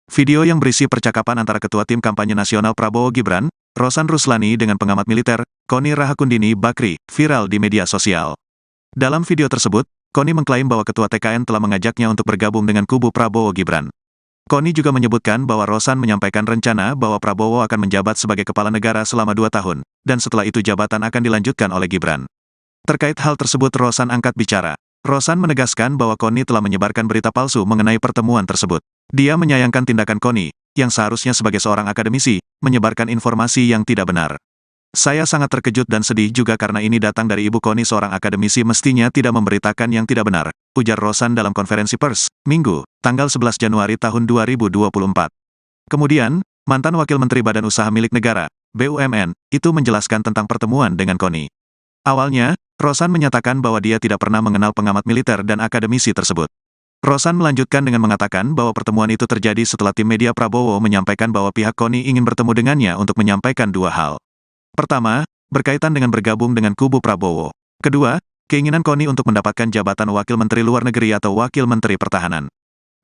Video yang berisi percakapan antara Ketua Tim Kampanye Nasional Prabowo Gibran, Rosan Ruslani dengan pengamat militer, Koni Rahakundini Bakri, viral di media sosial. Dalam video tersebut, Koni mengklaim bahwa Ketua TKN telah mengajaknya untuk bergabung dengan kubu Prabowo Gibran. Koni juga menyebutkan bahwa Rosan menyampaikan rencana bahwa Prabowo akan menjabat sebagai kepala negara selama 2 tahun, dan setelah itu jabatan akan dilanjutkan oleh Gibran. Terkait hal tersebut Rosan angkat bicara. Rosan menegaskan bahwa Koni telah menyebarkan berita palsu mengenai pertemuan tersebut. Dia menyayangkan tindakan Koni, yang seharusnya sebagai seorang akademisi, menyebarkan informasi yang tidak benar. Saya sangat terkejut dan sedih juga karena ini datang dari Ibu Koni, seorang akademisi mestinya tidak memberitakan yang tidak benar, ujar Rosan dalam konferensi pers, Minggu, tanggal 11 Januari tahun 2024. Kemudian, mantan Wakil Menteri Badan Usaha Milik Negara, BUMN, itu menjelaskan tentang pertemuan dengan Koni. Awalnya, Rosan menyatakan bahwa dia tidak pernah mengenal pengamat militer dan akademisi tersebut. Rosan melanjutkan dengan mengatakan bahwa pertemuan itu terjadi setelah tim media Prabowo menyampaikan bahwa pihak Koni ingin bertemu dengannya untuk menyampaikan 2 hal. Pertama, berkaitan dengan bergabung dengan kubu Prabowo. Kedua, keinginan Koni untuk mendapatkan jabatan Wakil Menteri Luar Negeri atau Wakil Menteri Pertahanan.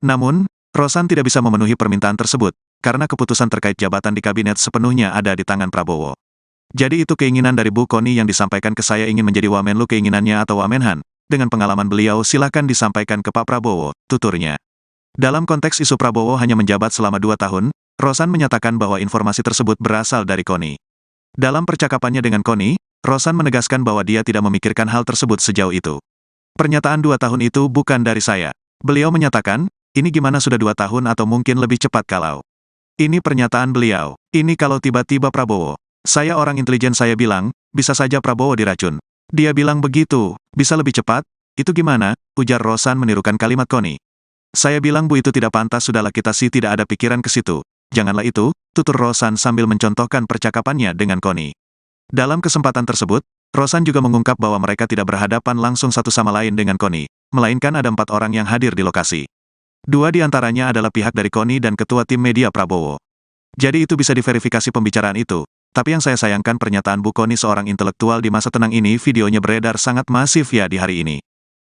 Namun, Rosan tidak bisa memenuhi permintaan tersebut, karena keputusan terkait jabatan di kabinet sepenuhnya ada di tangan Prabowo. Jadi itu keinginan dari Bu Koni yang disampaikan ke saya, ingin menjadi Wamenlu keinginannya atau Wamenhan. Dengan pengalaman beliau silakan disampaikan ke Pak Prabowo, tuturnya. Dalam konteks isu Prabowo hanya menjabat selama 2 tahun, Rosan menyatakan bahwa informasi tersebut berasal dari Koni. Dalam percakapannya dengan Koni, Rosan menegaskan bahwa dia tidak memikirkan hal tersebut sejauh itu. Pernyataan 2 tahun itu bukan dari saya. Beliau menyatakan, ini gimana sudah 2 tahun atau mungkin lebih cepat kalau. Ini pernyataan beliau. Ini kalau tiba-tiba Prabowo. Saya orang intelijen, saya bilang, bisa saja Prabowo diracun. Dia bilang begitu, bisa lebih cepat? Itu gimana? Ujar Rosan menirukan kalimat Koni. Saya bilang Bu, itu tidak pantas, sudahlah kita sih tidak ada pikiran ke situ. Janganlah itu, tutur Rosan sambil mencontohkan percakapannya dengan Koni. Dalam kesempatan tersebut, Rosan juga mengungkap bahwa mereka tidak berhadapan langsung satu sama lain dengan Koni, melainkan ada 4 orang yang hadir di lokasi. 2 di antaranya adalah pihak dari Koni dan Ketua Tim Media Prabowo. Jadi itu bisa diverifikasi pembicaraan itu. Tapi yang saya sayangkan pernyataan Bu Koni, seorang intelektual di masa tenang ini, videonya beredar sangat masif ya di hari ini.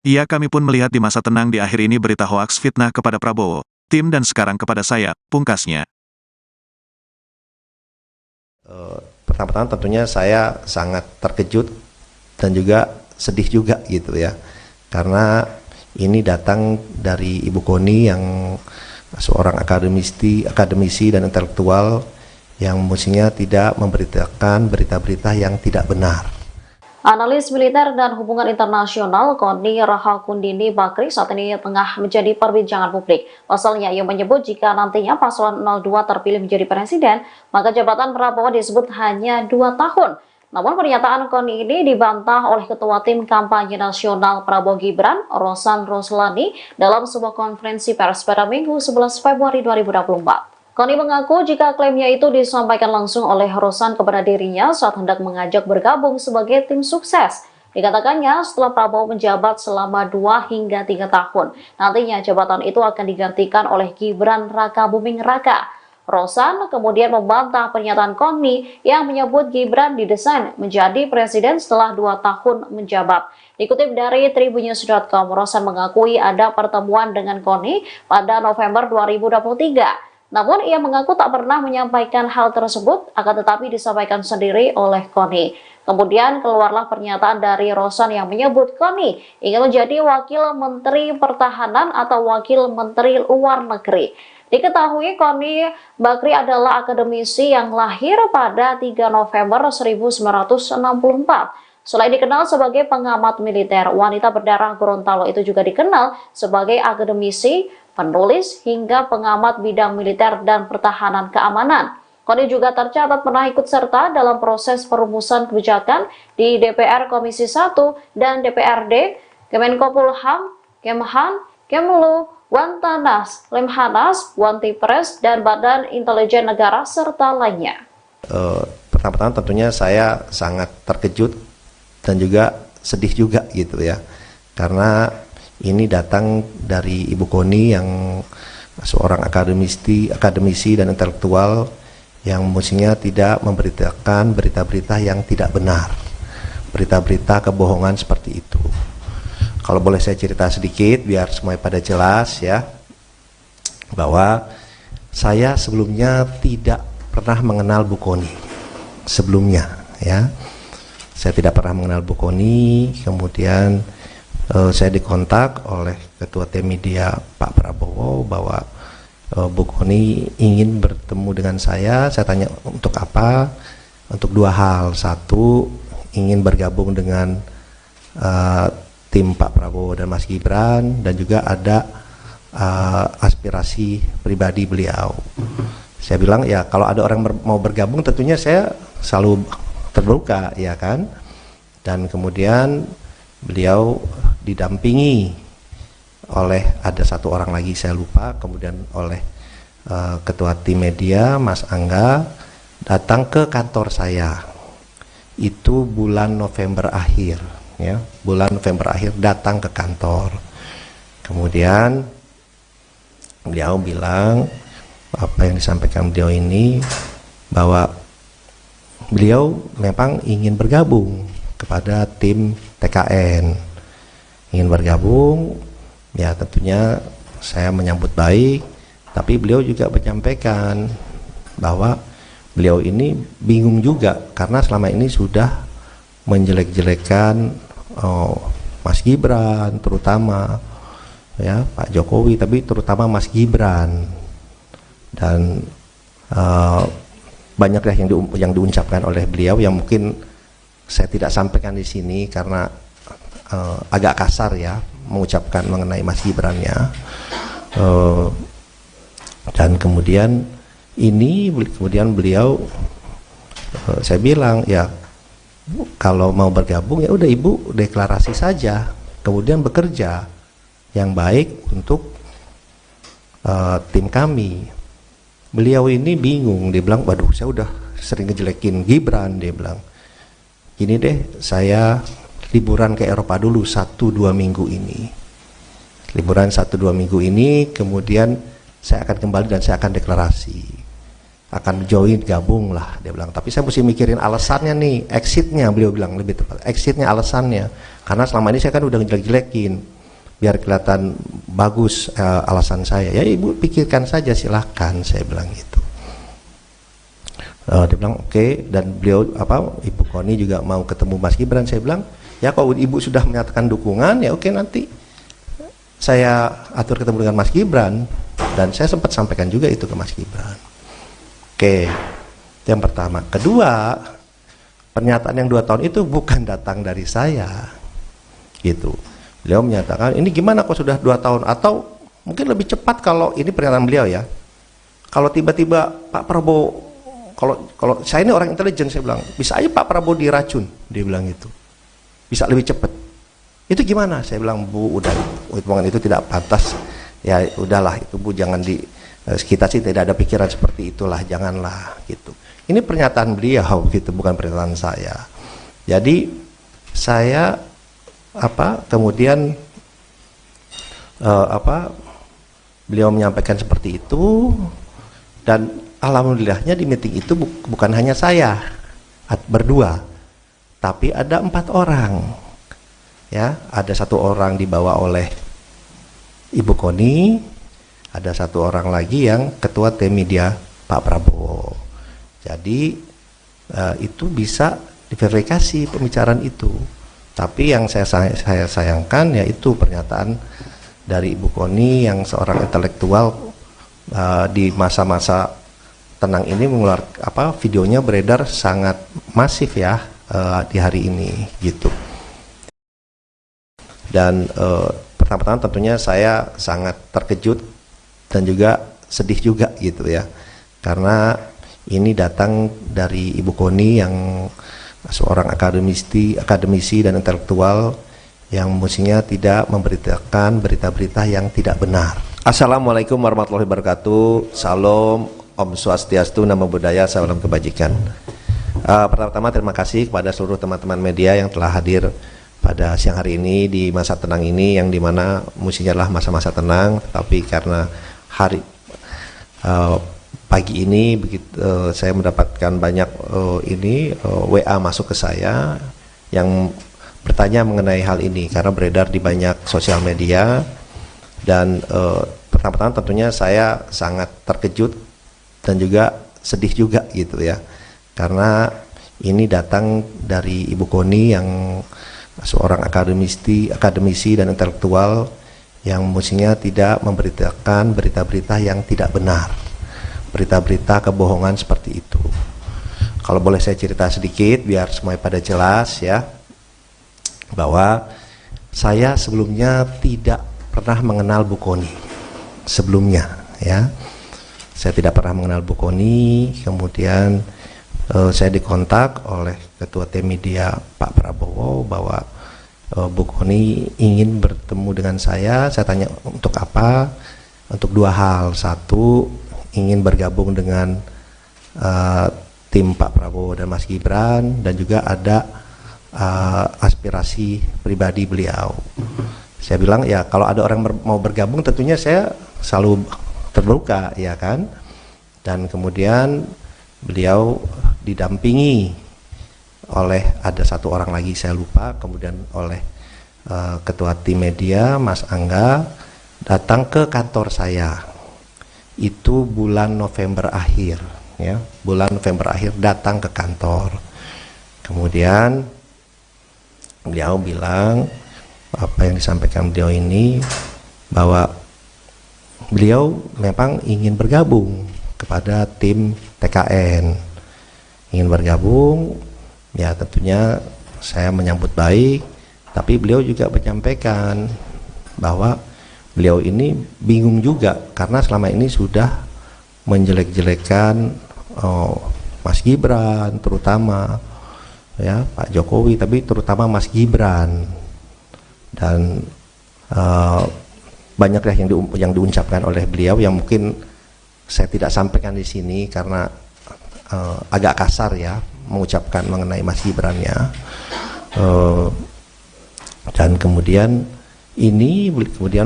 Iya, kami pun melihat di masa tenang di akhir ini berita hoaks fitnah kepada Prabowo, tim dan sekarang kepada saya, pungkasnya. Pertama-tama tentunya saya sangat terkejut dan juga sedih juga gitu ya. Karena ini datang dari Ibu Koni yang seorang akademisi dan intelektual yang mestinya tidak memberitakan berita-berita yang tidak benar. Analis militer dan hubungan internasional Koni Rahakundini Bakri saat ini tengah menjadi perbincangan publik. Pasalnya, ia menyebut jika nantinya paslon 02 terpilih menjadi presiden, maka jabatan Prabowo disebut hanya 2 tahun. Namun pernyataan Koni ini dibantah oleh Ketua Tim Kampanye Nasional Prabowo Gibran, Rosan Ruslani, dalam sebuah konferensi pers pada Minggu 11 Februari 2024. Koni mengaku jika klaimnya itu disampaikan langsung oleh Rosan kepada dirinya saat hendak mengajak bergabung sebagai tim sukses. Dikatakannya setelah Prabowo menjabat selama 2 hingga 3 tahun, nantinya jabatan itu akan digantikan oleh Gibran Rakabuming Raka. Rosan kemudian membantah pernyataan Koni yang menyebut Gibran didesain menjadi presiden setelah 2 tahun menjabat. Dikutip dari Tribunnews.com, Rosan mengakui ada pertemuan dengan Koni pada November 2023. Namun ia mengaku tak pernah menyampaikan hal tersebut, akan tetapi disampaikan sendiri oleh Koni. Kemudian keluarlah pernyataan dari Rosan yang menyebut Koni ingin menjadi Wakil Menteri Pertahanan atau Wakil Menteri Luar Negeri. Diketahui Koni Bakri adalah akademisi yang lahir pada 3 November 1964. Selain dikenal sebagai pengamat militer, wanita berdarah Gorontalo itu juga dikenal sebagai akademisi, penulis, hingga pengamat bidang militer dan pertahanan keamanan. Koni juga tercatat pernah ikut serta dalam proses perumusan kebijakan di DPR Komisi 1 dan DPRD, Kemenkopolham, Kemhan, Kemlu, Wantanas, Lemhanas, Wantipres, dan Badan Intelijen Negara, serta lainnya. Pertama-tama tentunya saya sangat terkejut dan juga sedih juga gitu ya. Karena ini datang dari Ibu Koni yang seorang akademisi dan intelektual yang mestinya tidak memberitakan berita-berita yang tidak benar, berita-berita kebohongan seperti itu. Kalau boleh saya cerita sedikit biar semuanya pada jelas ya, bahwa saya sebelumnya tidak pernah mengenal Bu Kony. Sebelumnya, ya, saya tidak pernah mengenal Bu Kony. Kemudian saya dikontak oleh Ketua Tim Media Pak Prabowo bahwa Bu Kony ingin bertemu dengan saya. Saya tanya untuk apa? Untuk dua hal. Satu, ingin bergabung dengan tim Pak Prabowo dan Mas Gibran, dan juga ada aspirasi pribadi beliau. Saya bilang ya kalau ada orang mau bergabung tentunya saya selalu terbuka, ya kan. Dan kemudian beliau didampingi oleh ada satu orang lagi saya lupa, kemudian oleh Ketua Tim Media Mas Angga datang ke kantor saya. Itu bulan November akhir, ya, bulan November akhir datang ke kantor. Kemudian beliau bilang apa yang disampaikan beliau ini, bahwa beliau memang ingin bergabung kepada tim TKN, ingin bergabung, ya tentunya saya menyambut baik. Tapi beliau juga menyampaikan bahwa beliau ini bingung juga karena selama ini sudah menjelek-jelekan Mas Gibran, terutama ya Pak Jokowi, tapi terutama Mas Gibran, dan banyak yang diucapkan oleh beliau yang mungkin saya tidak sampaikan di sini karena agak kasar ya mengucapkan mengenai Mas Gibran-nya. Dan kemudian beliau saya bilang ya kalau mau bergabung ya udah Ibu deklarasi saja, kemudian bekerja yang baik untuk tim kami. Beliau ini bingung, dia bilang waduh saya udah sering ngejelekin Gibran, dia bilang gini deh, saya liburan ke Eropa dulu 1-2 minggu ini, liburan 1-2 minggu ini, kemudian saya akan kembali dan saya akan deklarasi, akan join, gabung lah, dia bilang. Tapi saya mesti mikirin alasannya nih, exitnya, beliau bilang lebih tepat, exitnya, alasannya, karena selama ini saya kan udah ngejelek-jelekin, biar kelihatan bagus alasan saya. Ya Ibu pikirkan saja, silahkan, saya bilang gitu. Dia bilang oke. Dan beliau Ibu Kony juga mau ketemu Mas Gibran. Saya bilang ya kalau Ibu sudah menyatakan dukungan ya oke, nanti saya atur ketemu dengan Mas Gibran. Dan saya sempat sampaikan juga itu ke Mas Gibran. Oke, itu yang pertama. Kedua, pernyataan yang 2 tahun itu bukan datang dari saya, gitu. Beliau menyatakan ini gimana kok sudah 2 tahun, atau mungkin lebih cepat kalau ini pernyataan beliau ya. Kalau tiba-tiba Pak Prabowo, kalau saya ini orang intelijen, saya bilang bisa aja Pak Prabowo diracun, dia bilang gitu. Bisa lebih cepat. Itu gimana? Saya bilang Bu, udah omongan itu tidak pantas. Ya udahlah itu Bu, jangan kita sih tidak ada pikiran seperti itulah, janganlah gitu. Ini pernyataan beliau gitu, bukan pernyataan saya. Jadi saya kemudian beliau menyampaikan seperti itu, dan alhamdulillahnya di meeting itu bukan hanya saya berdua, tapi ada 4 orang ya. Ada 1 orang dibawa oleh Ibu Kony, ada 1 orang lagi yang Ketua Tim Media Pak Prabowo. Jadi itu bisa diverifikasi pembicaraan itu. Tapi yang saya sayangkan yaitu pernyataan dari Ibu Kony yang seorang intelektual di masa-masa tenang ini mengeluarkan videonya beredar sangat masif ya di hari ini gitu. Dan pertama-tama tentunya saya sangat terkejut dan juga sedih juga gitu ya, karena ini datang dari Ibu Kony yang seorang akademisi dan intelektual yang mestinya tidak memberitakan berita-berita yang tidak benar. Assalamualaikum warahmatullahi wabarakatuh. Salam, Om Swastiastu, Namo Buddhaya, salam kebajikan. Pertama-tama terima kasih kepada seluruh teman-teman media yang telah hadir pada siang hari ini di masa tenang ini, yang dimana mestinya adalah masa-masa tenang, tapi karena pagi ini saya mendapatkan banyak WA masuk ke saya yang bertanya mengenai hal ini karena beredar di banyak sosial media. Dan pertama-tama tentunya saya sangat terkejut dan juga sedih juga gitu ya, karena ini datang dari Ibu Koni yang seorang akademisi dan intelektual yang mestinya tidak memberitakan berita-berita yang tidak benar, berita-berita kebohongan seperti itu. Kalau boleh saya cerita sedikit biar semuanya pada jelas ya, bahwa saya sebelumnya tidak pernah mengenal Bu Koni sebelumnya ya. Saya tidak pernah mengenal Bu Koni, kemudian saya dikontak oleh Ketua Tim Media Pak Prabowo bahwa Bu Koni ingin bertemu dengan saya. Saya tanya untuk apa? Untuk dua hal. Satu, ingin bergabung dengan tim Pak Prabowo dan Mas Gibran, dan juga ada aspirasi pribadi beliau. Saya bilang ya kalau ada orang mau bergabung tentunya saya selalu terbuka ya kan. Dan kemudian beliau didampingi oleh ada satu orang lagi saya lupa, kemudian oleh Ketua Tim Media Mas Angga datang ke kantor saya. Itu bulan November akhir ya, bulan November akhir datang ke kantor. Kemudian beliau bilang apa yang disampaikan beliau ini, bahwa beliau memang ingin bergabung kepada tim TKN, ingin bergabung ya. Tentunya saya menyambut baik, tapi beliau juga menyampaikan bahwa beliau ini bingung juga karena selama ini sudah menjelek-jelekan Mas Gibran terutama ya, Pak Jokowi, tapi terutama Mas Gibran, dan banyak yang diucapkan oleh beliau yang mungkin saya tidak sampaikan di sini karena agak kasar ya mengucapkan mengenai Mas Gibran-nya. Dan kemudian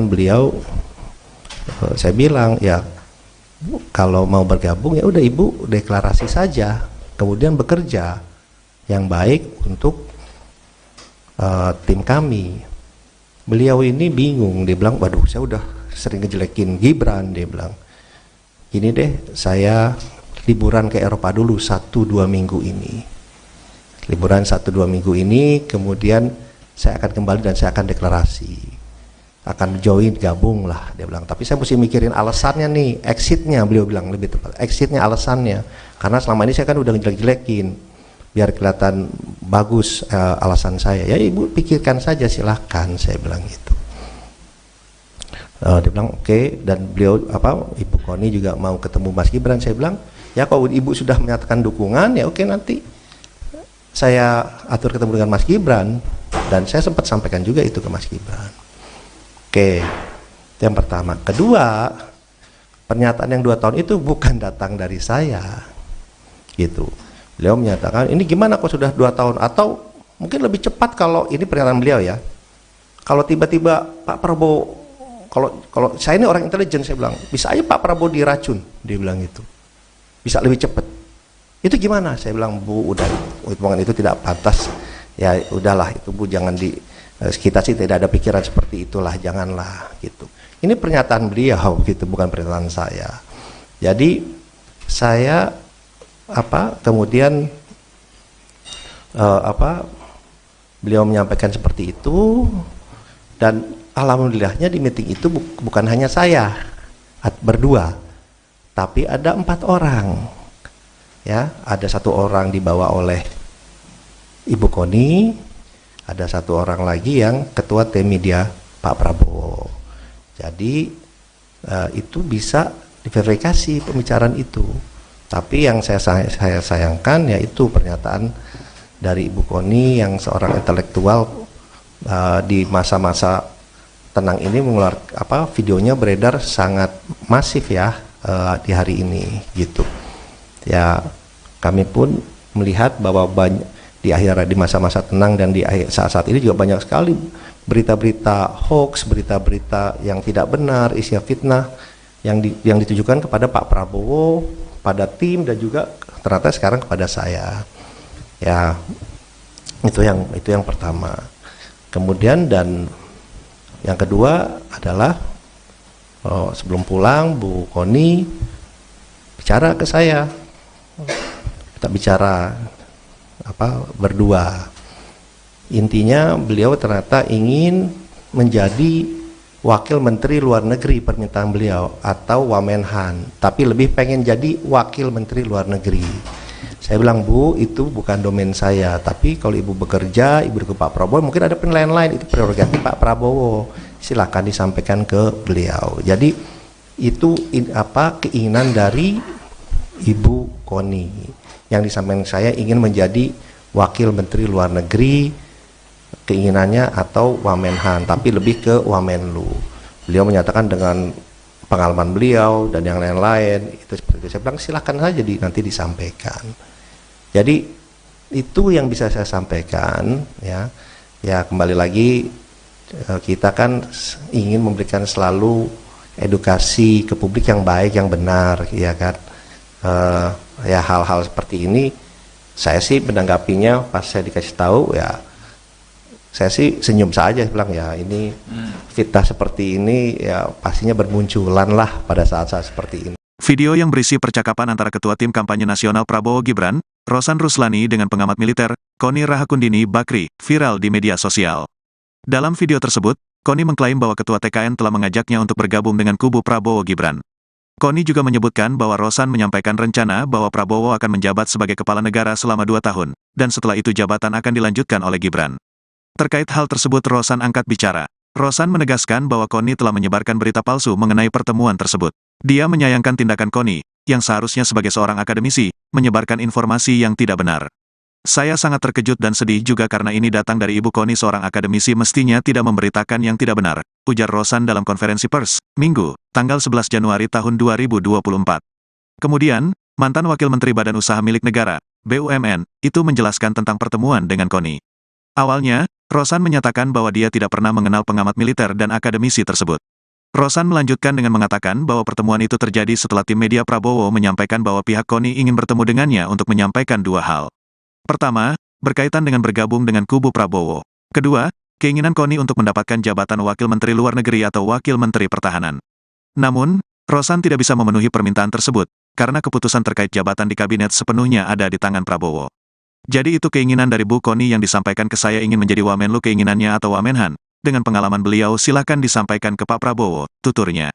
beliau saya bilang ya kalau mau bergabung ya udah Ibu deklarasi saja, kemudian bekerja yang baik untuk tim kami. Beliau ini bingung, dia bilang waduh saya udah sering ngejelekin Gibran, dia bilang gini deh, saya liburan ke Eropa dulu 1-2 minggu ini, liburan 1-2 minggu ini, kemudian saya akan kembali dan saya akan deklarasi, akan join, gabung lah, dia bilang. Tapi saya mesti mikirin alasannya nih, exitnya, beliau bilang lebih tepat, exitnya, alasannya, karena selama ini saya kan udah ngejelek-jelekin biar kelihatan bagus alasan saya. Ya Ibu pikirkan saja silahkan, saya bilang gitu. Dia bilang oke. Dan beliau Ibu Koni juga mau ketemu Mas Gibran. Saya bilang ya kalau Ibu sudah menyatakan dukungan ya oke, nanti saya atur ketemu dengan Mas Gibran. Dan saya sempat sampaikan juga itu ke Mas Gibran. Oke, itu yang pertama. Kedua, pernyataan yang 2 tahun itu bukan datang dari saya gitu. Beliau menyatakan ini gimana kok sudah 2 tahun, atau mungkin lebih cepat kalau ini pernyataan beliau ya, kalau tiba-tiba Pak Prabowo, kalau saya ini orang intelijen, saya bilang bisa aja Pak Prabowo diracun, dia bilang gitu, bisa lebih cepat. Itu gimana? Saya bilang Bu udah, omongan itu tidak pantas ya, udahlah itu Bu, jangan kita sih tidak ada pikiran seperti itulah, janganlah gitu. Ini pernyataan beliau gitu, bukan pernyataan saya. Jadi saya kemudian beliau menyampaikan seperti itu, dan alhamdulillahnya di meeting itu bukan hanya saya berdua, tapi ada 4 orang ya. Ada 1 orang dibawa oleh Ibu Koni, ada 1 orang lagi yang Ketua Tim Media Pak Prabowo. Jadi itu bisa diverifikasi pembicaraan itu. Tapi yang saya sayangkan yaitu pernyataan dari Ibu Koni yang seorang intelektual di masa-masa tenang ini mengeluarkan videonya beredar sangat masif ya di hari ini gitu. Ya kami pun melihat bahwa di masa-masa tenang dan di saat-saat ini juga banyak sekali berita-berita hoax, berita-berita yang tidak benar, isi fitnah yang ditujukan kepada Pak Prabowo, pada tim, dan juga ternyata sekarang kepada saya. Ya, itu yang pertama. Kemudian dan yang kedua adalah sebelum pulang Bu Koni bicara ke saya, kita bicara berdua. Intinya beliau ternyata ingin menjadi wakil menteri luar negeri permintaan beliau atau Wamenhan, tapi lebih pengen jadi wakil menteri luar negeri. Saya bilang, Bu, itu bukan domain saya, tapi kalau Ibu bekerja, Ibu ke Pak Prabowo, mungkin ada penilaian lain, itu prerogatif Pak Prabowo, silakan disampaikan ke beliau. Jadi itu keinginan dari Ibu Koni yang disampaikan saya ingin menjadi wakil menteri luar negeri, keinginannya atau Wamenhan, tapi lebih ke Wamenlu. Beliau menyatakan dengan pengalaman beliau dan yang lain-lain itu seperti itu. Saya bilang silahkan saja nanti disampaikan. Jadi itu yang bisa saya sampaikan, ya. Ya kembali lagi kita kan ingin memberikan selalu edukasi ke publik yang baik, yang benar, ya kan. Ya hal-hal seperti ini saya sih menanggapinya pas saya dikasih tahu, ya saya sih senyum saja, bilang ya ini fitnah seperti ini ya pastinya bermunculan lah pada saat-saat seperti ini. Video yang berisi percakapan antara Ketua Tim Kampanye Nasional Prabowo Gibran, Rosan Ruslani dengan pengamat militer, Koni Rahakundini Bakri, viral di media sosial. Dalam video tersebut, Koni mengklaim bahwa Ketua TKN telah mengajaknya untuk bergabung dengan kubu Prabowo Gibran. Koni juga menyebutkan bahwa Rosan menyampaikan rencana bahwa Prabowo akan menjabat sebagai kepala negara selama 2 tahun, dan setelah itu jabatan akan dilanjutkan oleh Gibran. Terkait hal tersebut Rosan angkat bicara. Rosan menegaskan bahwa Koni telah menyebarkan berita palsu mengenai pertemuan tersebut. Dia menyayangkan tindakan Koni, yang seharusnya sebagai seorang akademisi, menyebarkan informasi yang tidak benar. Saya sangat terkejut dan sedih juga karena ini datang dari Ibu Koni, seorang akademisi mestinya tidak memberitakan yang tidak benar, ujar Rosan dalam konferensi pers, Minggu, tanggal 11 Januari tahun 2024. Kemudian, mantan Wakil Menteri Badan Usaha Milik Negara, BUMN, itu menjelaskan tentang pertemuan dengan Koni. Awalnya, Rosan menyatakan bahwa dia tidak pernah mengenal pengamat militer dan akademisi tersebut. Rosan melanjutkan dengan mengatakan bahwa pertemuan itu terjadi setelah tim media Prabowo menyampaikan bahwa pihak Koni ingin bertemu dengannya untuk menyampaikan 2 hal. Pertama, berkaitan dengan bergabung dengan kubu Prabowo. Kedua, keinginan Koni untuk mendapatkan jabatan Wakil Menteri Luar Negeri atau Wakil Menteri Pertahanan. Namun, Rosan tidak bisa memenuhi permintaan tersebut, karena keputusan terkait jabatan di kabinet sepenuhnya ada di tangan Prabowo. Jadi itu keinginan dari Bu Koni yang disampaikan ke saya ingin menjadi Wamenlu keinginannya atau Wamenhan. Dengan pengalaman beliau silakan disampaikan ke Pak Prabowo, tuturnya.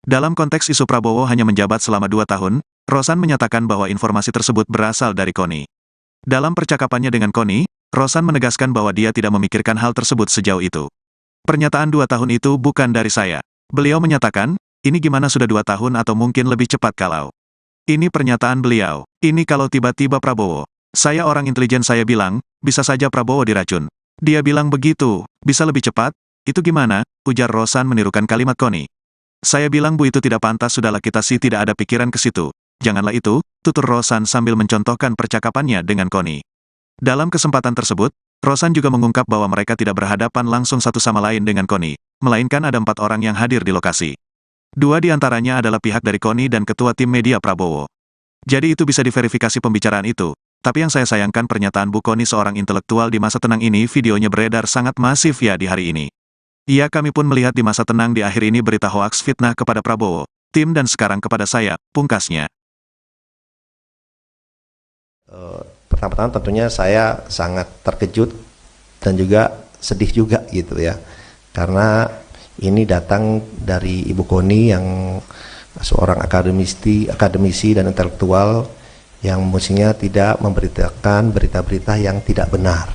Dalam konteks isu Prabowo hanya menjabat selama 2 tahun, Rosan menyatakan bahwa informasi tersebut berasal dari Koni. Dalam percakapannya dengan Koni, Rosan menegaskan bahwa dia tidak memikirkan hal tersebut sejauh itu. Pernyataan 2 tahun itu bukan dari saya. Beliau menyatakan, ini gimana sudah 2 tahun atau mungkin lebih cepat kalau. Ini pernyataan beliau. Ini kalau tiba-tiba Prabowo. Saya orang intelijen, saya bilang, bisa saja Prabowo diracun. Dia bilang begitu, bisa lebih cepat? Itu gimana? Ujar Rosan menirukan kalimat Koni. Saya bilang Bu itu tidak pantas, sudahlah kita sih tidak ada pikiran ke situ. Janganlah itu, tutur Rosan sambil mencontohkan percakapannya dengan Koni. Dalam kesempatan tersebut, Rosan juga mengungkap bahwa mereka tidak berhadapan langsung satu sama lain dengan Koni, melainkan ada 4 orang yang hadir di lokasi. 2 di antaranya adalah pihak dari Koni dan Ketua Tim Media Prabowo. Jadi itu bisa diverifikasi pembicaraan itu. Tapi yang saya sayangkan pernyataan Bu Koni, seorang intelektual di masa tenang ini, videonya beredar sangat masif ya di hari ini. Iya, kami pun melihat di masa tenang di akhir ini berita hoaks fitnah kepada Prabowo, tim dan sekarang kepada saya, pungkasnya. Pertama-tama tentunya saya sangat terkejut dan juga sedih juga gitu ya. Karena ini datang dari Ibu Koni yang seorang akademisi dan intelektual yang mestinya tidak memberitakan berita-berita yang tidak benar.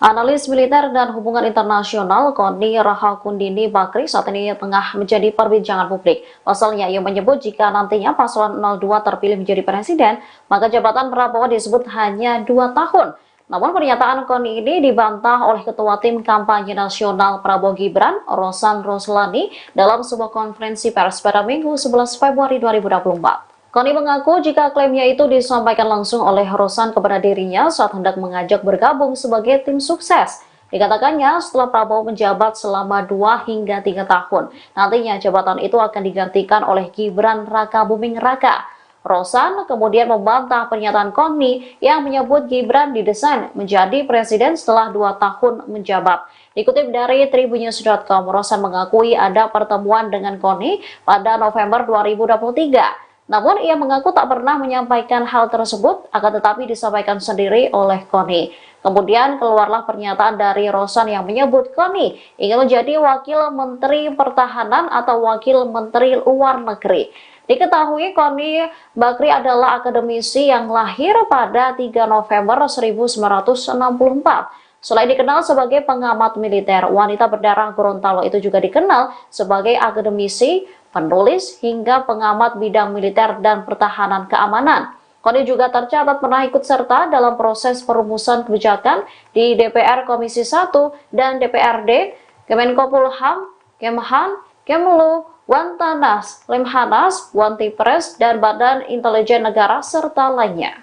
Analis militer dan hubungan internasional Koni Rahakundini Bakri saat ini tengah menjadi perbincangan publik. Pasalnya ia menyebut jika nantinya paslon 02 terpilih menjadi presiden, maka jabatan Prabowo disebut hanya 2 tahun. Namun pernyataan Koni ini dibantah oleh Ketua Tim Kampanye Nasional Prabowo Gibran, Rosan Ruslani, dalam sebuah konferensi pers pada Minggu 11 Februari 2024. Koni mengaku jika klaimnya itu disampaikan langsung oleh Rosan kepada dirinya saat hendak mengajak bergabung sebagai tim sukses. Dikatakannya setelah Prabowo menjabat selama 2 hingga 3 tahun, nantinya jabatan itu akan digantikan oleh Gibran Rakabuming Raka. Rosan kemudian membantah pernyataan Koni yang menyebut Gibran didesain menjadi presiden setelah 2 tahun menjabat. Dikutip dari tribunnews.com, Rosan mengakui ada pertemuan dengan Koni pada November 2023. Namun ia mengaku tak pernah menyampaikan hal tersebut, akan tetapi disampaikan sendiri oleh Koni. Kemudian keluarlah pernyataan dari Rosan yang menyebut Koni ingin menjadi Wakil Menteri Pertahanan atau Wakil Menteri Luar Negeri. Diketahui Koni Bakri adalah akademisi yang lahir pada 3 November 1964. Selain dikenal sebagai pengamat militer, wanita berdarah Gorontalo itu juga dikenal sebagai akademisi, penulis, hingga pengamat bidang militer dan pertahanan keamanan. Koni juga tercatat pernah ikut serta dalam proses perumusan kebijakan di DPR Komisi 1 dan DPRD, Kemenko Polham, Kemhan, Kemlu, Wantanas, Lemhanas, Wantipres, dan Badan Intelijen Negara, serta lainnya.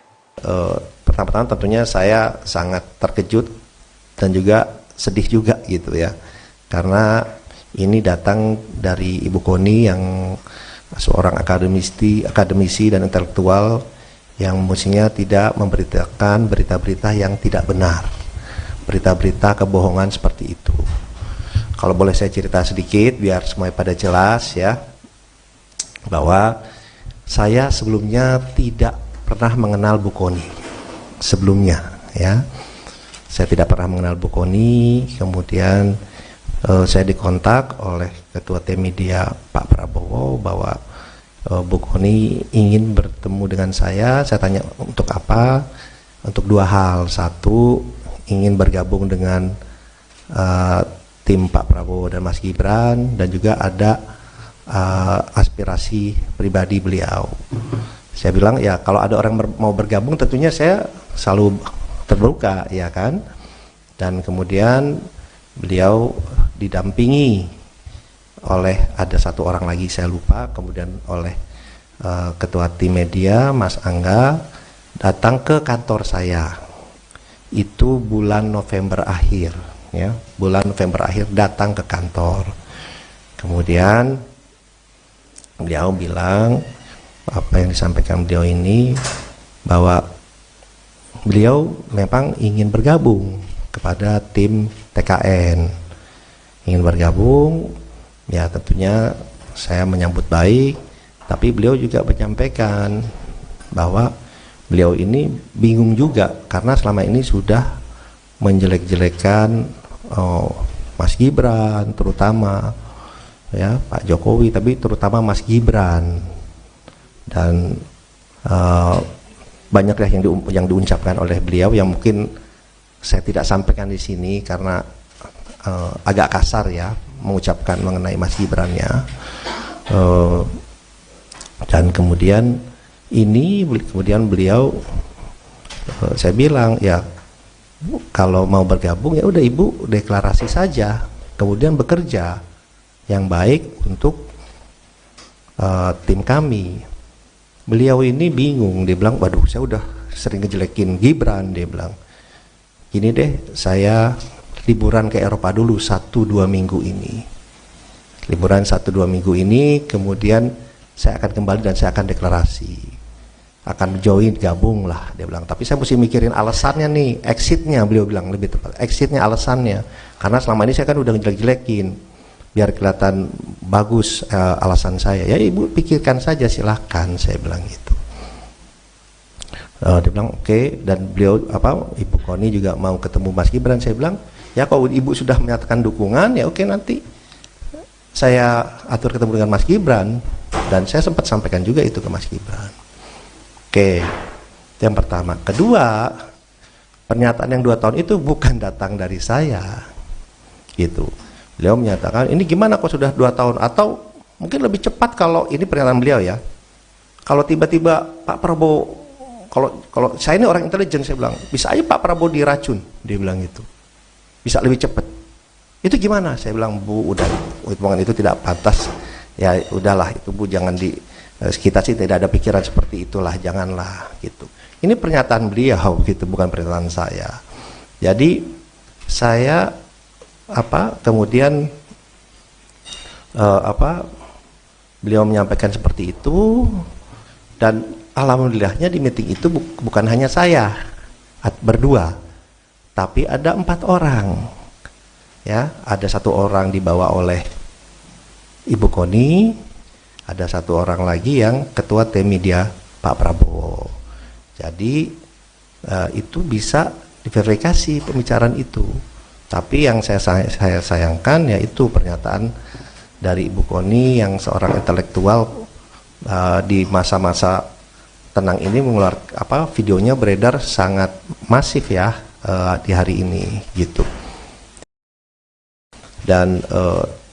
Pertama-tama tentunya saya sangat terkejut dan juga sedih juga gitu ya, karena ini datang dari Ibu Koni yang seorang akademisi dan intelektual yang mestinya tidak memberitakan berita-berita yang tidak benar, berita-berita kebohongan seperti itu. Kalau boleh saya cerita sedikit biar semuanya pada jelas ya, bahwa saya sebelumnya tidak pernah mengenal Bu Koni sebelumnya ya. Saya tidak pernah mengenal Bu Koni, kemudian saya dikontak oleh Ketua Tim Media Pak Prabowo bahwa Bu Koni ingin bertemu dengan saya tanya untuk apa? Untuk dua hal. Satu, ingin bergabung dengan tim Pak Prabowo dan Mas Gibran, dan juga ada aspirasi pribadi beliau. Saya bilang ya kalau ada orang mau bergabung tentunya saya selalu terbuka ya kan. Dan kemudian beliau didampingi oleh ada satu orang lagi saya lupa, kemudian oleh Ketua Tim Media Mas Angga datang ke kantor saya. Itu bulan November akhir ya, bulan November akhir datang ke kantor. Kemudian beliau bilang apa yang disampaikan beliau ini, bahwa beliau memang ingin bergabung kepada tim TKN, ingin bergabung. Ya tentunya saya menyambut baik, tapi beliau juga menyampaikan bahwa beliau ini bingung juga karena selama ini sudah menjelek-jelekan Mas Gibran terutama ya, Pak Jokowi, tapi terutama Mas Gibran, dan banyaklah yang diucapkan oleh beliau yang mungkin saya tidak sampaikan di sini karena agak kasar ya mengucapkan mengenai Mas Gibran-nya. Dan kemudian beliau saya bilang ya kalau mau bergabung ya udah Ibu deklarasi saja, kemudian bekerja yang baik untuk tim kami. Beliau ini bingung, dia bilang waduh saya udah sering ngejelekin Gibran, dia bilang gini deh, saya liburan ke Eropa dulu 1-2 minggu ini, liburan 1-2 minggu ini, kemudian saya akan kembali dan saya akan deklarasi, akan join, gabung lah, dia bilang. Tapi saya mesti mikirin alasannya nih, exitnya, beliau bilang lebih tepat, exitnya, alasannya, karena selama ini saya kan udah ngejelek-jelekin, biar kelihatan bagus alasan saya. Ya Ibu pikirkan saja, silahkan, saya bilang gitu. Dia bilang oke. Dan beliau Ibu Koni juga mau ketemu Mas Gibran. Saya bilang ya kalau Ibu sudah menyatakan dukungan ya oke, nanti saya atur ketemu dengan Mas Gibran. Dan saya sempat sampaikan juga itu ke Mas Gibran. Oke, itu yang pertama. Kedua, pernyataan yang 2 tahun itu bukan datang dari saya gitu. Beliau menyatakan ini gimana kok sudah 2 tahun, atau mungkin lebih cepat kalau ini pernyataan beliau ya, kalau tiba-tiba Pak Prabowo, kalau saya ini orang intelijen, saya bilang bisa aja Pak Prabowo diracun, dia bilang gitu, bisa lebih cepat. Itu gimana? Saya bilang Bu, udah hitungan itu tidak pantas ya, udahlah itu Bu, jangan kita sih tidak ada pikiran seperti itulah, janganlah gitu. Ini pernyataan beliau gitu, bukan pernyataan saya. Jadi saya kemudian beliau menyampaikan seperti itu, dan alhamdulillahnya di meeting itu bukan hanya saya berdua, tapi ada 4 orang ya. Ada 1 orang dibawa oleh Ibu Koni, ada satu orang lagi yang ketua tim media Pak Prabowo. Jadi itu bisa diverifikasi pembicaraan itu. Tapi yang saya sayangkan yaitu pernyataan dari Ibu Koni yang seorang intelektual di masa-masa tenang ini mengeluarkan videonya beredar sangat masif ya di hari ini gitu. Dan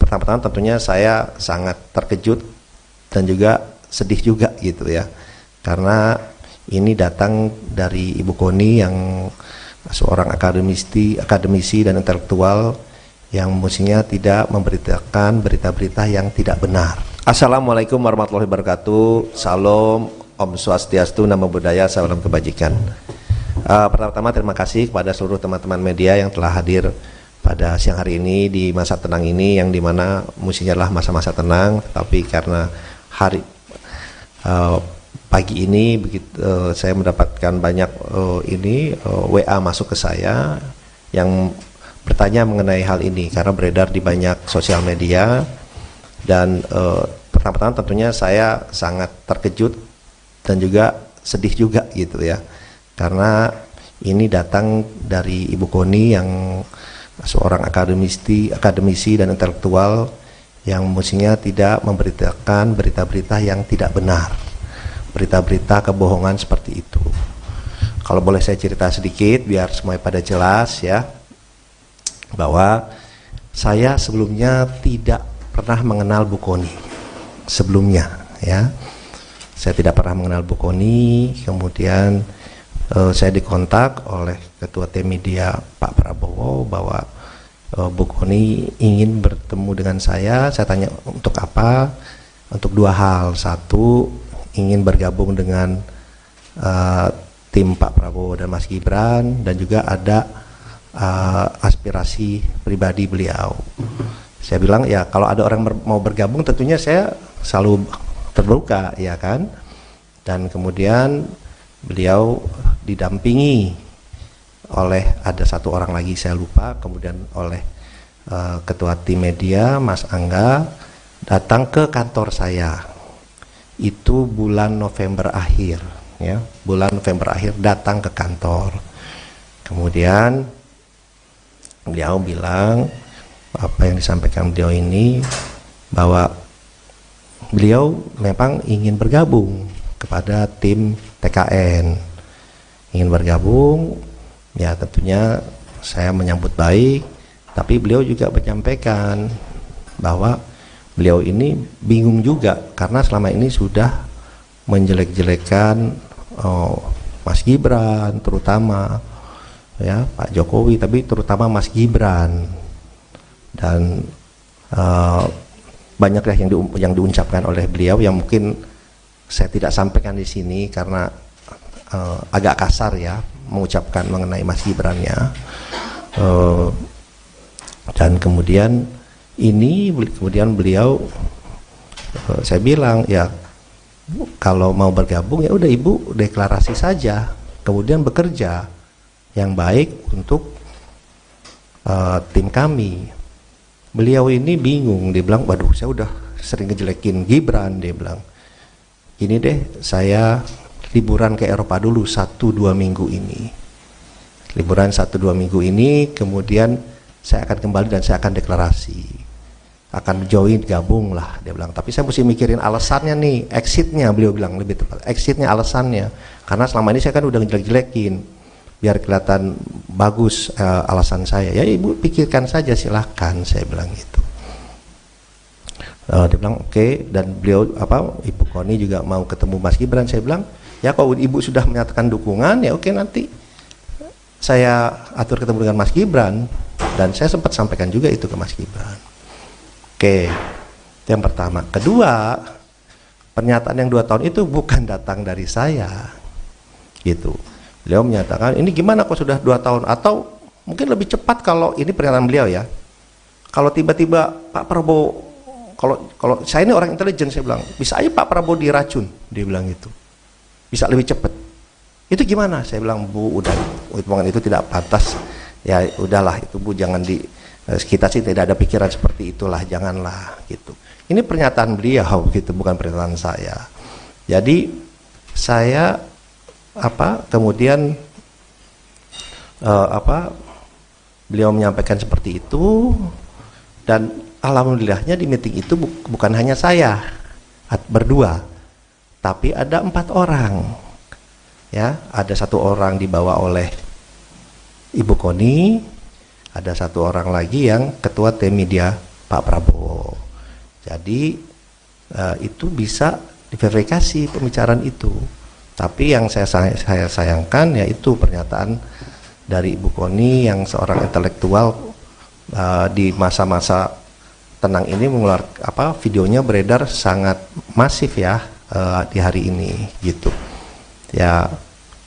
pertama-tama tentunya saya sangat terkejut dan juga sedih juga gitu ya, karena ini datang dari Ibu Koni yang seorang akademisi dan intelektual yang mestinya tidak memberitakan berita-berita yang tidak benar. Assalamualaikum warahmatullahi wabarakatuh. Salam, Om Swastiastu, Namo Buddhaya, salam kebajikan. Pertama-tama terima kasih kepada seluruh teman-teman media yang telah hadir pada siang hari ini di masa tenang ini, yang dimana mestinya adalah masa-masa tenang, tapi karena pagi ini saya mendapatkan banyak WA masuk ke saya yang bertanya mengenai hal ini karena beredar di banyak sosial media. Dan pertama-tama tentunya saya sangat terkejut dan juga sedih juga gitu ya, karena ini datang dari Ibu Koni yang seorang akademisi dan intelektual yang mestinya tidak memberitakan berita-berita yang tidak benar, berita-berita kebohongan seperti itu. Kalau boleh saya cerita sedikit biar semuanya pada jelas ya, bahwa saya sebelumnya tidak pernah mengenal Bu Koni sebelumnya ya. Saya tidak pernah mengenal Bu Koni, kemudian saya dikontak oleh Ketua Tim Media Pak Prabowo bahwa Bu Koni ingin bertemu dengan saya. Saya tanya untuk apa? Untuk dua hal. Satu, ingin bergabung dengan tim Pak Prabowo dan Mas Gibran, dan juga ada aspirasi pribadi beliau. Saya bilang ya kalau ada orang mau bergabung tentunya saya selalu terbuka ya kan. Dan kemudian beliau didampingi oleh ada satu orang lagi saya lupa, kemudian oleh Ketua Tim Media Mas Angga datang ke kantor saya. Itu bulan November akhir ya, bulan November akhir datang ke kantor. Kemudian beliau bilang apa yang disampaikan beliau ini, bahwa beliau memang ingin bergabung kepada tim TKN, ingin bergabung ya. Tentunya saya menyambut baik, tapi beliau juga menyampaikan bahwa beliau ini bingung juga karena selama ini sudah menjelek-jelekan Mas Gibran terutama ya, Pak Jokowi, tapi terutama Mas Gibran. Dan banyaklah yang diucapkan oleh beliau yang mungkin saya tidak sampaikan di sini karena agak kasar ya mengucapkan mengenai Mas Gibran-nya. Dan kemudian beliau saya bilang ya kalau mau bergabung ya udah Ibu deklarasi saja, kemudian bekerja yang baik untuk tim kami. Beliau ini bingung, dia bilang waduh saya udah sering ngejelekin Gibran, dia bilang ini deh saya liburan ke Eropa dulu 1-2 minggu ini, liburan 1-2 minggu ini, kemudian saya akan kembali dan saya akan deklarasi, akan join, gabung lah, dia bilang. Tapi saya mesti mikirin alasannya nih, exitnya, beliau bilang lebih tepat, exitnya, alasannya, karena selama ini saya kan udah ngejelek-jelekin, biar kelihatan bagus alasan saya. Ya Ibu pikirkan saja silahkan, saya bilang gitu. Dia bilang oke. Dan beliau Ibu Koni juga mau ketemu Mas Gibran. Saya bilang ya kalau Ibu sudah menyatakan dukungan ya oke, nanti saya atur ketemu dengan Mas Gibran. Dan saya sempat sampaikan juga itu ke Mas Gibran. Oke, itu yang pertama. Kedua, pernyataan yang 2 tahun itu bukan datang dari saya gitu. Beliau menyatakan ini gimana kok sudah 2 tahun, atau mungkin lebih cepat kalau ini pernyataan beliau ya, kalau tiba-tiba Pak Prabowo, kalau saya ini orang intelijen, saya bilang bisa aja Pak Prabowo diracun, dia bilang gitu, bisa lebih cepat. Itu gimana? Saya bilang Bu udah, hitungan itu tidak pantas ya, udahlah itu Bu jangan Kita sih tidak ada pikiran seperti itulah, janganlah gitu. Ini pernyataan beliau gitu, bukan pernyataan saya. Jadi saya kemudian beliau menyampaikan seperti itu, dan alhamdulillahnya di meeting itu bukan hanya saya berdua, tapi ada 4 orang. Ya, ada 1 orang dibawa oleh Ibu Koni, ada 1 orang lagi yang ketua tim media Pak Prabowo. Jadi itu bisa diverifikasi pembicaraan itu. Tapi yang saya sayangkan yaitu pernyataan dari Ibu Koni yang seorang intelektual di masa-masa tenang ini mengeluarkan videonya beredar sangat masif ya di hari ini gitu. Ya,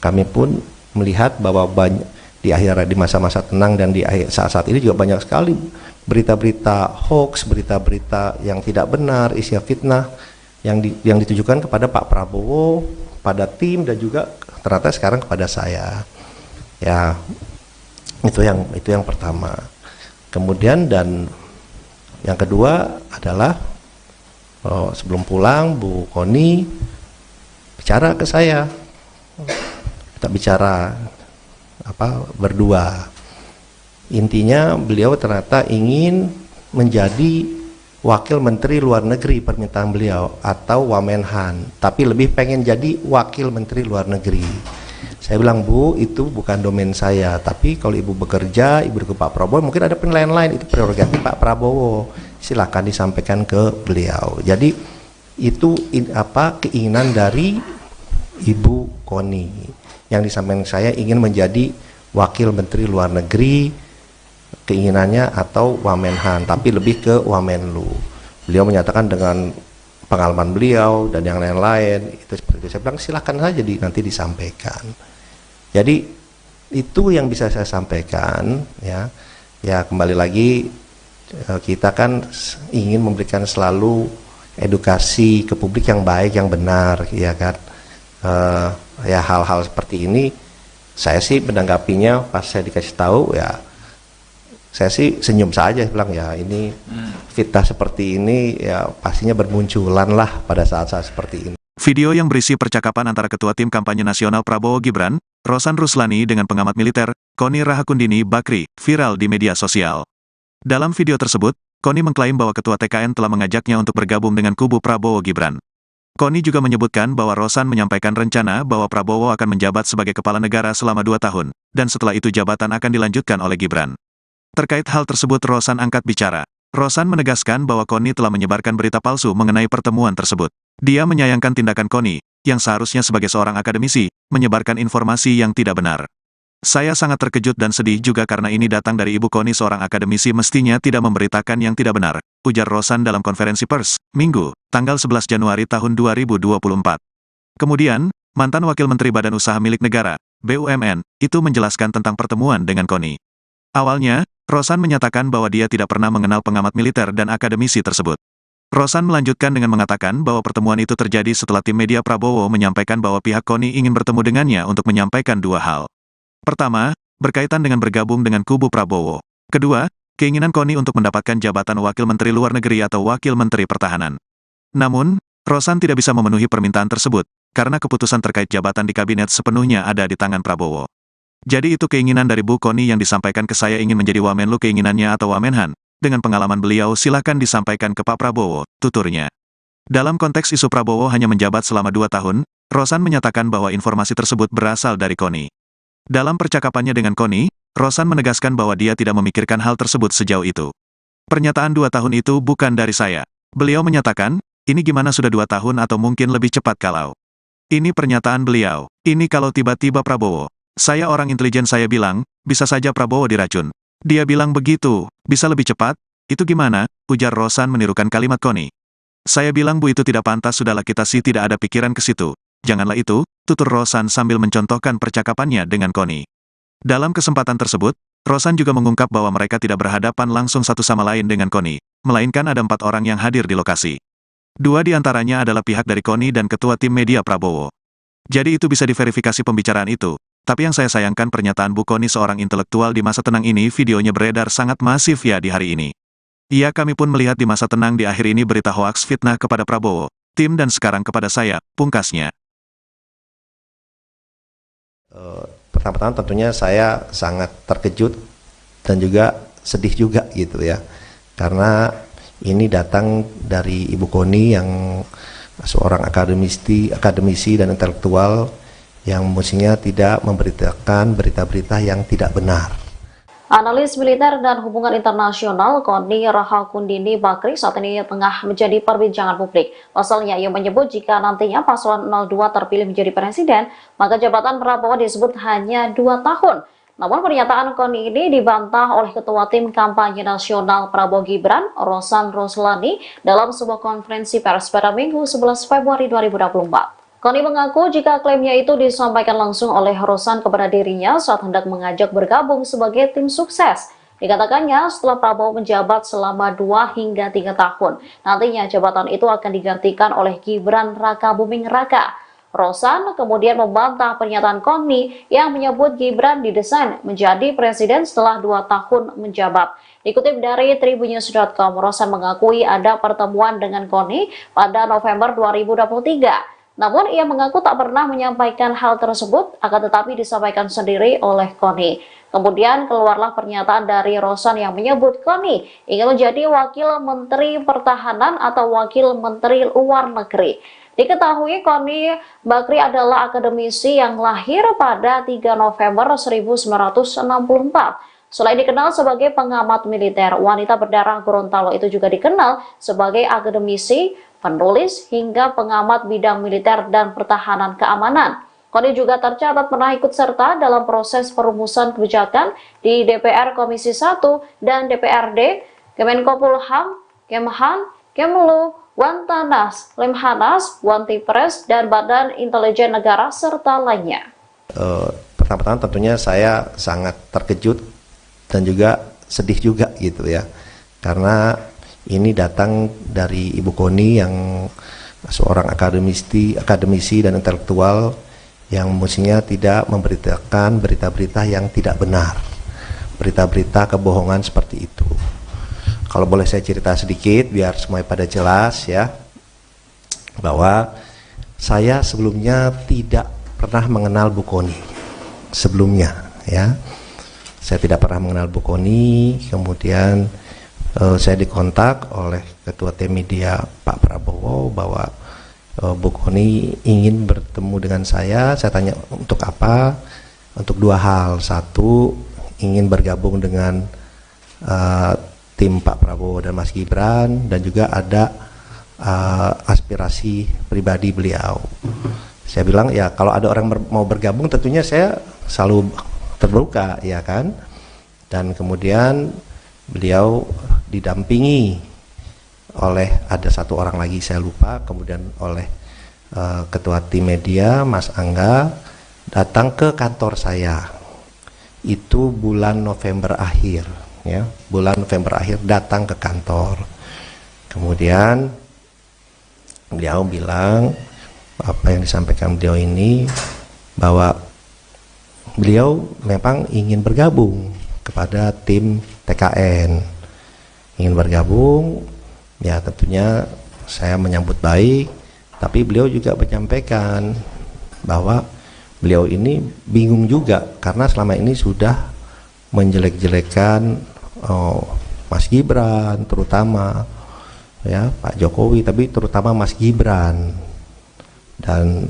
kami pun melihat bahwa di masa-masa tenang dan di saat-saat ini juga banyak sekali berita-berita hoax, berita-berita yang tidak benar, isi fitnah yang ditujukan kepada Pak Prabowo, pada tim, dan juga ternyata sekarang kepada saya. Ya, itu yang pertama. Kemudian dan yang kedua adalah sebelum pulang Bu Koni bicara ke saya, kita bicara berdua. Intinya beliau ternyata ingin menjadi Wakil Menteri Luar Negeri, permintaan beliau, atau Wamenhan, tapi lebih pengen jadi Wakil Menteri Luar Negeri. Saya bilang, Bu, itu bukan domain saya, tapi kalau Ibu bekerja, Ibu ke Pak Prabowo, mungkin ada penilaian lain, itu prerogatif Pak Prabowo, silakan disampaikan ke beliau. Jadi itu keinginan dari Ibu Koni, yang disampaikan saya ingin menjadi Wakil Menteri Luar Negeri, keinginannya, atau Wamenhan, tapi lebih ke Wamenlu. Beliau menyatakan dengan pengalaman beliau dan yang lain-lain itu seperti itu. Saya bilang silakan saja nanti disampaikan. Jadi itu yang bisa saya sampaikan ya. Ya, kembali lagi kita kan ingin memberikan selalu edukasi ke publik yang baik, yang benar, ya kan. Ya, hal-hal seperti ini saya sih menanggapinya pas saya dikasih tahu, ya saya sih senyum saja, bilang ya ini fitnah seperti ini ya pastinya bermunculan lah pada saat-saat seperti ini. Video yang berisi percakapan antara Ketua Tim Kampanye Nasional Prabowo Gibran, Rosan Ruslani dengan pengamat militer, Koni Rahakundini Bakri, viral di media sosial. Dalam video tersebut, Koni mengklaim bahwa Ketua TKN telah mengajaknya untuk bergabung dengan kubu Prabowo Gibran. Koni juga menyebutkan bahwa Rosan menyampaikan rencana bahwa Prabowo akan menjabat sebagai kepala negara selama 2 tahun, dan setelah itu jabatan akan dilanjutkan oleh Gibran. Terkait hal tersebut Rosan angkat bicara. Rosan menegaskan bahwa Koni telah menyebarkan berita palsu mengenai pertemuan tersebut. Dia menyayangkan tindakan Koni, yang seharusnya sebagai seorang akademisi, menyebarkan informasi yang tidak benar. Saya sangat terkejut dan sedih juga karena ini datang dari Ibu Koni, seorang akademisi mestinya tidak memberitakan yang tidak benar, ujar Rosan dalam konferensi pers, Minggu, tanggal 11 Januari tahun 2024. Kemudian, mantan Wakil Menteri Badan Usaha Milik Negara, BUMN, itu menjelaskan tentang pertemuan dengan Koni. Awalnya, Rosan menyatakan bahwa dia tidak pernah mengenal pengamat militer dan akademisi tersebut. Rosan melanjutkan dengan mengatakan bahwa pertemuan itu terjadi setelah tim media Prabowo menyampaikan bahwa pihak Koni ingin bertemu dengannya untuk menyampaikan 2 hal. Pertama, berkaitan dengan bergabung dengan kubu Prabowo. Kedua, keinginan Koni untuk mendapatkan jabatan Wakil Menteri Luar Negeri atau Wakil Menteri Pertahanan. Namun, Rosan tidak bisa memenuhi permintaan tersebut, karena keputusan terkait jabatan di kabinet sepenuhnya ada di tangan Prabowo. Jadi itu keinginan dari Bu Koni yang disampaikan ke saya ingin menjadi Wamenlu keinginannya atau Wamenhan. Dengan pengalaman beliau silahkan disampaikan ke Pak Prabowo, tuturnya. Dalam konteks isu Prabowo hanya menjabat selama 2 tahun, Rosan menyatakan bahwa informasi tersebut berasal dari Koni. Dalam percakapannya dengan Koni, Rosan menegaskan bahwa dia tidak memikirkan hal tersebut sejauh itu. Pernyataan 2 tahun itu bukan dari saya. Beliau menyatakan, ini gimana sudah 2 tahun atau mungkin lebih cepat kalau. Ini pernyataan beliau, ini kalau tiba-tiba Prabowo. Saya orang intelijen saya bilang, bisa saja Prabowo diracun. Dia bilang begitu, bisa lebih cepat, itu gimana, ujar Rosan menirukan kalimat Koni. Saya bilang Bu itu tidak pantas, sudahlah kita sih tidak ada pikiran ke situ. Janganlah itu, tutur Rosan sambil mencontohkan percakapannya dengan Koni. Dalam kesempatan tersebut, Rosan juga mengungkap bahwa mereka tidak berhadapan langsung satu sama lain dengan Koni, melainkan ada 4 orang yang hadir di lokasi. 2 di antaranya adalah pihak dari Koni dan ketua tim media Prabowo. Jadi itu bisa diverifikasi pembicaraan itu, Tapi yang saya sayangkan pernyataan Bu Kony seorang intelektual di masa tenang ini videonya beredar sangat masif ya di hari ini. Iya kami pun melihat di masa tenang di akhir ini berita hoaks fitnah kepada Prabowo, tim dan sekarang kepada saya, pungkasnya. Pertama-tama tentunya saya sangat terkejut dan juga sedih juga gitu ya. Karena ini datang dari Ibu Kony yang seorang akademisi dan intelektual yang mestinya tidak memberitakan berita-berita yang tidak benar. Analis militer dan hubungan internasional Kony Rahakundini Bakri saat ini tengah menjadi perbincangan publik. Pasalnya, ia menyebut jika nantinya paslon 02 terpilih menjadi presiden, maka jabatan Prabowo disebut hanya 2 tahun. Namun pernyataan Kony ini dibantah oleh Ketua Tim Kampanye Nasional Prabowo Gibran, Rosan Ruslani, dalam sebuah konferensi pers pada Minggu 11 Februari 2024. Kony mengaku jika klaimnya itu disampaikan langsung oleh Rosan kepada dirinya saat hendak mengajak bergabung sebagai tim sukses. Dikatakannya setelah Prabowo menjabat selama 2 hingga 3 tahun, nantinya jabatan itu akan digantikan oleh Gibran Raka Buming Raka. Rosan kemudian membantah pernyataan Kony yang menyebut Gibran didesain menjadi presiden setelah 2 tahun menjabat. Dikutip dari tribunnews.com, Rosan mengakui ada pertemuan dengan Kony pada November 2023. Namun ia mengaku tak pernah menyampaikan hal tersebut, akan tetapi disampaikan sendiri oleh Kony. Kemudian keluarlah pernyataan dari Rosan yang menyebut Kony ingin menjadi Wakil Menteri Pertahanan atau Wakil Menteri Luar Negeri. Diketahui Kony Bakri adalah akademisi yang lahir pada 3 November 1964. Selain dikenal sebagai pengamat militer, wanita berdarah Gorontalo itu juga dikenal sebagai akademisi, penulis, hingga pengamat bidang militer dan pertahanan keamanan. Kony juga tercatat pernah ikut serta dalam proses perumusan kebijakan di DPR Komisi 1 dan DPRD, Kemenkopolham, Kemhan, Kemlu, Wantanas, Lemhanas, Wantipres, dan Badan Intelijen Negara, serta lainnya. Pertama-tama tentunya saya sangat terkejut dan juga sedih juga gitu ya. Karena ini datang dari Ibu Kony yang seorang akademisi dan intelektual yang mestinya tidak memberitakan berita-berita yang tidak benar, berita-berita kebohongan seperti itu. Kalau boleh saya cerita sedikit biar semuanya pada jelas ya, bahwa saya sebelumnya tidak pernah mengenal Bu Kony sebelumnya ya. Saya tidak pernah mengenal Bu Kony, kemudian saya dikontak oleh Ketua Tim Media Pak Prabowo bahwa Bu Kony ingin bertemu dengan saya tanya untuk apa? Untuk 2 hal. Satu, ingin bergabung dengan tim Pak Prabowo dan Mas Gibran, dan juga ada aspirasi pribadi beliau. Saya bilang ya kalau ada orang mau bergabung tentunya saya selalu terbuka ya kan. Dan kemudian beliau didampingi oleh ada 1 orang lagi saya lupa, kemudian oleh Ketua Tim Media Mas Angga datang ke kantor saya. Itu bulan November akhir ya, bulan November akhir datang ke kantor. Kemudian beliau bilang apa yang disampaikan beliau ini, bahwa beliau memang ingin bergabung kepada tim TKN, ingin bergabung ya. Tentunya saya menyambut baik, tapi beliau juga menyampaikan bahwa beliau ini bingung juga karena selama ini sudah menjelek-jelekan Mas Gibran terutama ya, Pak Jokowi, tapi terutama Mas Gibran, dan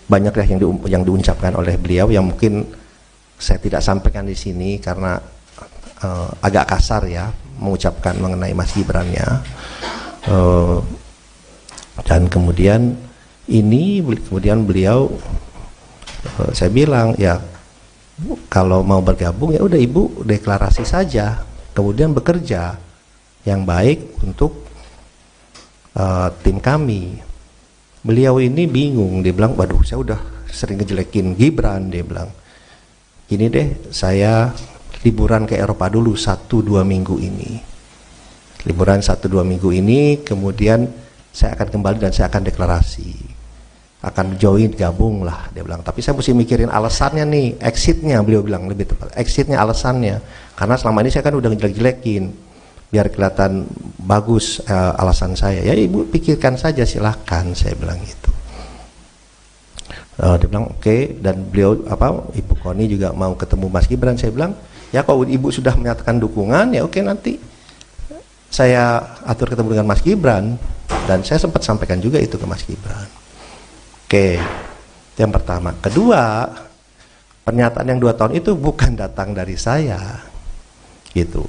banyak ya yang diucapkan oleh beliau yang mungkin saya tidak sampaikan di sini karena agak kasar ya mengucapkan mengenai Mas Gibran-nya. Dan kemudian beliau saya bilang ya kalau mau bergabung ya udah Ibu deklarasi saja, kemudian bekerja yang baik untuk tim kami. Beliau ini bingung, dia bilang waduh saya udah sering ngejelekin Gibran, dia bilang gini deh, saya liburan ke Eropa dulu 1-2 minggu ini, liburan 1-2 minggu ini, kemudian saya akan kembali dan saya akan deklarasi. akan join, gabung lah, dia bilang. Tapi saya mesti mikirin alasannya nih, exitnya, beliau bilang lebih tepat, exitnya, alasannya. Karena selama ini saya kan udah ngejelek-jelekin, biar kelihatan bagus alasan saya. Ya ibu pikirkan saja, silahkan, saya bilang gitu. Dia bilang oke, dan beliau Ibu Koni juga mau ketemu Mas Gibran. Saya bilang ya kalau ibu sudah menyatakan dukungan ya oke, nanti saya atur ketemu dengan Mas Gibran. Dan saya sempat sampaikan juga itu ke Mas Gibran. Oke, itu yang pertama. Kedua, pernyataan yang 2 tahun itu bukan datang dari saya, gitu.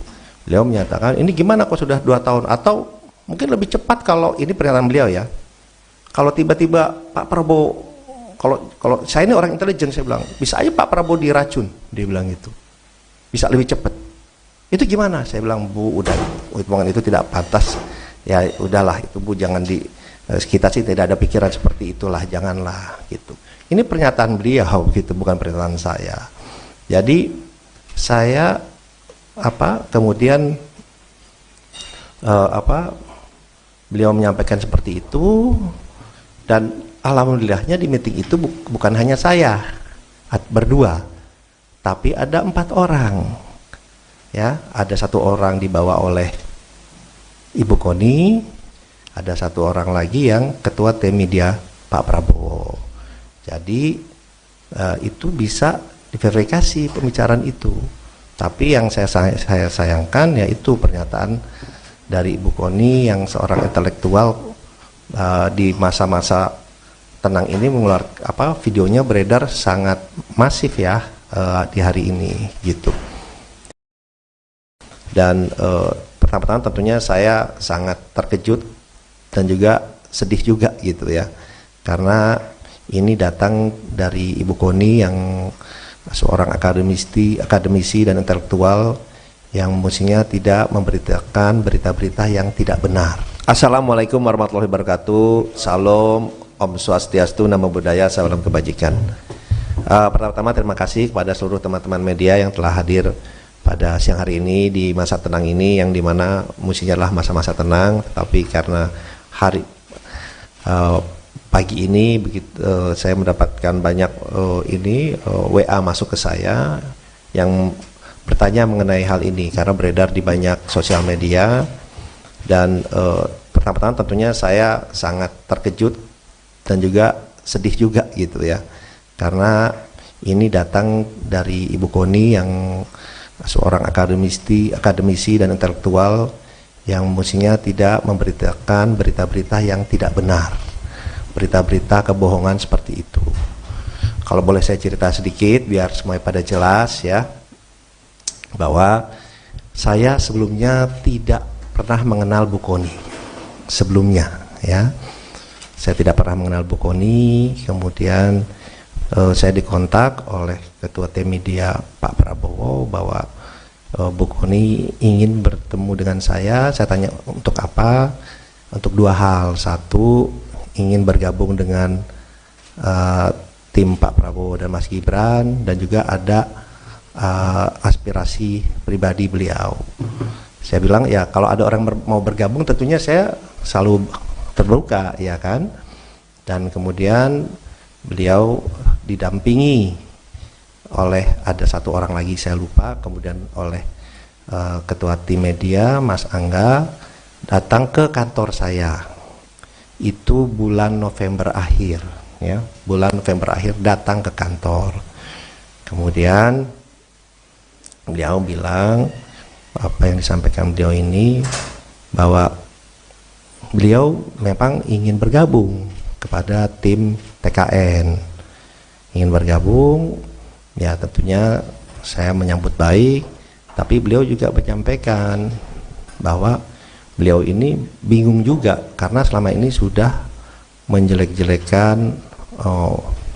Beliau menyatakan ini gimana kok sudah 2 tahun, atau mungkin lebih cepat kalau ini pernyataan beliau ya. Kalau tiba-tiba Pak Prabowo, kalau saya ini orang intelijen, saya bilang bisa aja Pak Prabowo diracun, dia bilang gitu, bisa lebih cepat. Itu gimana? Saya bilang Bu, udah hitungan itu tidak pantas. Ya udahlah itu Bu, jangan kita sih tidak ada pikiran seperti itulah, janganlah gitu. Ini pernyataan beliau gitu, bukan pernyataan saya. Jadi saya kemudian beliau menyampaikan seperti itu, dan alhamdulillahnya di meeting itu bukan hanya saya berdua, tapi ada 4 orang. Ya, ada 1 orang dibawa oleh Ibu Koni, ada 1 orang lagi yang ketua tim media Pak Prabowo. Jadi itu bisa diverifikasi pembicaraan itu. Tapi yang saya sayangkan yaitu pernyataan dari Ibu Koni yang seorang intelektual di masa-masa tenang ini mengeluarkan videonya beredar sangat masif ya di hari ini gitu. Dan pertama-tama tentunya saya sangat terkejut dan juga sedih juga gitu ya, karena ini datang dari Ibu Koni yang seorang akademisi dan intelektual yang mestinya tidak memberitakan berita-berita yang tidak benar. Assalamualaikum warahmatullahi wabarakatuh. Salam, Om Swastiastu, Namo Buddhaya, salam kebajikan. Pertama-tama terima kasih kepada seluruh teman-teman media yang telah hadir pada siang hari ini di masa tenang ini, yang dimana mestinya adalah masa-masa tenang, tapi karena pagi ini begitu saya mendapatkan banyak WA masuk ke saya yang bertanya mengenai hal ini karena beredar di banyak sosial media. Dan pertama-tama tentunya saya sangat terkejut dan juga sedih juga gitu ya, karena ini datang dari Ibu Koni yang seorang akademisi dan intelektual yang mestinya tidak memberitakan berita-berita yang tidak benar, berita-berita kebohongan seperti itu. Kalau boleh saya cerita sedikit biar semuanya pada jelas ya, bahwa saya sebelumnya tidak pernah mengenal Bu Koni sebelumnya ya. Saya tidak pernah mengenal Bu Koni, kemudian saya dikontak oleh ketua tim media Pak Prabowo bahwa Bu Koni ingin bertemu dengan saya. Saya tanya untuk apa? Untuk 2 hal. 1, ingin bergabung dengan tim Pak Prabowo dan Mas Gibran, dan juga ada aspirasi pribadi beliau. Saya bilang ya kalau ada orang mau bergabung tentunya saya selalu terbuka ya kan. Dan kemudian beliau didampingi oleh ada 1 orang lagi saya lupa, kemudian oleh ketua tim media Mas Angga datang ke kantor saya. Itu bulan November akhir ya, bulan November akhir datang ke kantor. Kemudian beliau bilang apa yang disampaikan beliau ini, bahwa beliau memang ingin bergabung kepada tim TKN, ingin bergabung ya. Tentunya saya menyambut baik, tapi beliau juga menyampaikan bahwa beliau ini bingung juga karena selama ini sudah menjelek-jelekan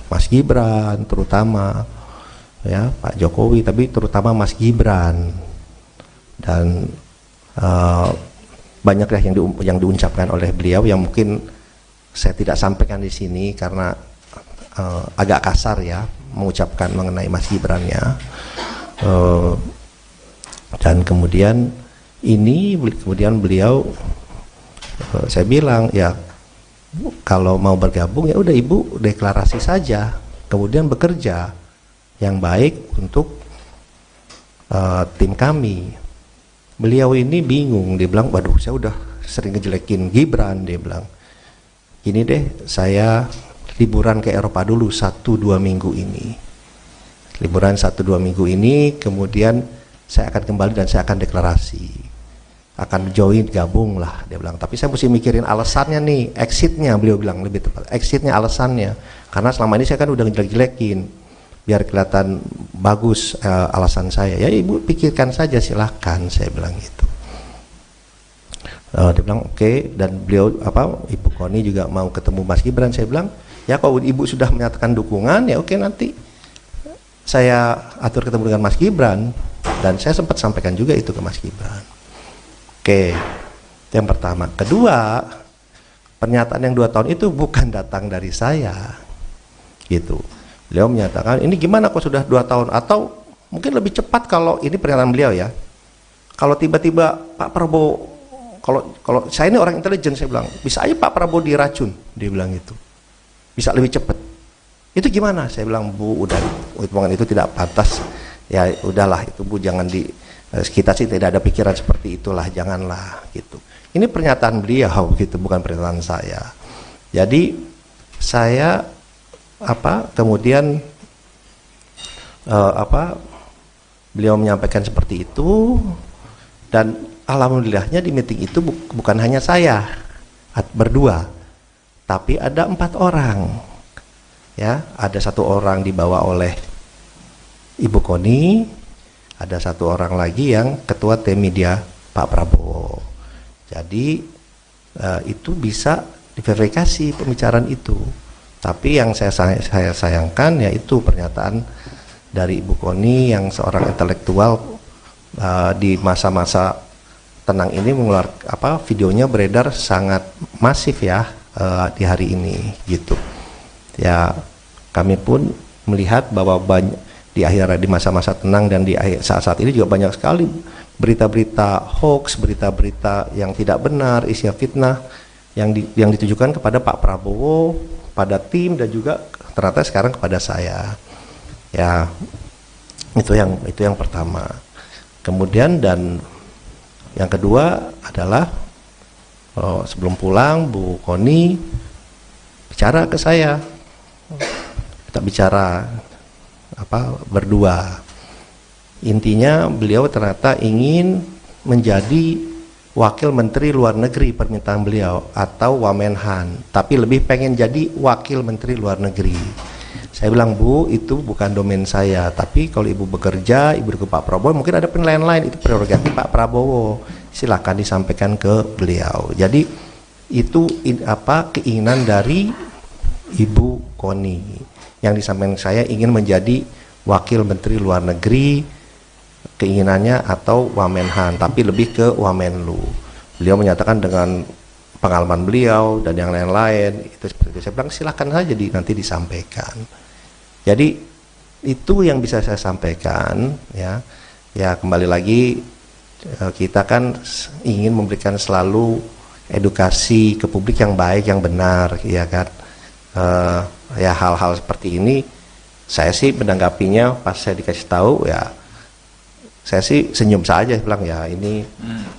Mas Gibran terutama ya, Pak Jokowi, tapi terutama Mas Gibran, dan banyak ya yang diucapkan oleh beliau yang mungkin saya tidak sampaikan di sini karena agak kasar ya mengucapkan mengenai Mas Gibran ya. Dan kemudian beliau saya bilang ya kalau mau bergabung ya udah ibu deklarasi saja, kemudian bekerja yang baik untuk tim kami. Beliau ini bingung, dia bilang, waduh saya udah sering ngejelekin Gibran, dia bilang, gini deh, saya liburan ke Eropa dulu 1-2 minggu ini. Liburan 1-2 minggu ini, kemudian saya akan kembali dan saya akan deklarasi. Akan join, gabung lah, dia bilang. Tapi saya mesti mikirin alasannya nih, exitnya, beliau bilang lebih tepat. Exitnya, alasannya. Karena selama ini saya kan udah ngejelek-jelekin. Biar kelihatan bagus alasan saya. Ya ibu pikirkan saja, silahkan, saya bilang gitu. Dia bilang oke, dan beliau Ibu Koni juga mau ketemu Mas Gibran. Saya bilang ya kalau ibu sudah menyatakan dukungan ya oke, nanti saya atur ketemu dengan Mas Gibran, dan saya sempat sampaikan juga itu ke Mas Gibran. Oke, itu yang pertama. Kedua, pernyataan yang 2 tahun itu bukan datang dari saya, gitu. Beliau menyatakan ini gimana kok sudah 2 tahun, atau mungkin lebih cepat kalau ini pernyataan beliau ya. Kalau tiba-tiba Pak Prabowo, kalau saya ini orang intelijen, saya bilang bisa aja Pak Prabowo diracun, dia bilang gitu, bisa lebih cepat. Itu gimana? Saya bilang Bu, udah hitungan itu tidak pantas. Ya udahlah itu Bu, jangan kita sih tidak ada pikiran seperti itulah, janganlah gitu. Ini pernyataan beliau gitu, bukan pernyataan saya. Jadi saya kemudian beliau menyampaikan seperti itu, dan alhamdulillahnya di meeting itu bukan hanya saya berdua, tapi ada 4 orang. Ya, ada 1 orang dibawa oleh Ibu Koni, ada 1 orang lagi yang ketua tim media Pak Prabowo. Jadi itu bisa diverifikasi pembicaraan itu. Tapi yang saya sayangkan yaitu pernyataan dari Ibu Koni yang seorang intelektual di masa-masa tenang ini mengeluarkan videonya beredar sangat masif ya di hari ini gitu. Ya kami pun melihat bahwa di masa-masa tenang dan di saat-saat ini juga banyak sekali berita-berita hoax, berita-berita yang tidak benar, isinya fitnah yang ditujukan kepada Pak Prabowo, pada tim, dan juga ternyata sekarang kepada saya. Ya itu yang pertama. Kemudian dan yang kedua adalah sebelum pulang Bu Koni bicara ke saya, kita bicara berdua. Intinya beliau ternyata ingin menjadi wakil menteri luar negeri, permintaan beliau, atau Wamenhan, tapi lebih pengen jadi wakil menteri luar negeri. Saya bilang Bu, itu bukan domain saya, tapi kalau ibu bekerja, ibu ke Pak Prabowo, mungkin ada penilaian lain, itu prerogatif Pak Prabowo, silakan disampaikan ke beliau. Jadi itu keinginan dari Ibu Koni yang disampaikan saya, ingin menjadi wakil menteri luar negeri, keinginannya, atau Wamenhan, tapi lebih ke Wamenlu. Beliau menyatakan dengan pengalaman beliau dan yang lain-lain itu seperti itu. Saya bilang silakan saja nanti disampaikan. Jadi itu yang bisa saya sampaikan ya. Ya kembali lagi, kita kan ingin memberikan selalu edukasi ke publik yang baik, yang benar, ya kan. Ya hal-hal seperti ini saya sih menanggapinya pas saya dikasih tahu ya, saya sih senyum saja, bilang ya ini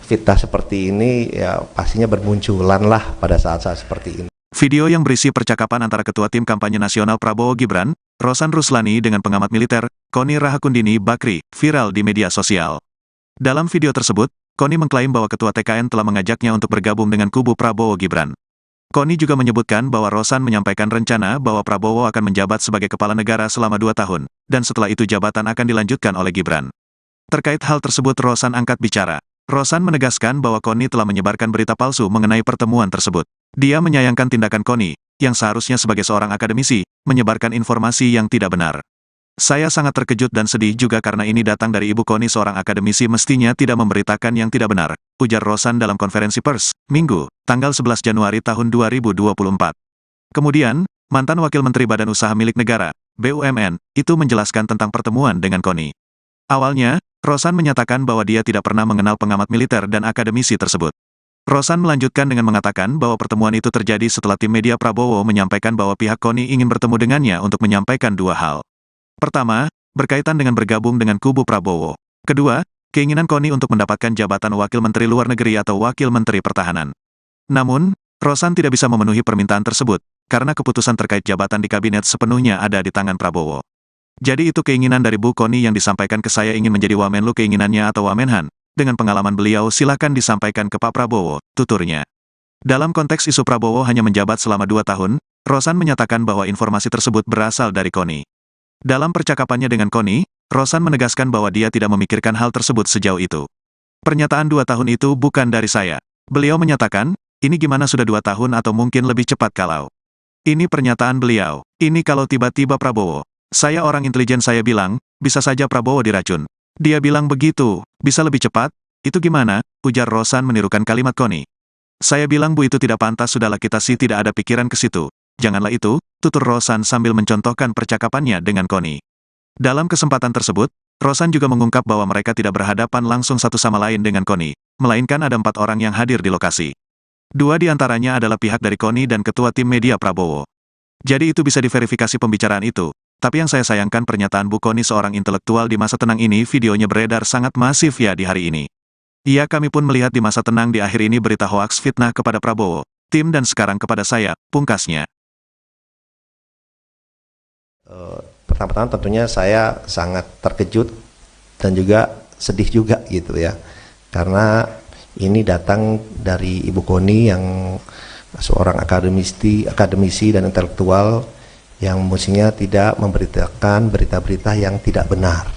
fitnah seperti ini ya pastinya bermunculan lah pada saat-saat seperti ini. Video yang berisi percakapan antara Ketua Tim Kampanye Nasional Prabowo Gibran, Rosan Ruslani dengan pengamat militer, Koni Rahakundini Bakri, viral di media sosial. Dalam video tersebut, Koni mengklaim bahwa Ketua TKN telah mengajaknya untuk bergabung dengan kubu Prabowo Gibran. Koni juga menyebutkan bahwa Rosan menyampaikan rencana bahwa Prabowo akan menjabat sebagai kepala negara selama 2 tahun, dan setelah itu jabatan akan dilanjutkan oleh Gibran. Terkait hal tersebut Rosan angkat bicara. Rosan menegaskan bahwa Koni telah menyebarkan berita palsu mengenai pertemuan tersebut. Dia menyayangkan tindakan Koni, yang seharusnya sebagai seorang akademisi, menyebarkan informasi yang tidak benar. Saya sangat terkejut dan sedih juga karena ini datang dari Ibu Koni, seorang akademisi mestinya tidak memberitakan yang tidak benar, ujar Rosan dalam konferensi pers, Minggu, tanggal 11 Januari tahun 2024. Kemudian, mantan Wakil Menteri Badan Usaha Milik Negara, BUMN, itu menjelaskan tentang pertemuan dengan Koni. Awalnya, Rosan menyatakan bahwa dia tidak pernah mengenal pengamat militer dan akademisi tersebut. Rosan melanjutkan dengan mengatakan bahwa pertemuan itu terjadi setelah tim media Prabowo menyampaikan bahwa pihak KONI ingin bertemu dengannya untuk menyampaikan dua hal. Pertama, berkaitan dengan bergabung dengan kubu Prabowo. Kedua, keinginan KONI untuk mendapatkan jabatan Wakil Menteri Luar Negeri atau Wakil Menteri Pertahanan. Namun, Rosan tidak bisa memenuhi permintaan tersebut, karena keputusan terkait jabatan di kabinet sepenuhnya ada di tangan Prabowo. Jadi itu keinginan dari Bu KONI yang disampaikan ke saya ingin menjadi Wamenlu keinginannya atau Wamenhan. Dengan pengalaman beliau silakan disampaikan ke Pak Prabowo, tuturnya. Dalam konteks isu Prabowo hanya menjabat selama 2 tahun, Rosan menyatakan bahwa informasi tersebut berasal dari KONI. Dalam percakapannya dengan KONI, Rosan menegaskan bahwa dia tidak memikirkan hal tersebut sejauh itu. Pernyataan 2 tahun itu bukan dari saya. Beliau menyatakan, ini gimana sudah 2 tahun atau mungkin lebih cepat kalau. Ini pernyataan beliau. Ini kalau tiba-tiba Prabowo. Saya orang intelijen saya bilang, bisa saja Prabowo diracun. Dia bilang begitu, bisa lebih cepat? Itu gimana? Ujar Rosan menirukan kalimat KONI. Saya bilang Bu itu tidak pantas sudahlah kita sih tidak ada pikiran ke situ. Janganlah itu, tutur Rosan sambil mencontohkan percakapannya dengan KONI. Dalam kesempatan tersebut, Rosan juga mengungkap bahwa mereka tidak berhadapan langsung satu sama lain dengan KONI, melainkan ada 4 orang yang hadir di lokasi. 2 di antaranya adalah pihak dari KONI dan ketua tim media Prabowo. Jadi itu bisa diverifikasi pembicaraan itu. Tapi yang saya sayangkan pernyataan Bu KONI seorang intelektual di masa tenang ini videonya beredar sangat masif ya di hari ini. Iya kami pun melihat di masa tenang di akhir ini berita hoaks fitnah kepada Prabowo, tim dan sekarang kepada saya, pungkasnya. Pertama-tama tentunya saya sangat terkejut dan juga sedih juga gitu ya. Karena ini datang dari Ibu KONI yang seorang akademisi dan intelektual yang mestinya tidak memberitakan berita-berita yang tidak benar.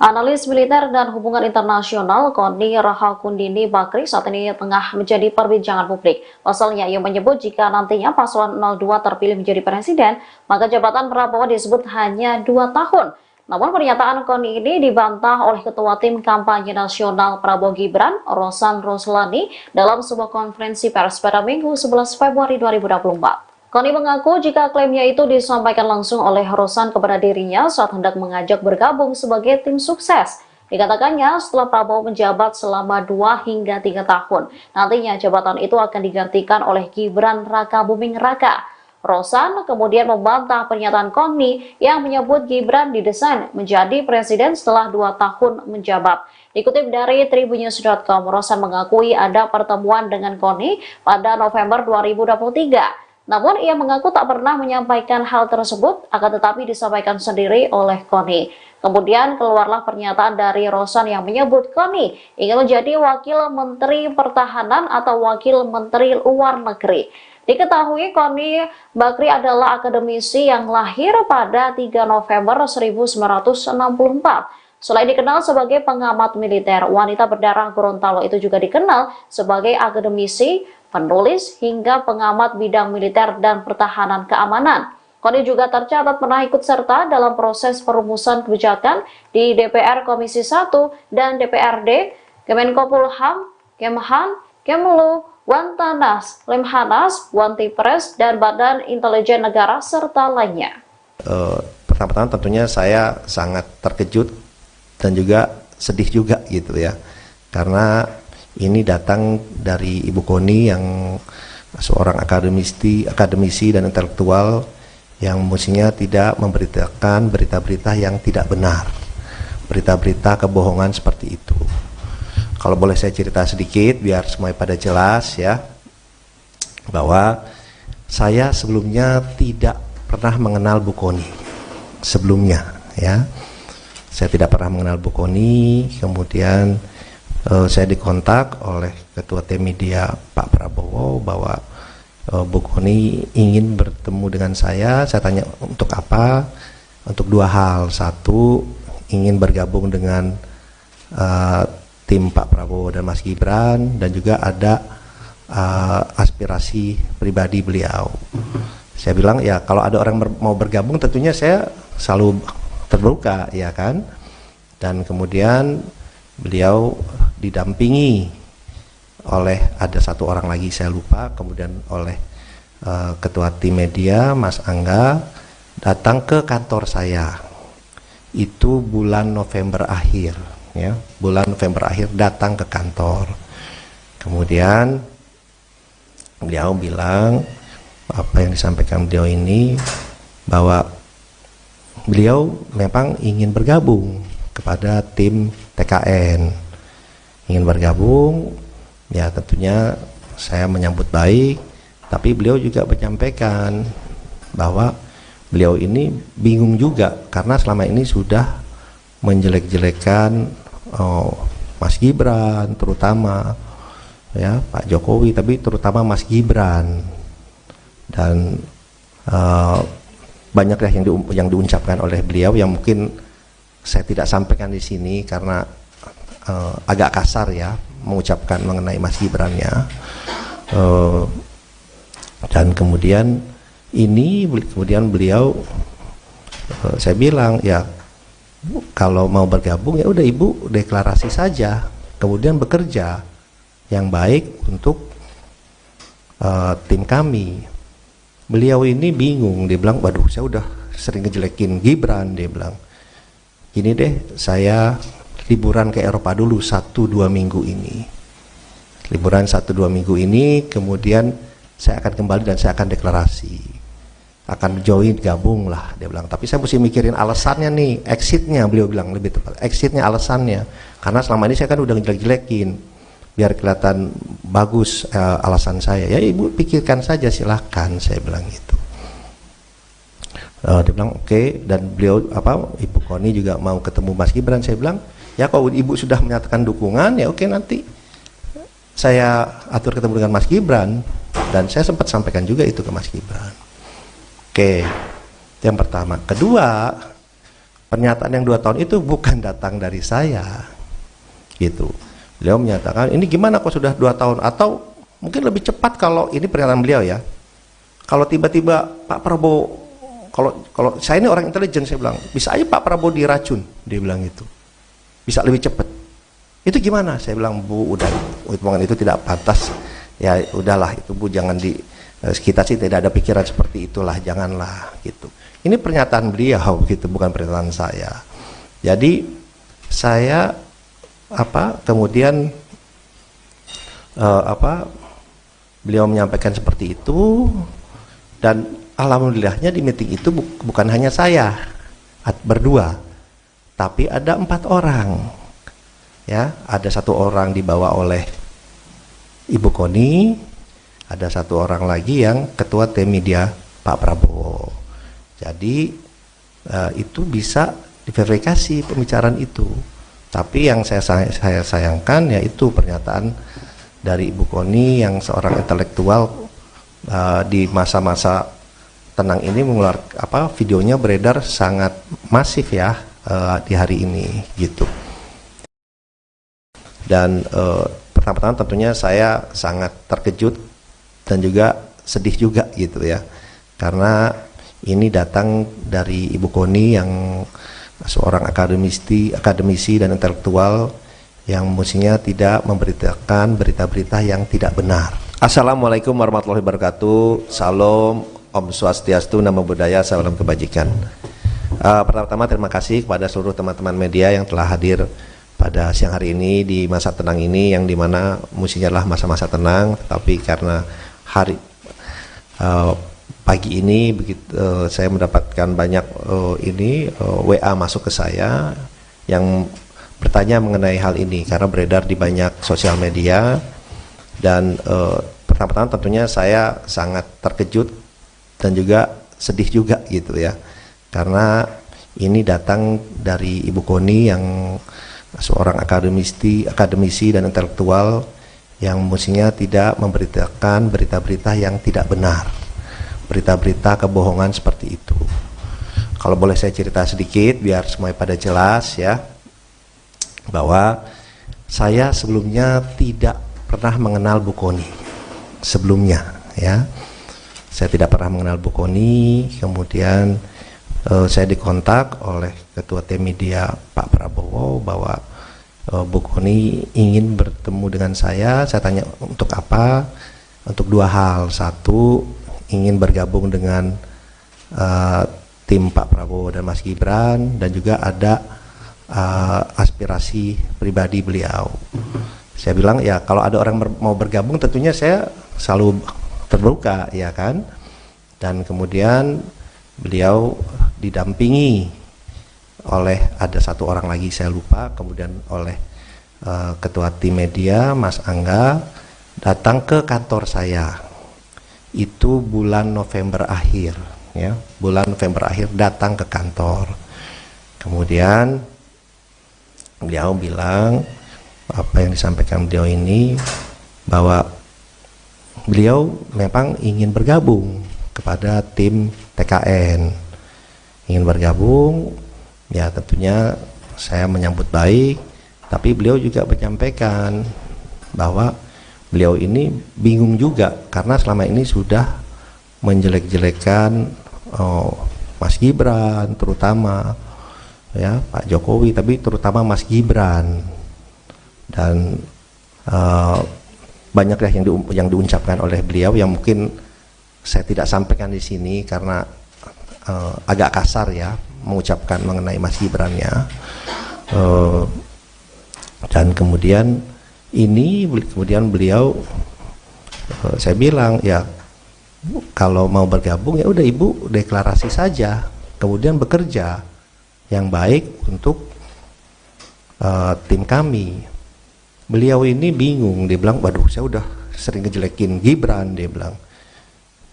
Analis militer dan hubungan internasional Koni Rahakundini Bakri saat ini tengah menjadi perbincangan publik. Pasalnya ia menyebut jika nantinya paslon 02 terpilih menjadi presiden, maka jabatan Prabowo disebut hanya 2 tahun. Namun pernyataan Koni ini dibantah oleh Ketua Tim Kampanye Nasional Prabowo Gibran, Rosan Ruslani, dalam sebuah konferensi pers pada Minggu 11 Februari 2024. Koni mengaku jika klaimnya itu disampaikan langsung oleh Rosan kepada dirinya saat hendak mengajak bergabung sebagai tim sukses. Dikatakannya setelah Prabowo menjabat selama 2 hingga 3 tahun, nantinya jabatan itu akan digantikan oleh Gibran Rakabuming Raka. Rosan kemudian membantah pernyataan Koni yang menyebut Gibran didesain menjadi presiden setelah 2 tahun menjabat. Dikutip dari tribunnews.com, Rosan mengakui ada pertemuan dengan Koni pada November 2023. Namun ia mengaku tak pernah menyampaikan hal tersebut, akan tetapi disampaikan sendiri oleh Koni. Kemudian keluarlah pernyataan dari Rosan yang menyebut Koni ingin menjadi Wakil Menteri Pertahanan atau Wakil Menteri Luar Negeri. Diketahui Koni Bakri adalah akademisi yang lahir pada 3 November 1964. Selain dikenal sebagai pengamat militer, wanita berdarah Gorontalo itu juga dikenal sebagai akademisi, penulis, hingga pengamat bidang militer dan pertahanan keamanan. Koni juga tercatat pernah ikut serta dalam proses perumusan kebijakan di DPR Komisi 1 dan DPRD, Kemenkopolham, Kemhan, Kemlu, Wantanas, Lemhanas, Wantipres, dan Badan Intelijen Negara, serta lainnya. Pertama-tama tentunya saya sangat terkejut dan juga sedih juga gitu ya. Karena ini datang dari Ibu KONI yang seorang akademisi dan intelektual yang mestinya tidak memberitakan berita-berita yang tidak benar, berita-berita kebohongan seperti itu. Kalau boleh saya cerita sedikit biar semuanya pada jelas ya, bahwa saya sebelumnya tidak pernah mengenal Bu KONI sebelumnya ya. Saya tidak pernah mengenal Bu KONI, kemudian saya dikontak oleh Ketua Tim Media Pak Prabowo bahwa Bu KONI ingin bertemu dengan saya tanya untuk apa? Untuk 2 hal. 1, ingin bergabung dengan tim Pak Prabowo dan Mas Gibran, dan juga ada aspirasi pribadi beliau. Saya bilang ya kalau ada orang mau bergabung tentunya saya selalu terbuka ya kan. Dan kemudian beliau didampingi oleh ada 1 orang lagi saya lupa, kemudian oleh Ketua Tim Media Mas Angga datang ke kantor saya. Itu bulan November akhir ya, bulan November akhir datang ke kantor. Kemudian beliau bilang apa yang disampaikan beliau ini bahwa beliau memang ingin bergabung kepada tim TKN, ingin bergabung, ya tentunya saya menyambut baik, tapi beliau juga menyampaikan bahwa beliau ini bingung juga karena selama ini sudah menjelek-jelekan Mas Gibran, terutama ya Pak Jokowi, tapi terutama Mas Gibran, dan banyak yang diucapkan oleh beliau yang mungkin saya tidak sampaikan di sini karena agak kasar ya mengucapkan mengenai Mas Gibran-nya. Dan kemudian beliau saya bilang ya kalau mau bergabung ya udah Ibu deklarasi saja, kemudian bekerja yang baik untuk tim kami. Beliau ini bingung, dia bilang waduh saya udah sering ngejelekin Gibran, dia bilang gini deh, saya liburan ke Eropa dulu 1-2 minggu ini, liburan 1-2 minggu ini, kemudian saya akan kembali dan saya akan deklarasi, akan join, gabung lah, dia bilang. Tapi saya mesti mikirin alasannya nih, exitnya, beliau bilang lebih tepat, exitnya, alasannya, karena selama ini saya kan udah ngejelek-jelekin, biar kelihatan bagus alasan saya. Ya Ibu pikirkan saja, silahkan, saya bilang gitu. Dia bilang oke. Dan beliau Ibu Koni juga mau ketemu Mas Gibran. Saya bilang ya kalau Ibu sudah menyatakan dukungan ya oke, nanti saya atur ketemu dengan Mas Gibran. Dan saya sempat sampaikan juga itu ke Mas Gibran. Oke, yang pertama. Kedua, pernyataan yang 2 tahun itu bukan datang dari saya gitu. Beliau menyatakan ini gimana kok sudah 2 tahun, atau mungkin lebih cepat kalau ini pernyataan beliau ya, kalau tiba-tiba Pak Prabowo, kalau saya ini orang intelijen, saya bilang bisa aja Pak Prabowo diracun, dia bilang gitu, bisa lebih cepat. Itu gimana? Saya bilang Bu, udah omongan itu tidak pantas ya, udahlah itu Bu, jangan kita sih tidak ada pikiran seperti itulah, janganlah gitu. Ini pernyataan beliau gitu, bukan pernyataan saya. Jadi saya kemudian beliau menyampaikan seperti itu, dan alhamdulillahnya di meeting itu bukan hanya saya berdua, tapi ada 4 orang ya. Ada 1 orang dibawa oleh Ibu Koni, ada 1 orang lagi yang ketua tim media Pak Prabowo. Jadi itu bisa diverifikasi pembicaraan itu. Tapi yang saya sayangkan yaitu pernyataan dari Ibu Koni yang seorang intelektual di masa-masa tenang ini mengeluarkan videonya beredar sangat masif ya di hari ini gitu. Dan pertama-tama tentunya saya sangat terkejut dan juga sedih juga gitu ya, karena ini datang dari Ibu Koni yang seorang akademisi dan intelektual yang mestinya tidak memberitakan berita-berita yang tidak benar. Assalamualaikum warahmatullahi wabarakatuh. Salam, Om Swastiastu, Namo Buddhaya, salam kebajikan. Pertama-tama terima kasih kepada seluruh teman-teman media yang telah hadir pada siang hari ini di masa tenang ini, yang dimana mestinya adalah masa-masa tenang, tapi karena pagi ini saya mendapatkan banyak WA masuk ke saya yang bertanya mengenai hal ini karena beredar di banyak sosial media. Dan pertama-tama tentunya saya sangat terkejut dan juga sedih juga gitu ya, karena ini datang dari Ibu Koni yang seorang akademisi dan intelektual yang mestinya tidak memberitakan berita-berita yang tidak benar, berita-berita kebohongan seperti itu. Kalau boleh saya cerita sedikit biar semuanya pada jelas ya, bahwa saya sebelumnya tidak pernah mengenal Bu Koni sebelumnya ya. Saya tidak pernah mengenal Bu Koni. Kemudian saya dikontak oleh Ketua Tim Media Pak Prabowo bahwa Bu Koni ingin bertemu dengan saya. Saya tanya untuk apa? Untuk 2 hal. 1, ingin bergabung dengan tim Pak Prabowo dan Mas Gibran, dan juga ada aspirasi pribadi beliau. Saya bilang ya kalau ada orang mau bergabung tentunya saya selalu terbuka, ya kan. Dan kemudian beliau didampingi oleh ada satu orang lagi saya lupa, kemudian oleh ketua tim media Mas Angga datang ke kantor saya. Itu bulan November akhir, ya, bulan November akhir datang ke kantor. Kemudian beliau bilang apa yang disampaikan beliau ini, bahwa beliau memang ingin bergabung kepada tim TKN, ingin bergabung, ya tentunya saya menyambut baik, tapi beliau juga menyampaikan bahwa beliau ini bingung juga karena selama ini sudah menjelek-jelekan Mas Gibran, terutama ya Pak Jokowi, tapi terutama Mas Gibran, dan banyak yang diucapkan oleh beliau yang mungkin saya tidak sampaikan di sini karena agak kasar ya mengucapkan mengenai Mas Gibran-nya. Dan kemudian beliau saya bilang ya kalau mau bergabung ya udah Ibu deklarasi saja, kemudian bekerja yang baik untuk tim kami. Beliau ini bingung, dia bilang, waduh saya udah sering ngejelekin Gibran, dia bilang,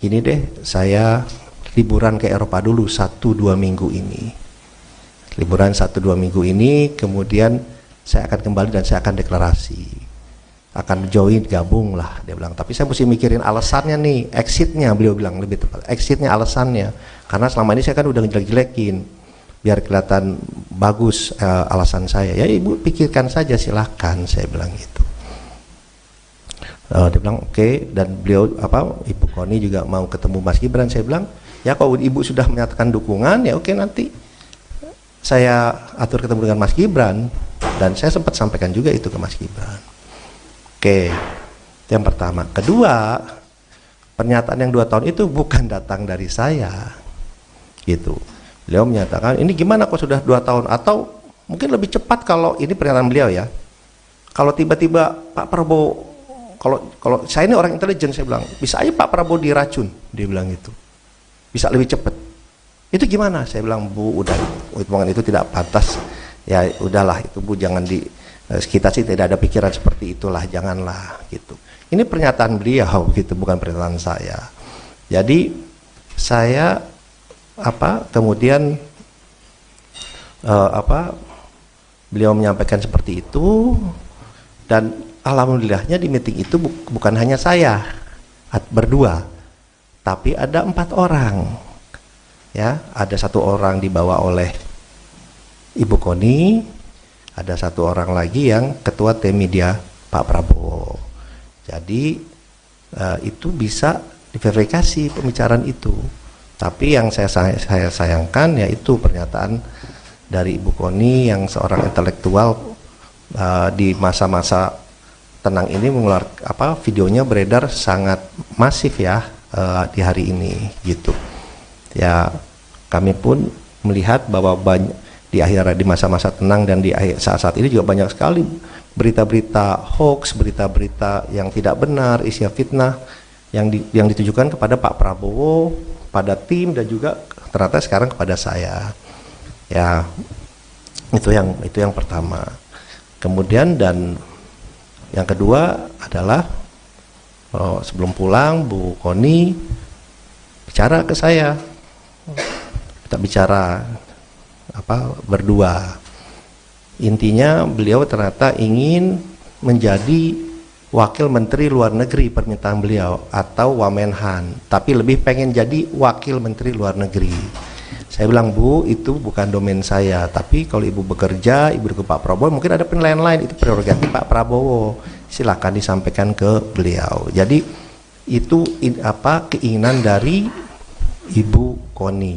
gini deh, saya liburan ke Eropa dulu 1-2 minggu ini. Liburan 1-2 minggu ini, kemudian saya akan kembali dan saya akan deklarasi. Akan join, gabung lah, dia bilang. Tapi saya mesti mikirin alasannya nih, exitnya, beliau bilang lebih tepat. Exitnya, alasannya. Karena selama ini saya kan udah ngejelek-jelekin. Biar kelihatan bagus alasan saya, ya Ibu pikirkan saja silahkan, saya bilang gitu. Dia bilang oke, dan beliau Ibu Koni juga mau ketemu Mas Gibran. Saya bilang ya kalau Ibu sudah menyatakan dukungan ya oke, nanti saya atur ketemu dengan Mas Gibran, dan saya sempat sampaikan juga itu ke Mas Gibran. Oke, itu yang pertama. Kedua, pernyataan yang 2 tahun itu bukan datang dari saya, gitu. Beliau menyatakan ini gimana kok sudah 2 tahun, atau mungkin lebih cepat kalau ini pernyataan beliau ya, kalau tiba-tiba Pak Prabowo, kalau saya ini orang intelijen, saya bilang bisa aja Pak Prabowo diracun, dia bilang gitu, bisa lebih cepat. Itu gimana? Saya bilang Bu udah, omongan itu tidak pantas, ya udahlah itu Bu, jangan kita sih tidak ada pikiran seperti itulah, janganlah gitu. Ini pernyataan beliau gitu, bukan pernyataan saya. Jadi saya kemudian beliau menyampaikan seperti itu, dan alhamdulillahnya di meeting itu bukan hanya saya berdua, tapi ada 4 orang ya. Ada 1 orang dibawa oleh Ibu Koni, ada 1 orang lagi yang ketua tim media Pak Prabowo. Jadi itu bisa diverifikasi pembicaraan itu. Tapi yang saya sayangkan yaitu pernyataan dari Ibu Koni yang seorang intelektual di masa-masa tenang ini mengeluarkan videonya beredar sangat masif ya di hari ini gitu. Ya kami pun melihat bahwa di masa-masa tenang dan di saat-saat ini juga banyak sekali berita-berita hoax, berita-berita yang tidak benar, isi fitnah yang ditujukan kepada Pak Prabowo, pada tim, dan juga ternyata sekarang kepada saya. Ya itu yang pertama. Kemudian dan yang kedua adalah sebelum pulang Bu Koni bicara ke saya, kita bicara berdua. Intinya beliau ternyata ingin menjadi Wakil Menteri Luar Negeri, permintaan beliau, atau Wamenhan, tapi lebih pengen jadi Wakil Menteri Luar Negeri. Saya bilang Bu, itu bukan domain saya, tapi kalau Ibu bekerja, Ibu ke Pak Prabowo, mungkin ada penilaian lain, itu prerogatif Pak Prabowo, silakan disampaikan ke beliau. Jadi itu keinginan dari Ibu Koni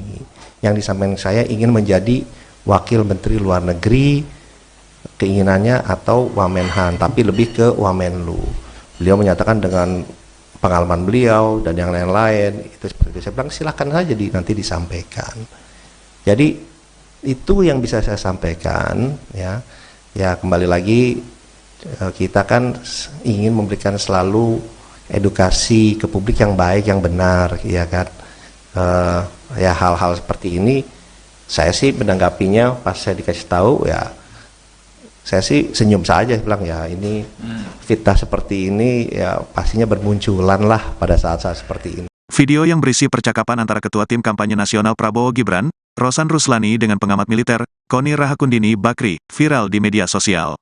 yang disampaikan saya, ingin menjadi Wakil Menteri Luar Negeri, keinginannya, atau Wamenhan, tapi lebih ke Wamenlu. Beliau menyatakan dengan pengalaman beliau dan yang lain-lain itu seperti itu. Saya bilang silakan saja nanti disampaikan. Jadi itu yang bisa saya sampaikan ya. Ya kembali lagi Kita kan ingin memberikan selalu edukasi ke publik yang baik, yang benar, ya kan. Ya hal-hal seperti ini, saya sih menanggapinya pas saya dikasih tahu ya, saya sih senyum saja, bilang ya ini fitnah seperti ini ya pastinya bermunculan lah pada saat-saat seperti ini. Video yang berisi percakapan antara Ketua Tim Kampanye Nasional Prabowo Gibran, Rosan Ruslani dengan pengamat militer, Koni Rahakundini Bakri, viral di media sosial.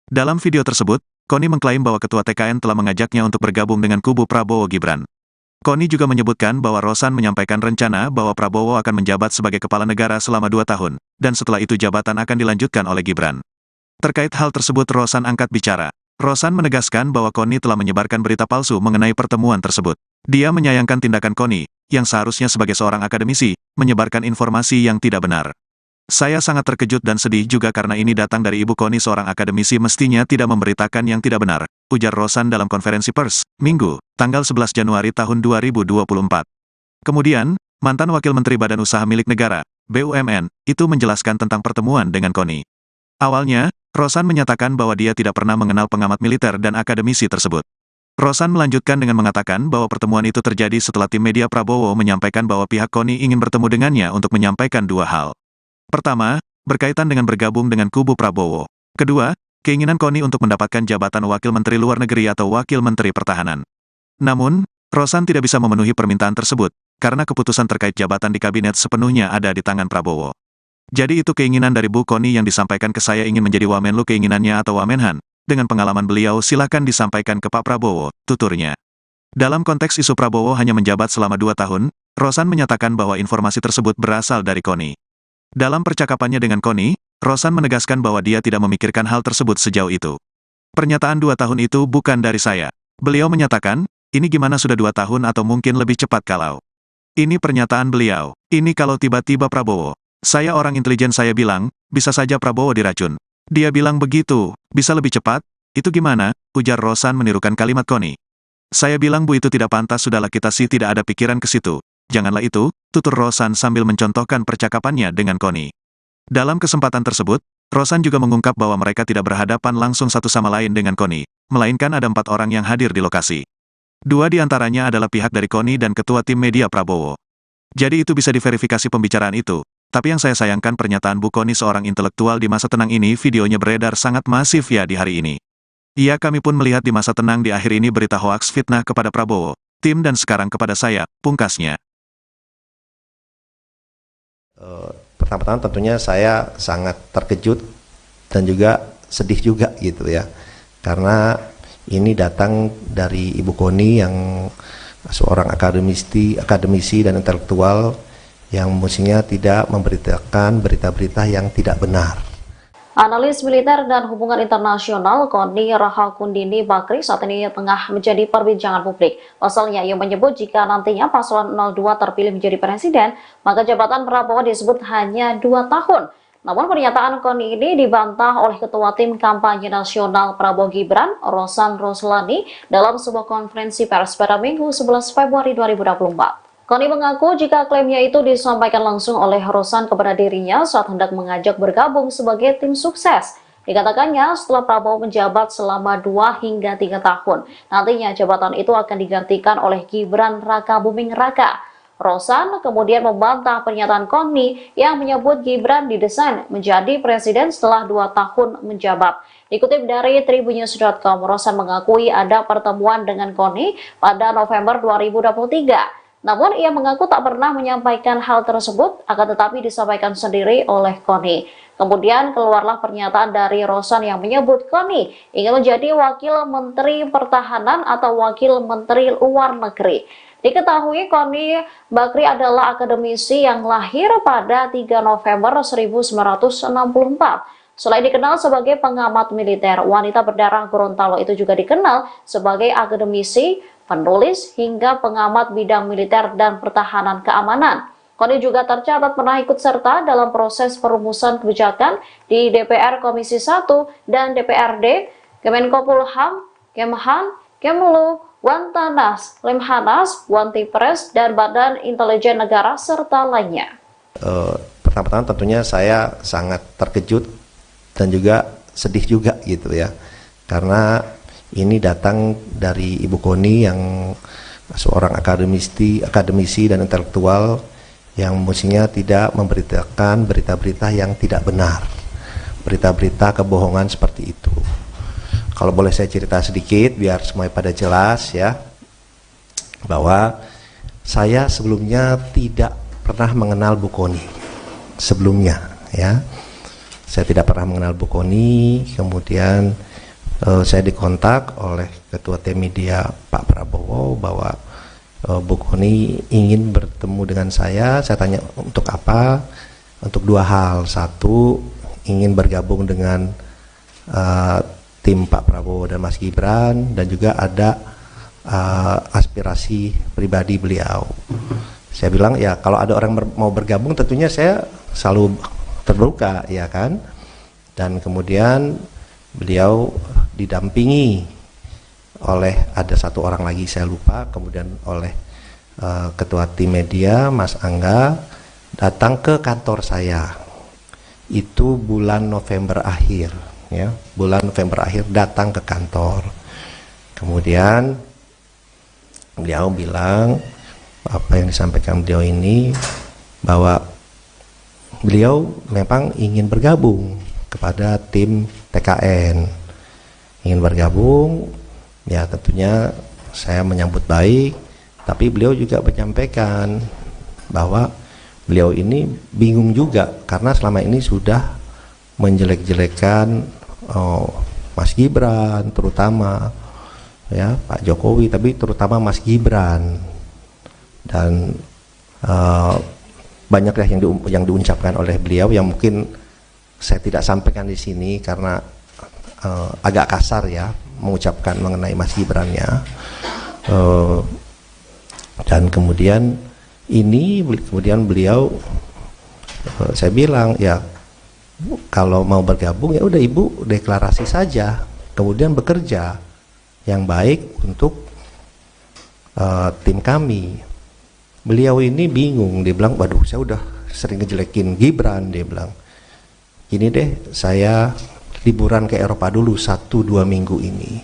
Dalam video tersebut, Koni mengklaim bahwa Ketua TKN telah mengajaknya untuk bergabung dengan kubu Prabowo Gibran. Koni juga menyebutkan bahwa Rosan menyampaikan rencana bahwa Prabowo akan menjabat sebagai kepala negara selama 2 tahun, dan setelah itu jabatan akan dilanjutkan oleh Gibran. Terkait hal tersebut Rosan angkat bicara. Rosan menegaskan bahwa Koni telah menyebarkan berita palsu mengenai pertemuan tersebut. Dia menyayangkan tindakan Koni, yang seharusnya sebagai seorang akademisi, menyebarkan informasi yang tidak benar. Saya sangat terkejut dan sedih juga karena ini datang dari Ibu Koni, seorang akademisi mestinya tidak memberitakan yang tidak benar, ujar Rosan dalam konferensi pers, Minggu, tanggal 11 Januari tahun 2024. Kemudian, mantan Wakil Menteri Badan Usaha Milik Negara, BUMN, itu menjelaskan tentang pertemuan dengan Koni. Awalnya, Rosan menyatakan bahwa dia tidak pernah mengenal pengamat militer dan akademisi tersebut. Rosan melanjutkan dengan mengatakan bahwa pertemuan itu terjadi setelah tim media Prabowo menyampaikan bahwa pihak Koni ingin bertemu dengannya untuk menyampaikan 2 hal. Pertama, berkaitan dengan bergabung dengan kubu Prabowo. Kedua, keinginan Koni untuk mendapatkan jabatan Wakil Menteri Luar Negeri atau Wakil Menteri Pertahanan. Namun, Rosan tidak bisa memenuhi permintaan tersebut, karena keputusan terkait jabatan di kabinet sepenuhnya ada di tangan Prabowo. Jadi itu keinginan dari Bu Koni yang disampaikan ke saya, ingin menjadi Wamenlu keinginannya atau Wamenhan. Dengan pengalaman beliau silakan disampaikan ke Pak Prabowo, tuturnya. Dalam konteks isu Prabowo hanya menjabat selama 2 tahun, Rosan menyatakan bahwa informasi tersebut berasal dari Koni. Dalam percakapannya dengan Koni, Rosan menegaskan bahwa dia tidak memikirkan hal tersebut sejauh itu. Pernyataan 2 tahun itu bukan dari saya. Beliau menyatakan, ini gimana sudah 2 tahun atau mungkin lebih cepat kalau. Ini pernyataan beliau. Ini kalau tiba-tiba Prabowo. Saya orang intelijen, saya bilang, bisa saja Prabowo diracun. Dia bilang begitu, bisa lebih cepat? Itu gimana? Ujar Rosan menirukan kalimat Koni. Saya bilang Bu itu tidak pantas, sudahlah kita sih tidak ada pikiran ke situ. Janganlah itu, tutur Rosan sambil mencontohkan percakapannya dengan Koni. Dalam kesempatan tersebut, Rosan juga mengungkap bahwa mereka tidak berhadapan langsung satu sama lain dengan Koni, melainkan ada 4 orang yang hadir di lokasi. 2 di antaranya adalah pihak dari Koni dan Ketua Tim Media Prabowo. Jadi itu bisa diverifikasi pembicaraan itu. Tapi yang saya sayangkan pernyataan Bu Koni, seorang intelektual di masa tenang ini, videonya beredar sangat masif ya di hari ini. Iya, kami pun melihat di masa tenang di akhir ini berita hoaks fitnah kepada Prabowo, tim dan sekarang kepada saya, pungkasnya. Pertama-tama tentunya saya sangat terkejut dan juga sedih juga gitu ya, karena ini datang dari Ibu Koni yang seorang akademisi dan intelektual yang mestinya tidak memberitakan berita-berita yang tidak benar. Analis militer dan hubungan internasional Koni Rahakundini Bakri saat ini tengah menjadi perbincangan publik. Pasalnya ia menyebut jika nantinya paslon 02 terpilih menjadi presiden, maka jabatan Prabowo disebut hanya 2 tahun. Namun pernyataan Koni ini dibantah oleh Ketua Tim Kampanye Nasional Prabowo Gibran, Rosan Ruslani, dalam sebuah konferensi pers pada Minggu 11 Februari 2024. Koni mengaku jika klaimnya itu disampaikan langsung oleh Rosan kepada dirinya saat hendak mengajak bergabung sebagai tim sukses. Dikatakannya setelah Prabowo menjabat selama 2 hingga 3 tahun, nantinya jabatan itu akan digantikan oleh Gibran Raka Buming Raka. Rosan kemudian membantah pernyataan Koni yang menyebut Gibran didesain menjadi presiden setelah 2 tahun menjabat. Dikutip dari tribunnews.com, Rosan mengakui ada pertemuan dengan Koni pada November 2023. Namun ia mengaku tak pernah menyampaikan hal tersebut, akan tetapi disampaikan sendiri oleh Koni. Kemudian keluarlah pernyataan dari Rosan yang menyebut Koni ingin menjadi Wakil Menteri Pertahanan atau Wakil Menteri Luar Negeri. Diketahui Koni Bakri adalah akademisi yang lahir pada 3 November 1964. Selain dikenal sebagai pengamat militer, wanita berdarah Gorontalo itu juga dikenal sebagai akademisi, penulis, hingga pengamat bidang militer dan pertahanan keamanan. Koni juga tercatat pernah ikut serta dalam proses perumusan kebijakan di DPR Komisi 1 dan DPRD, Kemenkopolham, Kemhan, Kemlu, Wantanas, Lemhanas, Wantipres, dan Badan Intelijen Negara, serta lainnya. Pertama-tama tentunya saya sangat terkejut dan juga sedih juga gitu ya, karena ini datang dari Ibu Koni yang seorang akademisi dan intelektual yang mestinya tidak memberitakan berita-berita yang tidak benar, berita-berita kebohongan seperti itu. Kalau boleh saya cerita sedikit biar semuanya pada jelas ya, bahwa saya sebelumnya tidak pernah mengenal Bu Koni sebelumnya ya. Saya tidak pernah mengenal Bu Koni, kemudian saya dikontak oleh Ketua Tim Media Pak Prabowo bahwa Bu Koni ingin bertemu dengan saya tanya untuk apa? Untuk dua hal. Satu, ingin bergabung dengan tim Pak Prabowo dan Mas Gibran, dan juga ada aspirasi pribadi beliau. Saya bilang ya kalau ada orang mau bergabung tentunya saya selalu terbuka ya kan. Dan kemudian beliau didampingi oleh ada satu orang lagi saya lupa, kemudian oleh Ketua Tim Media Mas Angga datang ke kantor saya. Itu bulan November akhir ya, bulan November akhir datang ke kantor. Kemudian beliau bilang apa yang disampaikan beliau ini, bahwa beliau memang ingin bergabung kepada tim TKN, ingin bergabung ya. Tentunya saya menyambut baik, tapi beliau juga menyampaikan bahwa beliau ini bingung juga karena selama ini sudah menjelek-jelekan Mas Gibran terutama ya, Pak Jokowi, tapi terutama Mas Gibran, dan banyak yang diucapkan oleh beliau yang mungkin saya tidak sampaikan di sini karena agak kasar ya mengucapkan mengenai Mas Gibran-nya. Dan kemudian beliau saya bilang ya kalau mau bergabung ya udah Ibu deklarasi saja, kemudian bekerja yang baik untuk tim kami. Beliau ini bingung, dia bilang waduh saya udah sering ngejelekin Gibran, dia bilang gini deh, saya liburan ke Eropa dulu 1-2 minggu ini,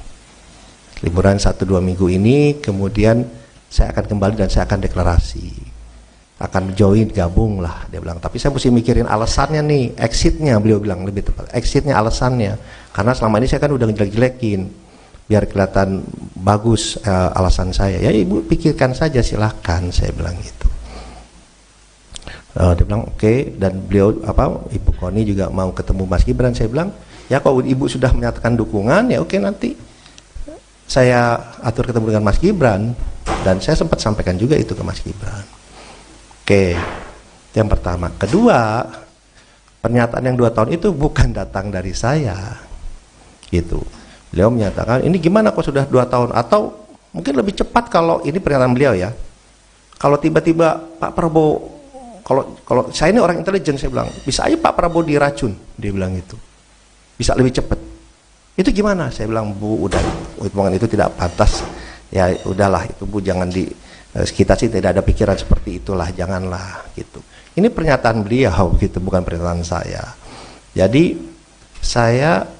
liburan 1-2 minggu ini, kemudian saya akan kembali dan saya akan deklarasi, akan join, gabung lah, dia bilang. Tapi saya mesti mikirin alasannya nih, exitnya, beliau bilang lebih tepat, exitnya, alasannya, karena selama ini saya kan udah ngejelek-jelekin, biar kelihatan bagus alasan saya. Ya Ibu pikirkan saja silahkan, saya bilang gitu. Dia bilang oke. Dan beliau Ibu Koni juga mau ketemu Mas Gibran. Saya bilang ya kalau Ibu sudah menyatakan dukungan ya oke, nanti saya atur ketemu dengan Mas Gibran. Dan saya sempat sampaikan juga itu ke Mas Gibran. Oke, yang pertama. Kedua, pernyataan yang 2 tahun itu bukan datang dari saya gitu. Beliau menyatakan ini gimana kok sudah 2 tahun, atau mungkin lebih cepat kalau ini pernyataan beliau ya, kalau tiba-tiba Pak Prabowo, kalau saya ini orang intelijen, saya bilang bisa aja Pak Prabowo diracun, dia bilang itu bisa lebih cepat. Itu gimana? Saya bilang Bu udah, hitungan itu tidak pantas ya, udahlah itu Bu, jangan kita sih tidak ada pikiran seperti itulah, janganlah gitu. Ini pernyataan beliau gitu, bukan pernyataan saya. Jadi saya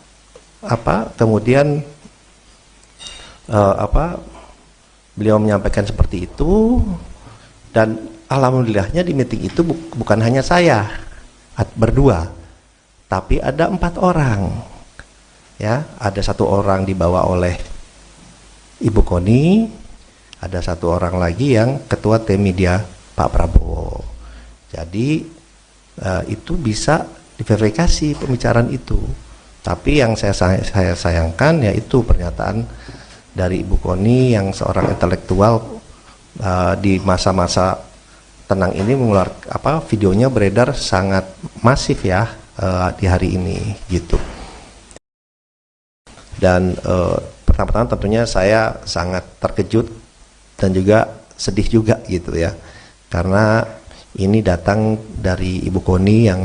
kemudian beliau menyampaikan seperti itu, dan alhamdulillahnya di meeting itu bukan hanya saya berdua, tapi ada 4 orang ya. Ada 1 orang dibawa oleh Ibu Koni, ada 1 orang lagi yang Ketua Tim Media Pak Prabowo. Jadi itu bisa diverifikasi pembicaraan itu. Tapi yang saya sayangkan yaitu pernyataan dari Ibu Koni yang seorang intelektual di masa-masa tenang ini mengeluarkan videonya beredar sangat masif ya di hari ini gitu. Dan pertama-tama tentunya saya sangat terkejut dan juga sedih juga gitu ya, karena ini datang dari Ibu Koni yang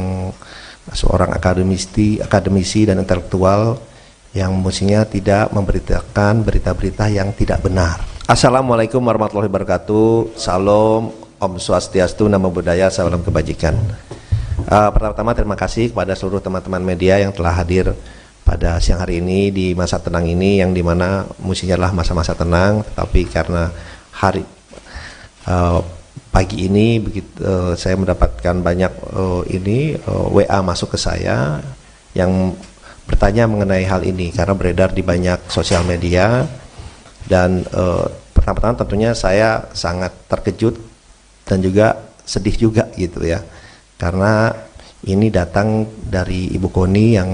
seorang akademisi dan intelektual yang mestinya tidak memberitakan berita-berita yang tidak benar. Assalamualaikum warahmatullahi wabarakatuh. Salam, Om Swastiastu, Namo Buddhaya, salam kebajikan. Pertama-tama terima kasih kepada seluruh teman-teman media yang telah hadir pada siang hari ini di masa tenang ini, yang dimana musimnya adalah masa-masa tenang, tapi karena hari pagi ini begitu saya mendapatkan banyak WA masuk ke saya yang bertanya mengenai hal ini karena beredar di banyak sosial media, dan pertama-tama tentunya saya sangat terkejut dan juga sedih juga gitu ya, karena ini datang dari Ibu Koni yang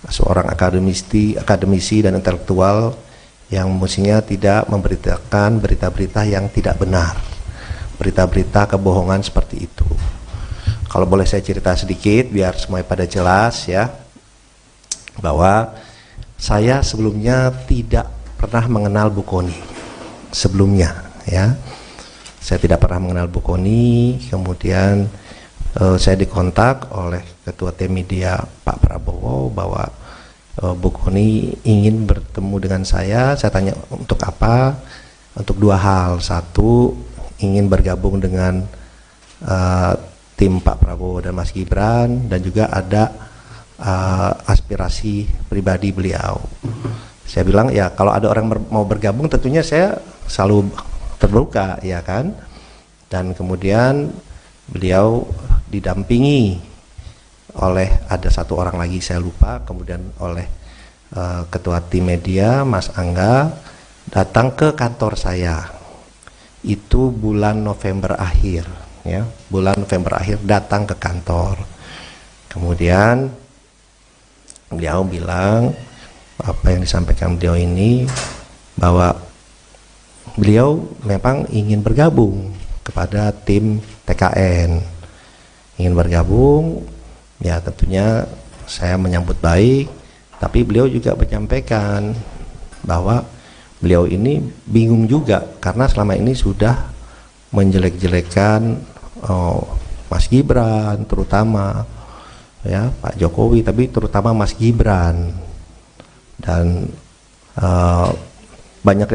seorang akademisi dan intelektual yang mestinya tidak memberitakan berita-berita yang tidak benar, berita-berita kebohongan seperti itu. Kalau boleh saya cerita sedikit biar semuanya pada jelas ya, bahwa saya sebelumnya tidak pernah mengenal Bu Koni sebelumnya ya. Saya tidak pernah mengenal Bu Koni, kemudian saya dikontak oleh Ketua Tim Media Pak Prabowo bahwa Bu Koni ingin bertemu dengan saya. Saya tanya untuk apa? Untuk dua hal. Satu, ingin bergabung dengan tim Pak Prabowo dan Mas Gibran, dan juga ada aspirasi pribadi beliau. Saya bilang ya kalau ada orang mau bergabung tentunya saya selalu terbuka ya kan. Dan kemudian beliau didampingi oleh ada satu orang lagi saya lupa, kemudian oleh Ketua Tim Media Mas Angga datang ke kantor saya. Itu bulan November akhir ya, bulan November akhir datang ke kantor. Kemudian beliau bilang apa yang disampaikan beliau ini, bahwa beliau memang ingin bergabung kepada tim TKN, ingin bergabung ya. Tentunya saya menyambut baik, tapi beliau juga menyampaikan bahwa beliau ini bingung juga karena selama ini sudah menjelek-jelekan Mas Gibran terutama ya, Pak Jokowi, tapi terutama Mas Gibran, dan banyak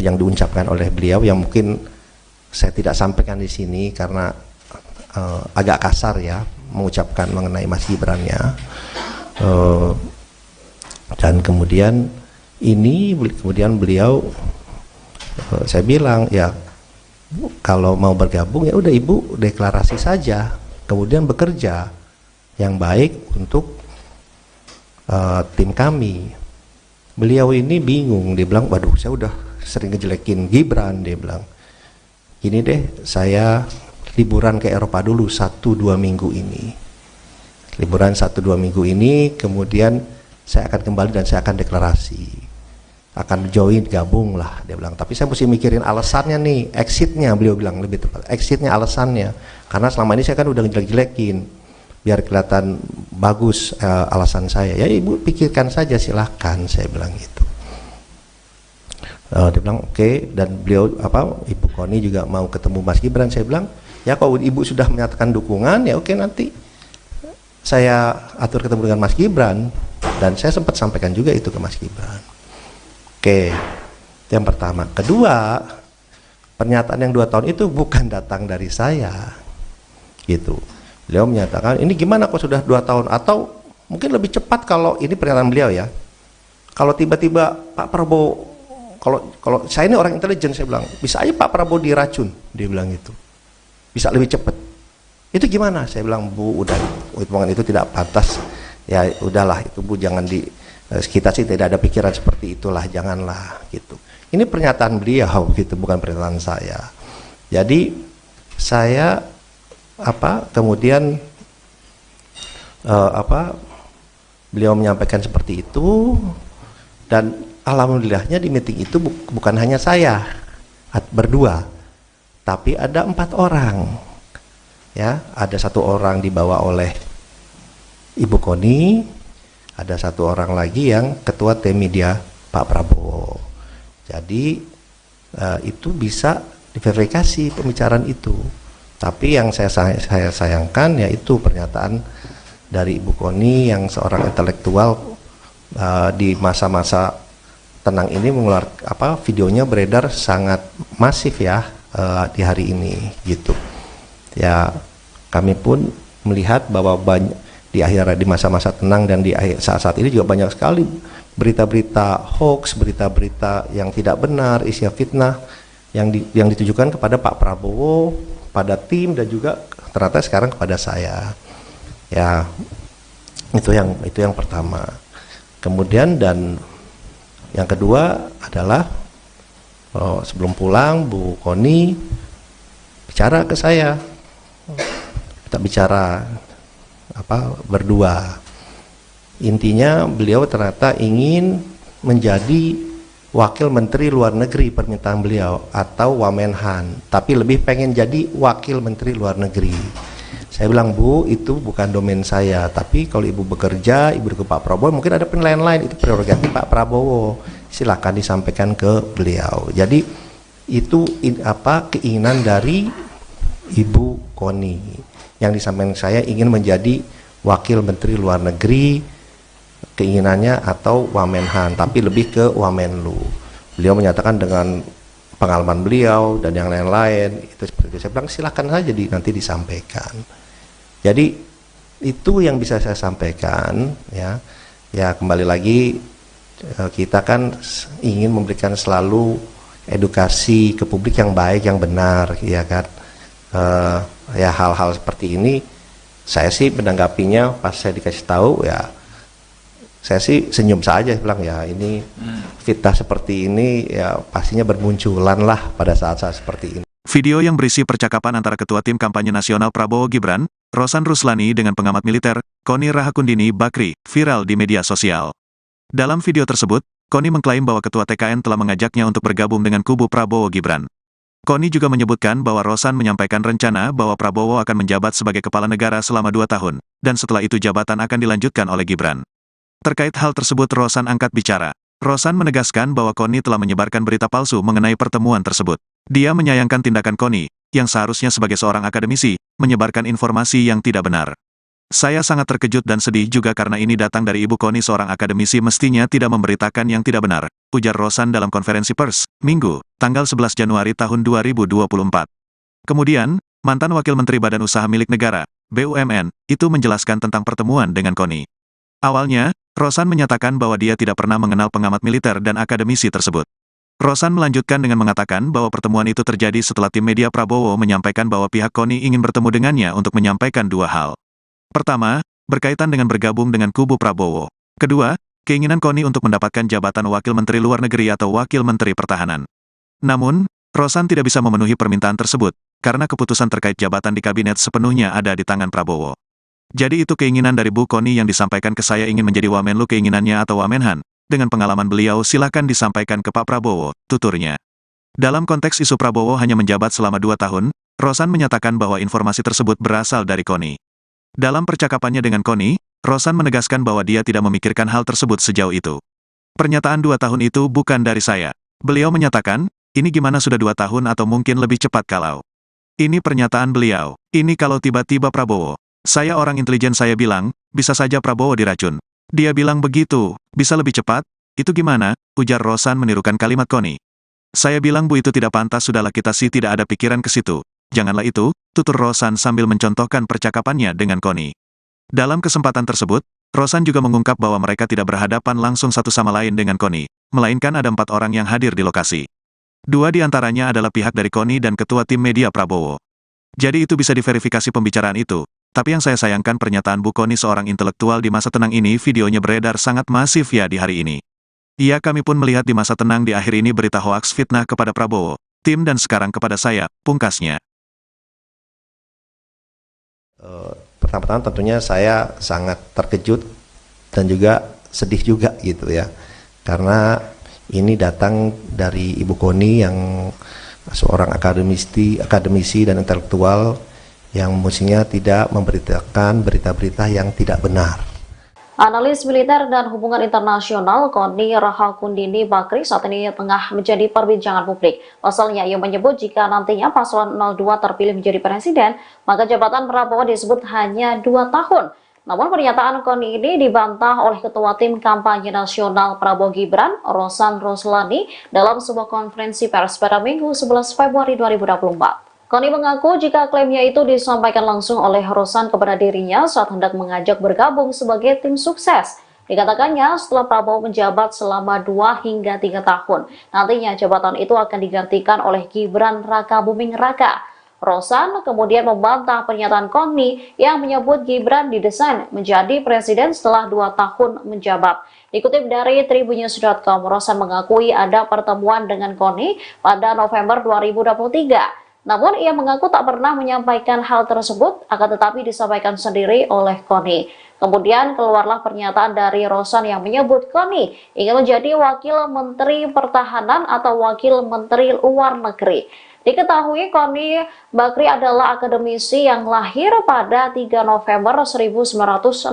yang diucapkan oleh beliau yang mungkin saya tidak sampaikan di sini karena agak kasar ya mengucapkan mengenai Mas Gibran-nya. Dan kemudian beliau saya bilang ya kalau mau bergabung ya udah Ibu deklarasi saja, kemudian bekerja yang baik untuk tim kami. Beliau ini bingung, dia bilang waduh saya udah sering ngejelekin Gibran, dia bilang gini deh, saya liburan ke Eropa dulu 1-2 minggu ini, liburan 1-2 minggu ini, kemudian saya akan kembali dan saya akan deklarasi, akan join, gabung lah, dia bilang. Tapi saya mesti mikirin alasannya nih, exitnya, beliau bilang lebih tepat, exitnya, alasannya, karena selama ini saya kan udah ngejelek-jelekin, biar kelihatan bagus alasan saya. Ya Ibu pikirkan saja silahkan, saya bilang gitu. Dia bilang oke. Dan beliau Ibu Koni juga mau ketemu Mas Gibran. Saya bilang ya kalau Ibu sudah menyatakan dukungan ya oke, nanti saya atur ketemu dengan Mas Gibran. Dan saya sempat sampaikan juga itu ke Mas Gibran. Oke, itu yang pertama. Kedua, pernyataan yang 2 tahun itu bukan datang dari saya gitu. Beliau menyatakan ini gimana kok sudah 2 tahun, atau mungkin lebih cepat kalau ini pernyataan beliau ya, kalau tiba-tiba Pak Prabowo, kalau saya ini orang intelijen, saya bilang bisa aja Pak Prabowo diracun, dia bilang gitu, bisa lebih cepat. Itu gimana? Saya bilang Bu udah hitungan itu tidak pantas ya, udahlah itu Bu, jangan kita sih tidak ada pikiran seperti itulah, janganlah gitu. Ini pernyataan beliau gitu, bukan pernyataan saya. Jadi saya kemudian beliau menyampaikan seperti itu, dan alhamdulillahnya di meeting itu bukan hanya saya berdua, tapi ada 4 orang ya. Ada 1 orang dibawa oleh Ibu Koni, ada 1 orang lagi yang Ketua Tim Media Pak Prabowo. Jadi itu bisa diverifikasi pembicaraan itu. Tapi yang saya sayangkan yaitu pernyataan dari Ibu Koni yang seorang intelektual di masa-masa tenang ini mengeluarkan videonya beredar sangat masif ya di hari ini gitu. Ya kami pun melihat bahwa di masa-masa tenang dan di saat-saat ini juga banyak sekali berita-berita hoax, berita-berita yang tidak benar, isinya fitnah yang ditujukan kepada Pak Prabowo, pada tim, dan juga ternyata sekarang kepada saya. Ya, itu yang pertama. Kemudian dan yang kedua adalah sebelum pulang Bu Koni bicara ke saya, kita bicara berdua. Intinya beliau ternyata ingin menjadi wakil menteri luar negeri, permintaan beliau, atau Wamenhan, tapi lebih pengen jadi wakil menteri luar negeri. Saya bilang, Bu, itu bukan domain saya, tapi kalau Ibu bekerja, Ibu ke Pak Prabowo, mungkin ada penilaian lain, itu prerogatif Pak Prabowo, silakan disampaikan ke beliau. Jadi itu keinginan dari Ibu Koni yang disampaikan saya, ingin menjadi wakil menteri luar negeri, keinginannya, atau Wamenhan, tapi lebih ke Wamenlu. Beliau menyatakan dengan pengalaman beliau dan yang lain-lain itu seperti itu. Saya bilang silakan saja nanti disampaikan. Jadi itu yang bisa saya sampaikan, ya. Ya, kembali lagi kita kan ingin memberikan selalu edukasi ke publik yang baik, yang benar, ya kan. Ya, hal-hal seperti ini saya sih menanggapinya pas saya dikasih tahu, ya saya sih senyum saja, bilang ya ini fitnah seperti ini ya pastinya bermunculan lah pada saat-saat seperti ini. Video yang berisi percakapan antara Ketua Tim Kampanye Nasional Prabowo Gibran, Rosan Ruslani dengan pengamat militer, Koni Rahakundini Bakri, viral di media sosial. Dalam video tersebut, Koni mengklaim bahwa Ketua TKN telah mengajaknya untuk bergabung dengan kubu Prabowo Gibran. Koni juga menyebutkan bahwa Rosan menyampaikan rencana bahwa Prabowo akan menjabat sebagai kepala negara selama 2 tahun, dan setelah itu jabatan akan dilanjutkan oleh Gibran. Terkait hal tersebut Rosan angkat bicara. Rosan menegaskan bahwa Koni telah menyebarkan berita palsu mengenai pertemuan tersebut. Dia menyayangkan tindakan Koni, yang seharusnya sebagai seorang akademisi, menyebarkan informasi yang tidak benar. Saya sangat terkejut dan sedih juga karena ini datang dari Ibu Koni, seorang akademisi mestinya tidak memberitakan yang tidak benar, ujar Rosan dalam konferensi pers, Minggu, tanggal 11 Januari tahun 2024. Kemudian, mantan Wakil Menteri Badan Usaha Milik Negara, BUMN, itu menjelaskan tentang pertemuan dengan Koni. Awalnya, Rosan menyatakan bahwa dia tidak pernah mengenal pengamat militer dan akademisi tersebut. Rosan melanjutkan dengan mengatakan bahwa pertemuan itu terjadi setelah tim media Prabowo menyampaikan bahwa pihak Koni ingin bertemu dengannya untuk menyampaikan 2 hal. Pertama, berkaitan dengan bergabung dengan kubu Prabowo. Kedua, keinginan Koni untuk mendapatkan jabatan Wakil Menteri Luar Negeri atau Wakil Menteri Pertahanan. Namun, Rosan tidak bisa memenuhi permintaan tersebut, karena keputusan terkait jabatan di kabinet sepenuhnya ada di tangan Prabowo. Jadi itu keinginan dari Bu Koni yang disampaikan ke saya, ingin menjadi Wamenlu keinginannya atau Wamenhan. Dengan pengalaman beliau silakan disampaikan ke Pak Prabowo, tuturnya. Dalam konteks isu Prabowo hanya menjabat selama 2 tahun, Rosan menyatakan bahwa informasi tersebut berasal dari Koni. Dalam percakapannya dengan Koni, Rosan menegaskan bahwa dia tidak memikirkan hal tersebut sejauh itu. Pernyataan 2 tahun itu bukan dari saya. Beliau menyatakan, ini gimana sudah 2 tahun atau mungkin lebih cepat kalau. Ini pernyataan beliau. Ini kalau tiba-tiba Prabowo. Saya orang intelijen, saya bilang, bisa saja Prabowo diracun. Dia bilang begitu, bisa lebih cepat? Itu gimana? Ujar Rosan menirukan kalimat Koni. Saya bilang, Bu, itu tidak pantas, sudahlah kita sih tidak ada pikiran ke situ. Janganlah itu, tutur Rosan sambil mencontohkan percakapannya dengan Koni. Dalam kesempatan tersebut, Rosan juga mengungkap bahwa mereka tidak berhadapan langsung satu sama lain dengan Koni, melainkan ada 4 orang yang hadir di lokasi. 2 di antaranya adalah pihak dari Koni dan Ketua Tim Media Prabowo. Jadi itu bisa diverifikasi pembicaraan itu. Tapi yang saya sayangkan pernyataan Bu Koni, seorang intelektual di masa tenang ini, videonya beredar sangat masif ya di hari ini. Iya, kami pun melihat di masa tenang di akhir ini berita hoaks fitnah kepada Prabowo, tim dan sekarang kepada saya, pungkasnya. Pertama-tama tentunya saya sangat terkejut dan juga sedih juga gitu ya, karena ini datang dari Ibu Koni yang seorang akademisi dan intelektual yang mestinya tidak memberitakan berita-berita yang tidak benar. Analis militer dan hubungan internasional Koni Rahakundini Bakri saat ini tengah menjadi perbincangan publik. Pasalnya ia menyebut jika nantinya paslon 02 terpilih menjadi presiden, maka jabatan Prabowo disebut hanya 2 tahun. Namun pernyataan Koni ini dibantah oleh Ketua Tim Kampanye Nasional Prabowo Gibran, Rosan Ruslani, dalam sebuah konferensi pers pada Minggu 11 Februari 2024. Koni mengaku jika klaimnya itu disampaikan langsung oleh Rosan kepada dirinya saat hendak mengajak bergabung sebagai tim sukses. Dikatakannya setelah Prabowo menjabat selama 2 hingga 3 tahun, nantinya jabatan itu akan digantikan oleh Gibran Rakabuming Raka. Rosan kemudian membantah pernyataan Koni yang menyebut Gibran didesain menjadi presiden setelah 2 tahun menjabat. Dikutip dari tribunnews.com, Rosan mengakui ada pertemuan dengan Koni pada November 2023. Namun ia mengaku tak pernah menyampaikan hal tersebut, akan tetapi disampaikan sendiri oleh Koni. Kemudian keluarlah pernyataan dari Rosan yang menyebut Koni ingin menjadi Wakil Menteri Pertahanan atau Wakil Menteri Luar Negeri. Diketahui Koni Bakri adalah akademisi yang lahir pada 3 November 1964.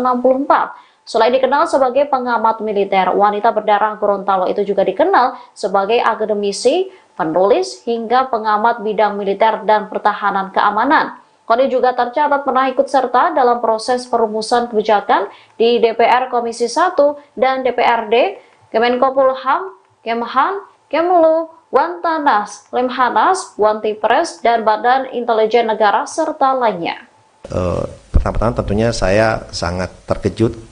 Selain dikenal sebagai pengamat militer, wanita berdarah Gorontalo itu juga dikenal sebagai akademisi, penulis, hingga pengamat bidang militer dan pertahanan keamanan. Koni juga tercatat pernah ikut serta dalam proses perumusan kebijakan di DPR Komisi 1 dan DPRD, Kemenkopolham, Kemhan, Kemlu, Wantanas, Lemhanas, Wantipres, dan Badan Intelijen Negara, serta lainnya. Pertama-tama tentunya saya sangat terkejut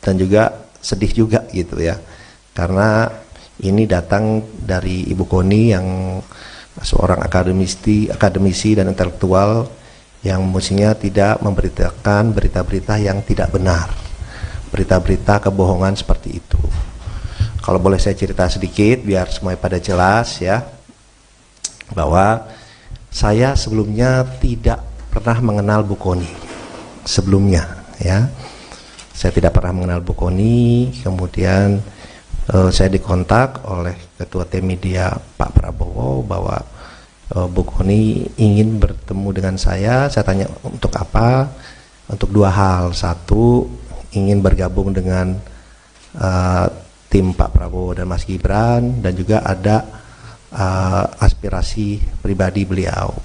dan juga sedih juga gitu ya, karena ini datang dari Ibu Koni yang seorang akademisi dan intelektual yang mestinya tidak memberitakan berita-berita yang tidak benar, berita-berita kebohongan seperti itu. Kalau boleh saya cerita sedikit biar semuanya pada jelas ya, bahwa saya sebelumnya tidak pernah mengenal Bu Koni sebelumnya ya. Saya tidak pernah mengenal Bu Koni, kemudian saya dikontak oleh Ketua Tim Media Pak Prabowo bahwa Bu Koni ingin bertemu dengan saya tanya untuk apa? Untuk 2 hal. Satu, ingin bergabung dengan tim Pak Prabowo dan Mas Gibran, dan juga ada aspirasi pribadi beliau.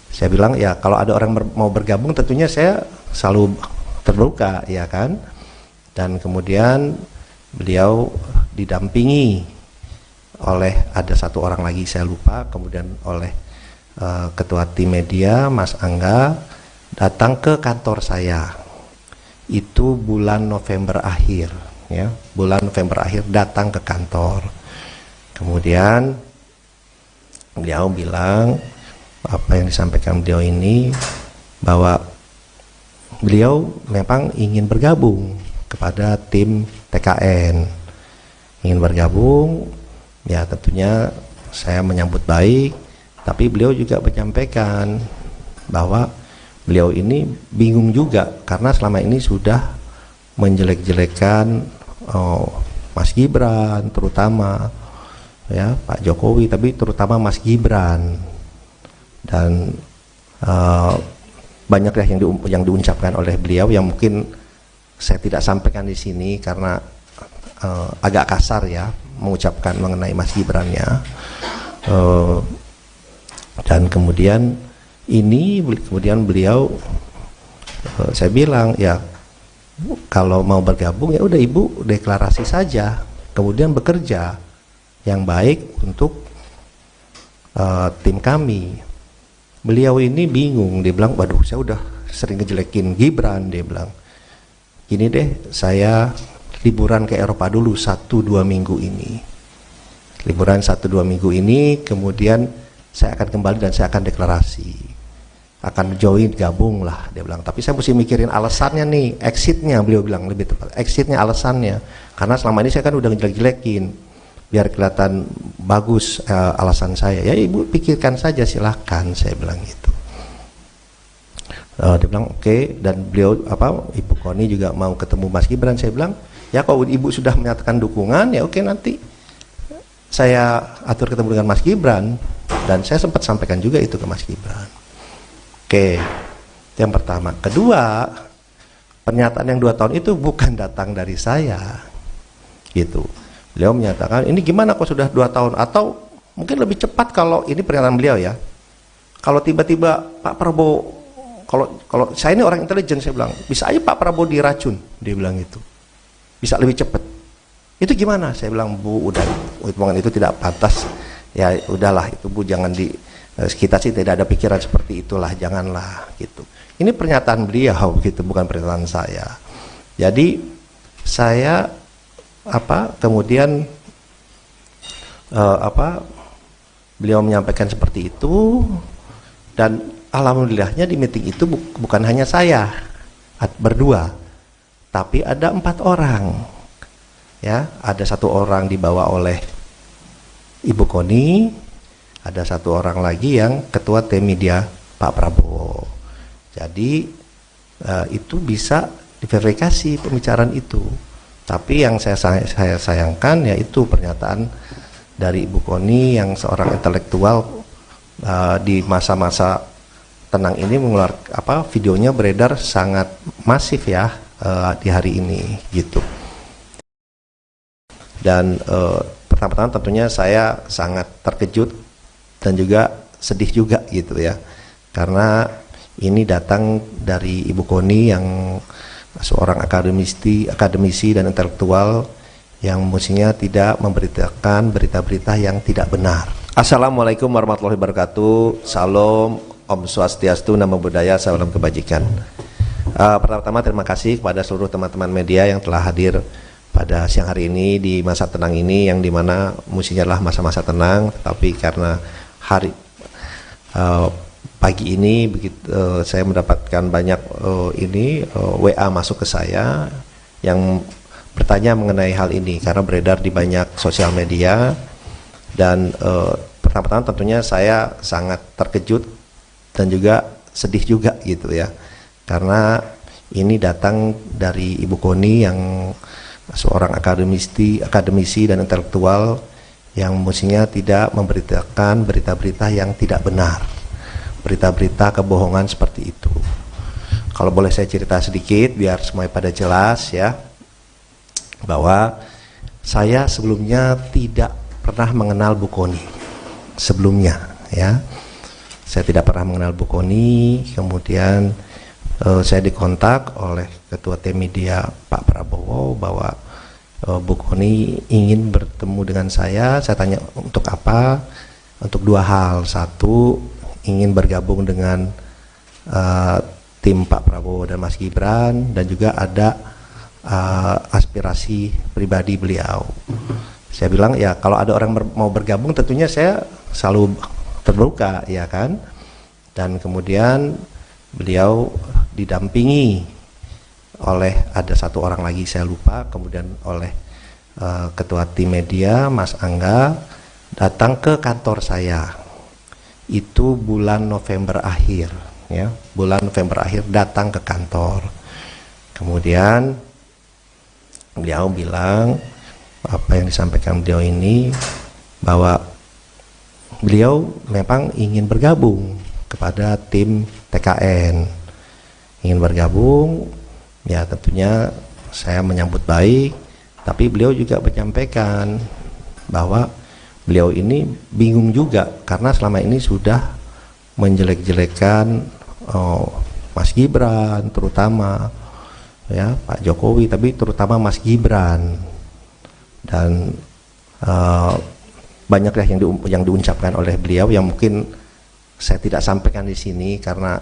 Saya bilang ya kalau ada orang mau bergabung tentunya saya selalu terbuka ya kan. Dan kemudian beliau didampingi oleh ada 1 orang lagi saya lupa, kemudian oleh Ketua Tim Media Mas Angga datang ke kantor saya. Itu bulan November akhir ya, bulan November akhir datang ke kantor. Kemudian beliau bilang apa yang disampaikan beliau ini, bahwa beliau memang ingin bergabung kepada tim TKN, ingin bergabung ya. Tentunya saya menyambut baik, tapi beliau juga menyampaikan bahwa beliau ini bingung juga karena selama ini sudah menjelek-jelekan Mas Gibran, terutama ya Pak Jokowi, tapi terutama Mas Gibran, dan banyak yang diucapkan oleh beliau yang mungkin saya tidak sampaikan di sini karena agak kasar ya mengucapkan mengenai Mas Gibran-nya. Dan kemudian beliau saya bilang ya kalau mau bergabung ya udah Ibu deklarasi saja, kemudian bekerja yang baik untuk tim kami. Beliau ini bingung, dia bilang waduh saya udah sering ngejelekin Gibran, dia bilang gini deh, saya liburan ke Eropa dulu 1-2 minggu ini, liburan 1-2 minggu ini, kemudian saya akan kembali dan saya akan deklarasi, akan join, gabung lah, dia bilang. Tapi saya mesti mikirin alasannya nih, exitnya, beliau bilang lebih tepat, exitnya, alasannya, karena selama ini saya kan udah ngejelek-jelekin, biar kelihatan bagus alasan saya. Ya Ibu pikirkan saja, silahkan, saya bilang gitu. Dia bilang oke. Dan beliau Ibu Koni juga mau ketemu Mas Gibran. Saya bilang ya kalau Ibu sudah menyatakan dukungan ya oke, nanti saya atur ketemu dengan Mas Gibran. Dan saya sempat sampaikan juga itu ke Mas Gibran. Oke, itu yang pertama. Kedua, pernyataan yang 2 tahun itu bukan datang dari saya gitu. Beliau menyatakan ini gimana kok sudah 2 tahun, atau mungkin lebih cepat kalau ini pernyataan beliau ya, kalau tiba-tiba Pak Prabowo, kalau saya ini orang intelijen, saya bilang bisa aja Pak Prabowo diracun, dia bilang itu bisa lebih cepat. Itu gimana? Saya bilang Bu, udah hitungan itu tidak pantas ya, udahlah itu Bu jangan Kita sih tidak ada pikiran seperti itulah, janganlah gitu. Ini pernyataan beliau gitu, bukan pernyataan saya. Jadi saya kemudian beliau menyampaikan seperti itu, dan alhamdulillahnya di meeting itu bukan hanya saya berdua, tapi ada 4 orang. Ya, ada 1 orang dibawa oleh Ibu Koni, ada 1 orang lagi yang ketua tim media Pak Prabowo. Jadi itu bisa diverifikasi pembicaraan itu. Tapi yang saya sayangkan yaitu pernyataan dari Ibu Koni yang seorang intelektual di masa-masa tenang ini mengeluarkan videonya beredar sangat masif ya di hari ini gitu. Dan pertama-tama tentunya saya sangat terkejut dan juga sedih juga gitu ya, karena ini datang dari Ibu Koni yang seorang akademisi dan intelektual yang mestinya tidak memberitakan berita-berita yang tidak benar. Assalamualaikum warahmatullahi wabarakatuh. Salam, Om Swastiastu, Namo Buddhaya, salam kebajikan. Pertama-tama terima kasih kepada seluruh teman-teman media yang telah hadir pada siang hari ini di masa tenang ini, yang dimana mestinya adalah masa-masa tenang, tapi karena pagi ini saya mendapatkan banyak WA masuk ke saya yang bertanya mengenai hal ini karena beredar di banyak sosial media. Dan pertama-tama tentunya saya sangat terkejut dan juga sedih juga gitu ya, karena ini datang dari Ibu Koni yang seorang akademisi dan intelektual yang mestinya tidak memberitakan berita-berita yang tidak benar, berita-berita kebohongan seperti itu. Kalau boleh saya cerita sedikit biar semuanya pada jelas ya, bahwa saya sebelumnya tidak pernah mengenal Bu Koni sebelumnya ya. Saya tidak pernah mengenal Bu Koni, kemudian saya dikontak oleh Ketua Tim Media Pak Prabowo bahwa Bu Koni ingin bertemu dengan saya. Saya tanya untuk apa? Untuk 2 hal. 1, ingin bergabung dengan tim Pak Prabowo dan Mas Gibran, dan juga ada aspirasi pribadi beliau. Saya bilang ya kalau ada orang mau bergabung tentunya saya selalu terbuka ya kan. Dan kemudian beliau didampingi oleh ada 1 orang lagi saya lupa, kemudian oleh ketua tim media Mas Angga datang ke kantor saya. Itu bulan November akhir ya, bulan November akhir datang ke kantor. Kemudian beliau bilang apa yang disampaikan beliau ini, bahwa beliau memang ingin bergabung kepada tim TKN, ingin bergabung ya. Tentunya saya menyambut baik, tapi beliau juga menyampaikan bahwa beliau ini bingung juga karena selama ini sudah menjelek-jelekan Mas Gibran terutama ya, Pak Jokowi, tapi terutama Mas Gibran, dan banyaklah yang diucapkan oleh beliau yang mungkin saya tidak sampaikan di sini karena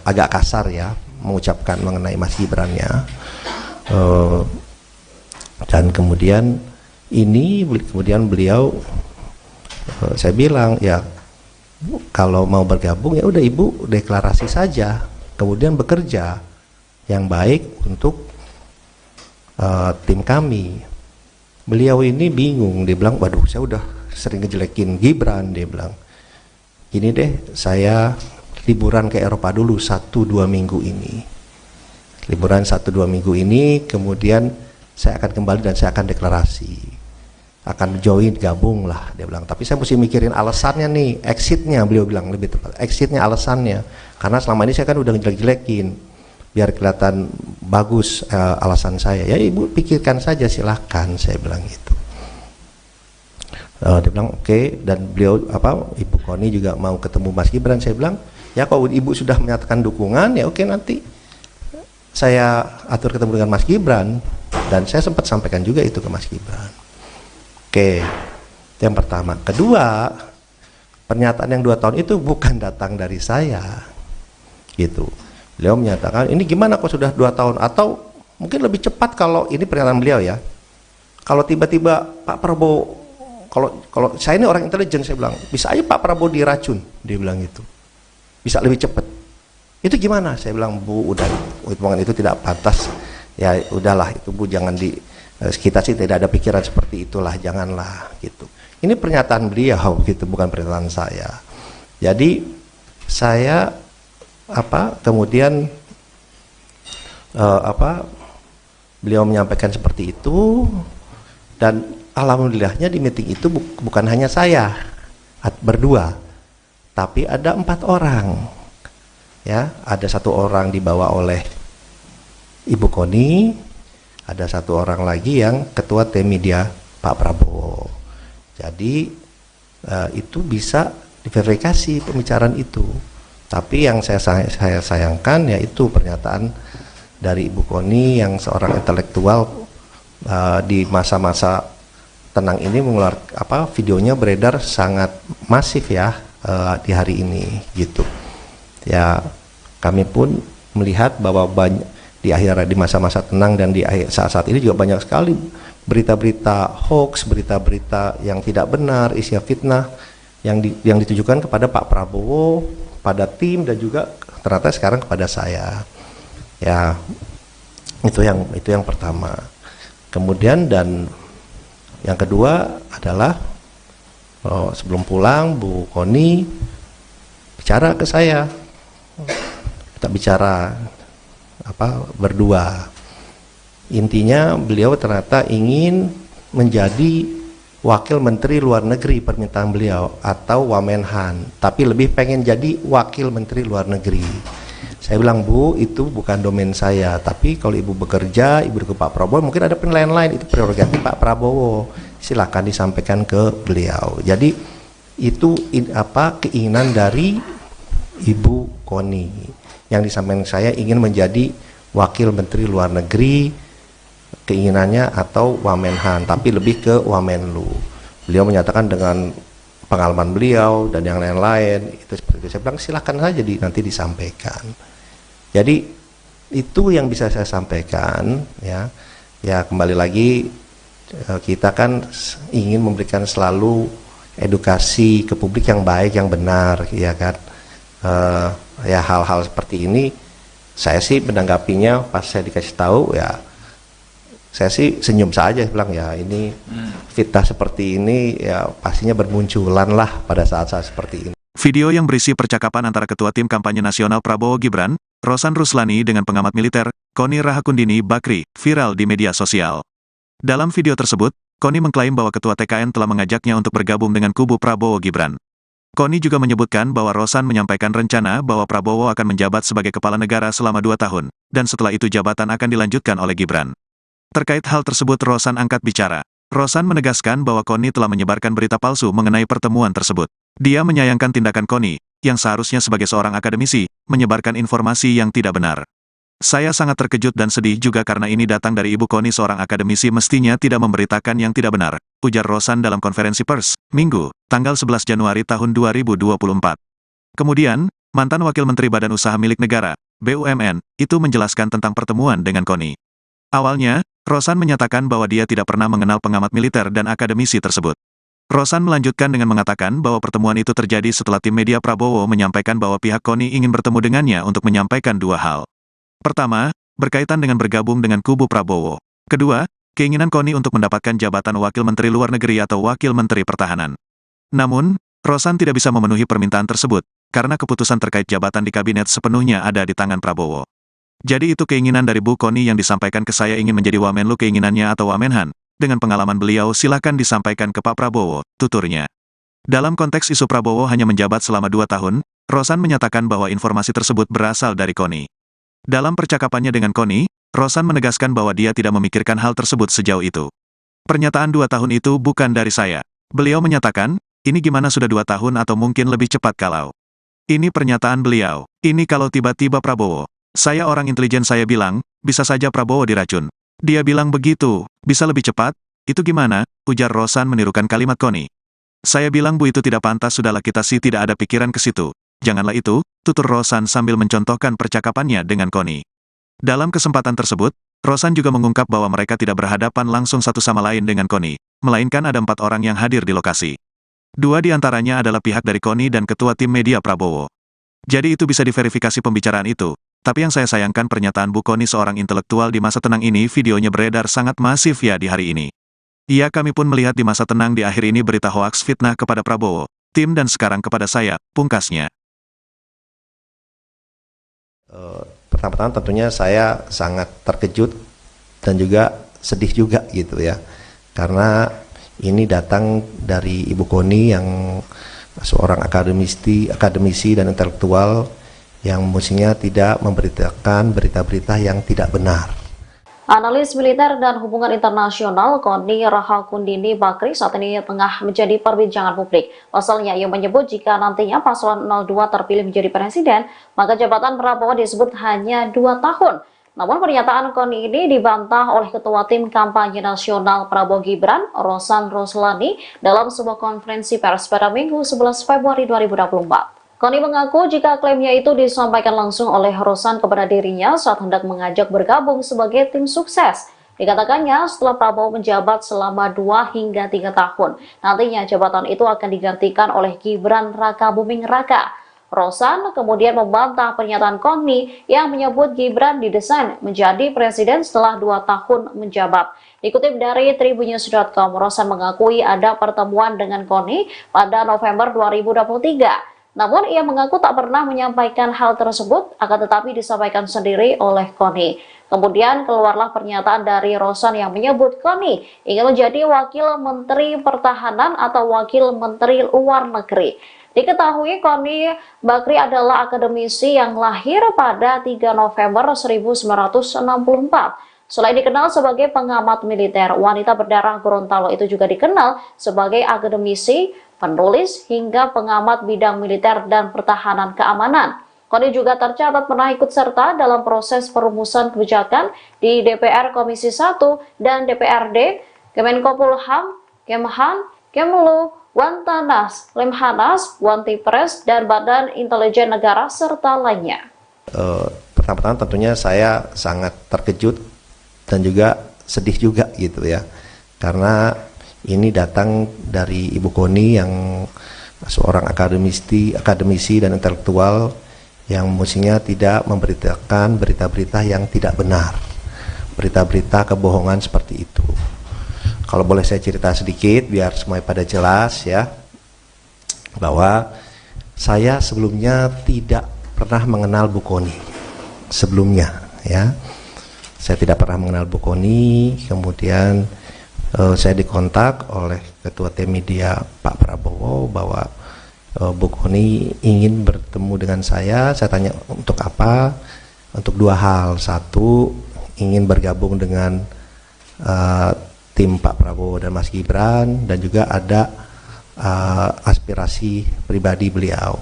agak kasar ya mengucapkan mengenai Mas Gibrannya. Dan kemudian beliau saya bilang ya kalau mau bergabung ya udah Ibu deklarasi saja, kemudian bekerja yang baik untuk tim kami. Beliau ini bingung, dia bilang waduh saya udah sering ngejelekin Gibran, dia bilang gini deh, saya liburan ke Eropa dulu 1-2 minggu ini, liburan 1-2 minggu ini, kemudian saya akan kembali dan saya akan deklarasi, akan join, gabung lah, dia bilang. Tapi saya mesti mikirin alasannya nih, exitnya, beliau bilang lebih tepat, exitnya, alasannya, karena selama ini saya kan udah ngejelek-jelekin, biar kelihatan bagus alasan saya. Ya Ibu pikirkan saja silahkan, saya bilang gitu. Dia bilang oke. Dan beliau Ibu Koni juga mau ketemu Mas Gibran. Saya bilang ya kalau Ibu sudah menyatakan dukungan ya oke, nanti saya atur ketemu dengan Mas Gibran. Dan saya sempat sampaikan juga itu ke Mas Gibran. Oke, itu yang pertama. Kedua, pernyataan yang 2 tahun itu bukan datang dari saya, gitu. Beliau menyatakan, ini gimana kok sudah 2 tahun, atau mungkin lebih cepat kalau ini pernyataan beliau ya. Kalau tiba-tiba Pak Prabowo, kalau saya ini orang intelijen, saya bilang, bisa aja Pak Prabowo diracun, dia bilang gitu. Bisa lebih cepat. Itu gimana? Saya bilang, Bu, udah, hitungan itu tidak pantas. Ya udahlah, itu Bu jangan kita sih tidak ada pikiran seperti itulah, janganlah gitu. Ini pernyataan beliau gitu, bukan pernyataan saya. Jadi saya kemudian beliau menyampaikan seperti itu, dan alhamdulillahnya di meeting itu bukan hanya saya berdua, tapi ada 4 orang. Ya, ada 1 orang dibawa oleh Ibu Koni, ada 1 orang lagi yang ketua tim media Pak Prabowo. Jadi itu bisa diverifikasi pembicaraan itu. Tapi yang saya sayangkan yaitu pernyataan dari Ibu Koni yang seorang intelektual di masa-masa tenang ini mengeluarkan videonya beredar sangat masif ya di hari ini gitu. Ya, kami pun melihat bahwa di masa-masa tenang dan di saat-saat ini juga banyak sekali berita-berita hoax, berita-berita yang tidak benar, isinya fitnah yang ditujukan kepada Pak Prabowo, pada tim, dan juga ternyata sekarang kepada saya. Ya, itu yang pertama. Kemudian dan yang kedua adalah sebelum pulang Bu Koni bicara ke saya, kita bicara berdua. Intinya beliau ternyata ingin menjadi wakil menteri luar negeri, permintaan beliau, atau Wamenhan, tapi lebih pengen jadi wakil menteri luar negeri. Saya bilang, Bu, itu bukan domain saya, tapi kalau Ibu bekerja, Ibu ke Pak Prabowo, mungkin ada penilaian lain, itu prerogatif Pak Prabowo, silakan disampaikan ke beliau. Jadi itu keinginan dari Ibu Koni, yang disampaikan saya ingin menjadi wakil menteri luar negeri, keinginannya, atau Wamenhan, tapi lebih ke Wamenlu. Beliau menyatakan dengan pengalaman beliau dan yang lain-lain itu seperti itu. Saya bilang silakan saja nanti disampaikan. Jadi itu yang bisa saya sampaikan ya. Ya, kembali lagi kita kan ingin memberikan selalu edukasi ke publik yang baik, yang benar, ya kan. Ya, hal-hal seperti ini saya sih menanggapinya pas saya dikasih tahu, ya saya sih senyum saja, bilang ya ini fitnah seperti ini ya pastinya bermunculan lah pada saat-saat seperti ini. Video yang berisi percakapan antara Ketua Tim Kampanye Nasional Prabowo Gibran, Rosan Ruslani dengan pengamat militer, Koni Rahakundini Bakri, viral di media sosial. Dalam video tersebut, Koni mengklaim bahwa Ketua TKN telah mengajaknya untuk bergabung dengan kubu Prabowo Gibran. Koni juga menyebutkan bahwa Rosan menyampaikan rencana bahwa Prabowo akan menjabat sebagai kepala negara selama 2 tahun, dan setelah itu jabatan akan dilanjutkan oleh Gibran. Terkait hal tersebut Rosan angkat bicara. Rosan menegaskan bahwa Koni telah menyebarkan berita palsu mengenai pertemuan tersebut. Dia menyayangkan tindakan Koni, yang seharusnya sebagai seorang akademisi, menyebarkan informasi yang tidak benar. Saya sangat terkejut dan sedih juga karena ini datang dari Ibu Koni, seorang akademisi mestinya tidak memberitakan yang tidak benar, ujar Rosan dalam konferensi pers, Minggu, tanggal 11 Januari tahun 2024. Kemudian, mantan Wakil Menteri Badan Usaha Milik Negara, BUMN, itu menjelaskan tentang pertemuan dengan Koni. Awalnya, Rosan menyatakan bahwa dia tidak pernah mengenal pengamat militer dan akademisi tersebut. Rosan melanjutkan dengan mengatakan bahwa pertemuan itu terjadi setelah tim media Prabowo menyampaikan bahwa pihak Koni ingin bertemu dengannya untuk menyampaikan 2 hal. Pertama, berkaitan dengan bergabung dengan kubu Prabowo. Kedua, keinginan Koni untuk mendapatkan jabatan Wakil Menteri Luar Negeri atau Wakil Menteri Pertahanan. Namun, Rosan tidak bisa memenuhi permintaan tersebut, karena keputusan terkait jabatan di kabinet sepenuhnya ada di tangan Prabowo. Jadi itu keinginan dari Bu Koni yang disampaikan ke saya, ingin menjadi Wamenlu keinginannya atau Wamenhan. Dengan pengalaman beliau silakan disampaikan ke Pak Prabowo, tuturnya. Dalam konteks isu Prabowo hanya menjabat selama 2 tahun, Rosan menyatakan bahwa informasi tersebut berasal dari Koni. Dalam percakapannya dengan Koni, Rosan menegaskan bahwa dia tidak memikirkan hal tersebut sejauh itu. Pernyataan 2 tahun itu bukan dari saya. Beliau menyatakan, ini gimana sudah 2 tahun atau mungkin lebih cepat kalau. Ini pernyataan beliau. Ini kalau tiba-tiba Prabowo. Saya orang intelijen, saya bilang, bisa saja Prabowo diracun. Dia bilang begitu, bisa lebih cepat, itu gimana, ujar Rosan menirukan kalimat Koni. Saya bilang Bu itu tidak pantas, sudahlah kita sih tidak ada pikiran ke situ. Janganlah itu, tutur Rosan sambil mencontohkan percakapannya dengan Connie. Dalam kesempatan tersebut, Rosan juga mengungkap bahwa mereka tidak berhadapan langsung satu sama lain dengan Connie, melainkan ada 4 orang yang hadir di lokasi. 2 di antaranya adalah pihak dari Connie dan ketua tim media Prabowo. Jadi itu bisa diverifikasi pembicaraan itu. Tapi yang saya sayangkan pernyataan Bu Connie, seorang intelektual di masa tenang ini, videonya beredar sangat masif ya di hari ini. Iya, kami pun melihat di masa tenang di akhir ini berita hoaks fitnah kepada Prabowo, tim dan sekarang kepada saya, pungkasnya. Pertama-tama tentunya saya sangat terkejut dan juga sedih juga gitu ya. Karena ini datang dari Ibu Connie yang seorang akademisi dan intelektual yang mestinya tidak memberitakan berita-berita yang tidak benar. Analis militer dan hubungan internasional Connie Rahakundini Bakri saat ini tengah menjadi perbincangan publik. Pasalnya, ia menyebut jika nantinya paslon 02 terpilih menjadi presiden, maka jabatan Prabowo disebut hanya 2 tahun. Namun pernyataan Connie ini dibantah oleh Ketua Tim Kampanye Nasional Prabowo Gibran, Rosan Ruslani, dalam sebuah konferensi pers pada Minggu 11 Februari 2024. Connie mengaku jika klaimnya itu disampaikan langsung oleh Rosan kepada dirinya saat hendak mengajak bergabung sebagai tim sukses. Dikatakannya setelah Prabowo menjabat selama 2 hingga 3 tahun, nantinya jabatan itu akan digantikan oleh Gibran Rakabuming Raka. Rosan kemudian membantah pernyataan Connie yang menyebut Gibran didesain menjadi presiden setelah 2 tahun menjabat. Dikutip dari tribunnews.com, Rosan mengakui ada pertemuan dengan Connie pada November 2023. Namun ia mengaku tak pernah menyampaikan hal tersebut, akan tetapi disampaikan sendiri oleh Connie. Kemudian keluarlah pernyataan dari Rosan yang menyebut Connie ingin menjadi wakil menteri pertahanan atau wakil menteri luar negeri. Diketahui Connie Bakri adalah akademisi yang lahir pada 3 November 1964. Selain dikenal sebagai pengamat militer, wanita berdarah Gorontalo itu juga dikenal sebagai akademisi, penulis, hingga pengamat bidang militer dan pertahanan keamanan. Connie juga tercatat pernah ikut serta dalam proses perumusan kebijakan di DPR Komisi 1 dan DPRD, Kemenkopolham, Kemhan, Kemlu, Wantanas, Lemhanas, Wantipres, dan Badan Intelijen Negara, serta lainnya. Pertama-tama tentunya saya sangat terkejut dan juga sedih juga gitu ya. Karena ini datang dari Ibu Connie yang seorang akademisi dan intelektual yang mestinya tidak memberitakan berita-berita yang tidak benar, berita-berita kebohongan seperti itu. Kalau boleh saya cerita sedikit biar semuanya pada jelas ya, bahwa saya sebelumnya tidak pernah mengenal Bu Connie sebelumnya ya. Saya tidak pernah mengenal Bu Connie, kemudian saya dikontak oleh Ketua Tim Media Pak Prabowo bahwa Bu Connie ingin bertemu dengan saya tanya untuk apa? Untuk 2 hal. 1, ingin bergabung dengan tim Pak Prabowo dan Mas Gibran, dan juga ada aspirasi pribadi beliau.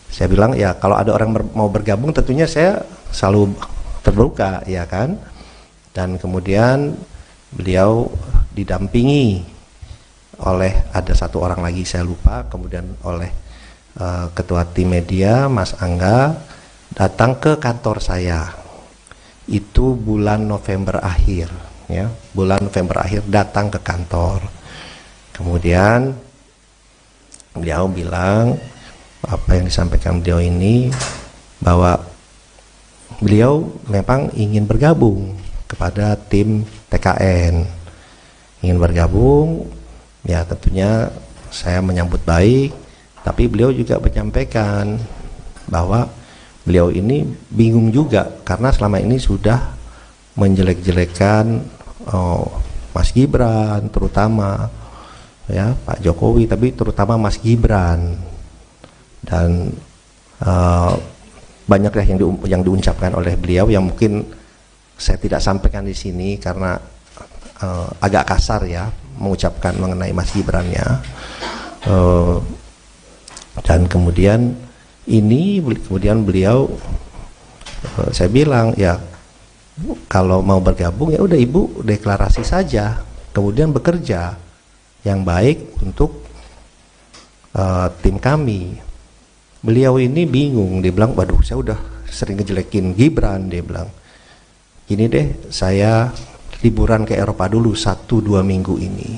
Saya bilang ya kalau ada orang mau bergabung tentunya saya selalu terbuka ya kan. Dan kemudian beliau didampingi oleh ada 1 orang lagi saya lupa, kemudian oleh Ketua Tim Media Mas Angga datang ke kantor saya. Itu bulan November akhir ya, bulan November akhir datang ke kantor. Kemudian beliau bilang apa yang disampaikan beliau ini, bahwa beliau memang ingin bergabung kepada tim TKN, ingin bergabung ya. Tentunya saya menyambut baik, tapi beliau juga menyampaikan bahwa beliau ini bingung juga karena selama ini sudah menjelek-jelekan Mas Gibran, terutama ya Pak Jokowi, tapi terutama Mas Gibran, dan banyaklah yang diucapkan oleh beliau yang mungkin saya tidak sampaikan di sini karena agak kasar ya mengucapkan mengenai Mas Gibran-nya. Dan kemudian beliau saya bilang ya kalau mau bergabung ya udah Ibu deklarasi saja, kemudian bekerja yang baik untuk tim kami. Beliau ini bingung, dia bilang, waduh saya udah sering ngejelekin Gibran, dia bilang, gini deh, saya liburan ke Eropa dulu 1-2 minggu ini.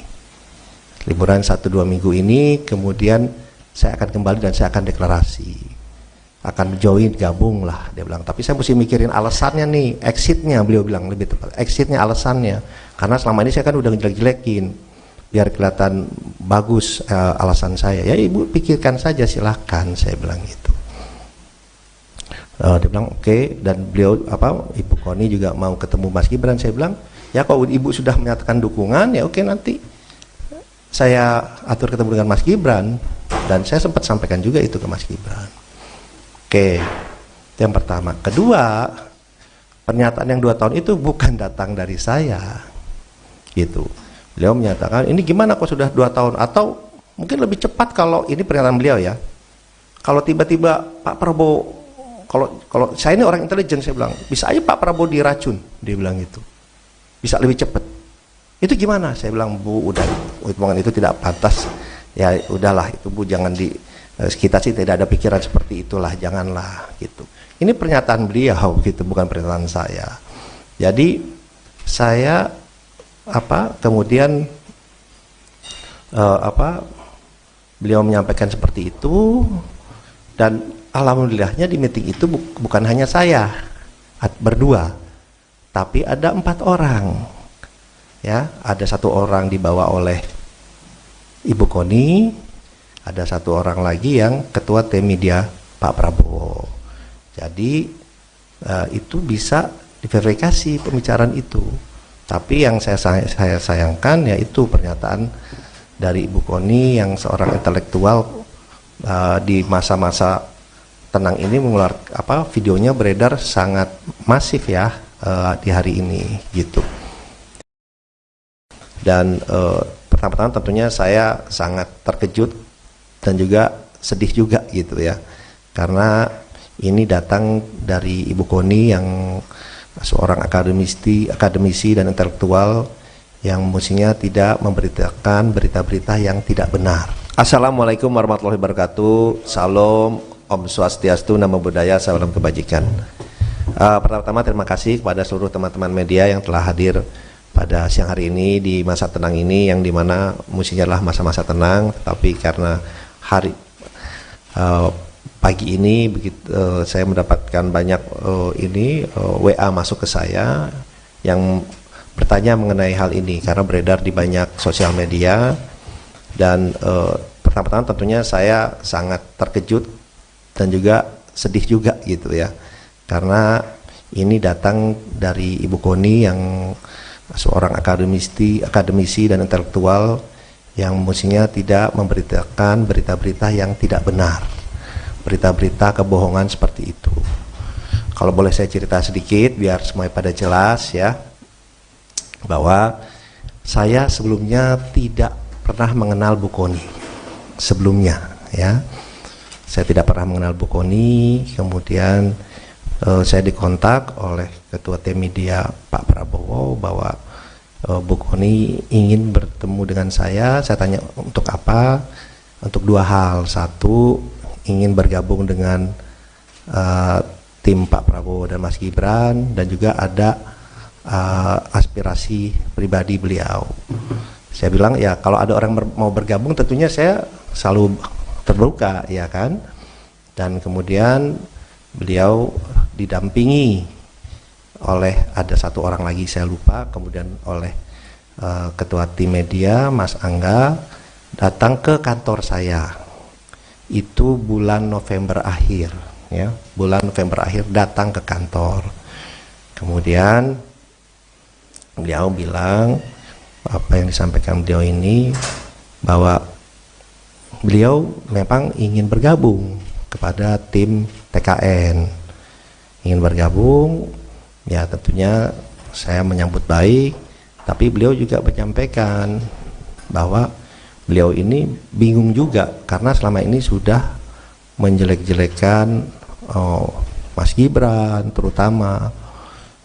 Liburan 1-2 minggu ini, kemudian saya akan kembali dan saya akan deklarasi. Akan join, gabung lah, dia bilang. Tapi saya mesti mikirin alasannya nih, exitnya, beliau bilang lebih tepat. Exitnya, alasannya. Karena selama ini saya kan udah ngejelek-jelekin. Biar kelihatan bagus alasan saya. Ya ibu pikirkan saja, silahkan, saya bilang gitu. Dia bilang oke, dan beliau Ibu Koni juga mau ketemu Mas Gibran. Saya bilang ya kalau ibu sudah menyatakan dukungan ya oke, nanti saya atur ketemu dengan Mas Gibran, dan saya sempat sampaikan juga itu ke Mas Gibran. Oke, itu yang pertama. Kedua, pernyataan yang 2 tahun itu bukan datang dari saya, gitu. Beliau menyatakan ini gimana kok sudah 2 tahun, atau mungkin lebih cepat kalau ini pernyataan beliau ya. Kalau tiba-tiba Pak Prabowo, kalau saya ini orang intelijen, saya bilang bisa aja Pak Prabowo diracun, dia bilang gitu. Bisa lebih cepat. Itu gimana? Saya bilang, Bu, udah hitungan itu tidak pantas. Ya udahlah, itu Bu jangan kita sih tidak ada pikiran seperti itulah, janganlah gitu. Ini pernyataan beliau gitu, bukan pernyataan saya. Jadi saya kemudian beliau menyampaikan seperti itu, dan alhamdulillahnya di meeting itu bukan hanya saya berdua, tapi ada 4 orang. Ya, ada 1 orang dibawa oleh Ibu Koni, ada 1 orang lagi yang ketua tim media Pak Prabowo. Jadi itu bisa diverifikasi pembicaraan itu. Tapi yang saya sayangkan yaitu pernyataan dari Ibu Koni yang seorang intelektual di masa-masa tenang ini mengeluarkan videonya beredar sangat masif ya di hari ini gitu. Dan pertama-tama tentunya saya sangat terkejut dan juga sedih juga gitu ya, karena ini datang dari Ibu Koni yang seorang akademisi dan intelektual yang mestinya tidak memberitakan berita-berita yang tidak benar. Assalamualaikum warahmatullahi wabarakatuh. Salam, Om Swastiastu, Namo Buddhaya, salam kebajikan. Pertama-tama terima kasih kepada seluruh teman-teman media yang telah hadir pada siang hari ini di masa tenang ini, yang dimana mestinya adalah masa-masa tenang, tapi karena pagi ini saya mendapatkan banyak WA masuk ke saya yang bertanya mengenai hal ini karena beredar di banyak sosial media. Dan pertama-tama tentunya saya sangat terkejut dan juga sedih juga gitu ya, karena ini datang dari Ibu Koni yang seorang akademisi dan intelektual yang mestinya tidak memberitakan berita-berita yang tidak benar, berita-berita kebohongan seperti itu. Kalau boleh saya cerita sedikit biar semuanya pada jelas ya, bahwa saya sebelumnya tidak pernah mengenal Bu Koni sebelumnya ya. Saya tidak pernah mengenal Bu Koni. Kemudian saya dikontak oleh ketua tim media Pak Prabowo bahwa Bu Koni ingin bertemu dengan saya. Saya tanya untuk apa? Untuk 2 hal. 1, ingin bergabung dengan tim Pak Prabowo dan Mas Gibran, dan juga ada aspirasi pribadi beliau. Saya bilang ya kalau ada orang mau bergabung tentunya saya selalu terbuka ya kan. Dan kemudian beliau didampingi oleh ada 1 orang lagi saya lupa, kemudian oleh ketua tim media Mas Angga datang ke kantor saya. Itu bulan November akhir ya, bulan November akhir datang ke kantor. Kemudian beliau bilang apa yang disampaikan beliau ini, bahwa beliau memang ingin bergabung kepada tim TKN, ingin bergabung ya. Tentunya saya menyambut baik, tapi beliau juga menyampaikan bahwa beliau ini bingung juga karena selama ini sudah menjelek-jelekan Mas Gibran terutama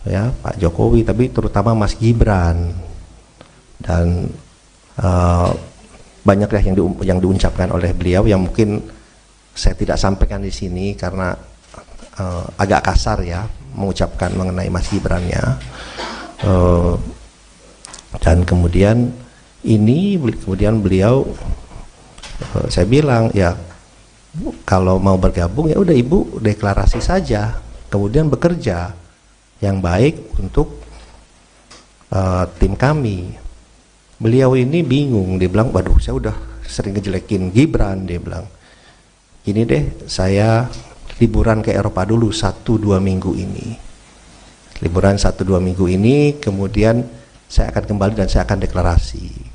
ya, Pak Jokowi, tapi terutama Mas Gibran. Dan banyak ya yang diucapkan oleh beliau yang mungkin saya tidak sampaikan di sini karena agak kasar ya mengucapkan mengenai Mas Gibran-nya. Dan kemudian beliau saya bilang ya kalau mau bergabung ya udah Ibu deklarasi saja, kemudian bekerja yang baik untuk tim kami. Beliau ini bingung, dia bilang, waduh saya udah sering ngejelekin Gibran, dia bilang, gini deh saya liburan ke Eropa dulu 1-2 minggu ini. Liburan 1-2 minggu ini, kemudian saya akan kembali dan saya akan deklarasi.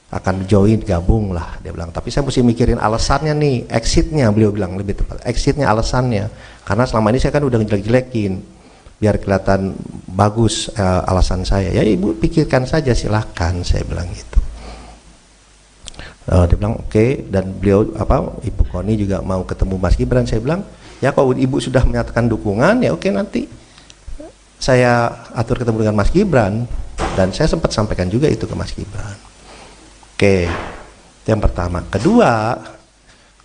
Akan join, gabung lah, dia bilang. Tapi saya mesti mikirin alasannya nih, exitnya, beliau bilang lebih tepat. Exitnya alasannya, karena selama ini saya kan udah ngejelek-jelekin. Biar kelihatan bagus alasan saya. Ya Ibu pikirkan saja silahkan, saya bilang gitu. Dia bilang oke, dan beliau Ibu Koni juga mau ketemu Mas Gibran. Saya bilang ya kalau Ibu sudah menyatakan dukungan ya oke, nanti saya atur ketemu dengan Mas Gibran, dan saya sempat sampaikan juga itu ke Mas Gibran. Oke, itu yang pertama. Kedua,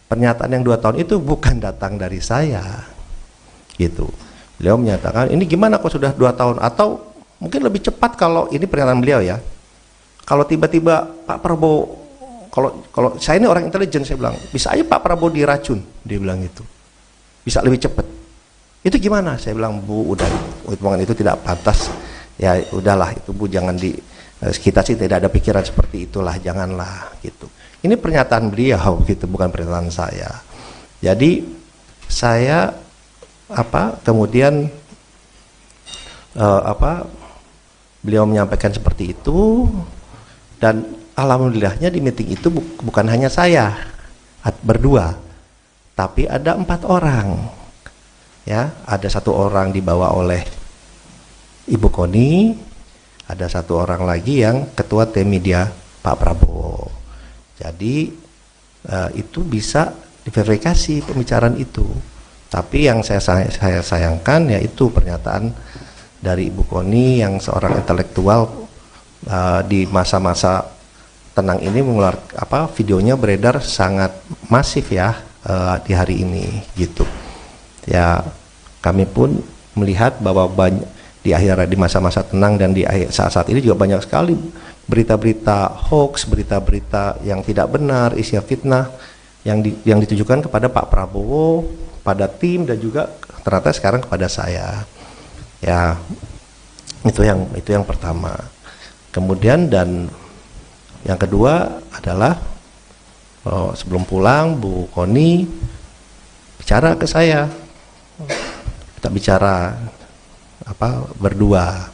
pernyataan yang 2 tahun itu bukan datang dari saya, gitu. Beliau menyatakan ini gimana kok sudah 2 tahun, atau mungkin lebih cepat kalau ini pernyataan beliau ya. Kalau tiba-tiba Pak Prabowo, kalau saya ini orang intelijen, saya bilang bisa aja Pak Prabowo diracun, dia bilang gitu. Bisa lebih cepat. Itu gimana? Saya bilang Bu, udah hitungan itu tidak pantas. Ya udahlah itu Bu, jangan kita sih tidak ada pikiran seperti itulah, janganlah gitu. Ini pernyataan beliau gitu, bukan pernyataan saya. Jadi saya kemudian beliau menyampaikan seperti itu, dan alhamdulillahnya di meeting itu bukan hanya saya berdua, tapi ada 4 orang ya. Ada 1 orang dibawa oleh Ibu Koni, ada 1 orang lagi yang ketua tim media Pak Prabowo. Jadi itu bisa diverifikasi pembicaraan itu. Tapi yang saya sayangkan yaitu pernyataan dari Ibu Koni yang seorang intelektual di masa-masa tenang ini mengeluarkan videonya beredar sangat masif ya di hari ini gitu. Ya kami pun melihat bahwa di masa-masa tenang dan di saat-saat ini juga banyak sekali berita-berita hoax, berita-berita yang tidak benar, isinya fitnah yang ditujukan kepada Pak Prabowo, pada tim, dan juga ternyata sekarang kepada saya. Ya itu yang pertama. Kemudian dan yang kedua adalah sebelum pulang Bu Koni bicara ke saya, kita bicara berdua.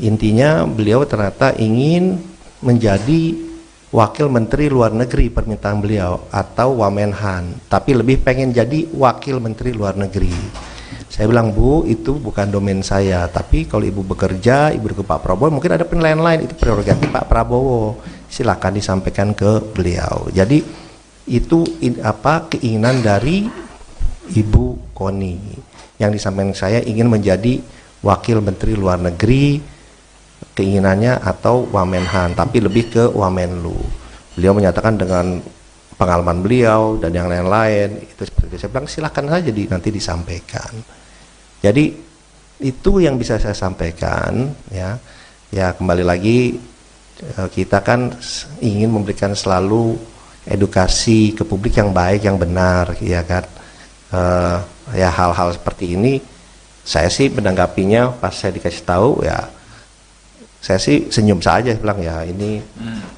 Intinya beliau ternyata ingin menjadi Wakil Menteri Luar Negeri, permintaan beliau, atau Wamenhan, tapi lebih pengen jadi Wakil Menteri Luar Negeri. Saya bilang Bu, itu bukan domain saya, tapi kalau Ibu bekerja, Ibu ke Pak Prabowo, mungkin ada penilaian lain, itu prerogatif Pak Prabowo, silakan disampaikan ke beliau. Jadi itu keinginan dari Ibu Koni yang disampaikan saya, ingin menjadi Wakil Menteri Luar Negeri, keinginannya, atau Wamenhan, tapi lebih ke Wamenlu. Beliau menyatakan dengan pengalaman beliau dan yang lain-lain itu seperti itu. Saya bilang silakan saja nanti disampaikan. Jadi itu yang bisa saya sampaikan ya. Ya kembali lagi kita kan ingin memberikan selalu edukasi ke publik yang baik, yang benar, ya kan. Ya hal-hal seperti ini saya sih menanggapinya pas saya dikasih tahu ya, saya sih senyum saja, bilang ya ini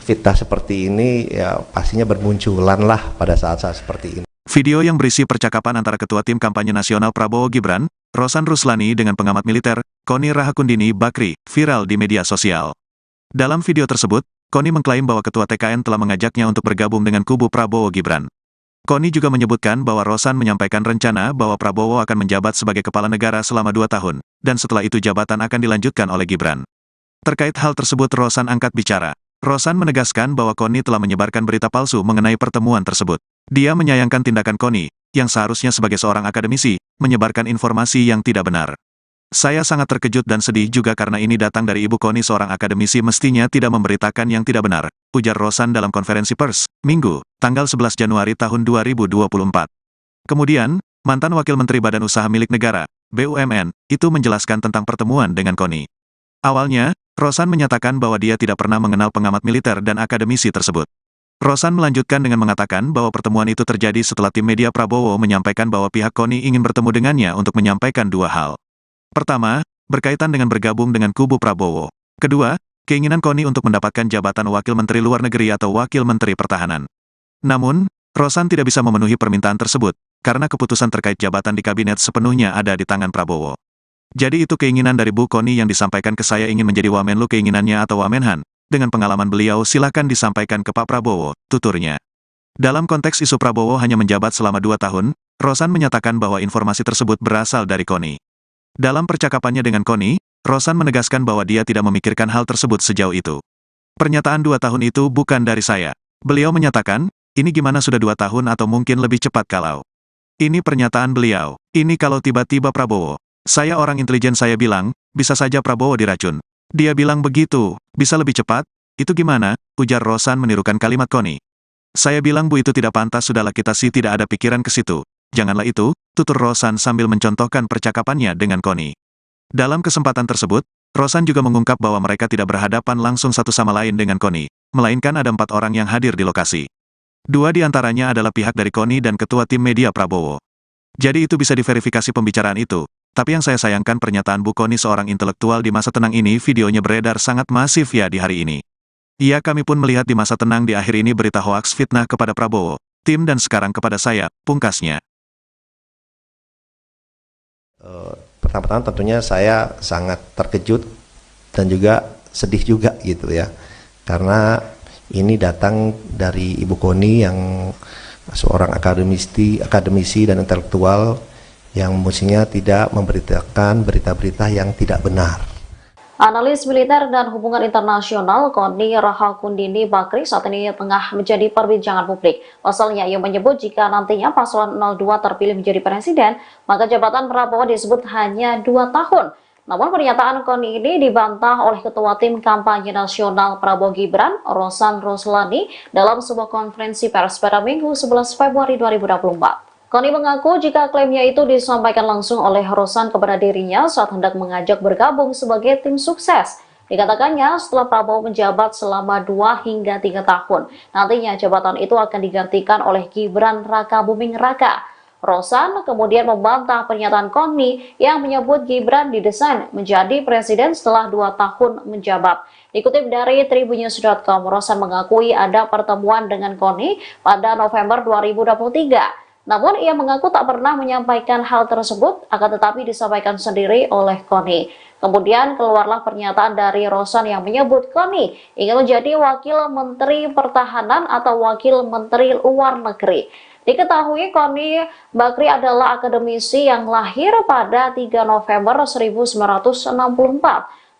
fitnah seperti ini ya pastinya bermunculan lah pada saat-saat seperti ini. Video yang berisi percakapan antara Ketua Tim Kampanye Nasional Prabowo Gibran, Rosan Ruslani dengan pengamat militer, Koni Rahakundini Bakri, viral di media sosial. Dalam video tersebut, Koni mengklaim bahwa Ketua TKN telah mengajaknya untuk bergabung dengan kubu Prabowo Gibran. Koni juga menyebutkan bahwa Rosan menyampaikan rencana bahwa Prabowo akan menjabat sebagai kepala negara selama 2 tahun, dan setelah itu jabatan akan dilanjutkan oleh Gibran. Terkait hal tersebut Rosan angkat bicara. Rosan menegaskan bahwa Koni telah menyebarkan berita palsu mengenai pertemuan tersebut. Dia menyayangkan tindakan Koni, yang seharusnya sebagai seorang akademisi, menyebarkan informasi yang tidak benar. Saya sangat terkejut dan sedih juga karena ini datang dari Ibu Koni, seorang akademisi mestinya tidak memberitakan yang tidak benar, ujar Rosan dalam konferensi pers, Minggu, tanggal 11 Januari tahun 2024. Kemudian, mantan Wakil Menteri Badan Usaha Milik Negara, BUMN, itu menjelaskan tentang pertemuan dengan Koni. Awalnya, Rosan menyatakan bahwa dia tidak pernah mengenal pengamat militer dan akademisi tersebut. Rosan melanjutkan dengan mengatakan bahwa pertemuan itu terjadi setelah tim media Prabowo menyampaikan bahwa pihak Koni ingin bertemu dengannya untuk menyampaikan dua hal. Pertama, berkaitan dengan bergabung dengan kubu Prabowo. Kedua, keinginan Koni untuk mendapatkan jabatan Wakil Menteri Luar Negeri atau Wakil Menteri Pertahanan. Namun, Rosan tidak bisa memenuhi permintaan tersebut, karena keputusan terkait jabatan di kabinet sepenuhnya ada di tangan Prabowo. Jadi itu keinginan dari Bu Koni yang disampaikan ke saya, ingin menjadi Wamenlu keinginannya atau Wamenhan. Dengan pengalaman beliau silakan disampaikan ke Pak Prabowo, tuturnya. Dalam konteks isu Prabowo hanya menjabat selama 2 tahun, Rosan menyatakan bahwa informasi tersebut berasal dari Koni. Dalam percakapannya dengan Koni, Rosan menegaskan bahwa dia tidak memikirkan hal tersebut sejauh itu. Pernyataan 2 tahun itu bukan dari saya. Beliau menyatakan, ini gimana sudah 2 tahun atau mungkin lebih cepat kalau. Ini pernyataan beliau. Ini kalau tiba-tiba Prabowo. Saya orang intelijen, saya bilang, bisa saja Prabowo diracun. Dia bilang begitu, bisa lebih cepat? Itu gimana? Ujar Rosan menirukan kalimat Koni. Saya bilang Bu, itu tidak pantas, sudahlah kita sih tidak ada pikiran ke situ. Janganlah itu, tutur Rosan sambil mencontohkan percakapannya dengan Koni. Dalam kesempatan tersebut, Rosan juga mengungkap bahwa mereka tidak berhadapan langsung satu sama lain dengan Koni, melainkan ada 4 orang yang hadir di lokasi. 2 di antaranya adalah pihak dari Koni dan ketua tim media Prabowo. Jadi itu bisa diverifikasi pembicaraan itu. Tapi yang saya sayangkan pernyataan Bu Koni, seorang intelektual di masa tenang ini, videonya beredar sangat masif ya di hari ini. Iya, kami pun melihat di masa tenang di akhir ini berita hoaks fitnah kepada Prabowo, tim dan sekarang kepada saya, pungkasnya. Pertama-tama tentunya saya sangat terkejut dan juga sedih juga gitu ya, karena ini datang dari Ibu Koni yang seorang akademisi dan intelektual yang mestinya tidak memberitakan berita-berita yang tidak benar. Analis militer dan hubungan internasional Koni Rahakundini Bakri saat ini tengah menjadi perbincangan publik. Pasalnya, ia menyebut jika nantinya paslon 02 terpilih menjadi presiden, maka jabatan Prabowo disebut hanya 2 tahun. Namun pernyataan Koni ini dibantah oleh Ketua Tim Kampanye Nasional Prabowo Gibran, Rosan Ruslani, dalam sebuah konferensi pers pada Minggu 11 Februari 2024. Koni mengaku jika klaimnya itu disampaikan langsung oleh Rosan kepada dirinya saat hendak mengajak bergabung sebagai tim sukses. Dikatakannya setelah Prabowo menjabat selama 2 hingga 3 tahun, nantinya jabatan itu akan digantikan oleh Gibran Raka Buming Raka. Rosan kemudian membantah pernyataan Koni yang menyebut Gibran didesain menjadi presiden setelah 2 tahun menjabat. Dikutip dari tribunnews.com, Rosan mengakui ada pertemuan dengan Koni pada November 2023. Namun ia mengaku tak pernah menyampaikan hal tersebut, akan tetapi disampaikan sendiri oleh Koni. Kemudian keluarlah pernyataan dari Rosan yang menyebut Koni ingin menjadi Wakil Menteri Pertahanan atau Wakil Menteri Luar Negeri. Diketahui Koni Bakri adalah akademisi yang lahir pada 3 November 1964.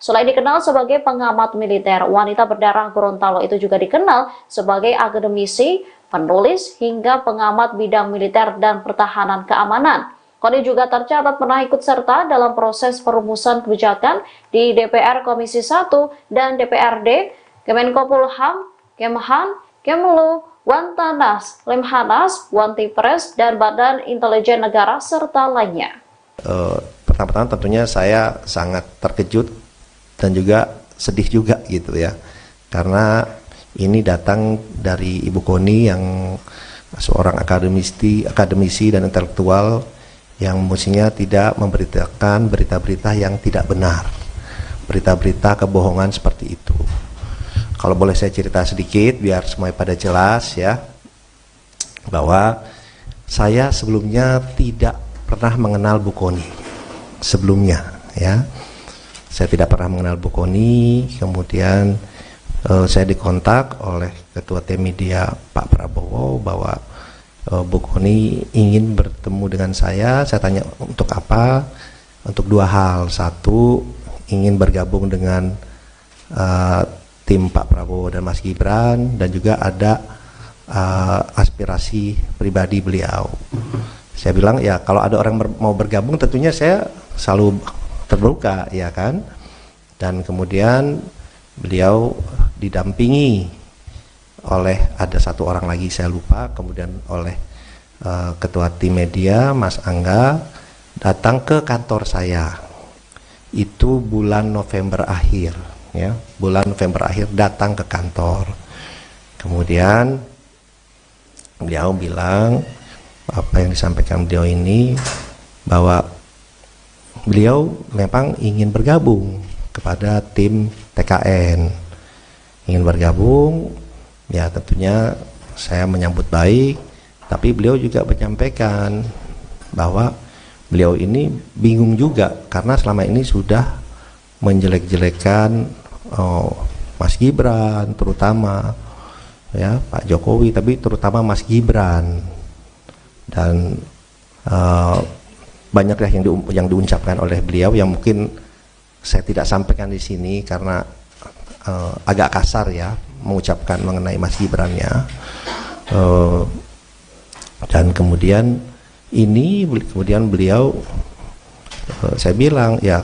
Selain dikenal sebagai pengamat militer, wanita berdarah Gorontalo itu juga dikenal sebagai akademisi, penulis, hingga pengamat bidang militer dan pertahanan keamanan. Koni juga tercatat pernah ikut serta dalam proses perumusan kebijakan di DPR Komisi 1 dan DPRD, Kemenkopolham, Kemhan, Kemlu, Wantanas, Lemhanas, Wantipres, dan Badan Intelijen Negara, serta lainnya. Pertama-tama tentunya saya sangat terkejut dan juga sedih juga gitu ya, karena ini datang dari Ibu Koni yang seorang akademisi dan intelektual yang mestinya tidak memberitakan berita-berita yang tidak benar, berita-berita kebohongan seperti itu. Kalau boleh saya cerita sedikit biar semuanya pada jelas ya, bahwa saya sebelumnya tidak pernah mengenal Bu Koni sebelumnya ya. Saya tidak pernah mengenal Bu Koni, kemudian saya dikontak oleh Ketua Tim Media Pak Prabowo bahwa Bu Koni ingin bertemu dengan saya tanya untuk apa? Untuk 2 hal. 1, ingin bergabung dengan tim Pak Prabowo dan Mas Gibran, dan juga ada aspirasi pribadi beliau. Saya bilang ya kalau ada orang mau bergabung tentunya saya selalu terbuka, ya kan. Dan kemudian beliau didampingi oleh ada satu orang lagi saya lupa, kemudian oleh ketua tim media Mas Angga datang ke kantor saya. Itu bulan November akhir, ya, bulan November akhir datang ke kantor. Kemudian beliau bilang apa yang disampaikan beliau ini, bahwa beliau memang ingin bergabung kepada tim TKN, ingin bergabung, ya tentunya saya menyambut baik, tapi beliau juga menyampaikan bahwa beliau ini bingung juga karena selama ini sudah menjelek-jelekan Mas Gibran, terutama ya Pak Jokowi, tapi terutama Mas Gibran, dan banyaklah yang diucapkan oleh beliau yang mungkin saya tidak sampaikan di sini karena agak kasar ya mengucapkan mengenai Mas Gibran-nya. Dan kemudian beliau saya bilang ya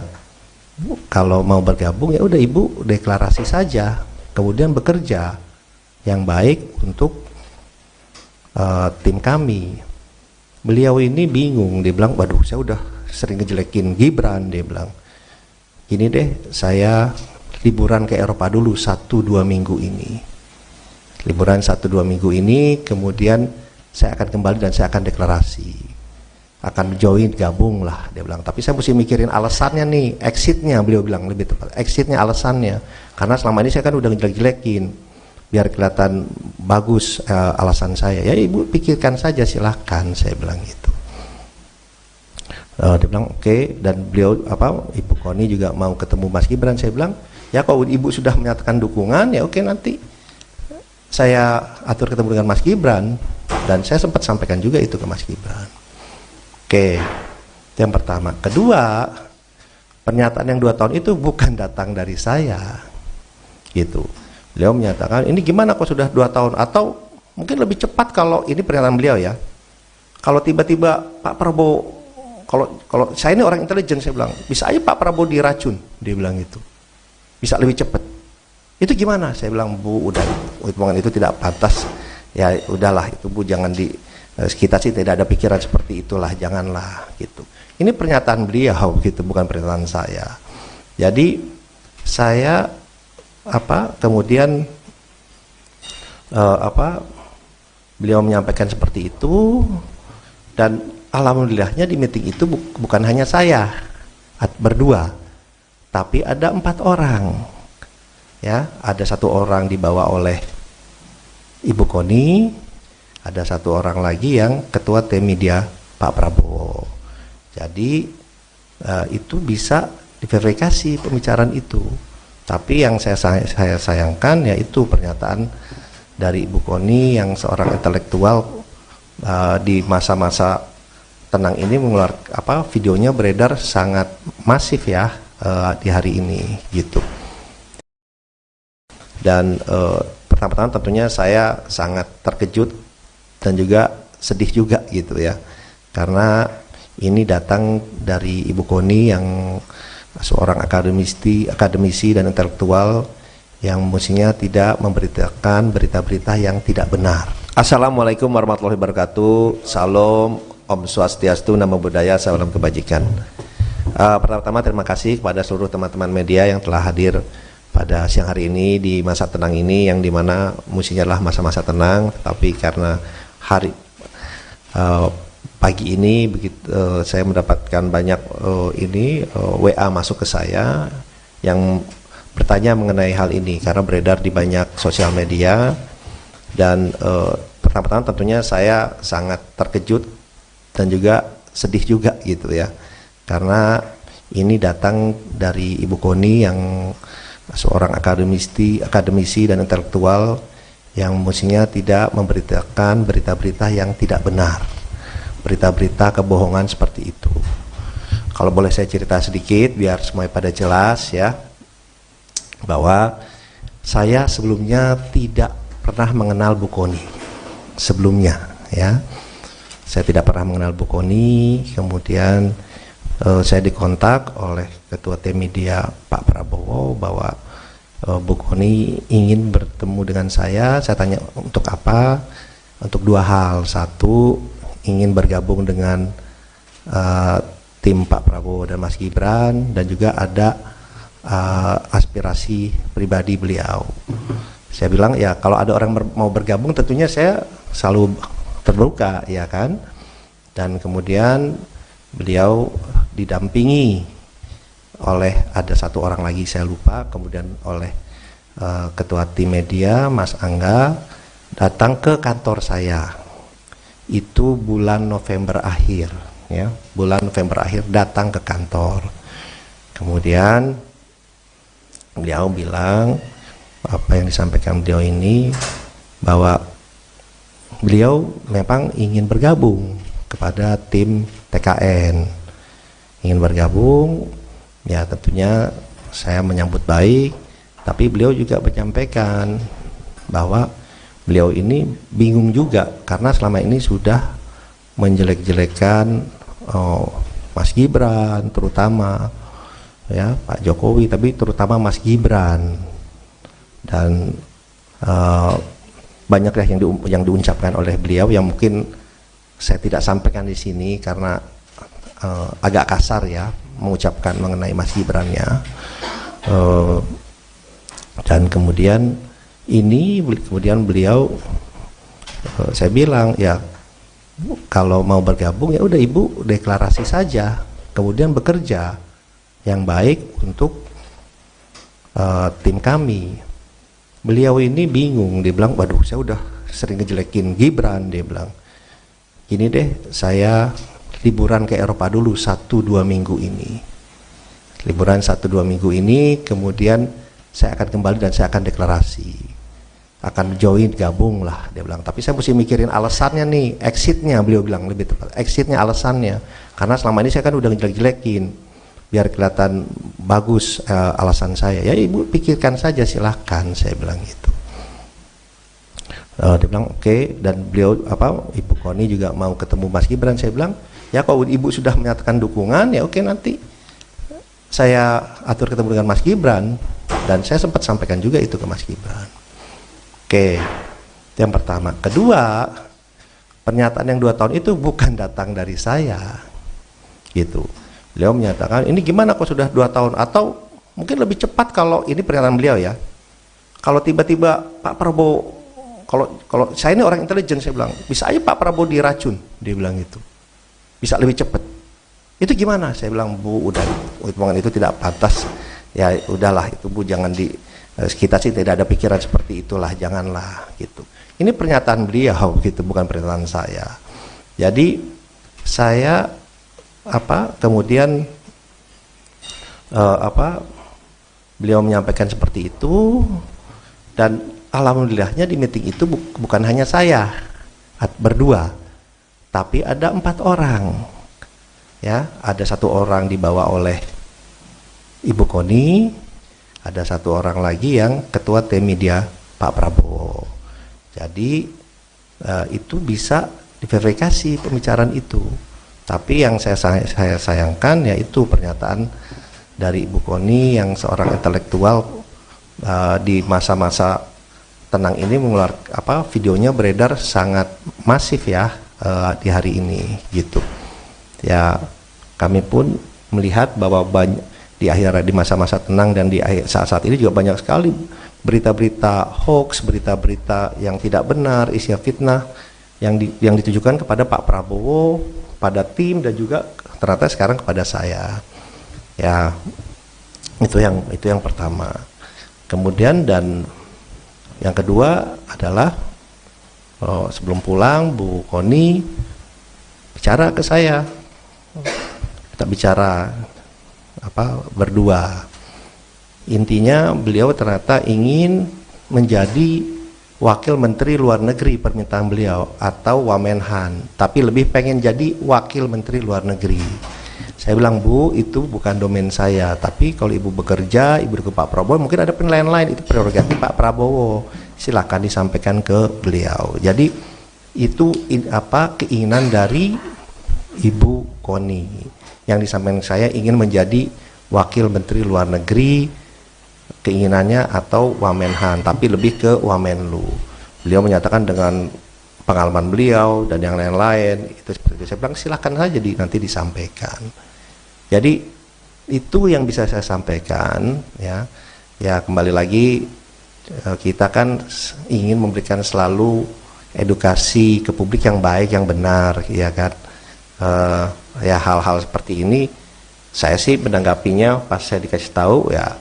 kalau mau bergabung ya udah Ibu deklarasi saja, kemudian bekerja yang baik untuk tim kami. Beliau ini bingung, dia bilang waduh saya udah sering ngejelekin Gibran, dia bilang gini deh, saya liburan ke Eropa dulu 1-2 minggu ini, liburan 1-2 minggu ini, kemudian saya akan kembali dan saya akan deklarasi, akan join, gabung lah, dia bilang. Tapi saya mesti mikirin alasannya nih, exitnya, beliau bilang lebih tepat, exitnya, alasannya, karena selama ini saya kan udah ngejelek-jelekin, biar kelihatan bagus alasan saya. Ya Ibu pikirkan saja, silahkan, saya bilang gitu. Dia bilang oke. Dan beliau Ibu Koni juga mau ketemu Mas Gibran. Saya bilang ya kalau Ibu sudah menyatakan dukungan ya oke, nanti saya atur ketemu dengan Mas Gibran. Dan saya sempat sampaikan juga itu ke Mas Gibran. Oke, itu yang pertama. Kedua, pernyataan yang 2 tahun itu bukan datang dari saya gitu. Beliau menyatakan ini gimana kok sudah 2 tahun, atau mungkin lebih cepat kalau ini pernyataan beliau ya, kalau tiba-tiba Pak Prabowo, kalau saya ini orang intelijen, saya bilang bisa aja Pak Prabowo diracun, dia bilang gitu, bisa lebih cepat. Itu gimana? Saya bilang Bu, udah hitungan itu tidak pantas ya, udahlah itu Bu, jangan kita sih tidak ada pikiran seperti itulah, janganlah gitu. Ini pernyataan beliau gitu, bukan pernyataan saya. Jadi saya kemudian beliau menyampaikan seperti itu, dan alhamdulillahnya di meeting itu bukan hanya saya berdua, tapi ada 4 orang ya. Ada 1 orang dibawa oleh Ibu Koni, ada 1 orang lagi yang ketua tim media Pak Prabowo. Jadi itu bisa diverifikasi pembicaraan itu. Tapi yang saya sayangkan yaitu pernyataan dari Ibu Koni yang seorang intelektual di masa-masa tenang ini mengeluarkan videonya beredar sangat masif ya di hari ini gitu. Dan pertama-tama tentunya saya sangat terkejut dan juga sedih juga gitu ya, karena ini datang dari Ibu Koni yang seorang akademisi dan intelektual yang mestinya tidak memberitakan berita-berita yang tidak benar. Assalamualaikum warahmatullahi wabarakatuh. Salam, Om Swastiastu, Namo Buddhaya, salam kebajikan. Pertama-tama terima kasih kepada seluruh teman-teman media yang telah hadir pada siang hari ini di masa tenang ini, yang dimana mestinya adalah masa-masa tenang, tapi karena pagi ini begitu saya mendapatkan banyak WA masuk ke saya yang bertanya mengenai hal ini karena beredar di banyak sosial media. Dan pertama-tama tentunya saya sangat terkejut dan juga sedih juga gitu ya, karena ini datang dari Ibu Koni yang seorang akademisi dan intelektual yang mestinya tidak memberitakan berita-berita yang tidak benar, berita-berita kebohongan seperti itu. Kalau boleh saya cerita sedikit biar semuanya pada jelas ya, bahwa saya sebelumnya tidak pernah mengenal Bu Koni sebelumnya ya. Saya tidak pernah mengenal Bu Koni, kemudian saya dikontak oleh Ketua Tim Media Pak Prabowo bahwa Bu Koni ingin bertemu dengan saya. Saya tanya untuk apa? Untuk dua hal. Satu, ingin bergabung dengan tim Pak Prabowo dan Mas Gibran, dan juga ada aspirasi pribadi beliau. Saya bilang ya kalau ada orang mau bergabung tentunya saya selalu terbuka, ya kan. Dan kemudian beliau didampingi oleh ada satu orang lagi saya lupa, kemudian oleh Ketua Tim Media Mas Angga datang ke kantor saya. Itu bulan November akhir, ya, bulan November akhir datang ke kantor. Kemudian beliau bilang apa yang disampaikan beliau ini, bahwa beliau memang ingin bergabung kepada tim TKN, ingin bergabung. Ya tentunya saya menyambut baik, tapi beliau juga menyampaikan bahwa beliau ini bingung juga karena selama ini sudah menjelek-jelekan Mas Gibran, terutama ya Pak Jokowi, tapi terutama Mas Gibran, dan banyak yang diucapkan oleh beliau yang mungkin saya tidak sampaikan di sini karena agak kasar ya mengucapkan mengenai Mas Gibran-nya. Dan kemudian beliau saya bilang ya kalau mau bergabung ya udah Ibu deklarasi saja, kemudian bekerja yang baik untuk tim kami. Beliau ini bingung, dia bilang waduh saya udah sering ngejelekin Gibran, dia bilang gini deh, saya liburan ke Eropa dulu 1-2 minggu ini, liburan 1-2 minggu ini, kemudian saya akan kembali dan saya akan deklarasi, akan join, gabung lah, dia bilang. Tapi saya mesti mikirin alasannya nih, exitnya, beliau bilang lebih tepat, exitnya, alasannya, karena selama ini saya kan udah ngejelek-jelekin, biar kelihatan bagus alasan saya. Ya Ibu pikirkan saja, silahkan, saya bilang gitu. Dia bilang oke. Dan beliau Ibu Koni juga mau ketemu Mas Gibran. Saya bilang ya kalau Ibu sudah menyatakan dukungan ya oke, nanti saya atur ketemu dengan Mas Gibran. Dan saya sempat sampaikan juga itu ke Mas Gibran. Oke, itu yang pertama. Kedua, pernyataan yang 2 tahun itu bukan datang dari saya gitu. Beliau menyatakan ini gimana kok sudah 2 tahun, atau mungkin lebih cepat kalau ini pernyataan beliau ya, kalau tiba-tiba Pak Prabowo, kalau saya ini orang intelijen, saya bilang bisa aja Pak Prabowo diracun, dia bilang gitu, bisa lebih cepat. Itu gimana? Saya bilang Bu udah, hitungan itu tidak pantas ya, udahlah itu Bu, jangan kita sih tidak ada pikiran seperti itulah, janganlah gitu. Ini pernyataan beliau gitu, bukan pernyataan saya. Jadi saya kemudian beliau menyampaikan seperti itu, dan alhamdulillahnya di meeting itu bukan hanya saya berdua, tapi ada 4 orang ya. Ada 1 orang dibawa oleh Ibu Koni, ada 1 orang lagi yang Ketua Tim Media Pak Prabowo. Jadi itu bisa diverifikasi pembicaraan itu. Tapi yang saya sayangkan yaitu pernyataan dari Ibu Koni yang seorang intelektual di masa-masa tenang ini mengeluarkan videonya beredar sangat masif ya di hari ini gitu. Ya kami pun melihat bahwa di masa-masa tenang dan di saat-saat ini juga banyak sekali berita-berita hoax, berita-berita yang tidak benar, isinya fitnah yang ditujukan kepada Pak Prabowo, pada tim, dan juga ternyata sekarang kepada saya. Ya itu yang pertama. Kemudian dan yang kedua adalah sebelum pulang Bu Koni bicara ke saya, kita bicara berdua. Intinya beliau ternyata ingin menjadi Wakil Menteri Luar Negeri, permintaan beliau, atau Wamenhan, tapi lebih pengen jadi Wakil Menteri Luar Negeri. Saya bilang Bu, itu bukan domain saya, tapi kalau Ibu bekerja, Ibu ke Pak Prabowo, mungkin ada penilaian lain, itu prerogatif Pak Prabowo, silakan disampaikan ke beliau. Jadi itu keinginan dari Ibu Koni yang disampaikan saya ingin menjadi Wakil Menteri Luar Negeri, keinginannya atau Wamenhan, tapi lebih ke Wamenlu. Beliau menyatakan dengan pengalaman beliau dan yang lain-lain itu seperti itu. Saya bilang silakan saja nanti disampaikan. Jadi itu yang bisa saya sampaikan, ya. Ya kembali lagi kita kan ingin memberikan selalu edukasi ke publik yang baik, yang benar, ya kan. Ya hal-hal seperti ini saya sih menanggapinya pas saya dikasih tahu, ya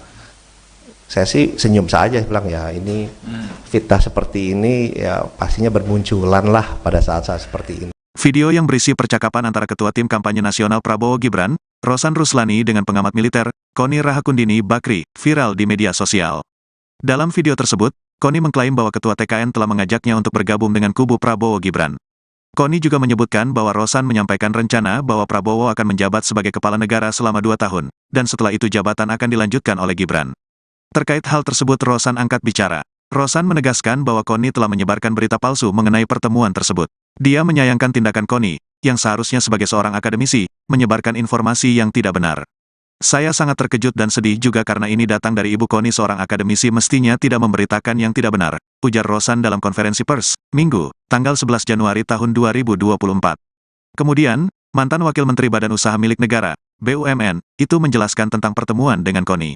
saya sih senyum saja, bilang ya ini fitnah seperti ini ya pastinya bermunculan lah pada saat-saat seperti ini. Video yang berisi percakapan antara Ketua Tim Kampanye Nasional Prabowo Gibran, Rosan Ruslani dengan pengamat militer, Koni Rahakundini Bakri, viral di media sosial. Dalam video tersebut, Koni mengklaim bahwa Ketua TKN telah mengajaknya untuk bergabung dengan kubu Prabowo Gibran. Koni juga menyebutkan bahwa Rosan menyampaikan rencana bahwa Prabowo akan menjabat sebagai kepala negara selama 2 tahun, dan setelah itu jabatan akan dilanjutkan oleh Gibran. Terkait hal tersebut Rosan angkat bicara. Rosan menegaskan bahwa Koni telah menyebarkan berita palsu mengenai pertemuan tersebut. Dia menyayangkan tindakan Koni, yang seharusnya sebagai seorang akademisi, menyebarkan informasi yang tidak benar. Saya sangat terkejut dan sedih juga karena ini datang dari Ibu Koni, seorang akademisi mestinya tidak memberitakan yang tidak benar, ujar Rosan dalam konferensi pers, Minggu, tanggal 11 Januari tahun 2024. Kemudian, mantan Wakil Menteri Badan Usaha Milik Negara, BUMN, itu menjelaskan tentang pertemuan dengan Koni.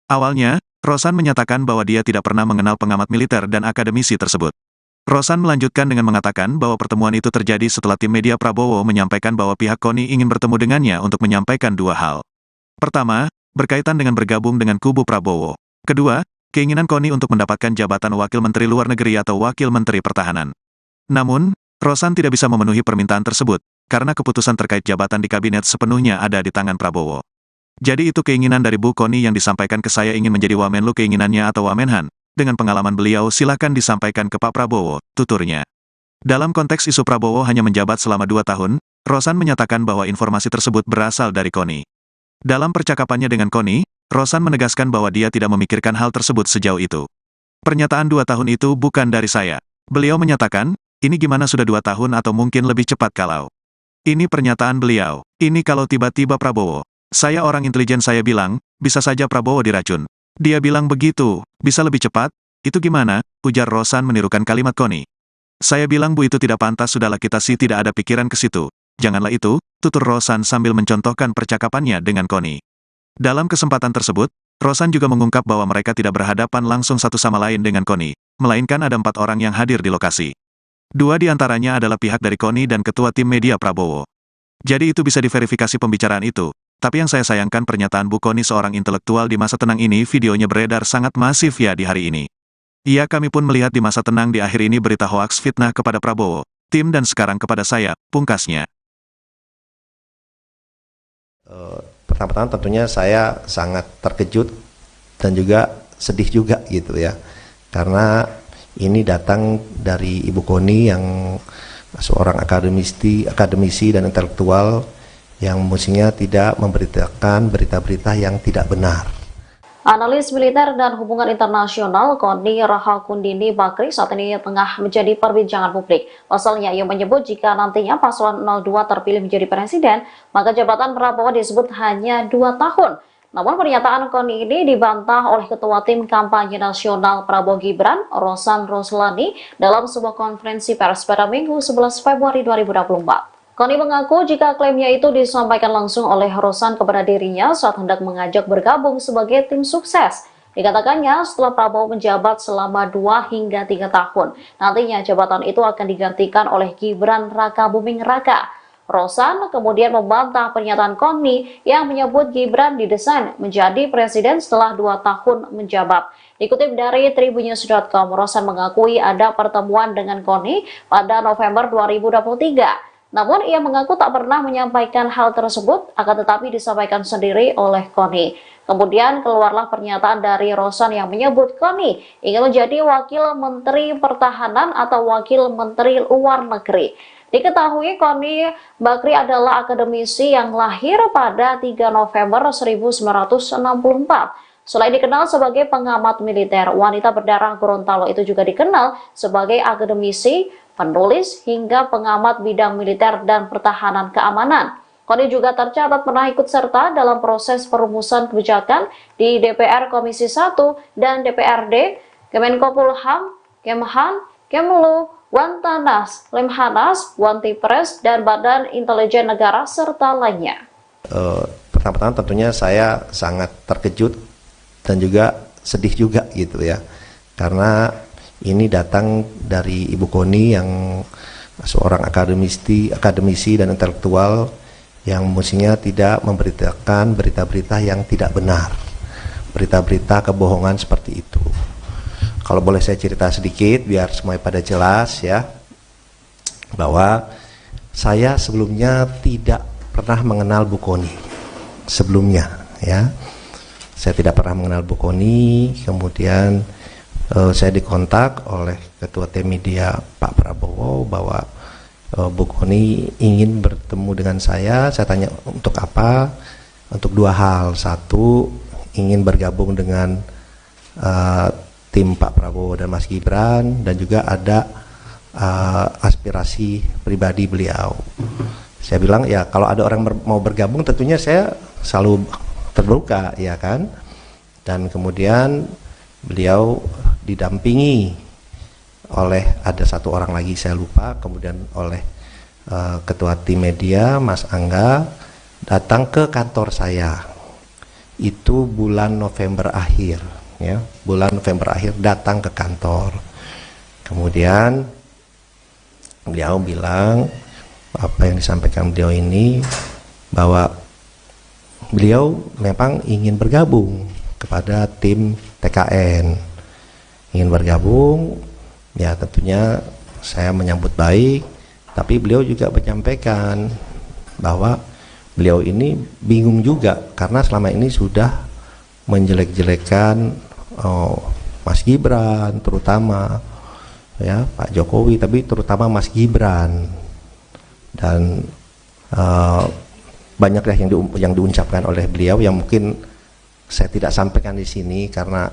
Awalnya, Rosan menyatakan bahwa dia tidak pernah mengenal pengamat militer dan akademisi tersebut. Rosan melanjutkan dengan mengatakan bahwa pertemuan itu terjadi setelah tim media Prabowo menyampaikan bahwa pihak Koni ingin bertemu dengannya untuk menyampaikan 2 hal. Pertama, berkaitan dengan bergabung dengan kubu Prabowo. Kedua, keinginan Koni untuk mendapatkan jabatan Wakil Menteri Luar Negeri atau Wakil Menteri Pertahanan. Namun, Rosan tidak bisa memenuhi permintaan tersebut, karena keputusan terkait jabatan di kabinet sepenuhnya ada di tangan Prabowo. Jadi itu keinginan dari Bu Koni yang disampaikan ke saya ingin menjadi Wamenlu keinginannya atau Wamenhan. Dengan pengalaman beliau silakan disampaikan ke Pak Prabowo, tuturnya. Dalam konteks isu Prabowo hanya menjabat selama 2 tahun, Rosan menyatakan bahwa informasi tersebut berasal dari Koni. Dalam percakapannya dengan Koni, Rosan menegaskan bahwa dia tidak memikirkan hal tersebut sejauh itu. Pernyataan 2 tahun itu bukan dari saya. Beliau menyatakan, ini gimana sudah 2 tahun atau mungkin lebih cepat kalau. Ini pernyataan beliau. Ini kalau tiba-tiba Prabowo. Saya orang intelijen saya bilang, bisa saja Prabowo diracun. Dia bilang begitu, bisa lebih cepat? Itu gimana? Ujar Rosan menirukan kalimat Koni. Saya bilang Bu itu tidak pantas, sudahlah kita sih tidak ada pikiran ke situ. Janganlah itu, tutur Rosan sambil mencontohkan percakapannya dengan Koni. Dalam kesempatan tersebut, Rosan juga mengungkap bahwa mereka tidak berhadapan langsung satu sama lain dengan Koni, melainkan ada 4 orang yang hadir di lokasi. 2 di antaranya adalah pihak dari Koni dan Ketua Tim Media Prabowo. Jadi itu bisa diverifikasi pembicaraan itu. Tapi yang saya sayangkan pernyataan Bu Koni, seorang intelektual di masa tenang ini, videonya beredar sangat masif ya di hari ini. Iya, kami pun melihat di masa tenang di akhir ini berita hoaks fitnah kepada Prabowo, tim dan sekarang kepada saya, pungkasnya. Pertama-tama tentunya saya sangat terkejut dan juga sedih juga gitu ya, karena ini datang dari Ibu Koni yang seorang akademisi dan intelektual yang mestinya tidak memberitakan berita-berita yang tidak benar. Analis militer dan hubungan internasional Koni Rahakundini Bakri saat ini tengah menjadi perbincangan publik. Pasalnya ia menyebut jika nantinya paslon 02 terpilih menjadi presiden, maka jabatan Prabowo disebut hanya 2 tahun. Namun pernyataan Koni ini dibantah oleh Ketua Tim Kampanye Nasional Prabowo Gibran, Rosan Ruslani, dalam sebuah konferensi pers pada Minggu 11 Februari 2024. Koni mengaku jika klaimnya itu disampaikan langsung oleh Rosan kepada dirinya saat hendak mengajak bergabung sebagai tim sukses. Dikatakannya setelah Prabowo menjabat selama 2 hingga 3 tahun, nantinya jabatan itu akan digantikan oleh Gibran Raka Buming Raka. Rosan kemudian membantah pernyataan Koni yang menyebut Gibran didesain menjadi presiden setelah 2 tahun menjabat. Dikutip dari Tribunnews.com, Rosan mengakui ada pertemuan dengan Koni pada November 2023. Namun ia mengaku tak pernah menyampaikan hal tersebut, akan tetapi disampaikan sendiri oleh Koni. Kemudian keluarlah pernyataan dari Rosan yang menyebut Koni ingin menjadi Wakil Menteri Pertahanan atau Wakil Menteri Luar Negeri. Diketahui Koni Bakri adalah akademisi yang lahir pada 3 November 1964. Selain dikenal sebagai pengamat militer, wanita berdarah Gorontalo itu juga dikenal sebagai akademisi, penulis, hingga pengamat bidang militer dan pertahanan keamanan. Koni juga tercatat pernah ikut serta dalam proses perumusan kebijakan di DPR Komisi 1 dan DPRD, Kemenkopolham, Kemhan, Kemlu, Wantanas, Lemhanas, Wantipres, dan Badan Intelijen Negara, serta lainnya. Pertama-tama tentunya saya sangat terkejut dan juga sedih juga gitu ya, karena ini datang dari Ibu Koni yang seorang akademisi dan intelektual yang mestinya tidak memberitakan berita-berita yang tidak benar, berita-berita kebohongan seperti itu. Kalau boleh saya cerita sedikit biar semuanya pada jelas ya, bahwa saya sebelumnya tidak pernah mengenal Bu Koni sebelumnya ya. Saya tidak pernah mengenal Bu Koni, kemudian saya dikontak oleh Ketua Tim Media Pak Prabowo bahwa Bu Koni ingin bertemu dengan saya tanya untuk apa? Untuk dua hal. Satu, ingin bergabung dengan tim Pak Prabowo dan Mas Gibran, dan juga ada aspirasi pribadi beliau. Saya bilang ya kalau ada orang mau bergabung tentunya saya selalu terbuka ya kan. Dan kemudian beliau didampingi oleh ada satu orang lagi saya lupa, kemudian oleh Ketua Tim Media Mas Angga datang ke kantor saya. Itu bulan November akhir ya, bulan November akhir datang ke kantor. Kemudian beliau bilang apa yang disampaikan beliau ini, bahwa beliau memang ingin bergabung kepada tim TKN, ingin bergabung ya. Tentunya saya menyambut baik, tapi beliau juga menyampaikan bahwa beliau ini bingung juga karena selama ini sudah menjelek-jelekan Mas Gibran terutama ya, Pak Jokowi, tapi terutama Mas Gibran, dan banyak yang diucapkan oleh beliau yang mungkin saya tidak sampaikan di sini karena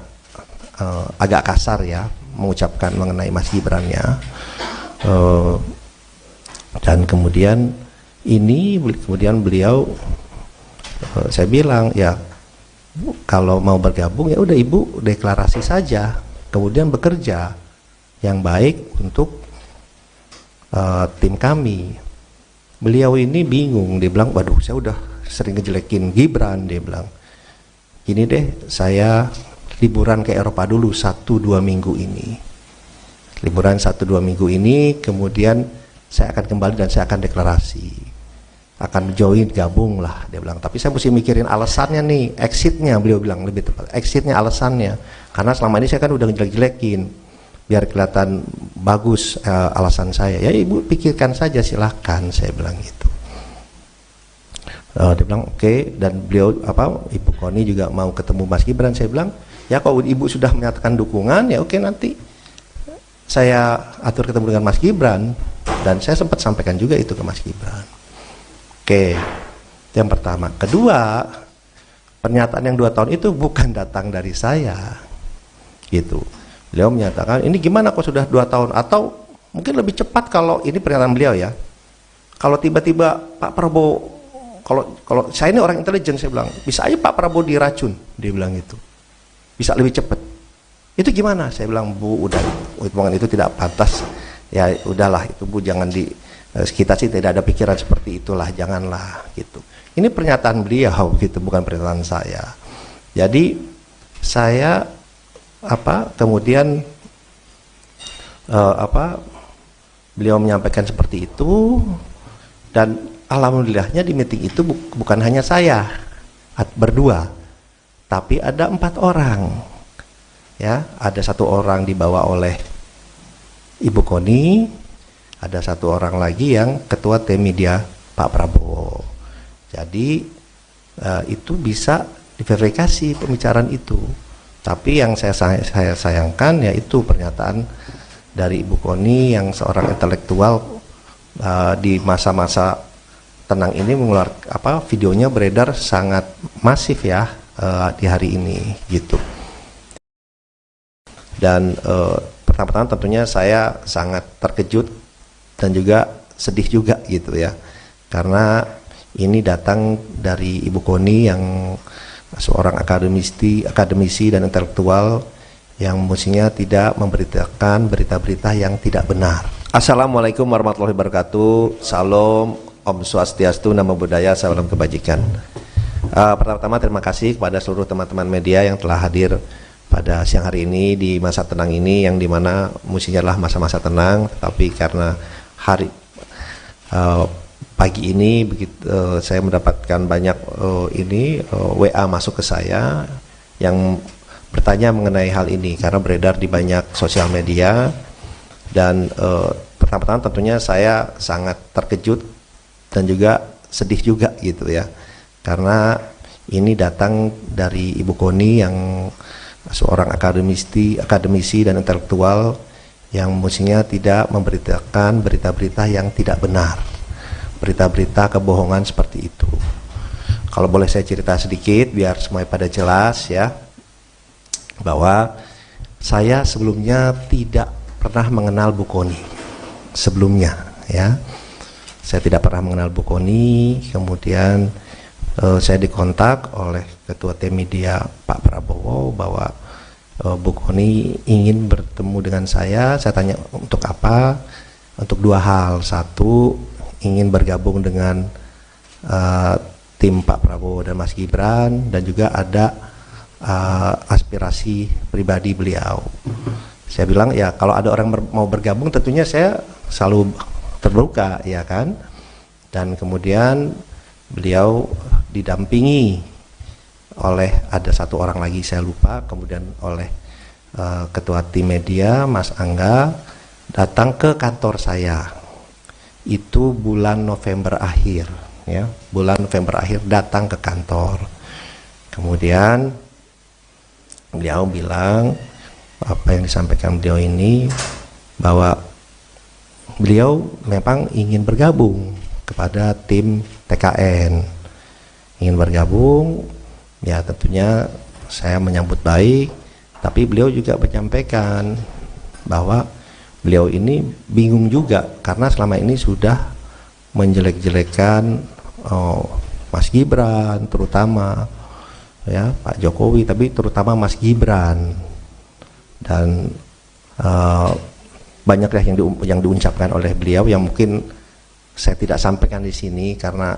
agak kasar ya mengucapkan mengenai Mas Gibran ya. Dan kemudian beliau saya bilang ya kalau mau bergabung ya udah Ibu deklarasi saja, kemudian bekerja yang baik untuk tim kami. Beliau ini bingung, dia bilang waduh saya udah sering ngejelekin Gibran, dia bilang gini deh, saya liburan ke Eropa dulu 1-2 minggu ini, liburan 1-2 minggu ini, kemudian saya akan kembali dan saya akan deklarasi, akan join, gabung lah, dia bilang. Tapi saya mesti mikirin alasannya nih, exitnya, beliau bilang lebih tepat, exitnya, alasannya, karena selama ini saya kan udah ngejelek-jelekin, biar kelihatan bagus alasan saya. Ya Ibu pikirkan saja, silahkan, saya bilang gitu. Dia bilang oke. Dan beliau Ibu Koni juga mau ketemu Mas Gibran. Saya bilang ya kalau Ibu sudah menyatakan dukungan ya oke, nanti saya atur ketemu dengan Mas Gibran. Dan saya sempat sampaikan juga itu ke Mas Gibran. Oke, yang pertama. Kedua, pernyataan yang 2 tahun itu bukan datang dari saya gitu. Beliau menyatakan ini gimana kok sudah 2 tahun, atau mungkin lebih cepat kalau ini pernyataan beliau ya, kalau tiba-tiba Pak Prabowo, kalau saya ini orang intelijen, saya bilang bisa aja Pak Prabowo diracun, dia bilang gitu, bisa lebih cepat. Itu gimana? Saya bilang Bu, udah hitungan itu tidak pantas ya, udahlah itu Bu, jangan kita sih tidak ada pikiran seperti itulah, janganlah gitu. Ini pernyataan beliau gitu, bukan pernyataan saya. Jadi saya kemudian beliau menyampaikan seperti itu, dan alhamdulillahnya di meeting itu bukan hanya saya berdua, tapi ada 4 orang ya. Ada 1 orang dibawa oleh Ibu Koni, ada 1 orang lagi yang Ketua Tim Media Pak Prabowo. Jadi itu bisa diverifikasi pembicaraan itu. Tapi yang saya sayangkan yaitu pernyataan dari Ibu Koni yang seorang intelektual di masa-masa tenang ini mengeluarkan videonya beredar sangat masif ya di hari ini gitu. Dan pertama-tama tentunya saya sangat terkejut dan juga sedih juga gitu ya, karena ini datang dari Ibu Koni yang seorang akademisi dan intelektual yang mestinya tidak memberitakan berita-berita yang tidak benar. Assalamualaikum warahmatullahi wabarakatuh. Salam, Om Swastiastu, Namo Buddhaya, salam kebajikan. Pertama-tama terima kasih kepada seluruh teman-teman media yang telah hadir pada siang hari ini di masa tenang ini, yang dimana mestinya adalah masa-masa tenang, tapi karena pagi ini begitu saya mendapatkan banyak WA masuk ke saya yang bertanya mengenai hal ini karena beredar di banyak sosial media, dan pertama-tama tentunya saya sangat terkejut dan juga sedih juga gitu ya, karena ini datang dari Ibu Koni yang seorang akademisi dan intelektual yang mestinya tidak memberitakan berita-berita yang tidak benar, berita-berita kebohongan seperti itu. Kalau boleh saya cerita sedikit biar semuanya pada jelas ya, bahwa saya sebelumnya tidak pernah mengenal Bu Koni sebelumnya ya. Saya tidak pernah mengenal Bu Koni, kemudian saya dikontak oleh Ketua Tim Media Pak Prabowo bahwa Bu Koni ingin bertemu dengan saya tanya untuk apa? Untuk dua hal. Satu, ingin bergabung dengan tim Pak Prabowo dan Mas Gibran, dan juga ada aspirasi pribadi beliau. Saya bilang ya kalau ada orang mau bergabung tentunya saya selalu terbuka ya kan. Dan kemudian beliau didampingi oleh ada satu orang lagi saya lupa, kemudian oleh Ketua Tim Media Mas Angga datang ke kantor saya. Itu bulan November akhir ya, bulan November akhir datang ke kantor. Kemudian beliau bilang apa yang disampaikan beliau ini, bahwa beliau memang ingin bergabung kepada tim TKN, ingin bergabung ya, tentunya saya menyambut baik, tapi beliau juga menyampaikan bahwa beliau ini bingung juga karena selama ini sudah menjelek-jelekan Mas Gibran terutama ya, Pak Jokowi, tapi terutama Mas Gibran, dan banyak ya yang diucapkan oleh beliau yang mungkin saya tidak sampaikan di sini karena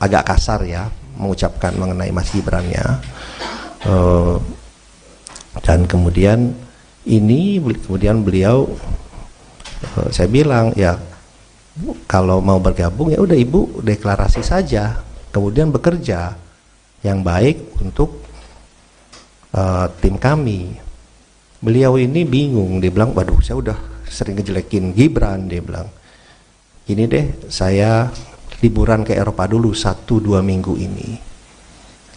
agak kasar ya mengucapkan mengenai Mas Gibran ya. Dan kemudian beliau saya bilang ya kalau mau bergabung ya udah Ibu deklarasi saja, kemudian bekerja yang baik untuk tim kami. Beliau ini bingung, dia bilang waduh saya udah sering ngejelekin Gibran, dia bilang gini deh, saya liburan ke Eropa dulu 1-2 minggu ini,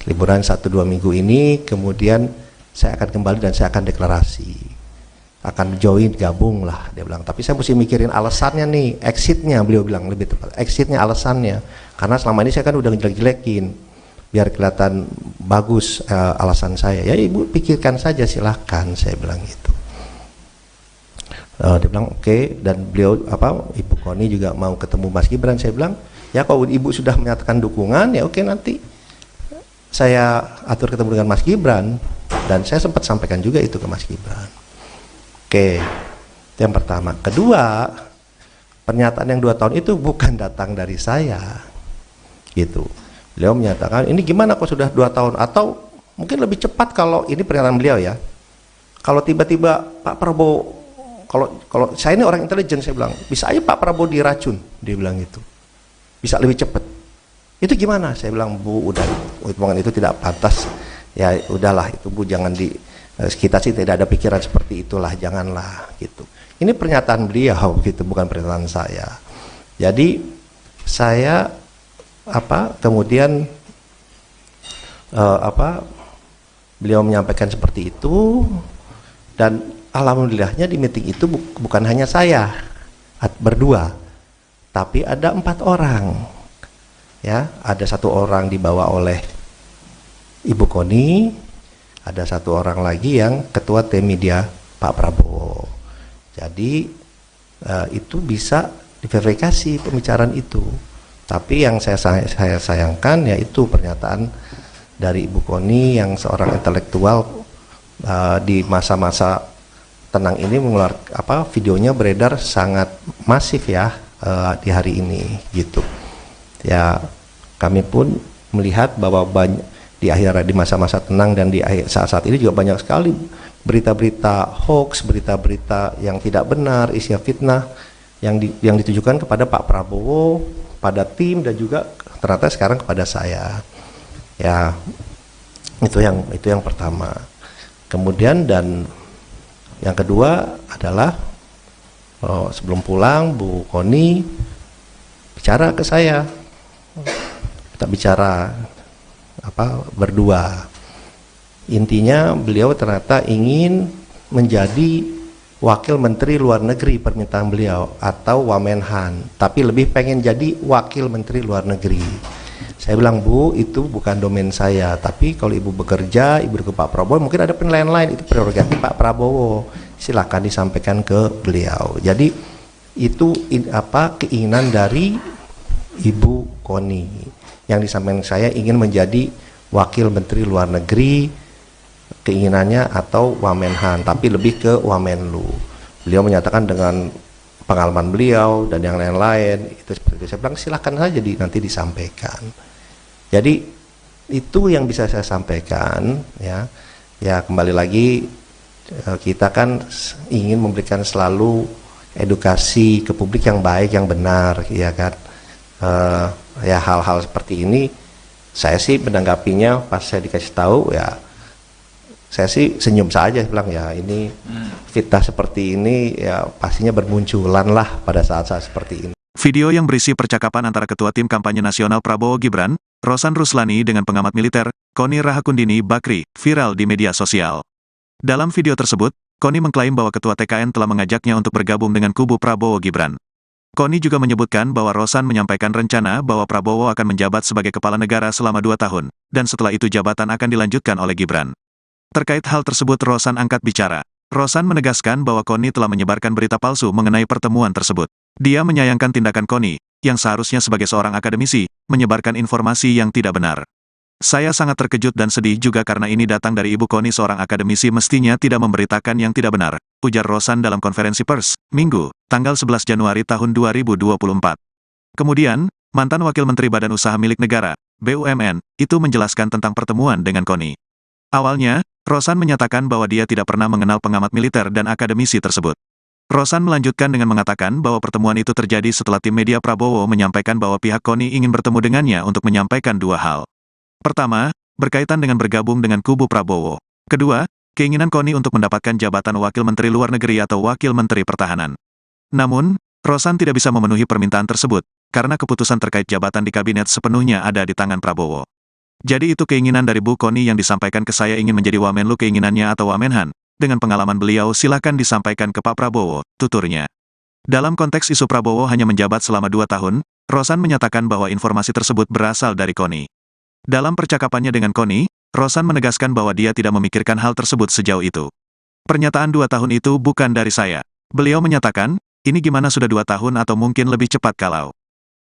liburan 1-2 minggu ini, kemudian saya akan kembali dan saya akan deklarasi, akan join, gabung lah, dia bilang. Tapi saya mesti mikirin alasannya nih, exitnya, beliau bilang lebih tepat, exitnya, alasannya, karena selama ini saya kan udah ngejelek-jelekin, biar kelihatan bagus alasan saya. Ya Ibu pikirkan saja silahkan, saya bilang gitu. Dia bilang oke, dan beliau Ibu Koni juga mau ketemu Mas Gibran. Saya bilang ya kalau Ibu sudah menyatakan dukungan ya oke, nanti saya atur ketemu dengan Mas Gibran, dan saya sempat sampaikan juga itu ke Mas Gibran. Oke, itu yang pertama. Kedua, pernyataan yang 2 tahun itu bukan datang dari saya gitu. Beliau menyatakan ini gimana kok sudah 2 tahun, atau mungkin lebih cepat kalau ini pernyataan beliau ya, kalau tiba-tiba Pak Prabowo, kalau saya ini orang intelijen, saya bilang bisa aja Pak Prabowo diracun, dia bilang gitu, bisa lebih cepat. Itu gimana? Saya bilang Bu, udah hitungan itu tidak pantas ya, udahlah itu Bu, jangan kita sih tidak ada pikiran seperti itulah, janganlah gitu. Ini pernyataan beliau gitu, bukan pernyataan saya. Jadi saya kemudian beliau menyampaikan seperti itu, dan alhamdulillahnya di meeting itu bukan hanya saya berdua, tapi ada 4 orang ya. Ada 1 orang dibawa oleh Ibu Koni, ada 1 orang lagi yang Ketua Tim Media Pak Prabowo. Jadi itu bisa diverifikasi pembicaraan itu. Tapi yang saya sayangkan yaitu pernyataan dari Ibu Koni yang seorang intelektual di masa-masa tenang ini videonya beredar sangat masif ya di hari ini gitu. Ya kami pun melihat bahwa di masa-masa tenang dan di saat-saat ini juga banyak sekali berita-berita hoax, berita-berita yang tidak benar, isinya fitnah yang ditujukan kepada Pak Prabowo, pada tim, dan juga ternyata sekarang kepada saya. Ya itu yang pertama. Kemudian dan yang kedua adalah sebelum pulang Bu Koni bicara ke saya, kita bicara berdua. Intinya beliau ternyata ingin menjadi Wakil Menteri Luar Negeri, permintaan beliau, atau Wamenhan, tapi lebih pengen jadi Wakil Menteri Luar Negeri. Saya bilang, Bu, itu bukan domain saya, tapi kalau Ibu bekerja, Ibu ke Pak Prabowo, mungkin ada penilaian lain, itu prerogatif Pak Prabowo, silakan disampaikan ke beliau. Jadi itu keinginan dari Ibu Koni yang disampaikan saya ingin menjadi Wakil Menteri Luar Negeri, keinginannya, atau Wamenhan, tapi lebih ke Wamenlu. Beliau menyatakan dengan pengalaman beliau dan yang lain-lain itu seperti itu. Saya bilang silakan saja nanti disampaikan. Jadi itu yang bisa saya sampaikan ya. Ya kembali lagi kita kan ingin memberikan selalu edukasi ke publik yang baik, yang benar, ya kan. Ya hal-hal seperti ini saya sih menanggapinya pas saya dikasih tahu ya. Saya sih senyum saja, bilang ya ini fitnah seperti ini ya pastinya bermunculan lah pada saat-saat seperti ini. Video yang berisi percakapan antara Ketua Tim Kampanye Nasional Prabowo Gibran, Rosan Ruslani dengan pengamat militer, Koni Rahakundini Bakri, viral di media sosial. Dalam video tersebut, Koni mengklaim bahwa Ketua TKN telah mengajaknya untuk bergabung dengan kubu Prabowo Gibran. Koni juga menyebutkan bahwa Rosan menyampaikan rencana bahwa Prabowo akan menjabat sebagai kepala negara selama 2 tahun, dan setelah itu jabatan akan dilanjutkan oleh Gibran. Terkait hal tersebut Rosan angkat bicara. Rosan menegaskan bahwa Koni telah menyebarkan berita palsu mengenai pertemuan tersebut. Dia menyayangkan tindakan Koni, yang seharusnya sebagai seorang akademisi, menyebarkan informasi yang tidak benar. Saya sangat terkejut dan sedih juga karena ini datang dari Ibu Koni, seorang akademisi mestinya tidak memberitakan yang tidak benar, ujar Rosan dalam konferensi pers, Minggu, tanggal 11 Januari tahun 2024. Kemudian, mantan Wakil Menteri Badan Usaha Milik Negara, BUMN, itu menjelaskan tentang pertemuan dengan Koni. Awalnya, Rosan menyatakan bahwa dia tidak pernah mengenal pengamat militer dan akademisi tersebut. Rosan melanjutkan dengan mengatakan bahwa pertemuan itu terjadi setelah tim media Prabowo menyampaikan bahwa pihak Koni ingin bertemu dengannya untuk menyampaikan 2 hal. Pertama, berkaitan dengan bergabung dengan kubu Prabowo. Kedua, keinginan Koni untuk mendapatkan jabatan Wakil Menteri Luar Negeri atau Wakil Menteri Pertahanan. Namun, Rosan tidak bisa memenuhi permintaan tersebut, karena keputusan terkait jabatan di kabinet sepenuhnya ada di tangan Prabowo. Jadi itu keinginan dari Bu Koni yang disampaikan ke saya ingin menjadi Wamenlu keinginannya atau Wamenhan. Dengan pengalaman beliau silakan disampaikan ke Pak Prabowo, tuturnya. Dalam konteks isu Prabowo hanya menjabat selama 2 tahun, Rosan menyatakan bahwa informasi tersebut berasal dari Koni. Dalam percakapannya dengan Koni, Rosan menegaskan bahwa dia tidak memikirkan hal tersebut sejauh itu. Pernyataan 2 tahun itu bukan dari saya. Beliau menyatakan, ini gimana sudah 2 tahun atau mungkin lebih cepat kalau.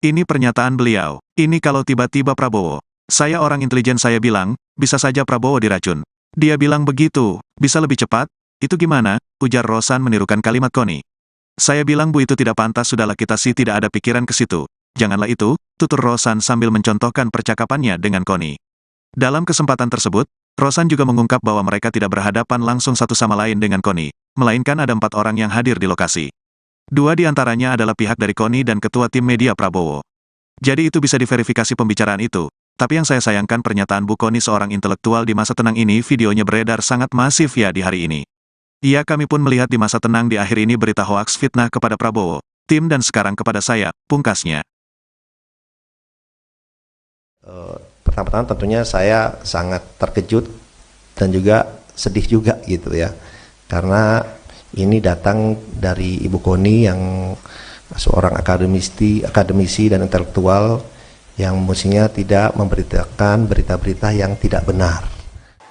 Ini pernyataan beliau, ini kalau tiba-tiba Prabowo. Saya orang intelijen, saya bilang, bisa saja Prabowo diracun. Dia bilang begitu, bisa lebih cepat? Itu gimana? Ujar Rosan menirukan kalimat Koni. Saya bilang Bu itu tidak pantas, sudahlah kita sih tidak ada pikiran ke situ. Janganlah itu, tutur Rosan sambil mencontohkan percakapannya dengan Koni. Dalam kesempatan tersebut, Rosan juga mengungkap bahwa mereka tidak berhadapan langsung satu sama lain dengan Koni, melainkan ada 4 orang yang hadir di lokasi. 2 di antaranya adalah pihak dari Koni dan Ketua Tim Media Prabowo. Jadi itu bisa diverifikasi pembicaraan itu. Tapi yang saya sayangkan pernyataan Bu Koni, seorang intelektual di masa tenang ini, videonya beredar sangat masif ya di hari ini. Iya, kami pun melihat di masa tenang di akhir ini berita hoaks fitnah kepada Prabowo, tim dan sekarang kepada saya, pungkasnya. Pertama-tama tentunya saya sangat terkejut dan juga sedih juga gitu ya. Karena ini datang dari Ibu Koni yang seorang akademisi dan intelektual yang mestinya tidak memberitakan berita-berita yang tidak benar.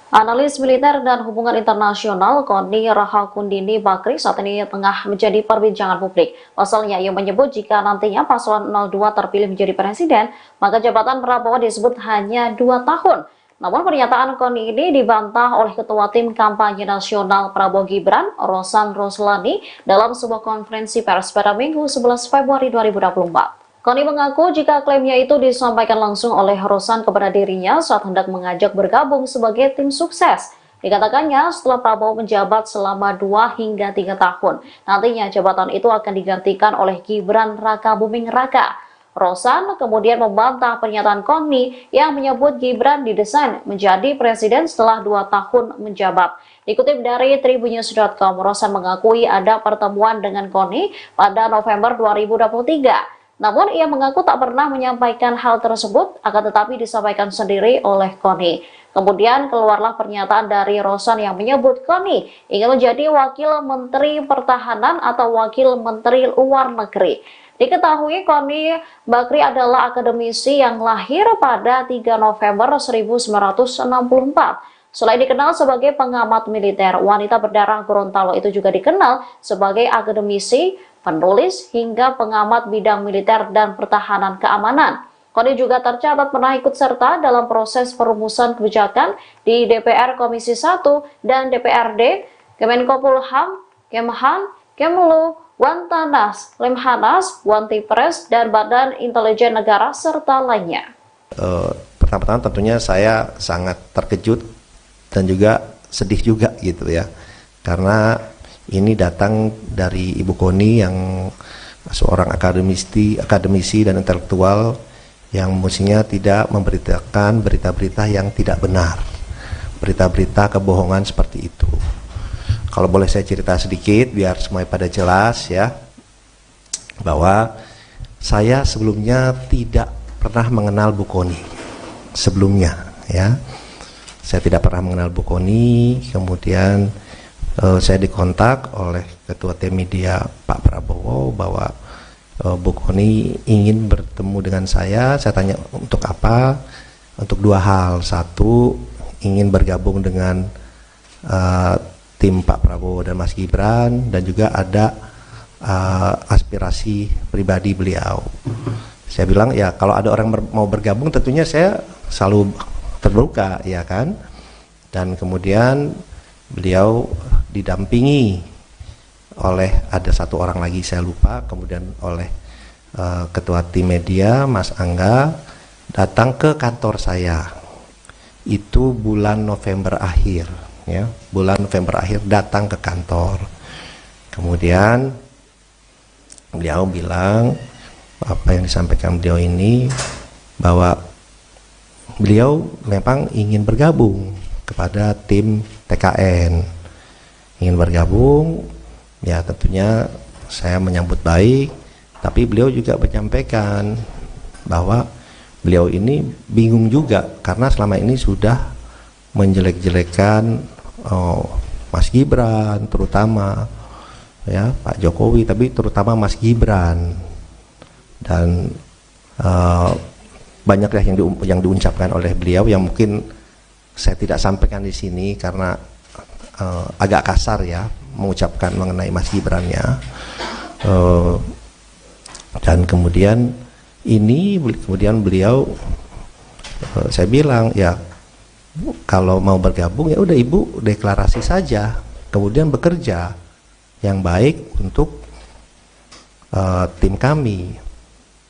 Analis militer dan hubungan internasional Koni Rahakundini Bakri saat ini tengah menjadi perbincangan publik. Pasalnya, ia menyebut jika nantinya paslon 02 terpilih menjadi presiden, maka jabatan Prabowo disebut hanya 2 tahun. Namun pernyataan Koni ini dibantah oleh Ketua Tim Kampanye Nasional Prabowo Gibran, Rosan Ruslani, dalam sebuah konferensi pers pada Minggu 11 Februari 2024. Koni mengaku jika klaimnya itu disampaikan langsung oleh Rosan kepada dirinya saat hendak mengajak bergabung sebagai tim sukses. Dikatakannya setelah Prabowo menjabat selama 2 hingga 3 tahun, nantinya jabatan itu akan digantikan oleh Gibran Raka Buming Raka. Rosan kemudian membantah pernyataan Koni yang menyebut Gibran didesain menjadi presiden setelah 2 tahun menjabat. Dikutip dari tribunnews.com, Rosan mengakui ada pertemuan dengan Koni pada November 2023. Namun ia mengaku tak pernah menyampaikan hal tersebut, akan tetapi disampaikan sendiri oleh Koni. Kemudian keluarlah pernyataan dari Rosan yang menyebut Koni ingin menjadi Wakil Menteri Pertahanan atau Wakil Menteri Luar Negeri. Diketahui Koni Bakri adalah akademisi yang lahir pada 3 November 1964. Selain dikenal sebagai pengamat militer, wanita berdarah Gorontalo itu juga dikenal sebagai akademisi, penulis, hingga pengamat bidang militer dan pertahanan keamanan. Koni juga tercatat pernah ikut serta dalam proses perumusan kebijakan di DPR Komisi 1 dan DPRD, Kemenkopolham, Kemhan, Kemlu, Wantanas, Lemhanas, Wantipres, dan Badan Intelijen Negara, serta lainnya. Pertama-tama tentunya saya sangat terkejut dan juga sedih juga gitu ya, karena ini datang dari Ibu Koni yang seorang akademisi dan intelektual yang mestinya tidak memberitakan berita-berita yang tidak benar, berita-berita kebohongan seperti itu. Kalau boleh saya cerita sedikit biar semuanya pada jelas ya, bahwa saya sebelumnya tidak pernah mengenal Bu Koni sebelumnya ya. Saya tidak pernah mengenal Bu Koni, kemudian saya dikontak oleh Ketua Tim Media Pak Prabowo bahwa Bu Koni ingin bertemu dengan saya tanya untuk apa? Untuk 2 hal. Satu, ingin bergabung dengan tim Pak Prabowo dan Mas Gibran, dan juga ada aspirasi pribadi beliau. Saya bilang ya kalau ada orang mau bergabung tentunya saya selalu terbuka ya kan. Dan kemudian beliau didampingi oleh ada 1 orang lagi saya lupa, kemudian oleh Ketua Tim Media Mas Angga datang ke kantor saya. Itu bulan November akhir ya, bulan November akhir datang ke kantor. Kemudian beliau bilang apa yang disampaikan beliau ini, bahwa beliau memang ingin bergabung kepada tim TKN, ingin bergabung ya. Tentunya saya menyambut baik, tapi beliau juga menyampaikan bahwa beliau ini bingung juga karena selama ini sudah menjelek-jelekan Mas Gibran, terutama ya Pak Jokowi, tapi terutama Mas Gibran, dan banyak yang diucapkan oleh beliau yang mungkin saya tidak sampaikan di sini karena agak kasar ya mengucapkan mengenai Mas Gibran ya. Dan kemudian beliau saya bilang ya kalau mau bergabung ya udah Ibu deklarasi saja, kemudian bekerja yang baik untuk tim kami.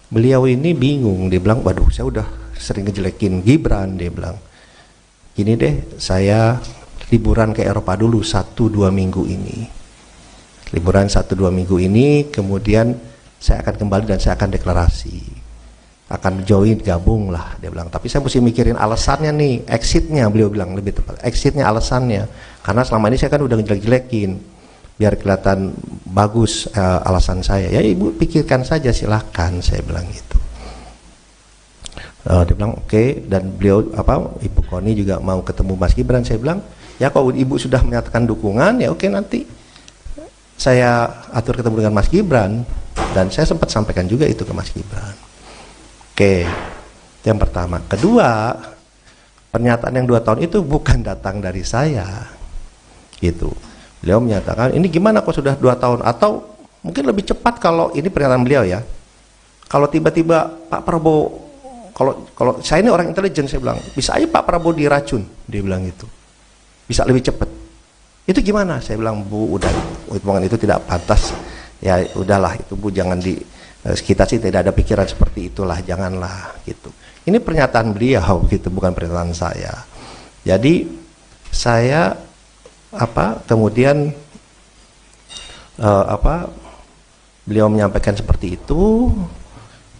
Beliau ini bingung, dia bilang waduh saya udah sering ngejelekin Gibran, dia bilang gini deh, saya liburan ke Eropa dulu 1-2 minggu ini, liburan 1-2 minggu ini, kemudian saya akan kembali dan saya akan deklarasi, akan join, gabung lah, dia bilang. Tapi saya mesti mikirin alasannya nih, exitnya, beliau bilang lebih tepat, exitnya, alasannya, karena selama ini saya kan udah ngejelek-jelekin, biar kelihatan bagus alasan saya. Ya Ibu pikirkan saja, silahkan, saya bilang gitu. Dia bilang oke. Dan beliau Ibu Koni juga mau ketemu Mas Gibran. Saya bilang ya kalau Ibu sudah menyatakan dukungan ya oke, nanti saya atur ketemu dengan Mas Gibran. Dan saya sempat sampaikan juga itu ke Mas Gibran. Oke, itu yang pertama. Kedua, pernyataan yang 2 tahun itu bukan datang dari saya, gitu. Beliau menyatakan, ini gimana kok sudah 2 tahun, atau mungkin lebih cepat kalau ini pernyataan beliau ya. Kalau tiba-tiba Pak Prabowo, kalau saya ini orang intelijen, saya bilang, bisa aja Pak Prabowo diracun, dia bilang gitu. Bisa lebih cepat. Itu gimana? Saya bilang, Bu, udah, omongan itu tidak pantas. Ya udahlah, itu Bu, jangan kita sih tidak ada pikiran seperti itulah, janganlah gitu. Ini pernyataan beliau gitu, bukan pernyataan saya. Jadi saya kemudian beliau menyampaikan seperti itu,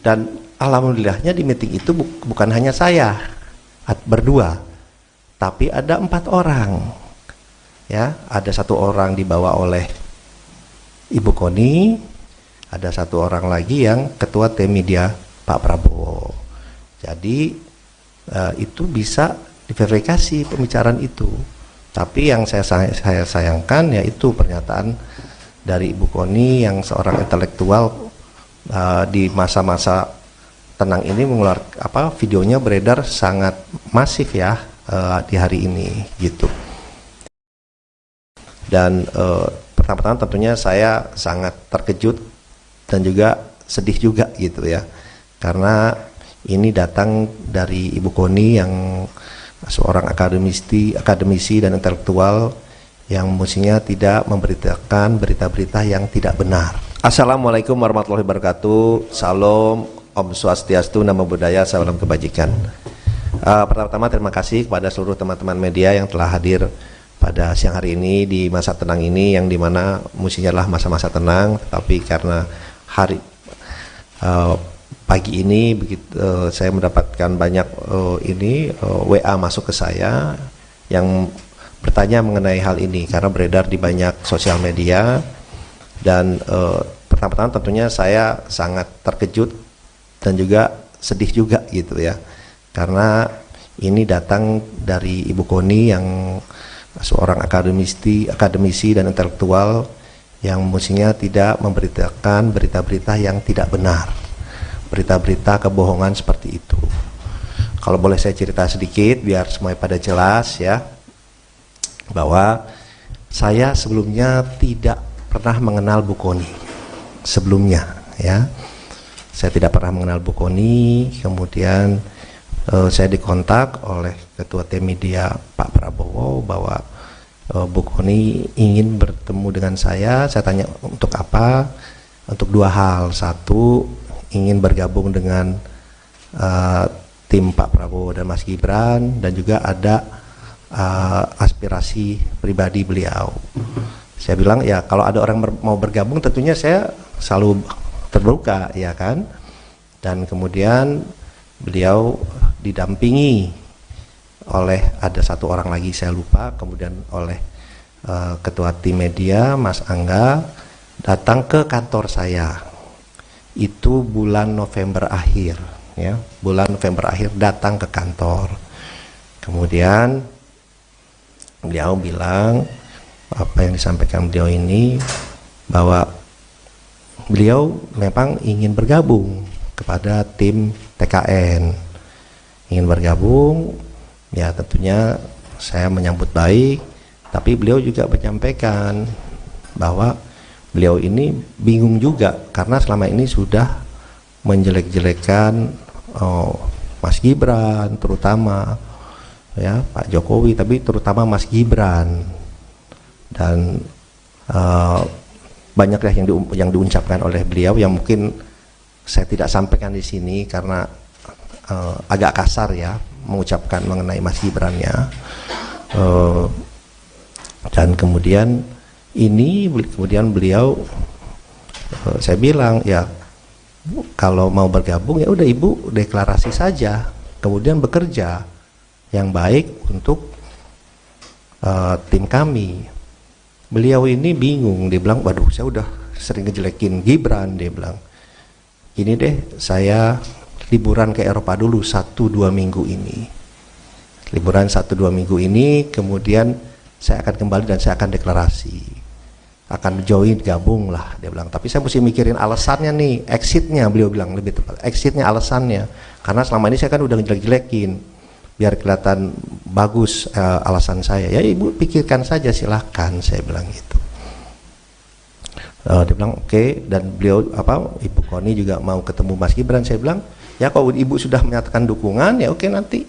dan alhamdulillahnya di meeting itu bukan hanya saya berdua, tapi ada 4 orang. Ya, ada 1 orang dibawa oleh Ibu Koni, ada 1 orang lagi yang ketua tim media Pak Prabowo. Jadi itu bisa diverifikasi pembicaraan itu. Tapi yang saya sayangkan yaitu pernyataan dari Ibu Koni yang seorang intelektual di masa-masa tenang ini mengeluarkan videonya beredar sangat masif ya di hari ini gitu. Dan pertama-tama tentunya saya sangat terkejut dan juga sedih juga gitu ya, karena ini datang dari Ibu Koni yang seorang akademisi dan intelektual yang mestinya tidak memberitakan berita-berita yang tidak benar. Assalamualaikum warahmatullahi wabarakatuh. Salam, Om Swastiastu, Namo Buddhaya, salam kebajikan. Pertama-tama terima kasih kepada seluruh teman-teman media yang telah hadir pada siang hari ini di masa tenang ini, yang dimana mestinya adalah masa-masa tenang, tapi karena pagi ini begitu saya mendapatkan banyak WA masuk ke saya yang bertanya mengenai hal ini karena beredar di banyak sosial media, dan pertama-tama tentunya saya sangat terkejut dan juga sedih juga gitu ya, karena ini datang dari Ibu Koni yang seorang akademisi dan intelektual yang mestinya tidak memberitakan berita-berita yang tidak benar, berita-berita kebohongan seperti itu. Kalau boleh saya cerita sedikit biar semuanya pada jelas ya, bahwa saya sebelumnya tidak pernah mengenal Bu Koni sebelumnya ya. Saya tidak pernah mengenal Bu Koni, kemudian saya dikontak oleh Ketua Tim Media Pak Prabowo bahwa Bu Koni ingin bertemu dengan saya. Saya tanya untuk apa? Untuk 2 hal. 1, ingin bergabung dengan tim Pak Prabowo dan Mas Gibran, dan juga ada aspirasi pribadi beliau. Saya bilang ya kalau ada orang mau bergabung tentunya saya selalu terbuka ya kan. Dan kemudian beliau didampingi oleh ada 1 orang lagi saya lupa, kemudian oleh ketua tim media Mas Angga datang ke kantor saya. Itu bulan November akhir ya, bulan November akhir datang ke kantor. Kemudian beliau bilang apa yang disampaikan beliau ini, bahwa beliau memang ingin bergabung kepada tim TKN, ingin bergabung ya. Tentunya saya menyambut baik, tapi beliau juga menyampaikan bahwa beliau ini bingung juga karena selama ini sudah menjelek-jelekan Mas Gibran, terutama ya Pak Jokowi, tapi terutama Mas Gibran, dan banyak yang diucapkan oleh beliau yang mungkin saya tidak sampaikan di sini karena agak kasar ya mengucapkan mengenai Mas Gibran ya. Dan kemudian beliau saya bilang ya kalau mau bergabung ya udah Ibu deklarasi saja, kemudian bekerja yang baik untuk tim kami. Beliau ini bingung, dia bilang waduh saya udah sering ngejelekin Gibran, dia bilang gini deh, saya liburan ke Eropa dulu 1-2 minggu ini, liburan 1-2 minggu ini, kemudian saya akan kembali dan saya akan deklarasi, akan join, gabung lah, dia bilang. Tapi saya mesti mikirin alasannya nih, exitnya, beliau bilang lebih tepat, exitnya, alasannya, karena selama ini saya kan udah ngejelek-jelekin biar kelihatan bagus alasan saya. Ya ibu pikirkan saja, silahkan, saya bilang gitu. Dia bilang oke, dan beliau Ibu Koni juga mau ketemu Mas Gibran. Saya bilang ya kalau ibu sudah menyatakan dukungan ya oke, nanti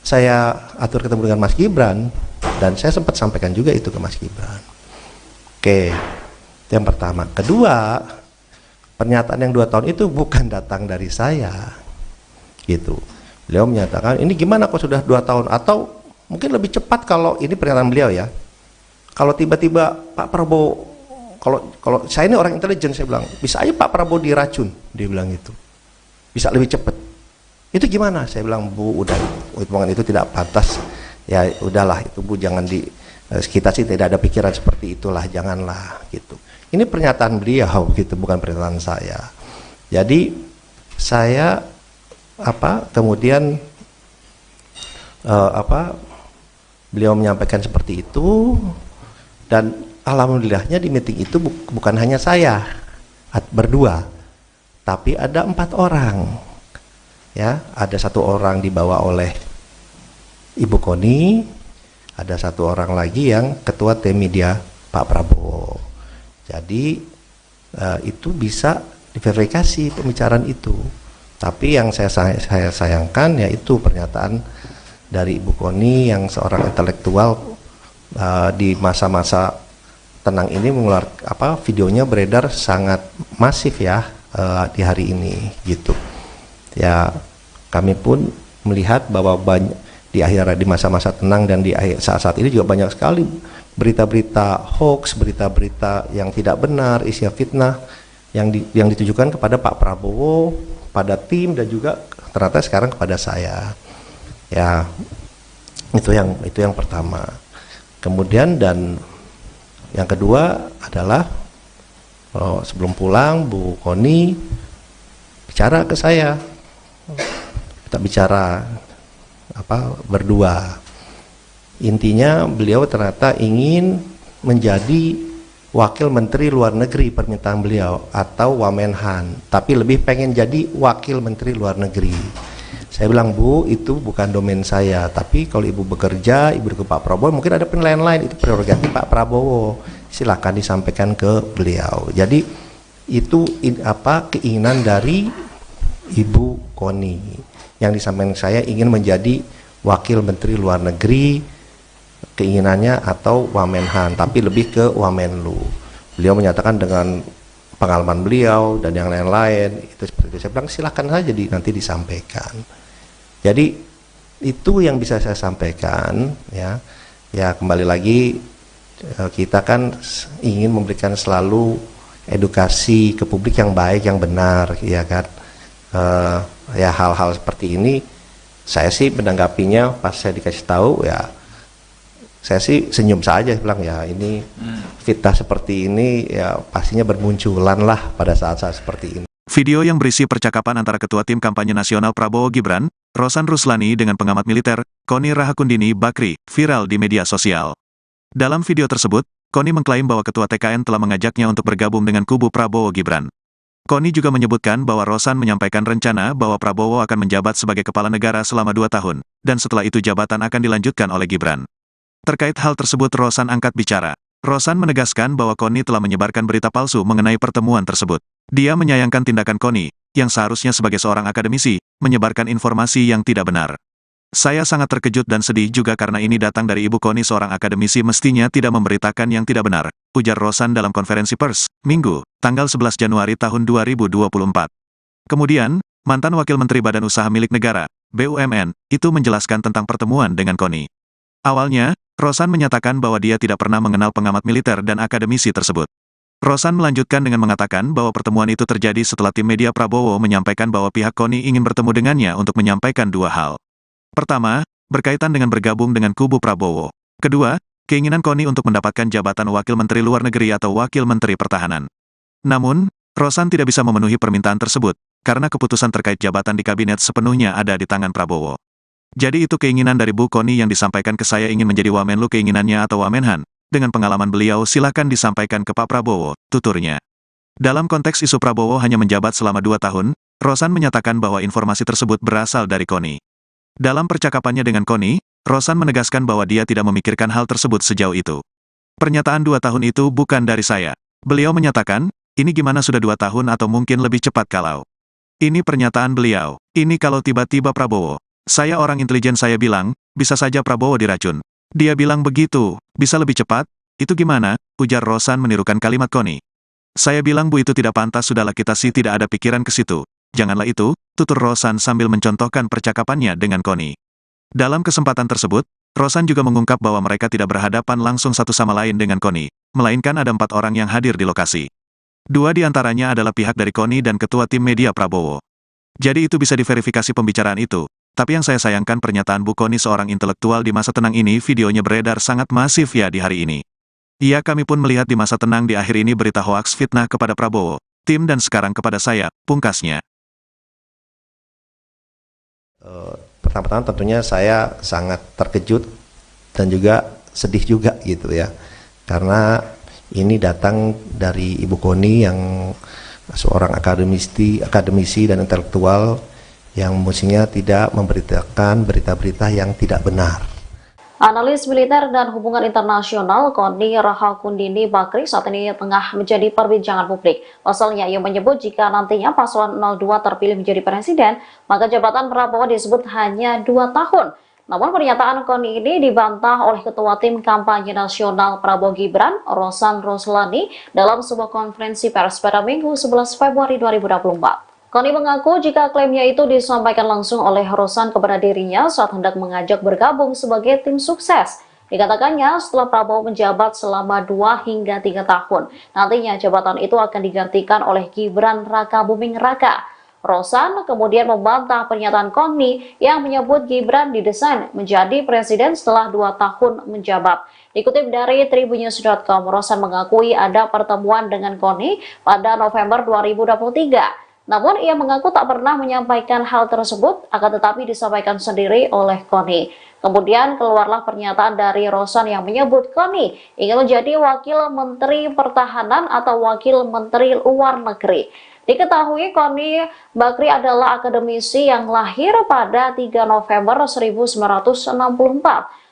saya atur ketemu dengan Mas Gibran, dan saya sempat sampaikan juga itu ke Mas Gibran. Oke, itu yang pertama. Kedua, pernyataan yang 2 tahun itu bukan datang dari saya, gitu. Beliau menyatakan ini gimana kok sudah 2 tahun, atau mungkin lebih cepat kalau ini pernyataan beliau ya. Kalau tiba-tiba Pak Prabowo, kalau saya ini orang intelijen, saya bilang bisa aja Pak Prabowo diracun, dia bilang gitu, bisa lebih cepat. Itu gimana? Saya bilang Bu, udah omongan itu tidak pantas. Ya udahlah itu Bu, jangan kita sih tidak ada pikiran seperti itulah, janganlah gitu. Ini pernyataan beliau gitu, bukan pernyataan saya. Jadi saya kemudian beliau menyampaikan seperti itu, dan alhamdulillahnya di meeting itu bukan hanya saya berdua, tapi ada 4 orang. Ya, ada 1 orang dibawa oleh Ibu Koni, ada 1 orang lagi yang ketua tim media Pak Prabowo. Jadi itu bisa diverifikasi pembicaraan itu. Tapi yang saya sayangkan yaitu pernyataan dari Ibu Koni yang seorang intelektual di masa-masa tenang ini mengeluarkan videonya beredar sangat masif ya di hari ini gitu. Ya kami pun melihat bahwa di masa-masa tenang dan di saat-saat ini juga banyak sekali berita-berita hoax, berita-berita yang tidak benar, isinya fitnah yang ditujukan kepada Pak Prabowo, pada tim, dan juga ternyata sekarang kepada saya. Ya itu yang pertama. Kemudian dan yang kedua adalah sebelum pulang Bu Koni bicara ke saya, kita bicara berdua. Intinya beliau ternyata ingin menjadi wakil menteri luar negeri, permintaan beliau, atau Wamenhan, tapi lebih pengen jadi wakil menteri luar negeri. Saya bilang Bu, itu bukan domain saya, tapi kalau ibu bekerja, ibu ke Pak Prabowo, mungkin ada penilaian lain, itu prerogatif Pak Prabowo, silakan disampaikan ke beliau. Jadi itu keinginan dari Ibu Koni yang disampaikan saya, ingin menjadi wakil menteri luar negeri, keinginannya, atau Wamenhan, tapi lebih ke Wamenlu. Beliau menyatakan dengan pengalaman beliau dan yang lain-lain itu seperti itu. Saya bilang silahkan saja nanti disampaikan. Jadi itu yang bisa saya sampaikan ya. Ya kembali lagi kita kan ingin memberikan selalu edukasi ke publik yang baik, yang benar, ya kan. Ya hal-hal seperti ini saya sih menanggapinya pas saya dikasih tahu ya, saya sih senyum saja, bilang ya ini fitnah seperti ini ya pastinya bermunculan lah pada saat-saat seperti ini. Video yang berisi percakapan antara Ketua Tim Kampanye Nasional Prabowo Gibran, Rosan Ruslani dengan pengamat militer, Koni Rahakundini Bakri, viral di media sosial. Dalam video tersebut, Koni mengklaim bahwa Ketua TKN telah mengajaknya untuk bergabung dengan kubu Prabowo Gibran. Koni juga menyebutkan bahwa Rosan menyampaikan rencana bahwa Prabowo akan menjabat sebagai kepala negara selama 2 tahun, dan setelah itu jabatan akan dilanjutkan oleh Gibran. Terkait hal tersebut Rosan angkat bicara. Rosan menegaskan bahwa Koni telah menyebarkan berita palsu mengenai pertemuan tersebut. Dia menyayangkan tindakan Koni, yang seharusnya sebagai seorang akademisi, menyebarkan informasi yang tidak benar. Saya sangat terkejut dan sedih juga karena ini datang dari Ibu Koni, seorang akademisi mestinya tidak memberitakan yang tidak benar, ujar Rosan dalam konferensi pers, Minggu, tanggal 11 Januari tahun 2024. Kemudian, mantan Wakil Menteri Badan Usaha Milik Negara, BUMN, itu menjelaskan tentang pertemuan dengan Koni. Awalnya, Rosan menyatakan bahwa dia tidak pernah mengenal pengamat militer dan akademisi tersebut. Rosan melanjutkan dengan mengatakan bahwa pertemuan itu terjadi setelah tim media Prabowo menyampaikan bahwa pihak Koni ingin bertemu dengannya untuk menyampaikan 2 hal. Pertama, berkaitan dengan bergabung dengan kubu Prabowo. Kedua, keinginan Koni untuk mendapatkan jabatan Wakil Menteri Luar Negeri atau Wakil Menteri Pertahanan. Namun, Rosan tidak bisa memenuhi permintaan tersebut, karena keputusan terkait jabatan di kabinet sepenuhnya ada di tangan Prabowo. Jadi itu keinginan dari Bu Koni yang disampaikan ke saya, ingin menjadi Wamenlu keinginannya atau Wamenhan. Dengan pengalaman beliau silakan disampaikan ke Pak Prabowo, tuturnya. Dalam konteks isu Prabowo hanya menjabat selama 2 tahun, Rosan menyatakan bahwa informasi tersebut berasal dari Koni. Dalam percakapannya dengan Connie, Rosan menegaskan bahwa dia tidak memikirkan hal tersebut sejauh itu. Pernyataan 2 tahun itu bukan dari saya. Beliau menyatakan, ini gimana sudah 2 tahun atau mungkin lebih cepat kalau. Ini pernyataan beliau. Ini kalau tiba-tiba Prabowo. Saya orang intelijen saya bilang, bisa saja Prabowo diracun. Dia bilang begitu, bisa lebih cepat? Itu gimana? Ujar Rosan menirukan kalimat Connie. Saya bilang Bu itu tidak pantas, sudahlah kita sih tidak ada pikiran ke situ. Janganlah itu, tutur Rosan sambil mencontohkan percakapannya dengan Connie. Dalam kesempatan tersebut, Rosan juga mengungkap bahwa mereka tidak berhadapan langsung satu sama lain dengan Connie, melainkan ada 4 orang yang hadir di lokasi. 2 di antaranya adalah pihak dari Connie dan ketua tim media Prabowo. Jadi itu bisa diverifikasi pembicaraan itu. Tapi yang saya sayangkan pernyataan Bu Connie seorang intelektual di masa tenang ini, videonya beredar sangat masif ya di hari ini. Iya, kami pun melihat di masa tenang di akhir ini berita hoaks fitnah kepada Prabowo, tim dan sekarang kepada saya, pungkasnya. Pertama-tama tentunya saya sangat terkejut dan juga sedih juga gitu ya, karena ini datang dari Ibu Connie yang seorang akademisi dan intelektual yang mestinya tidak memberitakan berita-berita yang tidak benar. Analis militer dan hubungan internasional Connie Rahakundini Bakri saat ini tengah menjadi perbincangan publik. Pasalnya ia menyebut jika nantinya paslon 02 terpilih menjadi presiden, maka jabatan Prabowo disebut hanya 2 tahun. Namun pernyataan Connie ini dibantah oleh Ketua Tim Kampanye Nasional Prabowo Gibran, Rosan Ruslani, dalam sebuah konferensi pers pada Minggu 11 Februari 2024. Connie mengaku jika klaimnya itu disampaikan langsung oleh Rosan kepada dirinya saat hendak mengajak bergabung sebagai tim sukses. Dikatakannya setelah Prabowo menjabat selama 2 hingga 3 tahun, nantinya jabatan itu akan digantikan oleh Gibran Rakabuming Raka. Rosan kemudian membantah pernyataan Connie yang menyebut Gibran didesain menjadi presiden setelah 2 tahun menjabat. Dikutip dari tribunnews.com, Rosan mengakui ada pertemuan dengan Connie pada November 2023. Namun ia mengaku tak pernah menyampaikan hal tersebut, akan tetapi disampaikan sendiri oleh Connie. Kemudian keluarlah pernyataan dari Rosan yang menyebut Connie ingin menjadi Wakil Menteri Pertahanan atau Wakil Menteri Luar Negeri. Diketahui Connie Bakri adalah akademisi yang lahir pada 3 November 1964.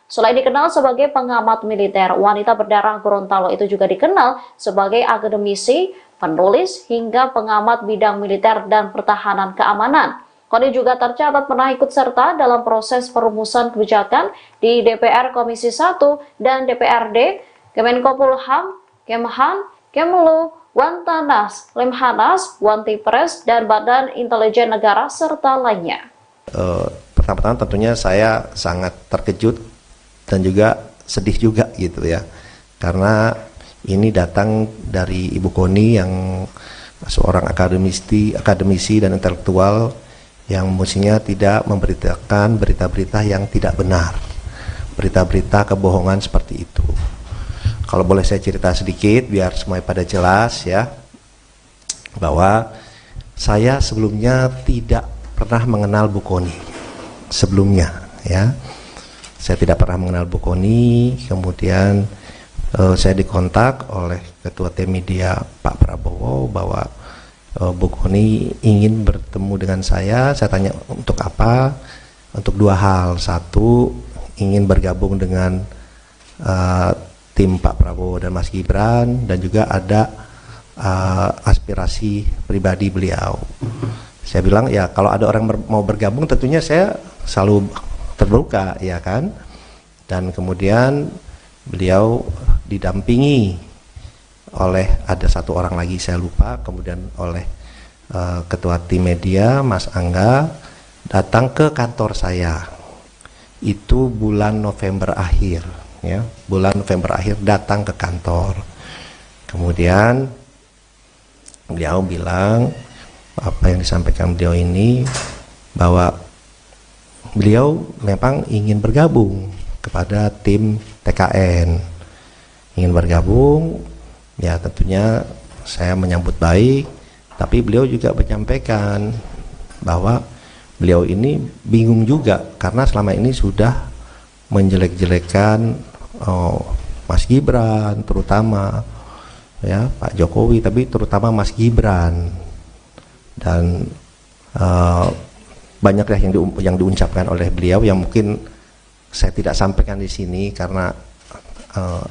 Selain dikenal sebagai pengamat militer, wanita berdarah Gorontalo itu juga dikenal sebagai akademisi, penulis, hingga pengamat bidang militer dan pertahanan keamanan. Connie juga tercatat pernah ikut serta dalam proses perumusan kebijakan di DPR Komisi 1 dan DPRD, Kemenkopolham, Kemhan, Kemlu, Wantanas, Lemhanas, Wantipres, dan Badan Intelijen Negara, serta lainnya. Pertama-tama tentunya saya sangat terkejut dan juga sedih juga gitu ya, karena ini datang dari Ibu Connie yang seorang akademisi dan intelektual yang mestinya tidak memberitakan berita-berita yang tidak benar, berita-berita kebohongan seperti itu. Kalau boleh saya cerita sedikit biar semuanya pada jelas ya, bahwa saya sebelumnya tidak pernah mengenal Bu Connie sebelumnya ya. Saya tidak pernah mengenal Bu Connie, kemudian saya dikontak oleh Ketua Tim Media Pak Prabowo bahwa Bu Connie ingin bertemu dengan saya tanya untuk apa? Untuk 2 hal. 1, ingin bergabung dengan tim Pak Prabowo dan Mas Gibran, dan juga ada aspirasi pribadi beliau. Saya bilang ya kalau ada orang mau bergabung tentunya saya selalu terbuka ya kan. Dan kemudian beliau didampingi oleh ada 1 orang lagi saya lupa, kemudian oleh Ketua Tim Media Mas Angga datang ke kantor saya. Itu bulan November akhir ya, bulan November akhir datang ke kantor. Kemudian beliau bilang apa yang disampaikan beliau ini, bahwa beliau memang ingin bergabung kepada tim TKN, ingin bergabung ya. Tentunya saya menyambut baik, tapi beliau juga menyampaikan bahwa beliau ini bingung juga karena selama ini sudah menjelek-jelekan Mas Gibran, terutama ya Pak Jokowi, tapi terutama Mas Gibran. Dan banyak ya yang diucapkan oleh beliau yang mungkin saya tidak sampaikan di sini karena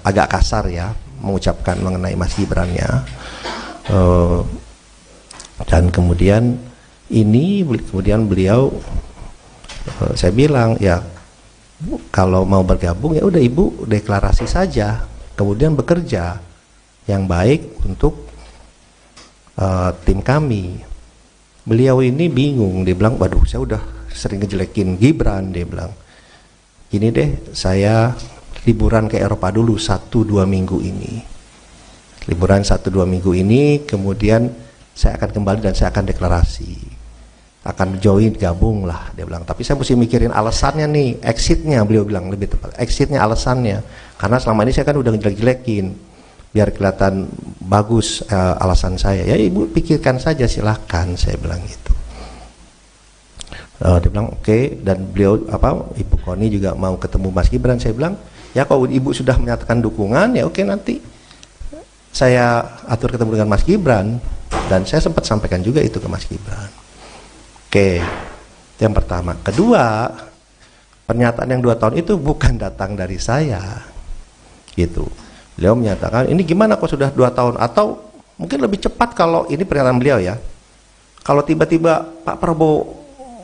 agak kasar ya mengucapkan mengenai Mas Gibran-nya. Dan kemudian beliau saya bilang ya kalau mau bergabung ya udah Ibu deklarasi saja, kemudian bekerja yang baik untuk tim kami. Beliau ini bingung, dia bilang, waduh saya udah sering ngejelekin Gibran, dia bilang, gini deh saya liburan ke Eropa dulu 1-2 minggu ini. Liburan 1-2 minggu ini, kemudian saya akan kembali dan saya akan deklarasi. Akan join, gabung lah, dia bilang. Tapi saya mesti mikirin alasannya nih, exitnya, beliau bilang lebih tepat. Exitnya, alasannya. Karena selama ini saya kan udah ngejelek-jelekin. Biar kelihatan bagus alasan saya. Ya Ibu pikirkan saja silahkan, saya bilang gitu. Dia bilang oke. Dan beliau, Ibu Koni juga mau ketemu Mas Gibran. Saya bilang, ya kalau Ibu sudah menyatakan dukungan, ya oke nanti saya atur ketemu dengan Mas Gibran. Dan saya sempat sampaikan juga itu ke Mas Gibran. Oke, itu yang pertama. Kedua, pernyataan yang 2 tahun itu bukan datang dari saya, gitu. Beliau menyatakan, ini gimana kok sudah 2 tahun, atau mungkin lebih cepat kalau ini pernyataan beliau ya. Kalau tiba-tiba Pak Prabowo,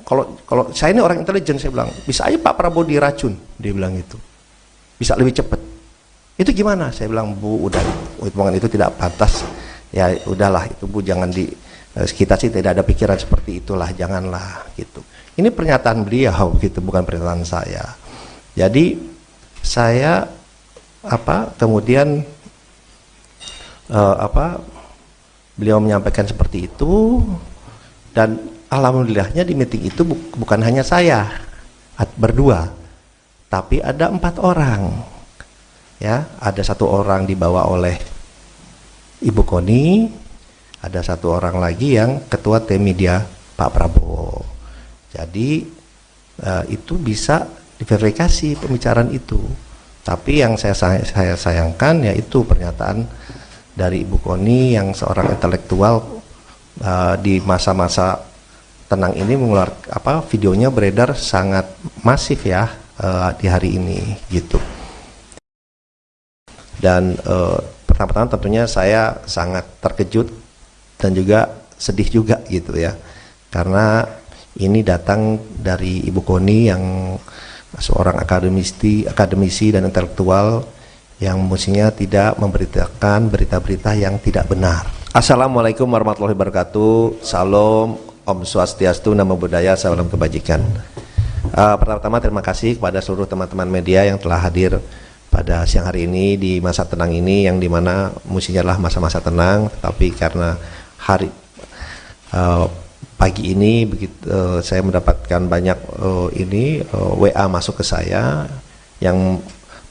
kalau saya ini orang intelijen, saya bilang, bisa aja Pak Prabowo diracun, dia bilang gitu. Bisa lebih cepat. Itu gimana? Saya bilang, Bu, udah, omongan itu tidak pantas. Ya udahlah, itu Bu jangan kita sih tidak ada pikiran seperti itulah, janganlah gitu. Ini pernyataan beliau gitu, bukan pernyataan saya. Jadi saya kemudian beliau menyampaikan seperti itu, dan alhamdulillahnya di meeting itu bukan hanya saya berdua, tapi ada 4 orang ya. Ada 1 orang dibawa oleh Ibu Koni, ada 1 orang lagi yang ketua tim media Pak Prabowo. Jadi itu bisa diverifikasi pembicaraan itu. Tapi yang saya sayangkan yaitu pernyataan dari Ibu Koni yang seorang intelektual di masa-masa tenang ini mengeluarkan videonya beredar sangat masif ya di hari ini gitu. Dan pertama-tama tentunya saya sangat terkejut dan juga sedih juga gitu ya, karena ini datang dari Ibu Koni yang seorang akademisi dan intelektual yang mestinya tidak memberitakan berita-berita yang tidak benar. Assalamualaikum warahmatullahi wabarakatuh. Salam, Om Swastiastu, Namo Buddhaya, salam kebajikan. Pertama-tama terima kasih kepada seluruh teman-teman media yang telah hadir pada siang hari ini di masa tenang ini, yang dimana mestinya adalah masa-masa tenang, tapi karena pagi ini saya mendapatkan banyak WA masuk ke saya yang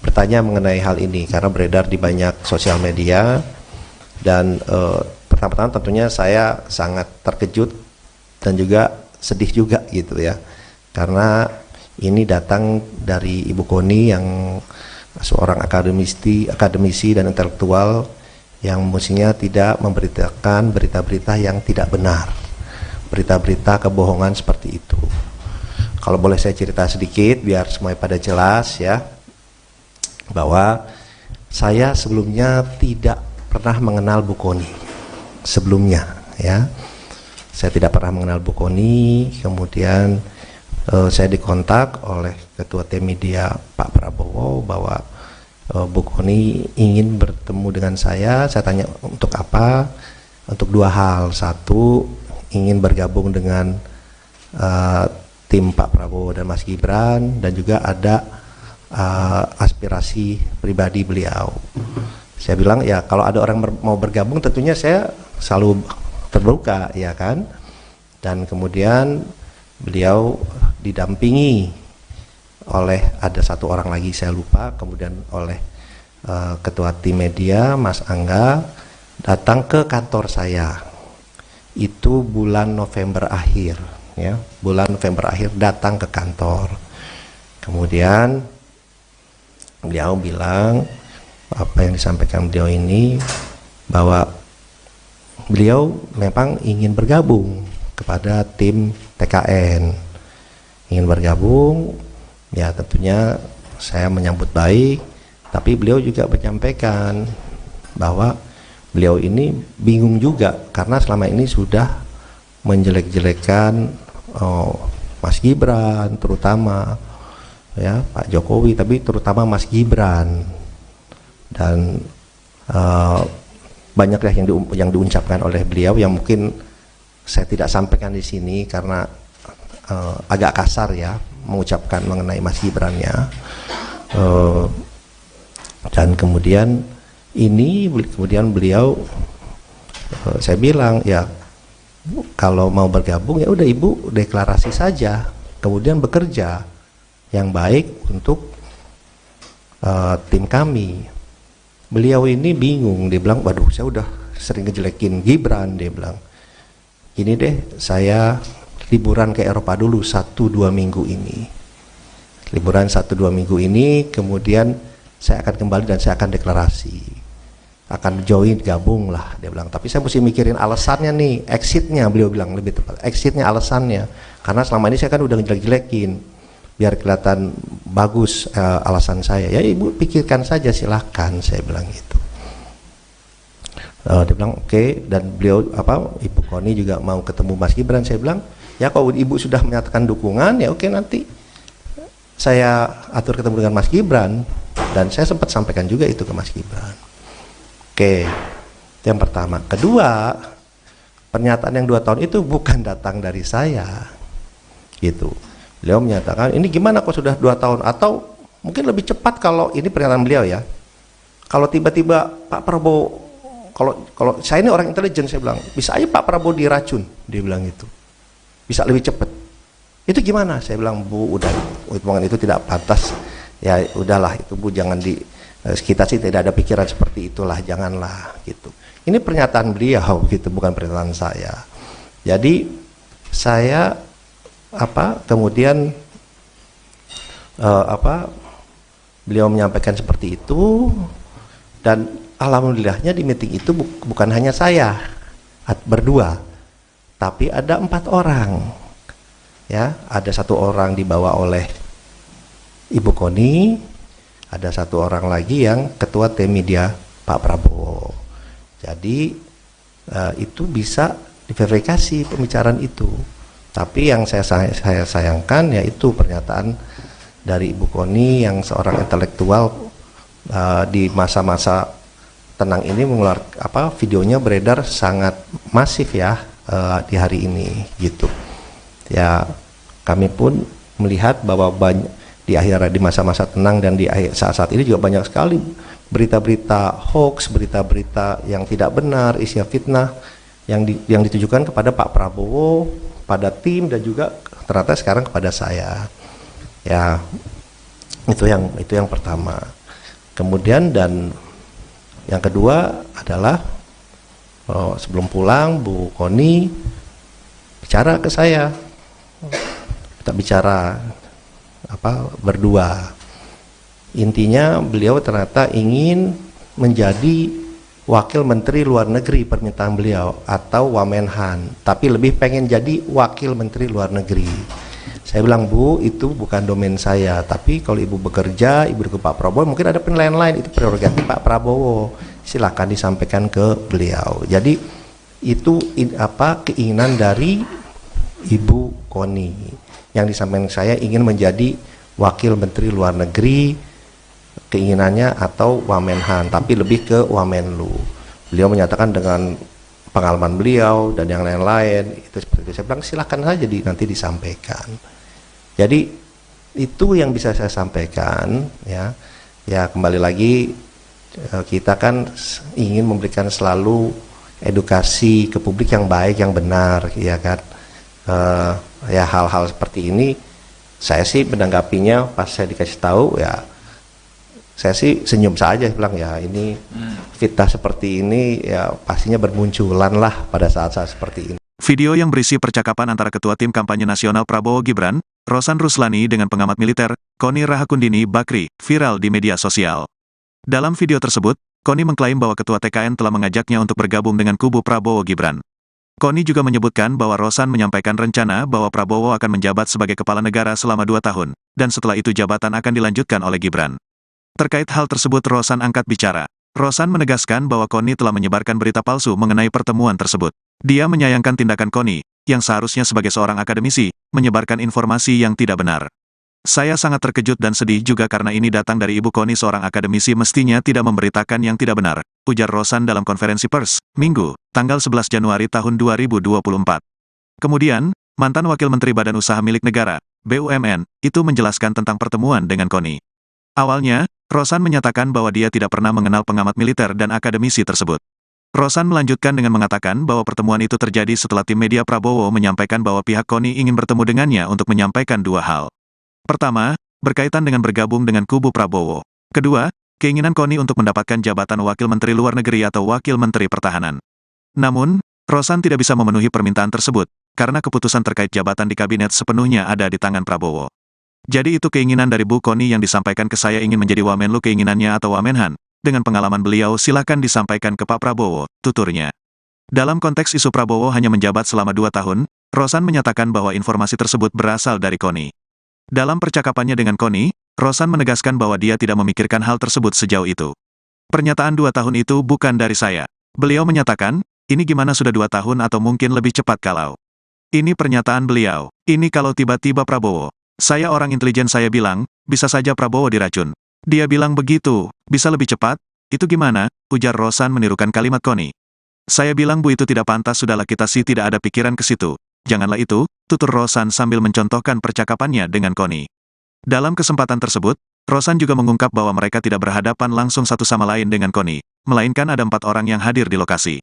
bertanya mengenai hal ini karena beredar di banyak sosial media. Dan pertama-tama tentunya saya sangat terkejut dan juga sedih juga gitu ya, karena ini datang dari Ibu Koni yang seorang akademisi dan intelektual yang mestinya tidak memberitakan berita-berita yang tidak benar, berita-berita kebohongan seperti itu. Kalau boleh saya cerita sedikit biar semuanya pada jelas ya, bahwa saya sebelumnya tidak pernah mengenal Bu Koni sebelumnya ya. Saya tidak pernah mengenal Bu Koni. Kemudian saya dikontak oleh Ketua Tim Media Pak Prabowo bahwa Bu Koni ingin bertemu dengan saya. Saya tanya untuk apa? Untuk 2 hal. 1, ingin bergabung dengan tim Pak Prabowo dan Mas Gibran, dan juga ada aspirasi pribadi beliau. Saya bilang ya kalau ada orang mau bergabung tentunya saya selalu terbuka ya kan. Dan kemudian beliau didampingi oleh ada 1 orang lagi saya lupa, kemudian oleh ketua tim media Mas Angga datang ke kantor saya. Itu bulan November akhir ya, bulan November akhir datang ke kantor. Kemudian beliau bilang apa yang disampaikan beliau ini, bahwa beliau memang ingin bergabung kepada tim TKN. ingin bergabung, ya tentunya saya menyambut baik, tapi beliau juga menyampaikan bahwa beliau ini bingung juga karena selama ini sudah menjelek-jelekan Mas Gibran, terutama ya Pak Jokowi, tapi terutama Mas Gibran, dan banyak ya yang diucapkan oleh beliau yang mungkin saya tidak sampaikan di sini karena agak kasar ya mengucapkan mengenai Mas Gibran-nya. Dan kemudian beliau saya bilang ya kalau mau bergabung ya udah Ibu deklarasi saja, kemudian bekerja yang baik untuk tim kami. Beliau ini bingung, dia bilang waduh saya udah sering ngejelekin Gibran, dia bilang ini deh saya liburan ke Eropa dulu 1-2 minggu ini, liburan 1-2 minggu ini, kemudian saya akan kembali dan saya akan deklarasi, akan join, gabung lah, dia bilang. Tapi saya mesti mikirin alasannya nih, exitnya, beliau bilang lebih tepat, exitnya, alasannya, karena selama ini saya kan udah ngejelek-jelekin, biar kelihatan bagus alasan saya. Ya Ibu pikirkan saja silahkan, saya bilang gitu. Dia bilang oke, dan beliau Ibu Koni juga mau ketemu Mas Gibran. Saya bilang ya kalau Ibu sudah menyatakan dukungan ya oke, nanti saya atur ketemu dengan Mas Gibran, dan saya sempat sampaikan juga itu ke Mas Gibran. Oke, itu yang pertama. Kedua, pernyataan yang 2 tahun itu bukan datang dari saya, gitu. Beliau menyatakan ini gimana kok sudah 2 tahun, atau mungkin lebih cepat kalau ini pernyataan beliau ya. Kalau tiba-tiba Pak Prabowo, kalau saya ini orang intelijen, saya bilang bisa aja Pak Prabowo diracun, dia bilang gitu. Bisa lebih cepat. Itu gimana? Saya bilang Bu, udah omongan itu tidak pantas. Ya udahlah itu Bu, jangan kita sih tidak ada pikiran seperti itulah, janganlah gitu. Ini pernyataan beliau gitu, bukan pernyataan saya. Jadi saya kemudian beliau menyampaikan seperti itu, dan alhamdulillahnya di meeting itu bukan hanya saya berdua, tapi ada 4 orang ya. Ada 1 orang dibawa oleh Ibu Koni, ada 1 orang lagi yang ketua tim media Pak Prabowo. Jadi itu bisa diverifikasi pembicaraan itu. Tapi yang saya sayangkan yaitu pernyataan dari Ibu Koni yang seorang intelektual di masa-masa tenang ini mengeluarkan videonya beredar sangat masif ya di hari ini gitu. Ya kami pun melihat bahwa di masa-masa tenang dan di saat-saat ini juga banyak sekali berita-berita hoax, berita-berita yang tidak benar, isi fitnah yang ditujukan kepada Pak Prabowo, pada tim, dan juga ternyata sekarang kepada saya. Ya itu yang pertama. Kemudian dan yang kedua adalah sebelum pulang Bu Koni bicara ke saya, kita bicara berdua. Intinya beliau ternyata ingin menjadi wakil menteri luar negeri, permintaan beliau, atau Wamenhan, tapi lebih pengen jadi wakil menteri luar negeri. Saya bilang Bu, itu bukan domain saya, tapi kalau Ibu bekerja, Ibu ke Pak Prabowo, mungkin ada penilaian lain, itu prerogatif Pak Prabowo, silakan disampaikan ke beliau. Jadi itu keinginan dari Ibu Koni yang disampaikan saya, ingin menjadi wakil menteri luar negeri, keinginannya, atau Wamenhan, tapi lebih ke Wamenlu. Beliau menyatakan dengan pengalaman beliau dan yang lain-lain itu seperti itu. Saya bilang silakan saja nanti disampaikan. Jadi itu yang bisa saya sampaikan ya. Ya kembali lagi kita kan ingin memberikan selalu edukasi ke publik yang baik, yang benar, ya kan. Ya hal-hal seperti ini saya sih menanggapinya pas saya dikasih tahu ya, saya sih senyum saja, bilang ya ini fitnah seperti ini ya pastinya bermunculan lah pada saat-saat seperti ini. Video yang berisi percakapan antara Ketua Tim Kampanye Nasional Prabowo Gibran, Rosan Ruslani dengan pengamat militer, Koni Rahakundini Bakri, viral di media sosial. Dalam video tersebut, Koni mengklaim bahwa Ketua TKN telah mengajaknya untuk bergabung dengan kubu Prabowo Gibran. Koni juga menyebutkan bahwa Rosan menyampaikan rencana bahwa Prabowo akan menjabat sebagai kepala negara selama 2 tahun, dan setelah itu jabatan akan dilanjutkan oleh Gibran. Terkait hal tersebut Rosan angkat bicara. Rosan menegaskan bahwa Koni telah menyebarkan berita palsu mengenai pertemuan tersebut. Dia menyayangkan tindakan Koni, yang seharusnya sebagai seorang akademisi, menyebarkan informasi yang tidak benar. Saya sangat terkejut dan sedih juga karena ini datang dari Ibu Koni, seorang akademisi mestinya tidak memberitakan yang tidak benar, ujar Rosan dalam konferensi pers, Minggu, tanggal 11 Januari tahun 2024. Kemudian, mantan Wakil Menteri Badan Usaha Milik Negara, BUMN, itu menjelaskan tentang pertemuan dengan Koni. Awalnya, Rosan menyatakan bahwa dia tidak pernah mengenal pengamat militer dan akademisi tersebut. Rosan melanjutkan dengan mengatakan bahwa pertemuan itu terjadi setelah tim media Prabowo menyampaikan bahwa pihak Koni ingin bertemu dengannya untuk menyampaikan 2 hal. Pertama, berkaitan dengan bergabung dengan kubu Prabowo. Kedua, keinginan Koni untuk mendapatkan jabatan Wakil Menteri Luar Negeri atau Wakil Menteri Pertahanan. Namun, Rosan tidak bisa memenuhi permintaan tersebut, karena keputusan terkait jabatan di kabinet sepenuhnya ada di tangan Prabowo. Jadi itu keinginan dari Bu Koni yang disampaikan ke saya, ingin menjadi Wamenlu keinginannya atau Wamenhan. Dengan pengalaman beliau silakan disampaikan ke Pak Prabowo, tuturnya. Dalam konteks isu Prabowo hanya menjabat selama 2 tahun, Rosan menyatakan bahwa informasi tersebut berasal dari Koni. Dalam percakapannya dengan Koni, Rosan menegaskan bahwa dia tidak memikirkan hal tersebut sejauh itu. Pernyataan 2 tahun itu bukan dari saya. Beliau menyatakan, ini gimana sudah 2 tahun atau mungkin lebih cepat kalau. Ini pernyataan beliau. Ini kalau tiba-tiba Prabowo. Saya orang intelijen, saya bilang, bisa saja Prabowo diracun. Dia bilang begitu, bisa lebih cepat? Itu gimana? Ujar Rosan menirukan kalimat Koni. Saya bilang Bu itu tidak pantas, sudahlah kita sih tidak ada pikiran ke situ. Janganlah itu, tutur Rosan sambil mencontohkan percakapannya dengan Koni. Dalam kesempatan tersebut, Rosan juga mengungkap bahwa mereka tidak berhadapan langsung satu sama lain dengan Koni, melainkan ada 4 orang yang hadir di lokasi.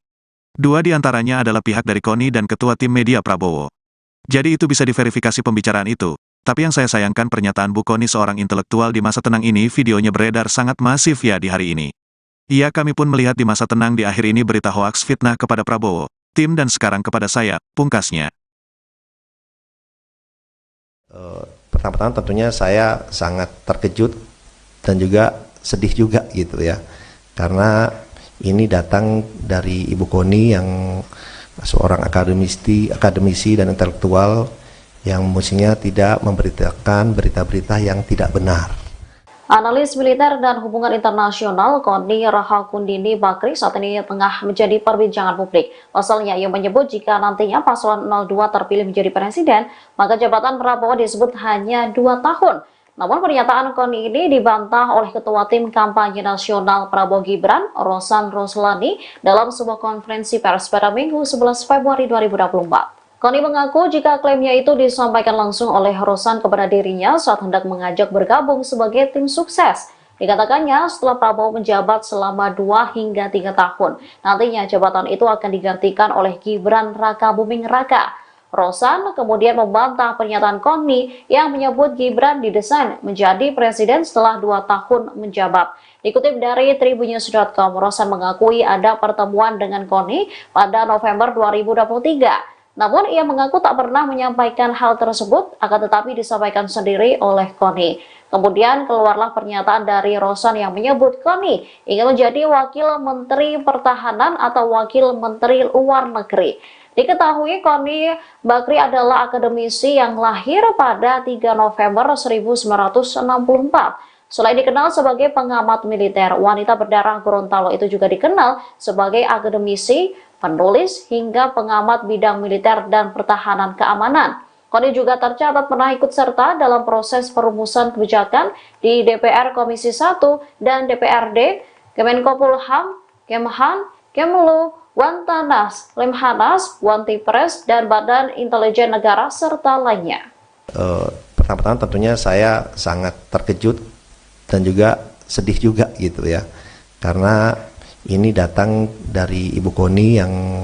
2 di antaranya adalah pihak dari Koni dan ketua tim media Prabowo. Jadi itu bisa diverifikasi pembicaraan itu. Tapi yang saya sayangkan pernyataan Bu Koni, seorang intelektual di masa tenang ini, videonya beredar sangat masif ya di hari ini. Iya, kami pun melihat di masa tenang di akhir ini berita hoaks fitnah kepada Prabowo, tim dan sekarang kepada saya, pungkasnya. Pertama-tama tentunya saya sangat terkejut dan juga sedih juga gitu ya, karena ini datang dari Ibu Koni yang seorang akademisi dan intelektual yang mestinya tidak memberitakan berita-berita yang tidak benar. Analis militer dan hubungan internasional Koni Rahakundini Bakri saat ini tengah menjadi perbincangan publik. Pasalnya ia menyebut jika nantinya paslon 02 terpilih menjadi presiden, maka jabatan Prabowo disebut hanya 2 tahun. Namun pernyataan Koni ini dibantah oleh Ketua Tim Kampanye Nasional Prabowo Gibran, Rosan Ruslani, dalam sebuah konferensi pers pada Minggu 11 Februari 2024. Koni mengaku jika klaimnya itu disampaikan langsung oleh Rosan kepada dirinya saat hendak mengajak bergabung sebagai tim sukses. Dikatakannya setelah Prabowo menjabat selama 2 hingga 3 tahun, nantinya jabatan itu akan digantikan oleh Gibran Rakabuming Raka. Rosan kemudian membantah pernyataan Koni yang menyebut Gibran didesain menjadi presiden setelah 2 tahun menjabat. Dikutip dari Tribunnews.com, Rosan mengakui ada pertemuan dengan Koni pada November 2023. Namun ia mengaku tak pernah menyampaikan hal tersebut, akan tetapi disampaikan sendiri oleh Koni. Kemudian keluarlah pernyataan dari Rosan yang menyebut Koni ingin menjadi Wakil Menteri Pertahanan atau Wakil Menteri Luar Negeri. Diketahui Koni Bakri adalah akademisi yang lahir pada 3 November 1964. Selain dikenal sebagai pengamat militer, wanita berdarah Gorontalo itu juga dikenal sebagai akademisi, penulis, hingga pengamat bidang militer dan pertahanan keamanan. Koni juga tercatat pernah ikut serta dalam proses perumusan kebijakan di DPR Komisi 1 dan DPRD, Kemenkopolham, Kemhan, Kemlu, Wantanas, Lemhanas, Wantipres, dan Badan Intelijen Negara, serta lainnya. Pertama-tama tentunya saya sangat terkejut dan juga sedih juga gitu ya, karena ini datang dari Ibu Koni yang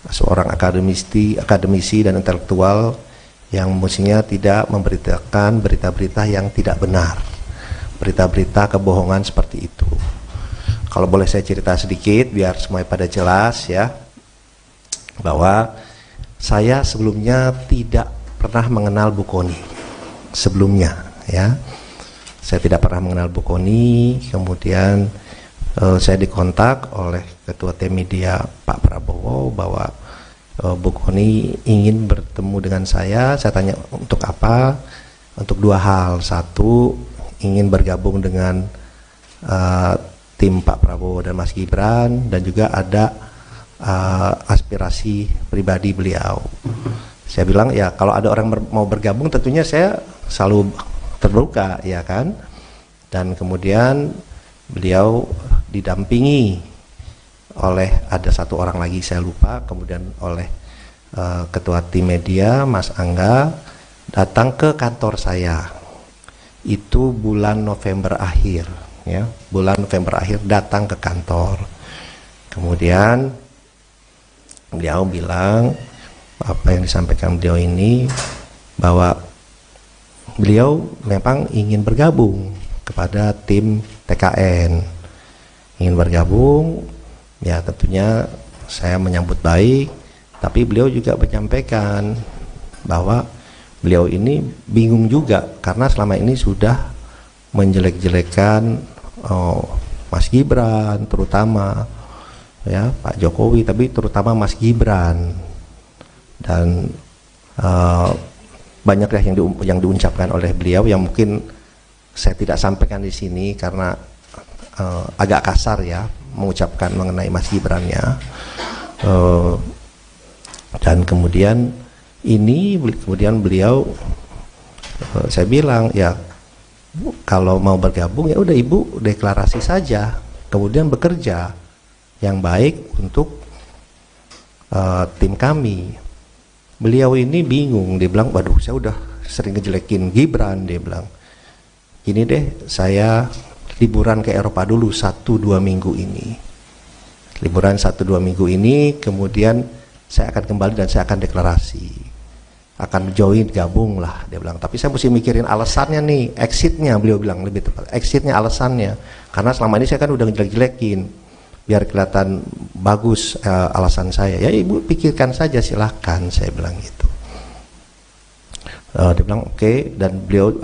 seorang akademisi dan intelektual yang mestinya tidak memberitakan berita-berita yang tidak benar, berita-berita kebohongan seperti itu. Kalau boleh saya cerita sedikit biar semuanya pada jelas ya, bahwa saya sebelumnya tidak pernah mengenal Bu Koni sebelumnya ya. Saya tidak pernah mengenal Bu Koni, kemudian saya dikontak oleh Ketua Tim Media Pak Prabowo bahwa Bu Koni ingin bertemu dengan saya tanya untuk apa? Untuk dua hal. Satu, ingin bergabung dengan tim Pak Prabowo dan Mas Gibran, dan juga ada aspirasi pribadi beliau. Saya bilang ya kalau ada orang mau bergabung tentunya saya selalu terbuka, ya kan. Dan kemudian beliau didampingi oleh ada satu orang lagi saya lupa, kemudian oleh ketua tim media Mas Angga datang ke kantor saya. Itu bulan November akhir, ya, bulan November akhir datang ke kantor. Kemudian beliau bilang apa yang disampaikan beliau ini, bahwa beliau memang ingin bergabung kepada tim TKN, ingin bergabung, ya tentunya saya menyambut baik, tapi beliau juga menyampaikan bahwa beliau ini bingung juga karena selama ini sudah menjelek-jelekan Mas Gibran, terutama ya Pak Jokowi, tapi terutama Mas Gibran, dan banyak ya yang diucapkan oleh beliau yang mungkin saya tidak sampaikan di sini karena agak kasar ya mengucapkan mengenai Mas Gibran-nya. Dan kemudian beliau saya bilang ya kalau mau bergabung ya udah Ibu deklarasi saja, kemudian bekerja yang baik untuk tim kami. Beliau ini bingung, dia bilang waduh saya udah sering ngejelekin Gibran, dia bilang gini deh, saya liburan ke Eropa dulu 1-2 minggu ini, liburan 1-2 minggu ini, kemudian saya akan kembali dan saya akan deklarasi, akan join, gabung lah, dia bilang. Tapi saya mesti mikirin alasannya nih, exitnya, beliau bilang lebih tepat, exitnya, alasannya, karena selama ini saya kan udah ngejelek-jelekin, biar kelihatan bagus alasan saya. Ya Ibu pikirkan saja, silahkan, saya bilang gitu. Dia bilang oke, dan beliau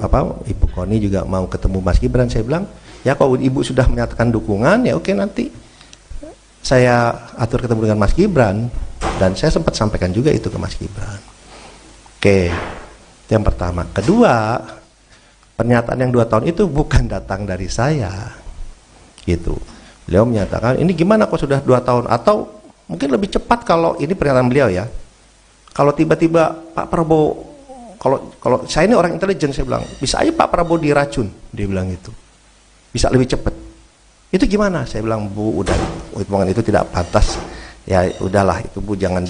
Ibu Koni juga mau ketemu Mas Gibran. Saya bilang ya kalau Ibu sudah menyatakan dukungan ya oke, nanti saya atur ketemu dengan Mas Gibran, dan saya sempat sampaikan juga itu ke Mas Gibran. Oke, itu yang pertama. Kedua, pernyataan yang 2 tahun itu bukan datang dari saya, gitu. Beliau menyatakan ini gimana kok sudah 2 tahun, atau mungkin lebih cepat kalau ini pernyataan beliau ya. Kalau tiba-tiba Pak Prabowo, kalau saya ini orang intelijen, saya bilang bisa aja Pak Prabowo diracun, dia bilang gitu. Bisa lebih cepat. Itu gimana? Saya bilang Bu, udah omongan itu tidak pantas. Ya udahlah itu Bu, jangan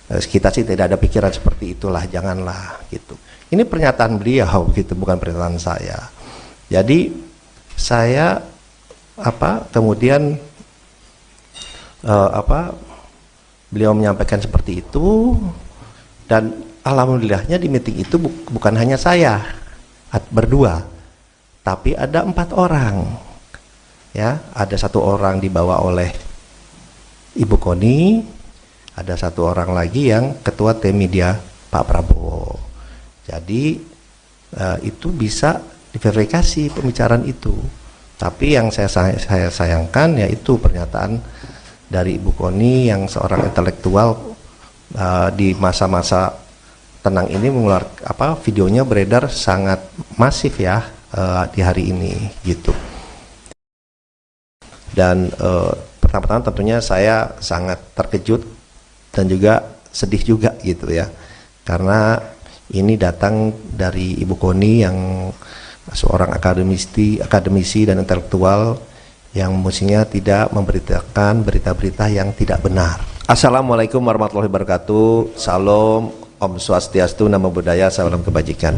kita sih tidak ada pikiran seperti itulah, janganlah gitu. Ini pernyataan beliau gitu, bukan pernyataan saya. Jadi saya kemudian beliau menyampaikan seperti itu, dan alhamdulillahnya di meeting itu bukan hanya saya berdua, tapi ada 4 orang ya. Ada 1 orang dibawa oleh Ibu Koni, ada 1 orang lagi yang ketua tim media Pak Prabowo. Jadi itu bisa diverifikasi pembicaraan itu. Tapi yang saya sayangkan yaitu pernyataan dari Ibu Koni yang seorang intelektual di masa-masa tenang ini mengeluarkan videonya beredar sangat masif ya di hari ini gitu. Dan pertama-tama tentunya saya sangat terkejut dan juga sedih juga gitu ya, karena ini datang dari Ibu Koni yang seorang akademisi dan intelektual yang mestinya tidak memberitakan berita-berita yang tidak benar. Assalamualaikum warahmatullahi wabarakatuh. Salam, Om Swastiastu, Namo Buddhaya, salam kebajikan.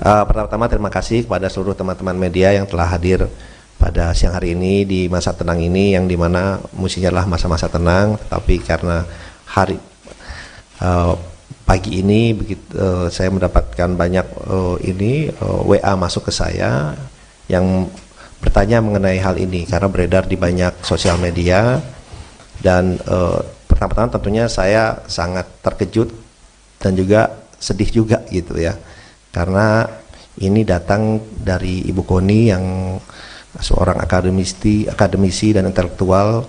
Pertama-tama terima kasih kepada seluruh teman-teman media yang telah hadir pada siang hari ini di masa tenang ini, yang dimana mestinya adalah masa-masa tenang, tapi karena pagi ini saya mendapatkan banyak WA masuk ke saya yang bertanya mengenai hal ini karena beredar di banyak sosial media. Dan pertama-tama tentunya saya sangat terkejut dan juga sedih juga gitu ya, karena ini datang dari Ibu Koni yang seorang akademisi dan intelektual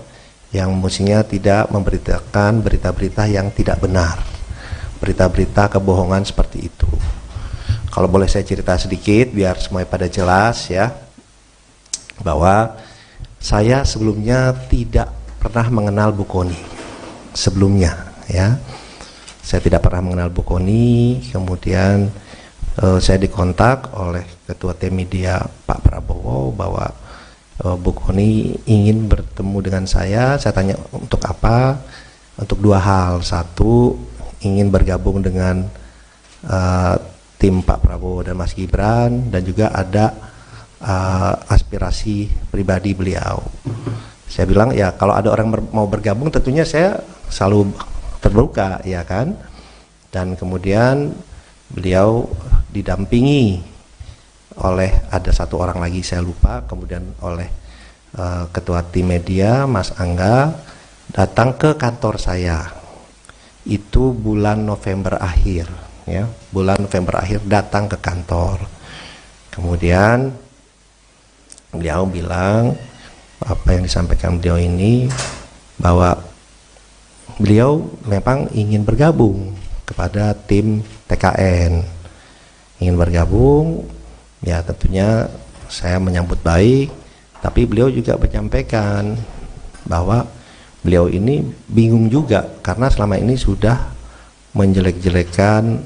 yang mestinya tidak memberitakan berita-berita yang tidak benar, berita-berita kebohongan seperti itu. Kalau boleh saya cerita sedikit biar semuanya pada jelas ya, bahwa saya sebelumnya tidak pernah mengenal Bu Kony sebelumnya ya. Saya tidak pernah mengenal Bu Kony, kemudian saya dikontak oleh Ketua Tim Media Pak Prabowo bahwa Bu Kony ingin bertemu dengan saya. Saya tanya untuk apa? Untuk dua hal. Satu, ingin bergabung dengan tim Pak Prabowo dan Mas Gibran, dan juga ada aspirasi pribadi beliau. Saya bilang ya kalau ada orang mau bergabung tentunya saya selalu terbuka ya kan. Dan kemudian beliau didampingi oleh ada satu orang lagi saya lupa, kemudian oleh Ketua Tim Media Mas Angga datang ke kantor saya. Itu bulan November akhir ya, bulan November akhir datang ke kantor. Kemudian beliau bilang apa yang disampaikan beliau ini, bahwa beliau memang ingin bergabung kepada tim TKN, ingin bergabung ya. Tentunya saya menyambut baik, tapi beliau juga menyampaikan bahwa beliau ini bingung juga karena selama ini sudah menjelek-jelekan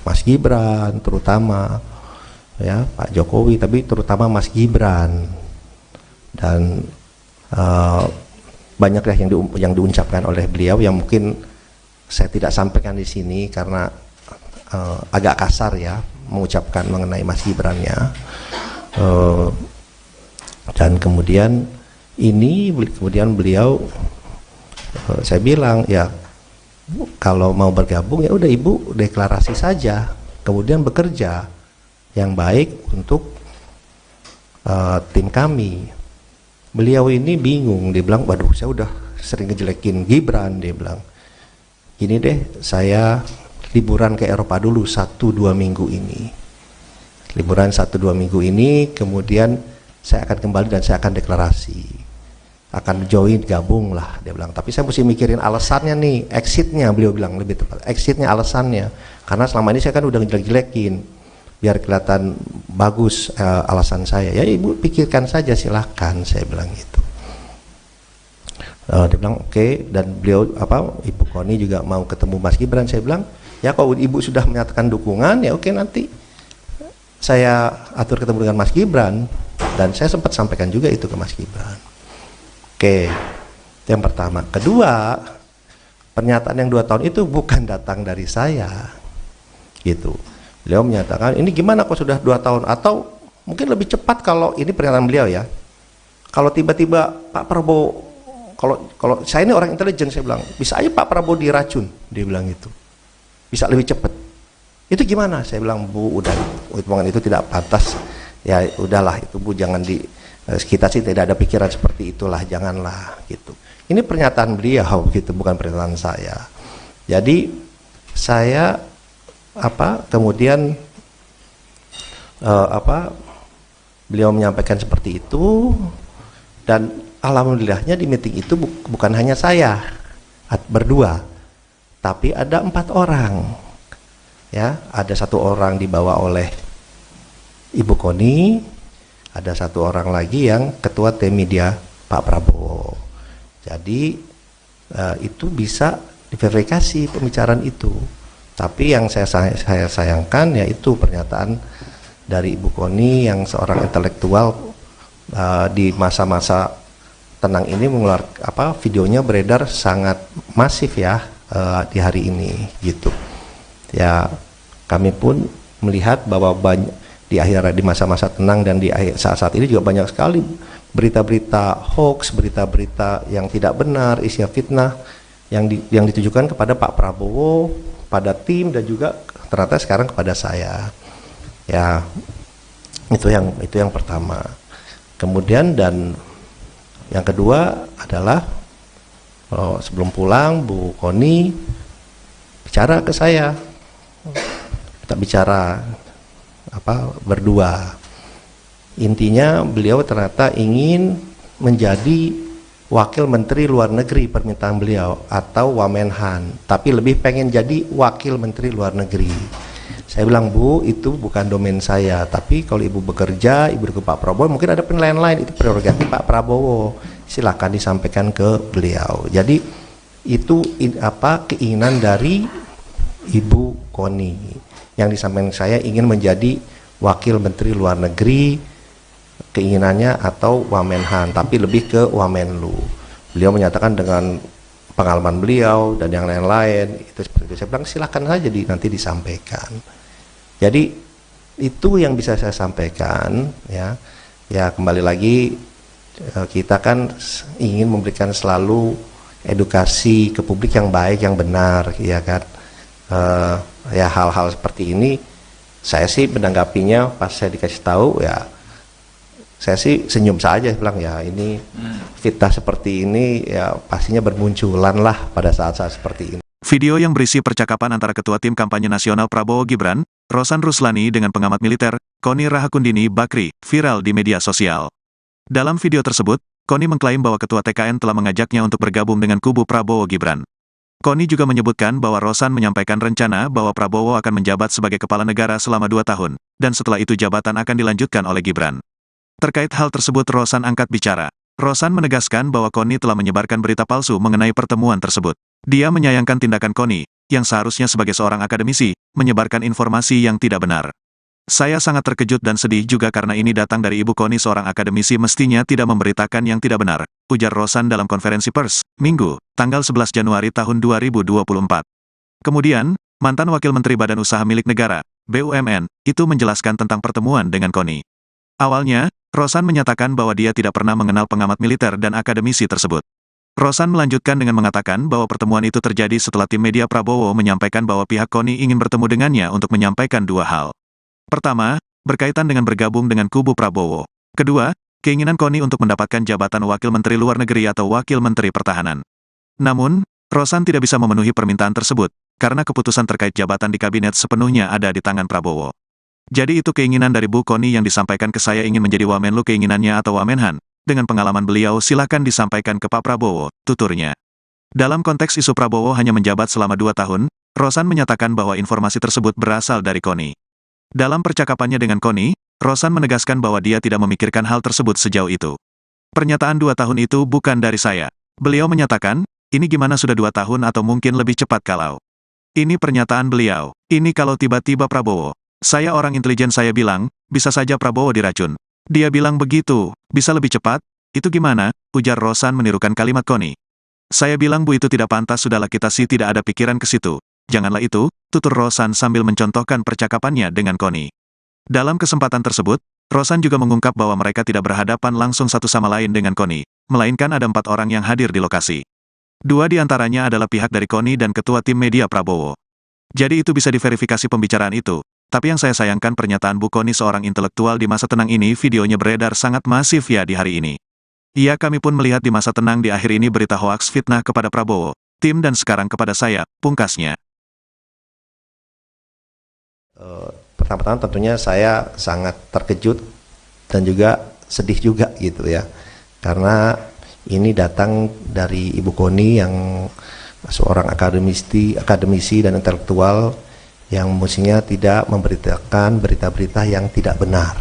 Mas Gibran, terutama ya Pak Jokowi, tapi terutama Mas Gibran, dan banyak yang diucapkan oleh beliau yang mungkin saya tidak sampaikan di sini karena agak kasar ya mengucapkan mengenai Mas Gibran-nya. Dan kemudian beliau saya bilang ya kalau mau bergabung ya udah Ibu deklarasi saja, kemudian bekerja yang baik untuk tim kami. Beliau ini bingung, dia bilang waduh saya udah sering ngejelekin Gibran, dia bilang gini deh, saya liburan ke Eropa dulu 1-2 minggu ini, liburan 1-2 minggu ini, kemudian saya akan kembali dan saya akan deklarasi, akan join, gabung lah, dia bilang. Tapi saya mesti mikirin alasannya nih, exitnya, beliau bilang lebih tepat, exitnya, alasannya, karena selama ini saya kan udah ngejelek-jelekin, biar kelihatan bagus alasan saya. Ya Ibu pikirkan saja silahkan, saya bilang gitu. Dia bilang oke. Dan beliau Ibu Kony juga mau ketemu Mas Gibran. Saya bilang ya kalau Ibu sudah menyatakan dukungan ya oke, nanti saya atur ketemu dengan Mas Gibran. Dan saya sempat sampaikan juga itu ke Mas Gibran. Oke, itu yang pertama. Kedua, pernyataan yang 2 tahun itu bukan datang dari saya gitu. Beliau menyatakan ini gimana kok sudah 2 tahun, atau mungkin lebih cepat kalau ini pernyataan beliau ya, kalau tiba-tiba Pak Prabowo, kalau saya ini orang intelijen, saya bilang bisa aja Pak Prabowo diracun, dia bilang gitu, bisa lebih cepat. Itu gimana? Saya bilang Bu udah, omongan itu tidak pantas ya, udahlah itu Bu, jangan kita sih tidak ada pikiran seperti itulah, janganlah gitu. Ini pernyataan beliau gitu, bukan pernyataan saya. Jadi saya kemudian beliau menyampaikan seperti itu, dan alhamdulillahnya di meeting itu bukan hanya saya berdua, tapi ada 4 orang ya. Ada 1 orang dibawa oleh Ibu Kony, ada 1 orang lagi yang Ketua Tim Media Pak Prabowo. Jadi itu bisa diverifikasi pembicaraan itu. Tapi yang saya sayangkan yaitu pernyataan dari Ibu Kony yang seorang intelektual di masa-masa tenang ini mengeluarkan videonya beredar sangat masif ya di hari ini gitu. Ya kami pun melihat bahwa di masa-masa tenang dan di saat-saat ini juga banyak sekali berita-berita hoax, berita-berita yang tidak benar, isinya fitnah yang ditujukan kepada Pak Prabowo, pada tim, dan juga ternyata sekarang kepada saya. Ya, itu yang pertama. Kemudian dan yang kedua adalah sebelum pulang Bu Kony bicara ke saya. Kita bicara berdua. Intinya beliau ternyata ingin menjadi wakil menteri luar negeri permintaan beliau atau Wamenhan, tapi lebih pengen jadi wakil menteri luar negeri. Saya bilang, Bu, itu bukan domain saya, tapi kalau Ibu bekerja, Ibu ke Pak Prabowo, mungkin ada penilaian lain, itu prerogatif Pak Prabowo, silakan disampaikan ke beliau. Jadi itu keinginan dari Ibu Koni yang disampaikan saya ingin menjadi wakil menteri luar negeri, keinginannya atau Wamenhan, tapi lebih ke Wamenlu. Beliau menyatakan dengan pengalaman beliau dan yang lain-lain itu seperti itu. Saya bilang silakan saja nanti disampaikan. Jadi itu yang bisa saya sampaikan, ya. Ya kembali lagi kita kan ingin memberikan selalu edukasi ke publik yang baik, yang benar, ya kan. Ya hal-hal seperti ini saya sih menanggapinya pas saya dikasih tahu, ya saya sih senyum saja, bilang ya ini fitnah seperti ini ya pastinya bermunculan lah pada saat-saat seperti ini. Video yang berisi percakapan antara Ketua Tim Kampanye Nasional Prabowo Gibran, Rosan Ruslani dengan pengamat militer, Koni Rahakundini Bakri, viral di media sosial. Dalam video tersebut, Koni mengklaim bahwa Ketua TKN telah mengajaknya untuk bergabung dengan kubu Prabowo Gibran. Koni juga menyebutkan bahwa Rosan menyampaikan rencana bahwa Prabowo akan menjabat sebagai kepala negara selama 2 tahun, dan setelah itu jabatan akan dilanjutkan oleh Gibran. Terkait hal tersebut Rosan angkat bicara. Rosan menegaskan bahwa Koni telah menyebarkan berita palsu mengenai pertemuan tersebut. Dia menyayangkan tindakan Koni, yang seharusnya sebagai seorang akademisi, menyebarkan informasi yang tidak benar. Saya sangat terkejut dan sedih juga karena ini datang dari Ibu Koni, seorang akademisi mestinya tidak memberitakan yang tidak benar, ujar Rosan dalam konferensi pers, Minggu, tanggal 11 Januari tahun 2024. Kemudian, mantan Wakil Menteri Badan Usaha Milik Negara, BUMN, itu menjelaskan tentang pertemuan dengan Koni. Awalnya, Rosan menyatakan bahwa dia tidak pernah mengenal pengamat militer dan akademisi tersebut. Rosan melanjutkan dengan mengatakan bahwa pertemuan itu terjadi setelah tim media Prabowo menyampaikan bahwa pihak Koni ingin bertemu dengannya untuk menyampaikan 2 hal. Pertama, berkaitan dengan bergabung dengan kubu Prabowo. Kedua, keinginan Koni untuk mendapatkan jabatan Wakil Menteri Luar Negeri atau Wakil Menteri Pertahanan. Namun, Rosan tidak bisa memenuhi permintaan tersebut, karena keputusan terkait jabatan di kabinet sepenuhnya ada di tangan Prabowo. Jadi itu keinginan dari Bu Koni yang disampaikan ke saya ingin menjadi Wamenlu keinginannya atau Wamenhan. Dengan pengalaman beliau silakan disampaikan ke Pak Prabowo, tuturnya. Dalam konteks isu Prabowo hanya menjabat selama 2 tahun, Rosan menyatakan bahwa informasi tersebut berasal dari Koni. Dalam percakapannya dengan Koni, Rosan menegaskan bahwa dia tidak memikirkan hal tersebut sejauh itu. Pernyataan 2 tahun itu bukan dari saya. Beliau menyatakan, ini gimana sudah 2 tahun atau mungkin lebih cepat kalau. Ini pernyataan beliau. Ini kalau tiba-tiba Prabowo. Saya orang intelijen, saya bilang, bisa saja Prabowo diracun. Dia bilang begitu, bisa lebih cepat? Itu gimana? Ujar Rosan menirukan kalimat Koni. Saya bilang Bu itu tidak pantas, sudahlah kita sih tidak ada pikiran ke situ. Janganlah itu, tutur Rosan sambil mencontohkan percakapannya dengan Koni. Dalam kesempatan tersebut, Rosan juga mengungkap bahwa mereka tidak berhadapan langsung satu sama lain dengan Koni, melainkan ada 4 orang yang hadir di lokasi. 2 di antaranya adalah pihak dari Koni dan Ketua Tim Media Prabowo. Jadi itu bisa diverifikasi pembicaraan itu. Tapi yang saya sayangkan pernyataan Bu Koni, seorang intelektual di masa tenang ini, videonya beredar sangat masif ya di hari ini. Iya, kami pun melihat di masa tenang di akhir ini berita hoaks fitnah kepada Prabowo, tim dan sekarang kepada saya, pungkasnya. Pertama-tama tentunya saya sangat terkejut dan juga sedih juga gitu ya. Karena ini datang dari Ibu Koni yang seorang akademisi dan intelektual yang mestinya tidak memberitakan berita-berita yang tidak benar.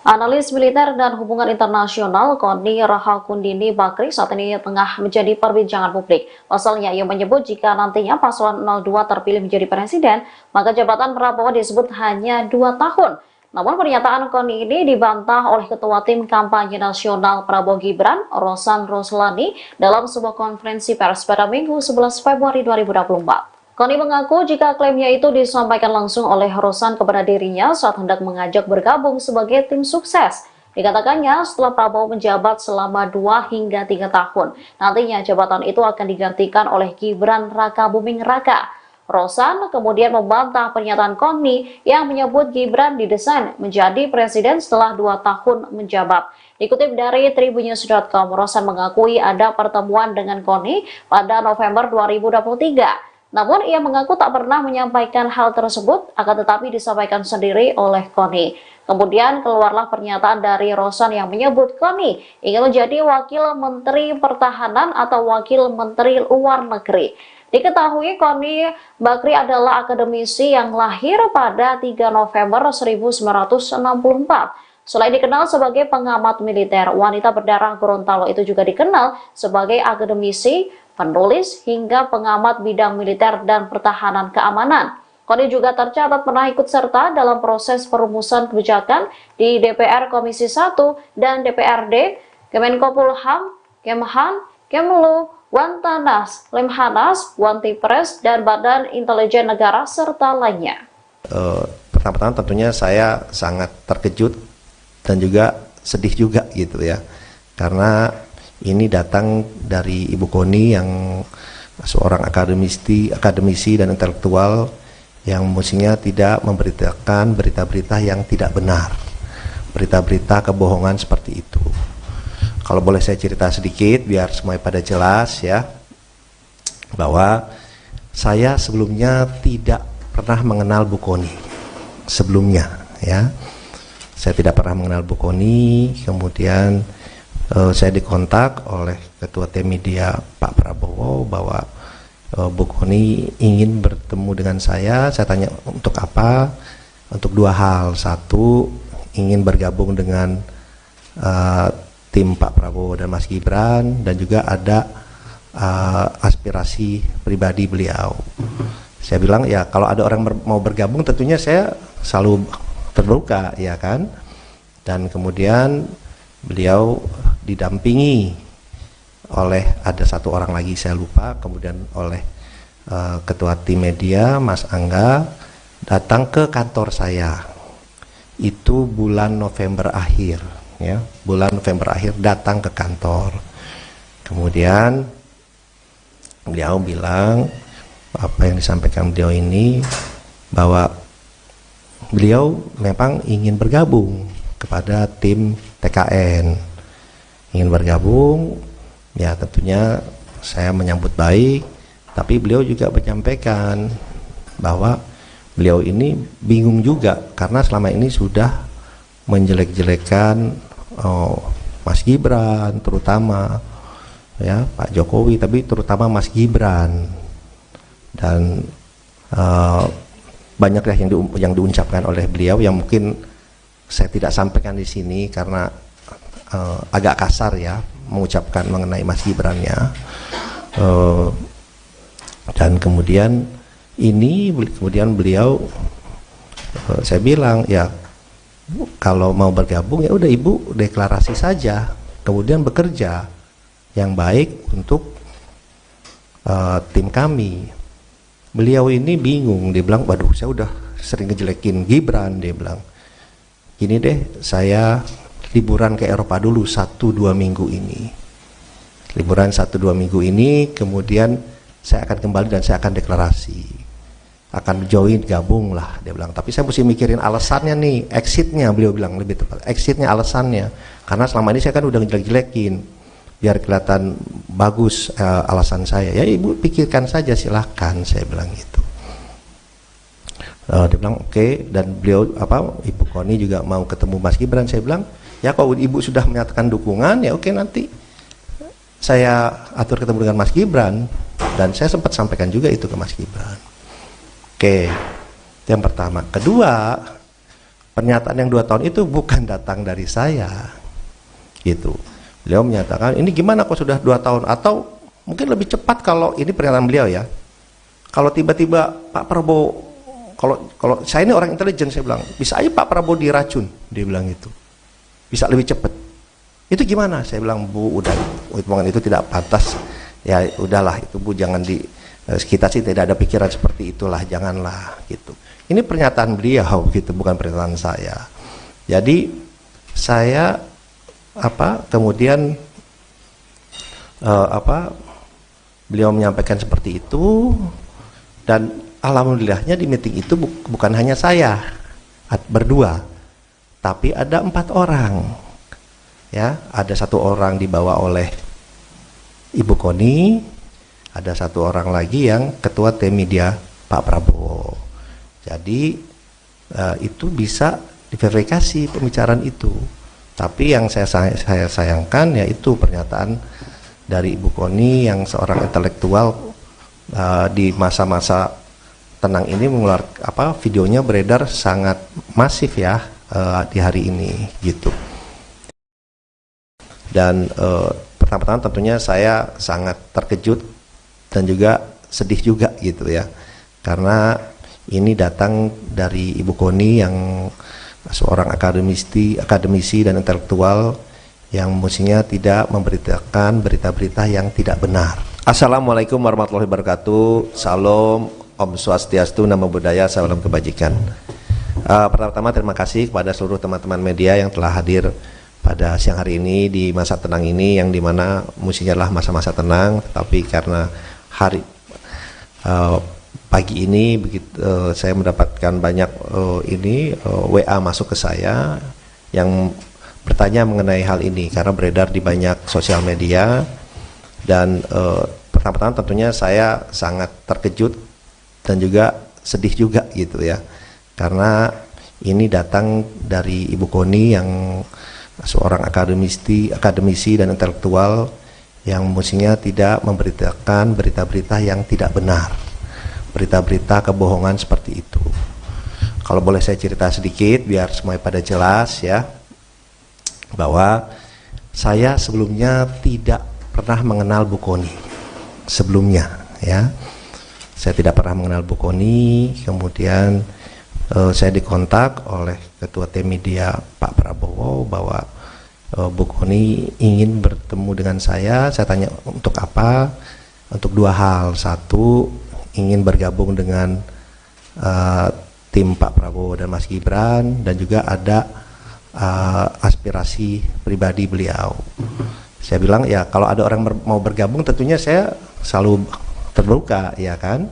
Analis militer dan hubungan internasional Koni Rahakundini Bakri saat ini tengah menjadi perbincangan publik. Pasalnya ia menyebut jika nantinya paslon 02 terpilih menjadi presiden, maka jabatan Prabowo disebut hanya 2 tahun. Namun pernyataan Koni ini dibantah oleh Ketua Tim Kampanye Nasional Prabowo Gibran, Rosan Ruslani, dalam sebuah konferensi pers pada Minggu 11 Februari 2024. Koni mengaku jika klaimnya itu disampaikan langsung oleh Rosan kepada dirinya saat hendak mengajak bergabung sebagai tim sukses. Dikatakannya setelah Prabowo menjabat selama 2 hingga 3 tahun, nantinya jabatan itu akan digantikan oleh Gibran Rakabuming Raka. Rosan kemudian membantah pernyataan Koni yang menyebut Gibran didesain menjadi presiden setelah 2 tahun menjabat. Dikutip dari tribunnews.com, Rosan mengakui ada pertemuan dengan Koni pada November 2023. Namun ia mengaku tak pernah menyampaikan hal tersebut, akan tetapi disampaikan sendiri oleh Koni. Kemudian keluarlah pernyataan dari Rosan yang menyebut Koni ingin menjadi Wakil Menteri Pertahanan atau Wakil Menteri Luar Negeri. Diketahui Koni Bakri adalah akademisi yang lahir pada 3 November 1964. Selain dikenal sebagai pengamat militer, wanita berdarah Gorontalo itu juga dikenal sebagai akademisi, penulis, hingga pengamat bidang militer dan pertahanan keamanan. Koni juga tercatat pernah ikut serta dalam proses perumusan kebijakan di DPR Komisi 1 dan DPRD, Kemenkopolham, Kemhan, Kemlu, Wantanas, Lemhanas, Wantipres, dan Badan Intelijen Negara, serta lainnya. Pertama-tama tentunya saya sangat terkejut dan juga sedih juga gitu ya, karena ini datang dari Ibu Koni yang seorang akademisi dan intelektual yang mestinya tidak memberitakan berita-berita yang tidak benar, berita-berita kebohongan seperti itu. Kalau boleh saya cerita sedikit biar semuanya pada jelas ya, bahwa saya sebelumnya tidak pernah mengenal Bu Koni sebelumnya ya. Saya tidak pernah mengenal Bu Koni, kemudian saya dikontak oleh Ketua Tim Media Pak Prabowo bahwa Bu Koni ingin bertemu dengan saya tanya untuk apa? Untuk dua hal. Satu, ingin bergabung dengan tim Pak Prabowo dan Mas Gibran, dan juga ada aspirasi pribadi beliau. Saya bilang ya kalau ada orang mau bergabung tentunya saya selalu terbuka ya kan. Dan kemudian beliau didampingi oleh ada satu orang lagi saya lupa, kemudian oleh Ketua Tim Media Mas Angga datang ke kantor saya. Itu bulan November akhir ya, bulan November akhir datang ke kantor. Kemudian beliau bilang apa yang disampaikan beliau ini, bahwa beliau memang ingin bergabung kepada tim TKN, ingin bergabung ya. Tentunya saya menyambut baik, tapi beliau juga menyampaikan bahwa beliau ini bingung juga karena selama ini sudah menjelek-jelekan Mas Gibran, terutama ya Pak Jokowi, tapi terutama Mas Gibran, dan banyak yang diucapkan oleh beliau yang mungkin saya tidak sampaikan di sini karena agak kasar ya mengucapkan mengenai Mas Gibran-nya. Dan kemudian beliau saya bilang ya kalau mau bergabung ya udah Ibu deklarasi saja, kemudian bekerja yang baik untuk tim kami. Beliau ini bingung, dia bilang waduh saya udah sering ngejelekin Gibran, dia bilang gini deh, saya liburan ke Eropa dulu 1-2 minggu ini, liburan 1-2 minggu ini, kemudian saya akan kembali dan saya akan deklarasi, akan join, gabung lah, dia bilang. Tapi saya mesti mikirin alasannya nih, exitnya, beliau bilang lebih tepat, exitnya, alasannya, karena selama ini saya kan udah ngejelek-jelekin biar kelihatan bagus alasan saya. Ya Ibu pikirkan saja silahkan, saya bilang gitu. Dia bilang oke. Dan beliau Ibu Koni juga mau ketemu Mas Gibran. Saya bilang ya kalau Ibu sudah menyatakan dukungan ya oke, nanti saya atur ketemu dengan Mas Gibran. Dan saya sempat sampaikan juga itu ke Mas Gibran. Oke, itu yang pertama. Kedua, pernyataan yang 2 tahun itu bukan datang dari saya gitu. Beliau menyatakan ini gimana kok sudah 2 tahun, atau mungkin lebih cepat kalau ini pernyataan beliau ya, kalau tiba-tiba Pak Prabowo, kalau saya ini orang intelijen, saya bilang bisa aja Pak Prabowo diracun, dia bilang gitu, bisa lebih cepat. Itu gimana? Saya bilang Bu udah omongan itu tidak pantas ya, udahlah itu Bu, jangan kita sih tidak ada pikiran seperti itulah, janganlah gitu. Ini pernyataan beliau gitu, bukan pernyataan saya. Jadi saya kemudian beliau menyampaikan seperti itu, dan alhamdulillahnya di meeting itu bukan hanya saya berdua, tapi ada 4 orang ya. Ada 1 orang dibawa oleh Ibu Koni, ada satu orang lagi yang ketua tim media Pak Prabowo. Jadi itu bisa diverifikasi pembicaraan itu. Tapi yang saya sayangkan yaitu pernyataan dari Ibu Koni yang seorang intelektual di masa-masa tenang ini mengeluarkan videonya beredar sangat masif ya di hari ini gitu. Dan pertama-tama tentunya saya sangat terkejut dan juga sedih juga gitu ya, karena ini datang dari Ibu Koni yang seorang akademisi dan intelektual yang mestinya tidak memberitakan berita-berita yang tidak benar. Assalamualaikum warahmatullahi wabarakatuh. Salam, Om Swastiastu, Namo Buddhaya, salam kebajikan. Pertama-tama terima kasih kepada seluruh teman-teman media yang telah hadir pada siang hari ini di masa tenang ini, yang dimana mestinya adalah masa-masa tenang, tapi karena pagi ini saya mendapatkan banyak WA masuk ke saya yang bertanya mengenai hal ini karena beredar di banyak sosial media. Dan pertama-tama tentunya saya sangat terkejut dan juga sedih juga gitu ya, karena ini datang dari Ibu Koni yang seorang akademisi dan intelektual yang mestinya tidak memberitakan berita-berita yang tidak benar, berita-berita kebohongan seperti itu. Kalau boleh saya cerita sedikit biar semuanya pada jelas ya, bahwa saya sebelumnya tidak pernah mengenal Bu Koni sebelumnya ya. Saya tidak pernah mengenal Bu Koni. Kemudian saya dikontak oleh Ketua Tim Media Pak Prabowo bahwa Bu Koni ingin bertemu dengan saya. Saya tanya untuk apa? Untuk dua hal. Satu, ingin bergabung dengan tim Pak Prabowo dan Mas Gibran, dan juga ada aspirasi pribadi beliau. Saya bilang ya kalau ada orang mau bergabung tentunya saya selalu terbuka ya kan.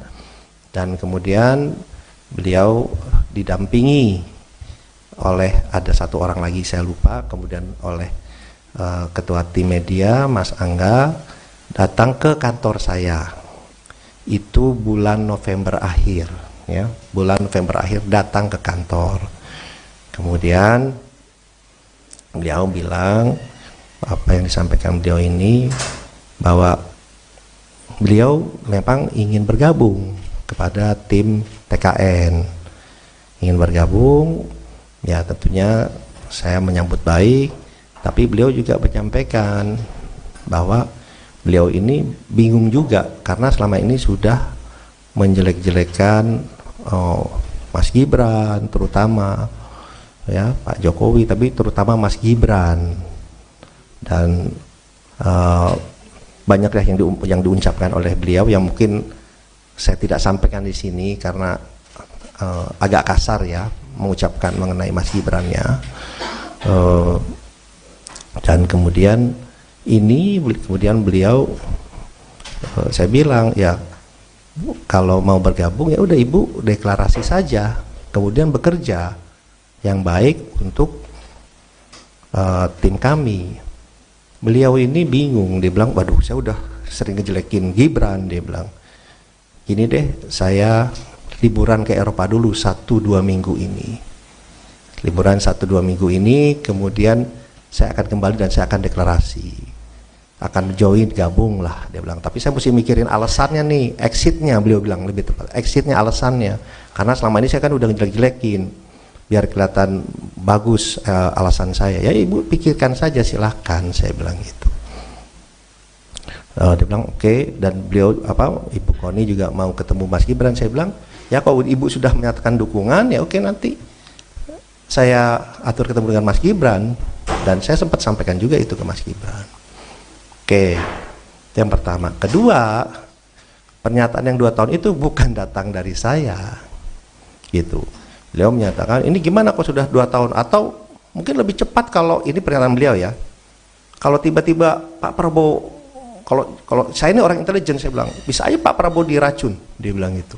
Dan kemudian beliau didampingi oleh ada satu orang lagi saya lupa, kemudian oleh ketua tim media Mas Angga datang ke kantor saya. Itu bulan November akhir ya, bulan November akhir datang ke kantor. Kemudian beliau bilang apa yang disampaikan beliau ini, bahwa beliau memang ingin bergabung kepada tim TKN, ingin bergabung ya. Tentunya saya menyambut baik, tapi beliau juga menyampaikan bahwa beliau ini bingung juga karena selama ini sudah menjelek-jelekan Mas Gibran terutama ya, Pak Jokowi, tapi terutama Mas Gibran. Dan banyak yang diucapkan oleh beliau yang mungkin saya tidak sampaikan di sini karena agak kasar ya mengucapkan mengenai Mas Gibran-nya. Dan kemudian beliau saya bilang ya kalau mau bergabung ya udah Ibu deklarasi saja, kemudian bekerja yang baik untuk tim kami. Beliau ini bingung, dia bilang waduh saya udah sering ngejelekin Gibran, dia bilang gini deh, saya liburan ke Eropa dulu 1-2 minggu ini, liburan 1-2 minggu ini, kemudian saya akan kembali dan saya akan deklarasi, akan join, gabung lah, dia bilang. Tapi saya mesti mikirin alasannya nih, exitnya, beliau bilang lebih tepat, exitnya, alasannya, karena selama ini saya kan udah ngejelek-jelekin biar kelihatan bagus alasan saya. Ya Ibu pikirkan saja silahkan, saya bilang gitu. Dia bilang oke. Dan beliau Ibu Koni juga mau ketemu Mas Gibran. Saya bilang ya kalau Ibu sudah menyatakan dukungan ya oke, nanti saya atur ketemu dengan Mas Gibran. Dan saya sempat sampaikan juga itu ke Mas Gibran. Oke, itu yang pertama. Kedua, pernyataan yang 2 tahun itu bukan datang dari saya gitu. Beliau menyatakan ini gimana kok sudah 2 tahun, atau mungkin lebih cepat kalau ini pernyataan beliau ya, kalau tiba-tiba Pak Prabowo, kalau saya ini orang intelijen, saya bilang bisa aja Pak Prabowo diracun, dia bilang gitu,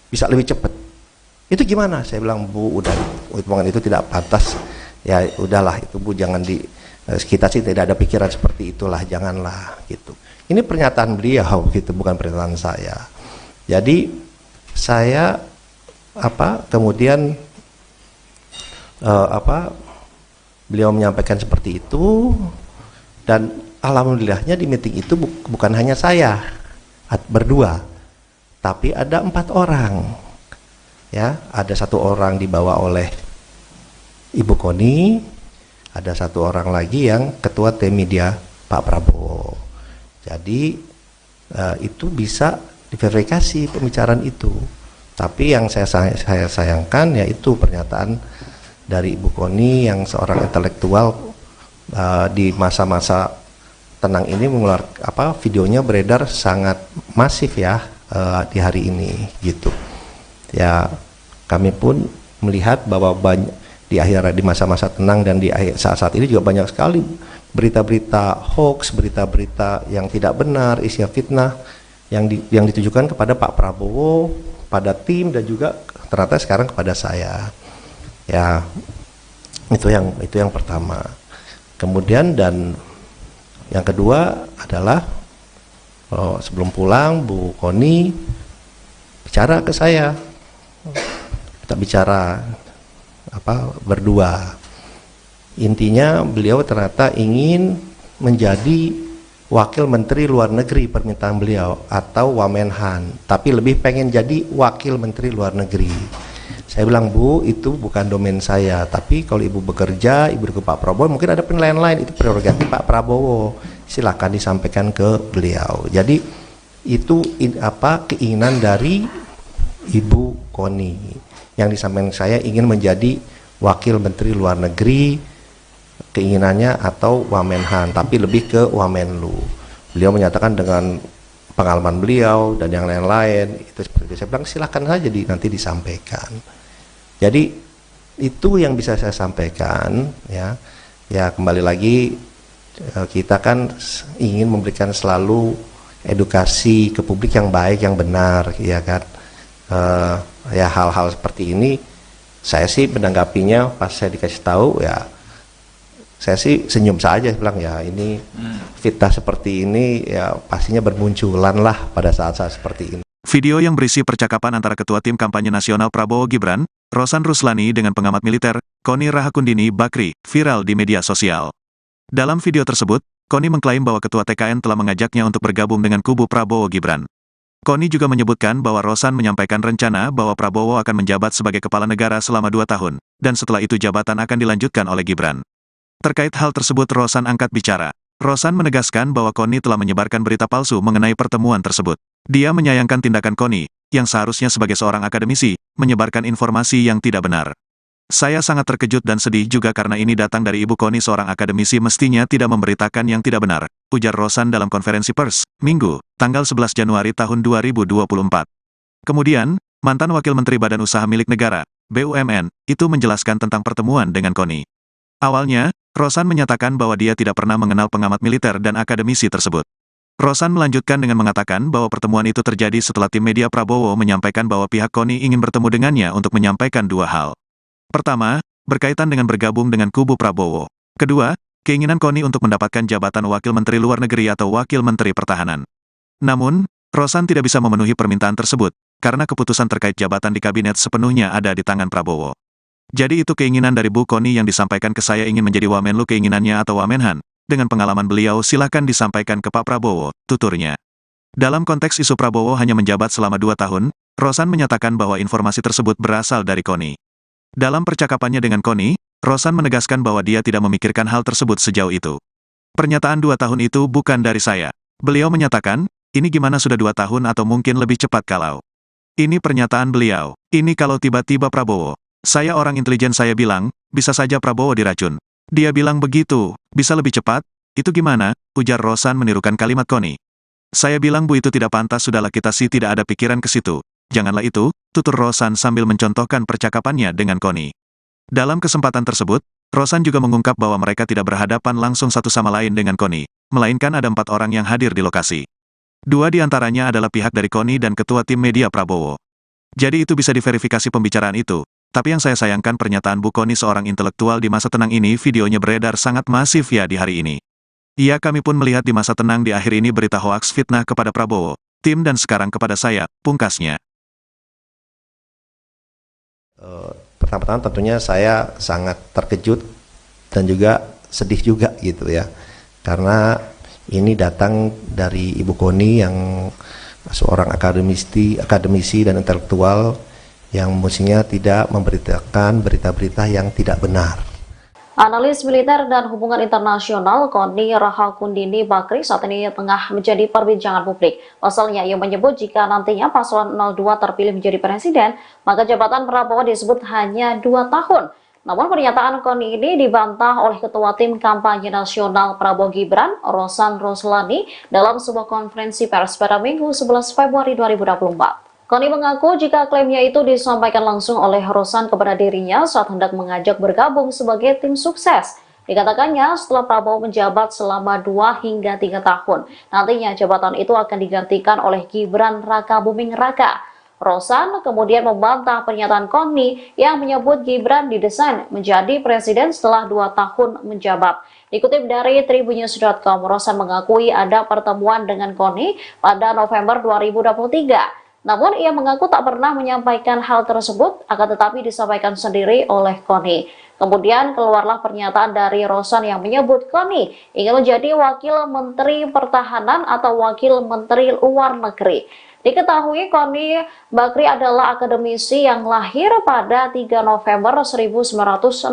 bisa lebih cepat. Itu gimana? Saya bilang Bu udah, omongan itu tidak pantas ya, udahlah itu Bu, jangan kita sih tidak ada pikiran seperti itulah, janganlah gitu. ini pernyataan beliau gitu, bukan pernyataan saya. Jadi saya kemudian beliau menyampaikan seperti itu, dan alhamdulillahnya di meeting itu bukan hanya saya berdua, tapi ada 4 orang. Ya, ada 1 orang dibawa oleh Ibu Koni, ada 1 orang lagi yang ketua tim media Pak Prabowo. Jadi itu bisa diverifikasi pembicaraan itu. Tapi yang saya sayangkan yaitu pernyataan dari Ibu Koni yang seorang intelektual di masa-masa tenang ini videonya beredar sangat masif ya di hari ini gitu. Ya, kami pun melihat bahwa di masa-masa tenang dan di saat-saat ini juga banyak sekali berita-berita hoax, berita-berita yang tidak benar, isi fitnah yang ditujukan kepada Pak Prabowo, pada tim, dan juga ternyata sekarang kepada saya. Ya, itu yang pertama. Kemudian dan yang kedua adalah sebelum pulang Bu Koni bicara ke saya, kita bicara berdua. Intinya beliau ternyata ingin menjadi wakil menteri luar negeri, permintaan beliau, atau Wamenhan, tapi lebih pengen jadi wakil menteri luar negeri. Saya bilang, Bu, itu bukan domain saya, tapi kalau Ibu bekerja, Ibu ke Pak Prabowo, mungkin ada penilaian lain, itu prerogatif Pak Prabowo, silakan disampaikan ke beliau. Jadi itu keinginan dari Ibu Koni yang disampaikan saya, ingin menjadi wakil menteri luar negeri, keinginannya, atau Wamenhan, tapi lebih ke Wamenlu. Beliau menyatakan dengan pengalaman beliau dan yang lain-lain itu seperti itu. Saya bilang silakan saja nanti disampaikan. Jadi itu yang bisa saya sampaikan, ya. Ya, kembali lagi kita kan ingin memberikan selalu edukasi ke publik yang baik, yang benar, ya kan. Ya, hal-hal seperti ini saya sih menanggapinya pas saya dikasih tahu, ya saya sih senyum saja, bilang ya ini fitnah seperti ini ya pastinya bermunculan lah pada saat-saat seperti ini. Video yang berisi percakapan antara Ketua Tim Kampanye Nasional Prabowo Gibran, Rosan Ruslani dengan pengamat militer, Koni Rahakundini Bakri, viral di media sosial. Dalam video tersebut, Koni mengklaim bahwa Ketua TKN telah mengajaknya untuk bergabung dengan kubu Prabowo Gibran. Koni juga menyebutkan bahwa Rosan menyampaikan rencana bahwa Prabowo akan menjabat sebagai kepala negara selama 2 tahun, dan setelah itu jabatan akan dilanjutkan oleh Gibran. Terkait hal tersebut Rosan angkat bicara. Rosan menegaskan bahwa Koni telah menyebarkan berita palsu mengenai pertemuan tersebut. Dia menyayangkan tindakan Koni, yang seharusnya sebagai seorang akademisi, menyebarkan informasi yang tidak benar. Saya sangat terkejut dan sedih juga karena ini datang dari Ibu Koni, seorang akademisi mestinya tidak memberitakan yang tidak benar, ujar Rosan dalam konferensi pers, Minggu, tanggal 11 Januari tahun 2024. Kemudian, mantan Wakil Menteri Badan Usaha Milik Negara, BUMN, itu menjelaskan tentang pertemuan dengan Koni. Awalnya, Rosan menyatakan bahwa dia tidak pernah mengenal pengamat militer dan akademisi tersebut. Rosan melanjutkan dengan mengatakan bahwa pertemuan itu terjadi setelah tim media Prabowo menyampaikan bahwa pihak Koni ingin bertemu dengannya untuk menyampaikan 2 hal. Pertama, berkaitan dengan bergabung dengan kubu Prabowo. Kedua, keinginan Koni untuk mendapatkan jabatan Wakil Menteri Luar Negeri atau Wakil Menteri Pertahanan. Namun, Rosan tidak bisa memenuhi permintaan tersebut, karena keputusan terkait jabatan di kabinet sepenuhnya ada di tangan Prabowo. Jadi itu keinginan dari Bu Koni yang disampaikan ke saya, ingin menjadi Wamenlu keinginannya atau Wamenhan. Dengan pengalaman beliau silakan disampaikan ke Pak Prabowo, tuturnya. Dalam konteks isu Prabowo hanya menjabat selama 2 tahun, Rosan menyatakan bahwa informasi tersebut berasal dari Koni. Dalam percakapannya dengan Koni, Rosan menegaskan bahwa dia tidak memikirkan hal tersebut sejauh itu. Pernyataan 2 tahun itu bukan dari saya. Beliau menyatakan, ini gimana sudah 2 tahun atau mungkin lebih cepat kalau. Ini pernyataan beliau. Ini kalau tiba-tiba Prabowo. Saya orang intelijen, saya bilang, bisa saja Prabowo diracun. Dia bilang begitu, bisa lebih cepat? Itu gimana? Ujar Rosan menirukan kalimat Koni. Saya bilang, Bu, itu tidak pantas, sudahlah kita sih tidak ada pikiran ke situ. Janganlah itu, tutur Rosan sambil mencontohkan percakapannya dengan Koni. Dalam kesempatan tersebut, Rosan juga mengungkap bahwa mereka tidak berhadapan langsung satu sama lain dengan Koni, melainkan ada 4 orang yang hadir di lokasi. 2 di antaranya adalah pihak dari Koni dan ketua tim media Prabowo. Jadi itu bisa diverifikasi pembicaraan itu. Tapi yang saya sayangkan pernyataan Bu Koni, seorang intelektual di masa tenang ini, videonya beredar sangat masif ya di hari ini. Iya, kami pun melihat di masa tenang di akhir ini berita hoaks fitnah kepada Prabowo, tim dan sekarang kepada saya, pungkasnya. Pertama-tama tentunya saya sangat terkejut dan juga sedih juga gitu ya, karena ini datang dari Ibu Koni yang seorang akademisi dan intelektual yang mestinya tidak memberitakan berita-berita yang tidak benar. Analis militer dan hubungan internasional Koni Rahakundini Bakri saat ini tengah menjadi perbincangan publik. Pasalnya, ia menyebut jika nantinya paslon 02 terpilih menjadi presiden, maka jabatan Prabowo disebut hanya 2 tahun. Namun pernyataan Koni ini dibantah oleh Ketua Tim Kampanye Nasional Prabowo Gibran, Rosan Ruslani, dalam sebuah konferensi pers pada Minggu 11 Februari 2024. Koni mengaku jika klaimnya itu disampaikan langsung oleh Rosan kepada dirinya saat hendak mengajak bergabung sebagai tim sukses. Dikatakannya setelah Prabowo menjabat selama 2 hingga 3 tahun, nantinya jabatan itu akan digantikan oleh Gibran Rakabuming Raka. Rosan kemudian membantah pernyataan Koni yang menyebut Gibran didesain menjadi presiden setelah 2 tahun menjabat. Dikutip dari tribunnews.com, Rosan mengakui ada pertemuan dengan Koni pada November 2023. Namun ia mengaku tak pernah menyampaikan hal tersebut, akan tetapi disampaikan sendiri oleh Koni. Kemudian keluarlah pernyataan dari Rosan yang menyebut Koni ingin menjadi Wakil Menteri Pertahanan atau Wakil Menteri Luar Negeri. Diketahui Koni Bakri adalah akademisi yang lahir pada 3 November 1964.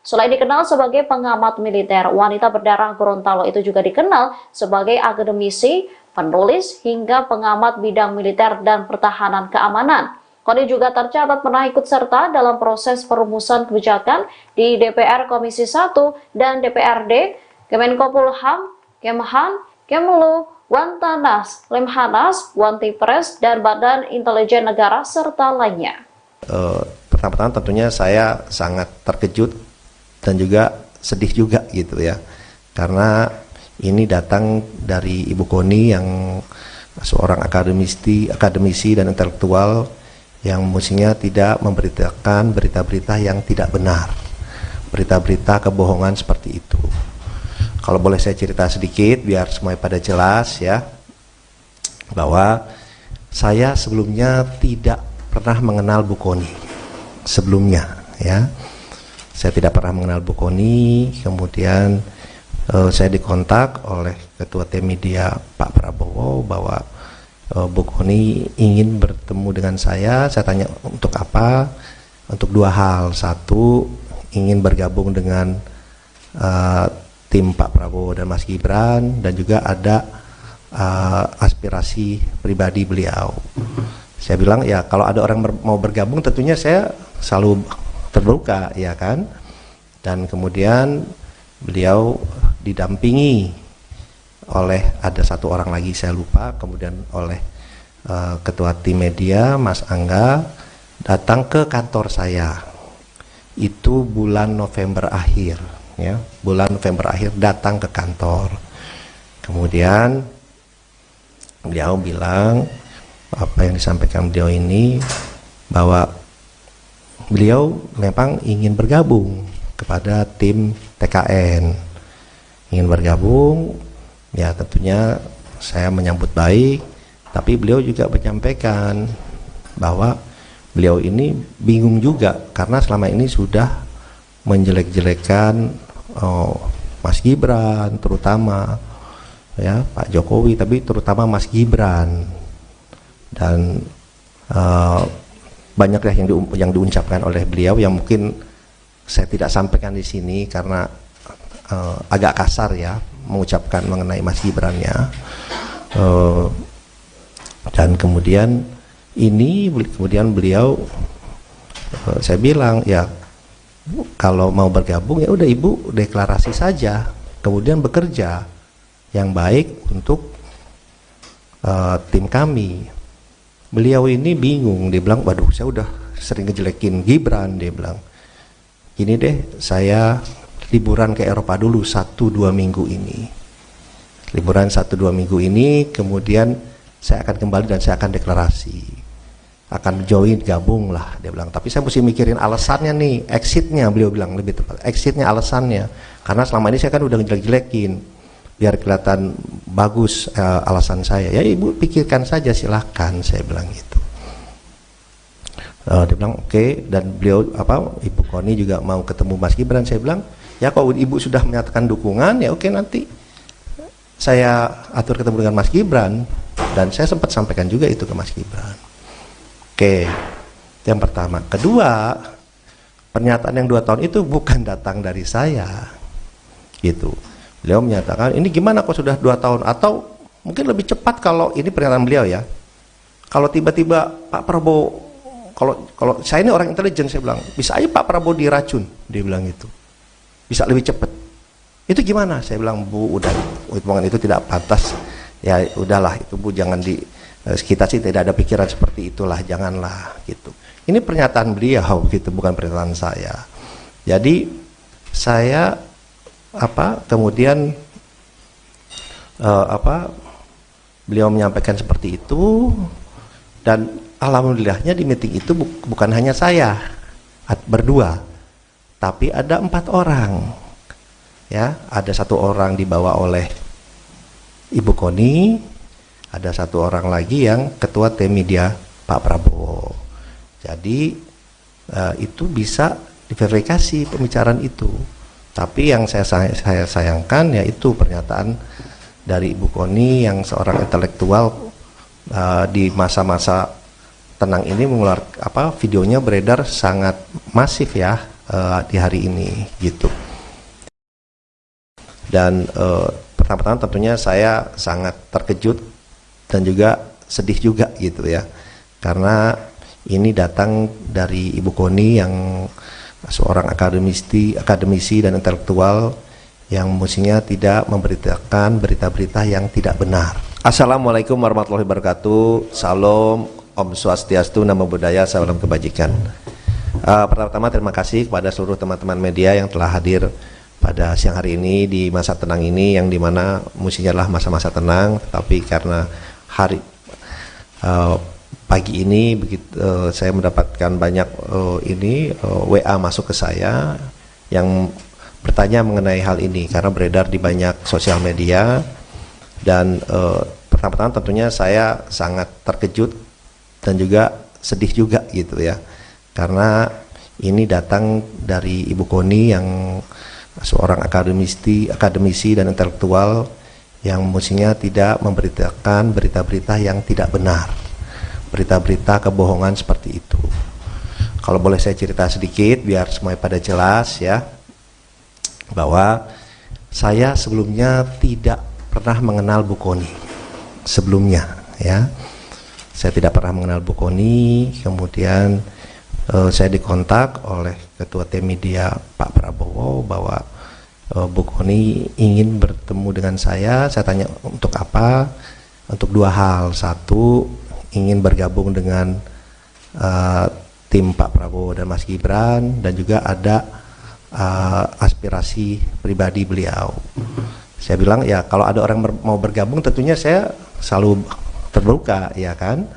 Selain dikenal sebagai pengamat militer, wanita berdarah Gorontalo itu juga dikenal sebagai akademisi, penulis, hingga pengamat bidang militer dan pertahanan keamanan. Koni juga tercatat pernah ikut serta dalam proses perumusan kebijakan di DPR Komisi 1 dan DPRD, Kemenkopolham, Kemhan, Kemlu, Wantanas, Lemhanas, Wantipres, dan Badan Intelijen Negara, serta lainnya. Pertama-tama tentunya saya sangat terkejut dan juga sedih juga gitu ya, karena ini datang dari Ibu Koni yang seorang akademisi dan intelektual yang mestinya tidak memberitakan berita-berita yang tidak benar, berita-berita kebohongan seperti itu. Kalau boleh saya cerita sedikit biar semuanya pada jelas ya, bahwa saya sebelumnya tidak pernah mengenal Bu Koni sebelumnya ya. Saya tidak pernah mengenal Bu Koni, kemudian saya dikontak oleh Ketua Tim Media Pak Prabowo bahwa Bu Koni ingin bertemu dengan saya tanya untuk apa? Untuk 2 hal. 1, ingin bergabung dengan tim Pak Prabowo dan Mas Gibran, dan juga ada aspirasi pribadi beliau. Saya bilang ya kalau ada orang mau bergabung tentunya saya selalu terbuka ya kan. Dan kemudian beliau didampingi oleh ada 1 orang lagi saya lupa, kemudian oleh Ketua Tim Media Mas Angga datang ke kantor saya. Itu bulan November akhir ya, bulan November akhir datang ke kantor. Kemudian beliau bilang apa yang disampaikan beliau ini, bahwa beliau memang ingin bergabung kepada tim TKN, ingin bergabung ya. Tentunya saya menyambut baik, tapi beliau juga menyampaikan bahwa beliau ini bingung juga karena selama ini sudah menjelek-jelekan Mas Gibran, terutama ya Pak Jokowi, tapi terutama Mas Gibran, dan banyak yang diucapkan oleh beliau yang mungkin saya tidak sampaikan di sini karena agak kasar ya mengucapkan mengenai Mas Gibran-nya. Dan kemudian beliau saya bilang ya kalau mau bergabung ya udah Ibu deklarasi saja, kemudian bekerja yang baik untuk tim kami. Beliau ini bingung, dia bilang waduh saya udah sering ngejelekin Gibran, dia bilang gini deh, saya liburan ke Eropa dulu 1-2 minggu ini, liburan 1-2 minggu ini, kemudian saya akan kembali dan saya akan deklarasi. akan join, gabung lah, dia bilang. Tapi saya mesti mikirin alasannya nih, exitnya, beliau bilang lebih tepat, exitnya, alasannya. Karena selama ini saya kan udah ngejelek-jelekin, biar kelihatan bagus alasan saya. Ya ibu pikirkan saja, silahkan, saya bilang gitu. Dia bilang oke. Dan beliau Ibu Koni juga mau ketemu Mas Gibran. Saya bilang ya kalau ibu sudah menyatakan dukungan ya oke, nanti saya atur ketemu dengan Mas Gibran. Dan saya sempat sampaikan juga itu ke Mas Gibran. Oke, itu yang pertama. Kedua, pernyataan yang 2 tahun itu bukan datang dari saya, gitu. Beliau menyatakan, ini gimana kok sudah 2 tahun? Atau mungkin lebih cepat kalau ini pernyataan beliau ya. Kalau tiba-tiba Pak Prabowo, kalau saya ini orang intelijen, saya bilang, bisa aja Pak Prabowo diracun, dia bilang gitu. Bisa lebih cepat. Itu gimana? Saya bilang, Bu, udah, hitungan itu tidak pantas. Ya udahlah, itu Bu jangan kita sih tidak ada pikiran seperti itulah, janganlah gitu. Ini pernyataan beliau gitu, bukan pernyataan saya. Jadi saya kemudian beliau menyampaikan seperti itu, dan alhamdulillahnya di meeting itu bukan hanya saya berdua, tapi ada 4 orang. Ya, ada 1 orang dibawa oleh Ibu Koni, ada 1 orang lagi yang ketua tim media Pak Prabowo. Jadi itu bisa diverifikasi pembicaraan itu. Tapi yang saya sayangkan yaitu pernyataan dari Ibu Koni yang seorang intelektual di masa-masa tenang ini mengeluarkan videonya beredar sangat masif ya di hari ini gitu. Dan pertama-tama tentunya saya sangat terkejut dan juga sedih juga gitu ya, karena ini datang dari Ibu Koni yang seorang akademisi dan intelektual yang mestinya tidak memberitakan berita-berita yang tidak benar. Assalamualaikum warahmatullahi wabarakatuh. Salam, Om Swastiastu, Namo Buddhaya, salam kebajikan. Pertama-tama terima kasih kepada seluruh teman-teman media yang telah hadir pada siang hari ini di masa tenang ini, yang dimana mestinya adalah masa-masa tenang, tapi karena pagi ini begitu saya mendapatkan banyak WA masuk ke saya yang bertanya mengenai hal ini karena beredar di banyak sosial media. Dan pertama-tama tentunya saya sangat terkejut dan juga sedih juga gitu ya, karena ini datang dari Ibu Koni yang seorang akademisi dan intelektual yang mestinya tidak memberitakan berita-berita yang tidak benar, berita-berita kebohongan seperti itu. Kalau boleh saya cerita sedikit biar semuanya pada jelas ya, bahwa saya sebelumnya tidak pernah mengenal Bu Koni sebelumnya ya. Saya tidak pernah mengenal Bu Koni. Kemudian saya dikontak oleh ketua tim media Pak Prabowo bahwa Bu Koni ingin bertemu dengan saya. Saya tanya untuk apa? Untuk 2 hal. 1, ingin bergabung dengan tim Pak Prabowo dan Mas Gibran, dan juga ada aspirasi pribadi beliau. Saya bilang ya kalau ada orang mau bergabung tentunya saya selalu terbuka ya kan.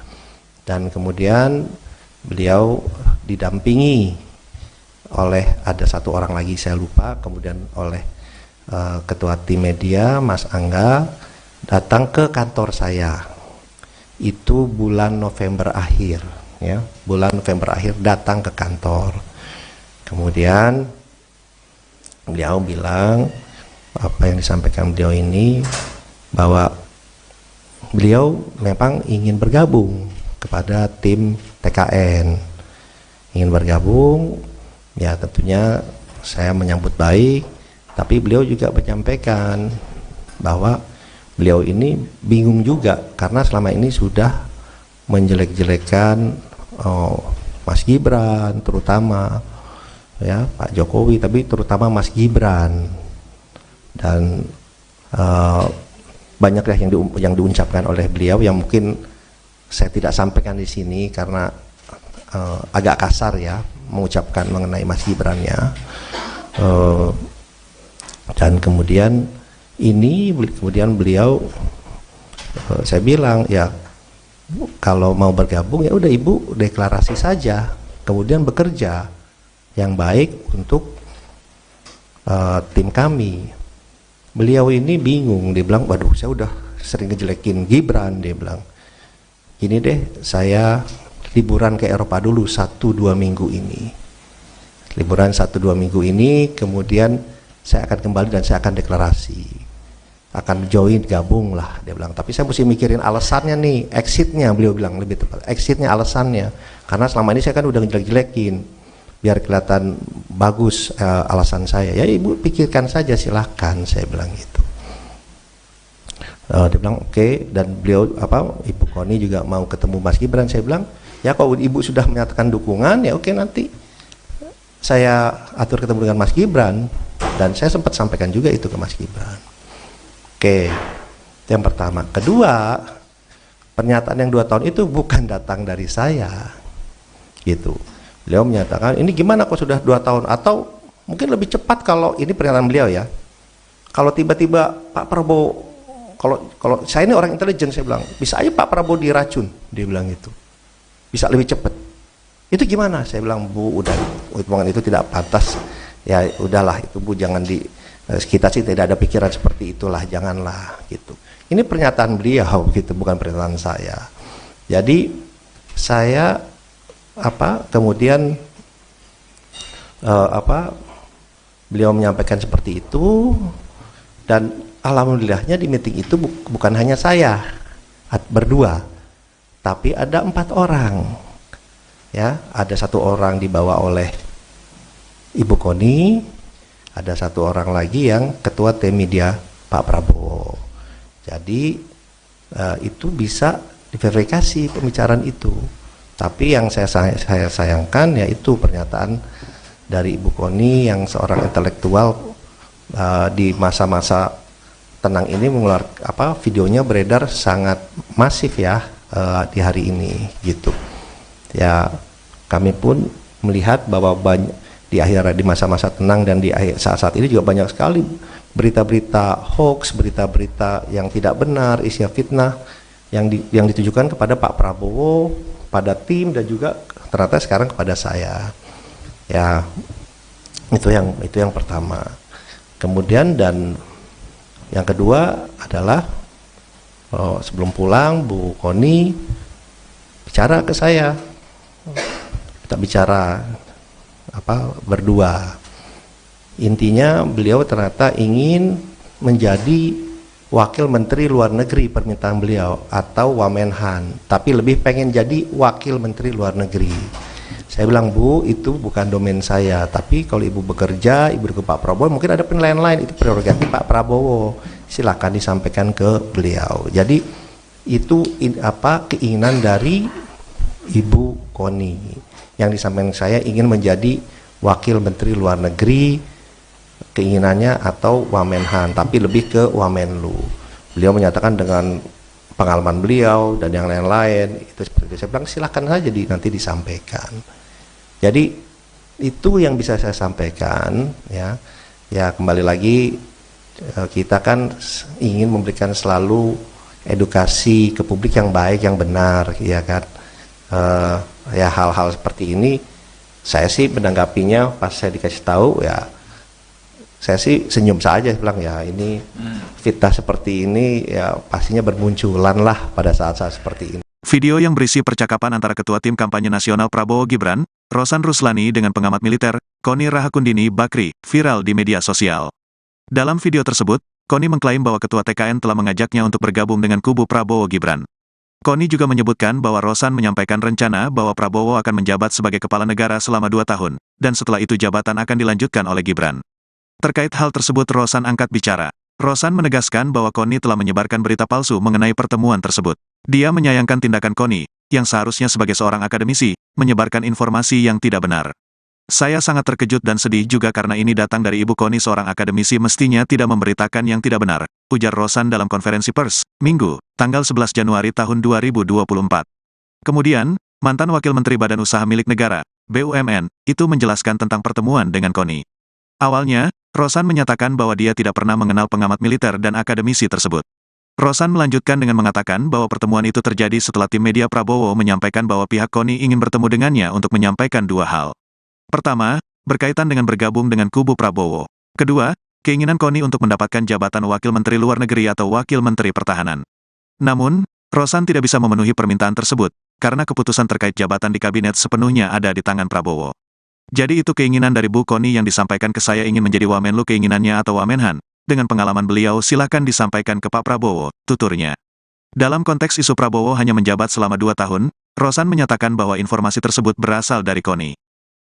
Dan kemudian beliau didampingi oleh ada 1 orang lagi saya lupa, kemudian oleh ketua tim media Mas Angga datang ke kantor saya. Itu bulan November akhir ya, bulan November akhir datang ke kantor. Kemudian beliau bilang apa yang disampaikan beliau ini, bahwa beliau memang ingin bergabung kepada tim TKN, ingin bergabung ya. Tentunya saya menyambut baik, tapi beliau juga menyampaikan bahwa beliau ini bingung juga karena selama ini sudah menjelek-jelekan Mas Gibran terutama ya, Pak Jokowi, tapi terutama Mas Gibran. Dan banyaklah yang diucapkan oleh beliau yang mungkin saya tidak sampaikan di sini karena agak kasar ya mengucapkan mengenai Mas Gibran-nya. Dan kemudian beliau saya bilang ya kalau mau bergabung ya udah ibu deklarasi saja, kemudian bekerja yang baik untuk tim kami. Beliau ini bingung, dia bilang, waduh saya udah sering ngejelekin Gibran, dia bilang, gini deh, saya liburan ke Eropa dulu 1-2 minggu ini. Liburan 1-2 minggu ini, kemudian saya akan kembali dan saya akan deklarasi. Akan join, gabung lah, dia bilang. Tapi saya mesti mikirin alasannya nih, exitnya, beliau bilang lebih tepat. Exitnya, alasannya. Karena selama ini saya kan udah ngejelek-jelekin. Biar kelihatan bagus alasan saya. Ya ibu pikirkan saja, silahkan, saya bilang gitu. Dia bilang oke, dan beliau Ibu Koni juga mau ketemu Mas Gibran. Saya bilang ya kalau ibu sudah menyatakan dukungan ya oke, nanti saya atur ketemu dengan Mas Gibran, dan saya sempat sampaikan juga itu ke Mas Gibran. Oke, itu yang pertama. Kedua, pernyataan yang 2 tahun itu bukan datang dari saya, gitu. Beliau menyatakan ini gimana kok sudah 2 tahun, atau mungkin lebih cepat kalau ini pernyataan beliau ya. Kalau tiba-tiba Pak Prabowo, kalau saya ini orang intelijen, saya bilang bisa aja Pak Prabowo diracun, dia bilang gitu. Bisa lebih cepat. Itu gimana? Saya bilang Bu, udah hitungan itu tidak pantas. Ya udahlah itu Bu, jangan kita sih tidak ada pikiran seperti itulah, janganlah gitu. Ini pernyataan beliau gitu, bukan pernyataan saya. Jadi saya kemudian beliau menyampaikan seperti itu, dan alhamdulillahnya di meeting itu bukan hanya saya berdua, tapi ada 4 orang ya. Ada 1 orang dibawa oleh Ibu Koni, ada 1 orang lagi yang ketua tim media Pak Prabowo. Jadi itu bisa diverifikasi pembicaraan itu. Tapi yang saya sayangkan yaitu pernyataan dari Ibu Koni yang seorang intelektual di masa-masa tenang ini mengeluarkan videonya beredar sangat masif ya di hari ini gitu. Ya kami pun melihat bahwa di masa-masa tenang dan di saat-saat ini juga banyak sekali berita-berita hoax, berita-berita yang tidak benar, isinya fitnah yang ditujukan kepada Pak Prabowo, pada tim, dan juga ternyata sekarang kepada saya. Ya itu yang pertama. Kemudian dan yang kedua adalah sebelum pulang Bu Koni bicara ke saya, kita bicara berdua. Intinya beliau ternyata ingin menjadi Wakil Menteri Luar Negeri, permintaan beliau, atau Wamenhan, tapi lebih pengen jadi Wakil Menteri Luar Negeri. Saya bilang Bu, itu bukan domain saya, tapi kalau ibu bekerja, ibu ke Pak Prabowo, mungkin ada penilaian lain, itu prerogatif Pak Prabowo, silakan disampaikan ke beliau. Jadi itu keinginan dari Ibu Koni yang disampaikan saya, ingin menjadi Wakil Menteri Luar Negeri, keinginannya, atau Wamenhan, tapi lebih ke Wamenlu. Beliau menyatakan dengan pengalaman beliau dan yang lain-lain itu seperti itu. Saya bilang silakan saja nanti disampaikan. Jadi itu yang bisa saya sampaikan ya. Ya kembali lagi kita kan ingin memberikan selalu edukasi ke publik yang baik, yang benar, ya kan. Ya hal-hal seperti ini saya sih menanggapinya pas saya dikasih tahu ya, saya sih senyum saja, bilang ya ini fitnah seperti ini ya pastinya bermunculan lah pada saat-saat seperti ini. Video yang berisi percakapan antara Ketua Tim Kampanye Nasional Prabowo Gibran, Rosan Ruslani dengan pengamat militer, Koni Rahakundini Bakri, viral di media sosial. Dalam video tersebut, Koni mengklaim bahwa Ketua TKN telah mengajaknya untuk bergabung dengan kubu Prabowo Gibran. Koni juga menyebutkan bahwa Rosan menyampaikan rencana bahwa Prabowo akan menjabat sebagai kepala negara selama 2 tahun, dan setelah itu jabatan akan dilanjutkan oleh Gibran. Terkait hal tersebut Rosan angkat bicara. Rosan menegaskan bahwa Koni telah menyebarkan berita palsu mengenai pertemuan tersebut. Dia menyayangkan tindakan Koni, yang seharusnya sebagai seorang akademisi, menyebarkan informasi yang tidak benar. Saya sangat terkejut dan sedih juga karena ini datang dari Ibu Koni, seorang akademisi mestinya tidak memberitakan yang tidak benar, ujar Rosan dalam konferensi pers, Minggu, tanggal 11 Januari tahun 2024. Kemudian, mantan Wakil Menteri Badan Usaha Milik Negara, BUMN, itu menjelaskan tentang pertemuan dengan Koni. Awalnya, Rosan menyatakan bahwa dia tidak pernah mengenal pengamat militer dan akademisi tersebut. Rosan melanjutkan dengan mengatakan bahwa pertemuan itu terjadi setelah tim media Prabowo menyampaikan bahwa pihak KONI ingin bertemu dengannya untuk menyampaikan dua hal. Pertama, berkaitan dengan bergabung dengan kubu Prabowo. Kedua, keinginan KONI untuk mendapatkan jabatan Wakil Menteri Luar Negeri atau Wakil Menteri Pertahanan. Namun, Rosan tidak bisa memenuhi permintaan tersebut, karena keputusan terkait jabatan di kabinet sepenuhnya ada di tangan Prabowo. Jadi itu keinginan dari Bu KONI yang disampaikan ke saya ingin menjadi Wamenlu keinginannya atau Wamenhan. Dengan pengalaman beliau silakan disampaikan ke Pak Prabowo, tuturnya. Dalam konteks isu Prabowo hanya menjabat selama 2 tahun, Rosan menyatakan bahwa informasi tersebut berasal dari KONI.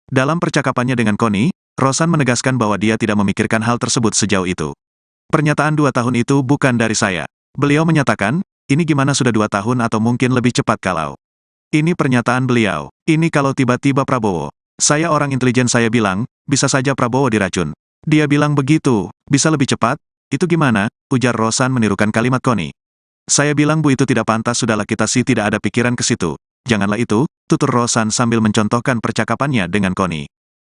Dalam percakapannya dengan KONI, Rosan menegaskan bahwa dia tidak memikirkan hal tersebut sejauh itu. Pernyataan 2 tahun itu bukan dari saya. Beliau menyatakan, ini gimana sudah 2 tahun atau mungkin lebih cepat kalau. Ini pernyataan beliau. Ini kalau tiba-tiba Prabowo. Saya orang intelijen saya bilang, bisa saja Prabowo diracun. Dia bilang begitu, bisa lebih cepat? Itu gimana? Ujar Rosan menirukan kalimat KONI. Saya bilang Bu itu tidak pantas sudahlah kita sih tidak ada pikiran ke situ. Janganlah itu, tutur Rosan sambil mencontohkan percakapannya dengan KONI.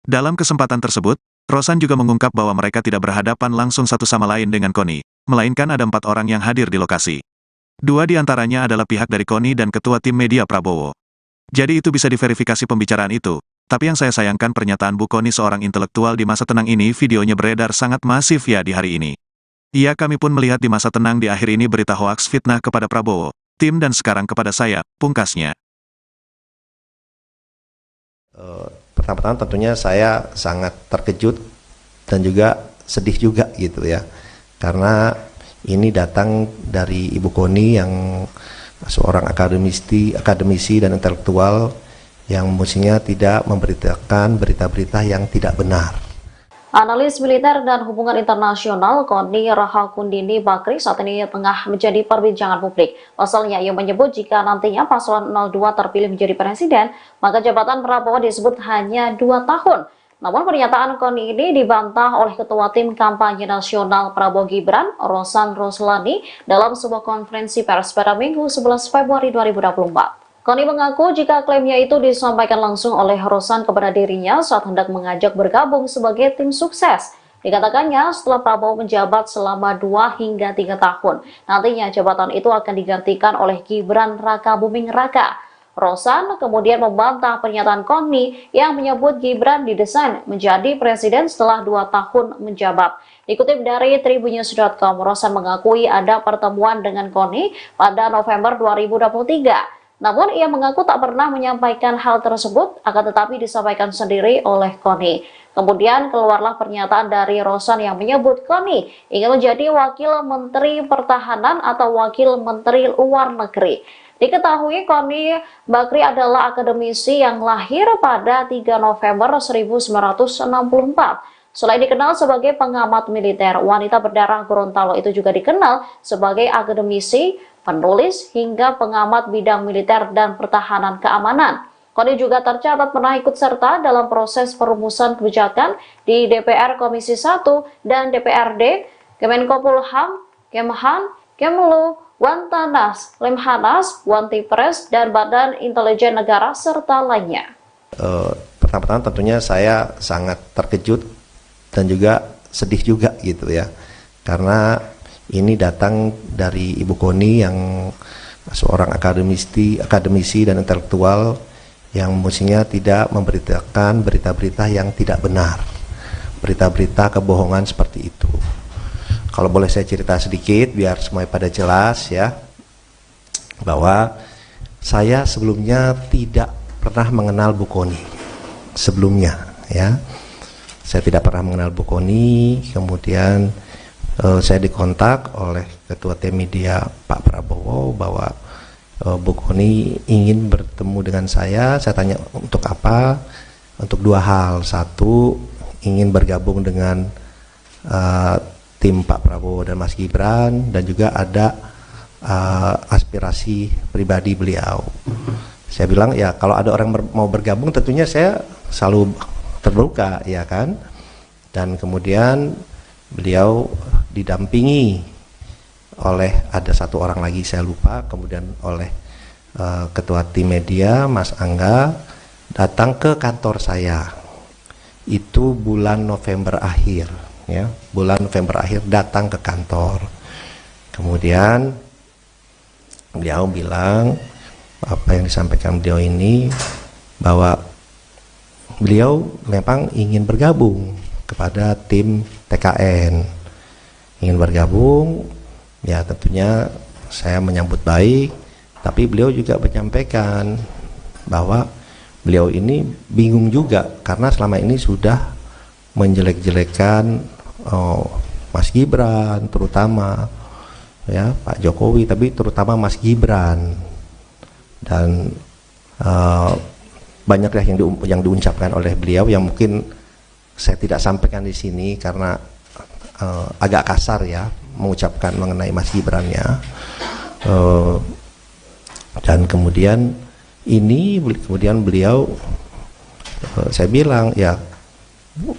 Dalam kesempatan tersebut, Rosan juga mengungkap bahwa mereka tidak berhadapan langsung satu sama lain dengan KONI, melainkan ada 4 orang yang hadir di lokasi. 2 di antaranya adalah pihak dari KONI dan ketua tim media Prabowo. Jadi itu bisa diverifikasi pembicaraan itu. Tapi yang saya sayangkan pernyataan Bu KONI seorang intelektual di masa tenang ini videonya beredar sangat masif ya di hari ini. Iya kami pun melihat di masa tenang di akhir ini berita hoaks fitnah kepada Prabowo, tim dan sekarang kepada saya, pungkasnya. Pertama-tama tentunya saya sangat terkejut dan juga sedih juga gitu ya. Karena ini datang dari Ibu KONI yang seorang akademisi dan intelektual yang mestinya tidak memberitakan berita-berita yang tidak benar. Analis militer dan hubungan internasional Koni Rahakundini Bakri saat ini tengah menjadi perbincangan publik. Pasalnya ia menyebut jika nantinya paslon 02 terpilih menjadi presiden, maka jabatan Prabowo disebut hanya 2 tahun. Namun pernyataan Koni ini dibantah oleh Ketua Tim Kampanye Nasional Prabowo Gibran, Rosan Ruslani, dalam sebuah konferensi pers pada Minggu 11 Februari 2024. Koni mengaku jika klaimnya itu disampaikan langsung oleh Rosan kepada dirinya saat hendak mengajak bergabung sebagai tim sukses. Dikatakannya setelah Prabowo menjabat selama 2 hingga 3 tahun, nantinya jabatan itu akan digantikan oleh Gibran Rakabuming Raka. Rosan kemudian membantah pernyataan Koni yang menyebut Gibran didesain menjadi presiden setelah 2 tahun menjabat. Dikutip dari tribunnews.com, Rosan mengakui ada pertemuan dengan Koni pada November 2023. Namun ia mengaku tak pernah menyampaikan hal tersebut, akan tetapi disampaikan sendiri oleh Koni. Kemudian keluarlah pernyataan dari Rosan yang menyebut Koni ingin menjadi Wakil Menteri Pertahanan atau Wakil Menteri Luar Negeri. Diketahui Koni Bakri adalah akademisi yang lahir pada 3 November 1964. Selain dikenal sebagai pengamat militer, wanita berdarah Gorontalo itu juga dikenal sebagai akademisi, penulis, hingga pengamat bidang militer dan pertahanan keamanan. Koni juga tercatat pernah ikut serta dalam proses perumusan kebijakan di DPR Komisi 1 dan DPRD, Kemenkopolham, Kemhan, Kemlu, Wantanas, Lemhanas, Wantipres, dan Badan Intelijen Negara, serta lainnya. Pertama-tama tentunya saya sangat terkejut dan juga sedih juga gitu ya. Karena ini datang dari Ibu KONI yang seorang akademisi dan intelektual yang mestinya tidak memberitakan berita-berita yang tidak benar, berita-berita kebohongan seperti itu. Kalau boleh saya cerita sedikit biar semuanya pada jelas ya, bahwa saya sebelumnya tidak pernah mengenal Bu KONI sebelumnya ya. Saya tidak pernah mengenal Bu KONI, kemudian saya dikontak oleh Ketua Tim Media Pak Prabowo bahwa Bu KONI ingin bertemu dengan saya tanya untuk apa? Untuk 2 hal. 1, ingin bergabung dengan tim Pak Prabowo dan Mas Gibran, dan juga ada aspirasi pribadi beliau. Saya bilang ya kalau ada orang mau bergabung tentunya saya selalu terbuka ya kan. Dan kemudian beliau didampingi oleh ada 1 orang lagi saya lupa, kemudian oleh Ketua Tim Media Mas Angga datang ke kantor saya. Itu bulan November akhir ya, bulan November akhir datang ke kantor. Kemudian beliau bilang apa yang disampaikan beliau ini bahwa beliau memang ingin bergabung kepada tim TKN, ingin bergabung, ya tentunya saya menyambut baik, tapi beliau juga menyampaikan bahwa beliau ini bingung juga karena selama ini sudah menjelek-jelekan Mas Gibran, terutama ya Pak Jokowi, tapi terutama Mas Gibran, dan banyak yang diucapkan oleh beliau yang mungkin saya tidak sampaikan di sini karena agak kasar ya mengucapkan mengenai Mas Gibran-nya. Dan kemudian beliau saya bilang ya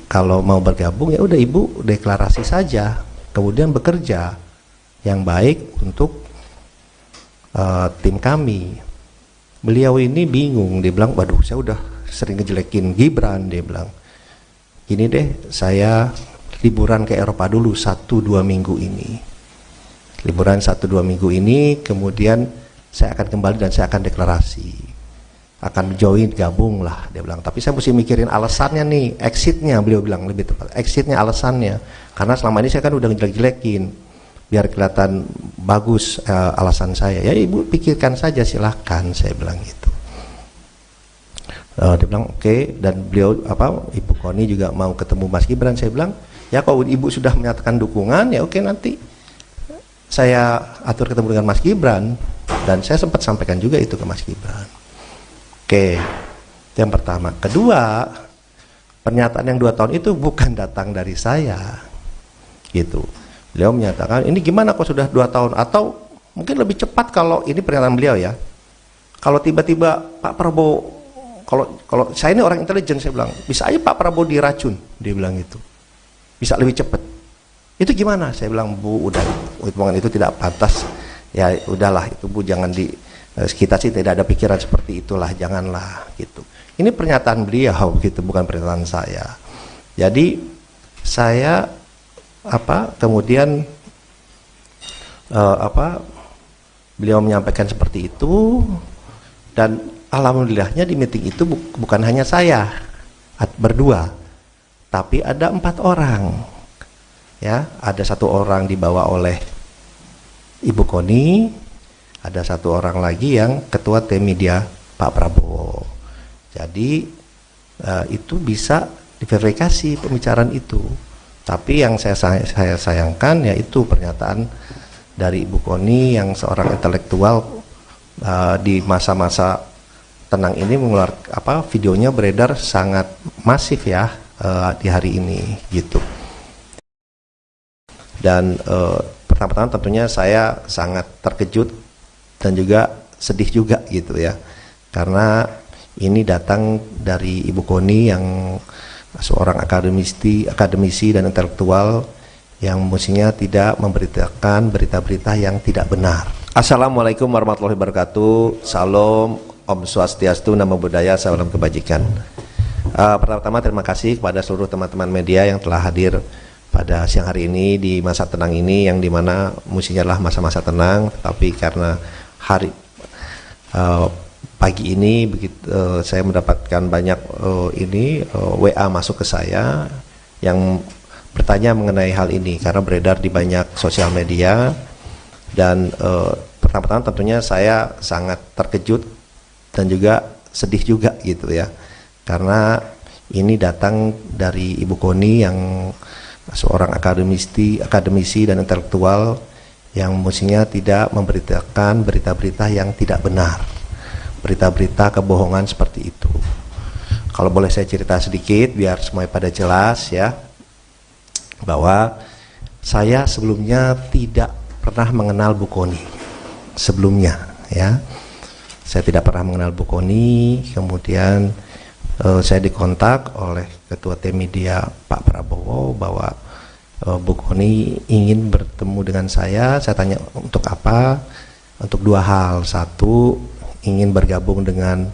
kalau mau bergabung ya udah ibu deklarasi saja, kemudian bekerja yang baik untuk tim kami. Beliau ini bingung, dia bilang waduh saya udah sering ngejelekin Gibran, dia bilang gini deh, saya liburan ke Eropa dulu 1-2 minggu ini, liburan 1-2 minggu ini, kemudian saya akan kembali dan saya akan deklarasi, akan join, gabung lah, dia bilang. Tapi saya mesti mikirin alasannya nih, exitnya, beliau bilang lebih tepat, exitnya, alasannya, karena selama ini saya kan udah ngejelek-jelekin, biar kelihatan bagus alasan saya. Ya ibu pikirkan saja, silahkan, saya bilang gitu. Dia bilang oke. Dan beliau Ibu Koni juga mau ketemu Mas Gibran. Saya bilang ya kalau ibu sudah menyatakan dukungan ya oke, nanti saya atur ketemu dengan Mas Gibran. Dan saya sempat sampaikan juga itu ke Mas Gibran. Oke, itu yang pertama. Kedua, pernyataan yang 2 tahun itu bukan datang dari saya gitu. Beliau menyatakan ini gimana kok sudah 2 tahun, atau mungkin lebih cepat kalau ini pernyataan beliau ya, kalau tiba-tiba Pak Prabowo, kalau saya ini orang intelijen, saya bilang bisa aja Pak Prabowo diracun, dia bilang gitu, bisa lebih cepat. Itu gimana? Saya bilang Bu, udah hitungan itu tidak pantas ya, udahlah itu Bu, jangan kita sih tidak ada pikiran seperti itulah, janganlah gitu. Ini pernyataan beliau gitu, bukan pernyataan saya. Jadi saya kemudian beliau menyampaikan seperti itu, dan alhamdulillahnya di meeting itu bukan hanya saya berdua, tapi ada 4 orang ya. Ada 1 orang dibawa oleh Ibu Koni, ada 1 orang lagi yang ketua tim media Pak Prabowo. Jadi itu bisa diverifikasi pembicaraan itu. Tapi yang saya sayangkan yaitu pernyataan dari Ibu Koni yang seorang intelektual di masa-masa tenang ini mengeluarkan videonya beredar sangat masif ya di hari ini gitu. Dan pertama-tama tentunya saya sangat terkejut dan juga sedih juga gitu ya, karena ini datang dari Ibu Koni yang seorang akademisi dan intelektual yang mestinya tidak memberitakan berita-berita yang tidak benar. Assalamualaikum warahmatullahi wabarakatuh. Salam, Om Swastiastu, Namo Buddhaya, salam kebajikan. Pertama-tama terima kasih kepada seluruh teman-teman media yang telah hadir pada siang hari ini di masa tenang ini, yang dimana mestinya adalah masa-masa tenang, tapi karena pagi ini saya mendapatkan banyak WA masuk ke saya yang bertanya mengenai hal ini karena beredar di banyak sosial media. Dan pertama-tama tentunya saya sangat terkejut dan juga sedih juga gitu ya, karena ini datang dari Ibu Koni yang seorang akademisi dan intelektual yang mestinya tidak memberitakan berita-berita yang tidak benar, berita-berita kebohongan seperti itu. Kalau boleh saya cerita sedikit biar semuanya pada jelas ya, bahwa saya sebelumnya tidak pernah mengenal Bu Koni sebelumnya ya. Saya tidak pernah mengenal Bu Koni. Kemudian saya dikontak oleh Ketua Tim Media Pak Prabowo bahwa Bu Koni ingin bertemu dengan saya. Saya tanya untuk apa? Untuk 2 hal. 1, ingin bergabung dengan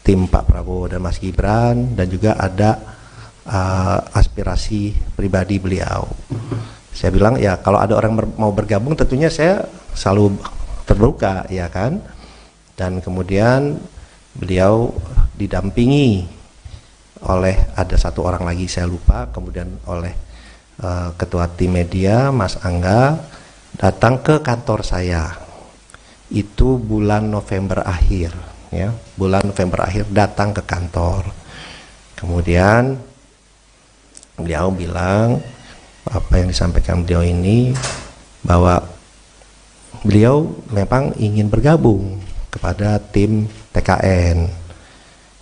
tim Pak Prabowo dan Mas Gibran, dan juga ada aspirasi pribadi beliau. Saya bilang ya kalau ada orang mau bergabung tentunya saya selalu terbuka, ya kan. Dan kemudian beliau didampingi oleh ada satu orang lagi saya lupa, kemudian oleh ketua tim media Mas Angga datang ke kantor saya. Itu bulan November akhir, ya, bulan November akhir datang ke kantor. Kemudian beliau bilang apa yang disampaikan beliau ini, bahwa beliau memang ingin bergabung kepada tim TKN,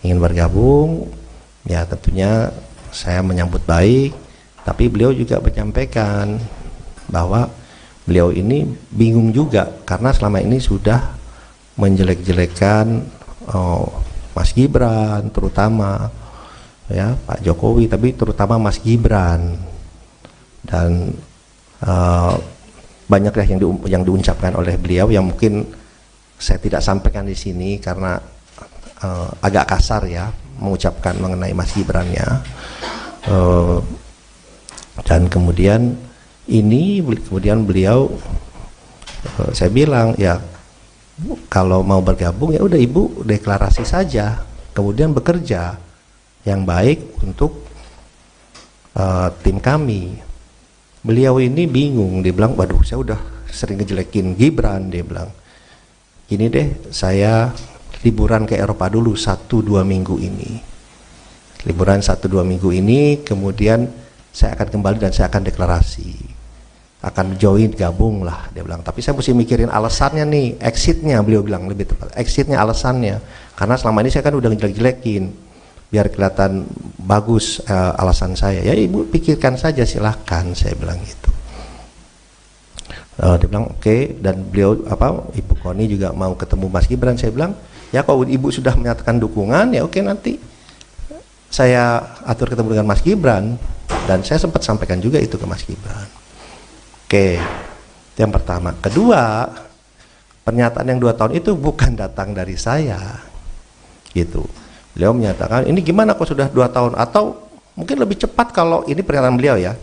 ingin bergabung. Ya tentunya saya menyambut baik, tapi beliau juga menyampaikan bahwa beliau ini bingung juga karena selama ini sudah menjelek-jelekan Mas Gibran, terutama ya Pak Jokowi, tapi terutama Mas Gibran, dan banyak yang diucapkan oleh beliau yang mungkin saya tidak sampaikan di sini karena agak kasar ya mengucapkan mengenai Mas Gibran-nya. Dan kemudian beliau saya bilang ya kalau mau bergabung ya udah Ibu deklarasi saja, kemudian bekerja yang baik untuk tim kami. Beliau ini bingung, dia bilang waduh saya udah sering ngejelekin Gibran, dia bilang gini deh, saya liburan ke Eropa dulu 1-2 minggu ini, liburan 1-2 minggu ini, kemudian saya akan kembali dan saya akan deklarasi, akan join, gabung lah, dia bilang. Tapi saya mesti mikirin alasannya nih, exitnya, beliau bilang lebih tepat, exitnya, alasannya, karena selama ini saya kan udah ngejelek-jelekin, biar kelihatan bagus alasan saya. Ya Ibu pikirkan saja, silahkan, saya bilang gitu. Dia bilang oke. Dan beliau Ibu Koni juga mau ketemu Mas Gibran. Saya bilang ya kalau Ibu sudah menyatakan dukungan ya oke, nanti saya atur ketemu dengan Mas Gibran. Dan saya sempat sampaikan juga itu ke Mas Gibran. Oke, itu yang pertama. Kedua, pernyataan yang 2 tahun itu bukan datang dari saya gitu. Beliau menyatakan ini gimana kok sudah 2 tahun, atau mungkin lebih cepat kalau ini pernyataan beliau ya,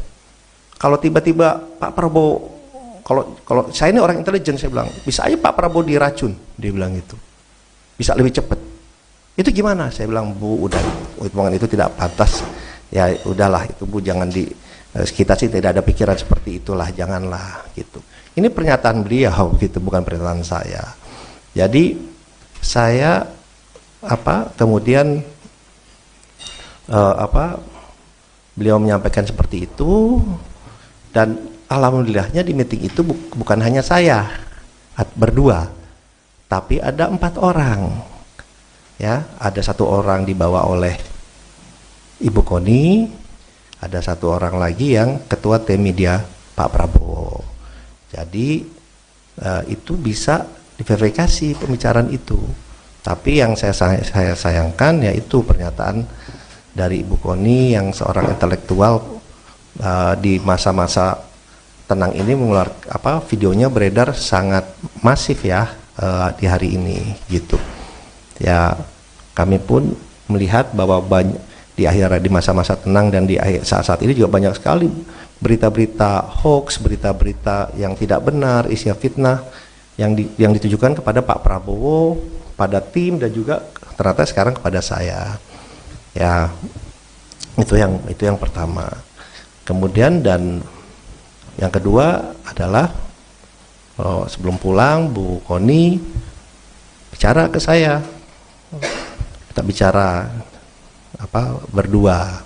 kalau tiba-tiba Pak Prabowo, kalau saya ini orang intelijen, saya bilang bisa aja Pak Prabowo diracun, dia bilang gitu, bisa lebih cepat. Itu gimana? Saya bilang Bu, udah hitungan itu tidak pantas ya, udahlah itu Bu, jangan kita sih tidak ada pikiran seperti itulah, janganlah gitu. Ini pernyataan beliau gitu, bukan pernyataan saya. Jadi saya kemudian beliau menyampaikan seperti itu, dan alhamdulillahnya di meeting itu bukan hanya saya berdua, tapi ada 4 orang ya. Ada 1 orang dibawa oleh Ibu Koni, ada 1 orang lagi yang ketua tim media Pak Prabowo. Jadi itu bisa diverifikasi pembicaraan itu. Tapi yang saya sayangkan yaitu pernyataan dari Ibu Koni yang seorang intelektual di masa-masa tenang ini mengeluarkan videonya beredar sangat masif ya di hari ini gitu. Ya kami pun melihat bahwa di masa-masa tenang dan di saat-saat ini juga banyak sekali berita-berita hoax, berita-berita yang tidak benar, isinya fitnah yang ditujukan kepada Pak Prabowo, pada tim, dan juga ternyata sekarang kepada saya. Ya itu yang pertama. Kemudian dan yang kedua adalah sebelum pulang Bu Koni bicara ke saya, kita bicara berdua.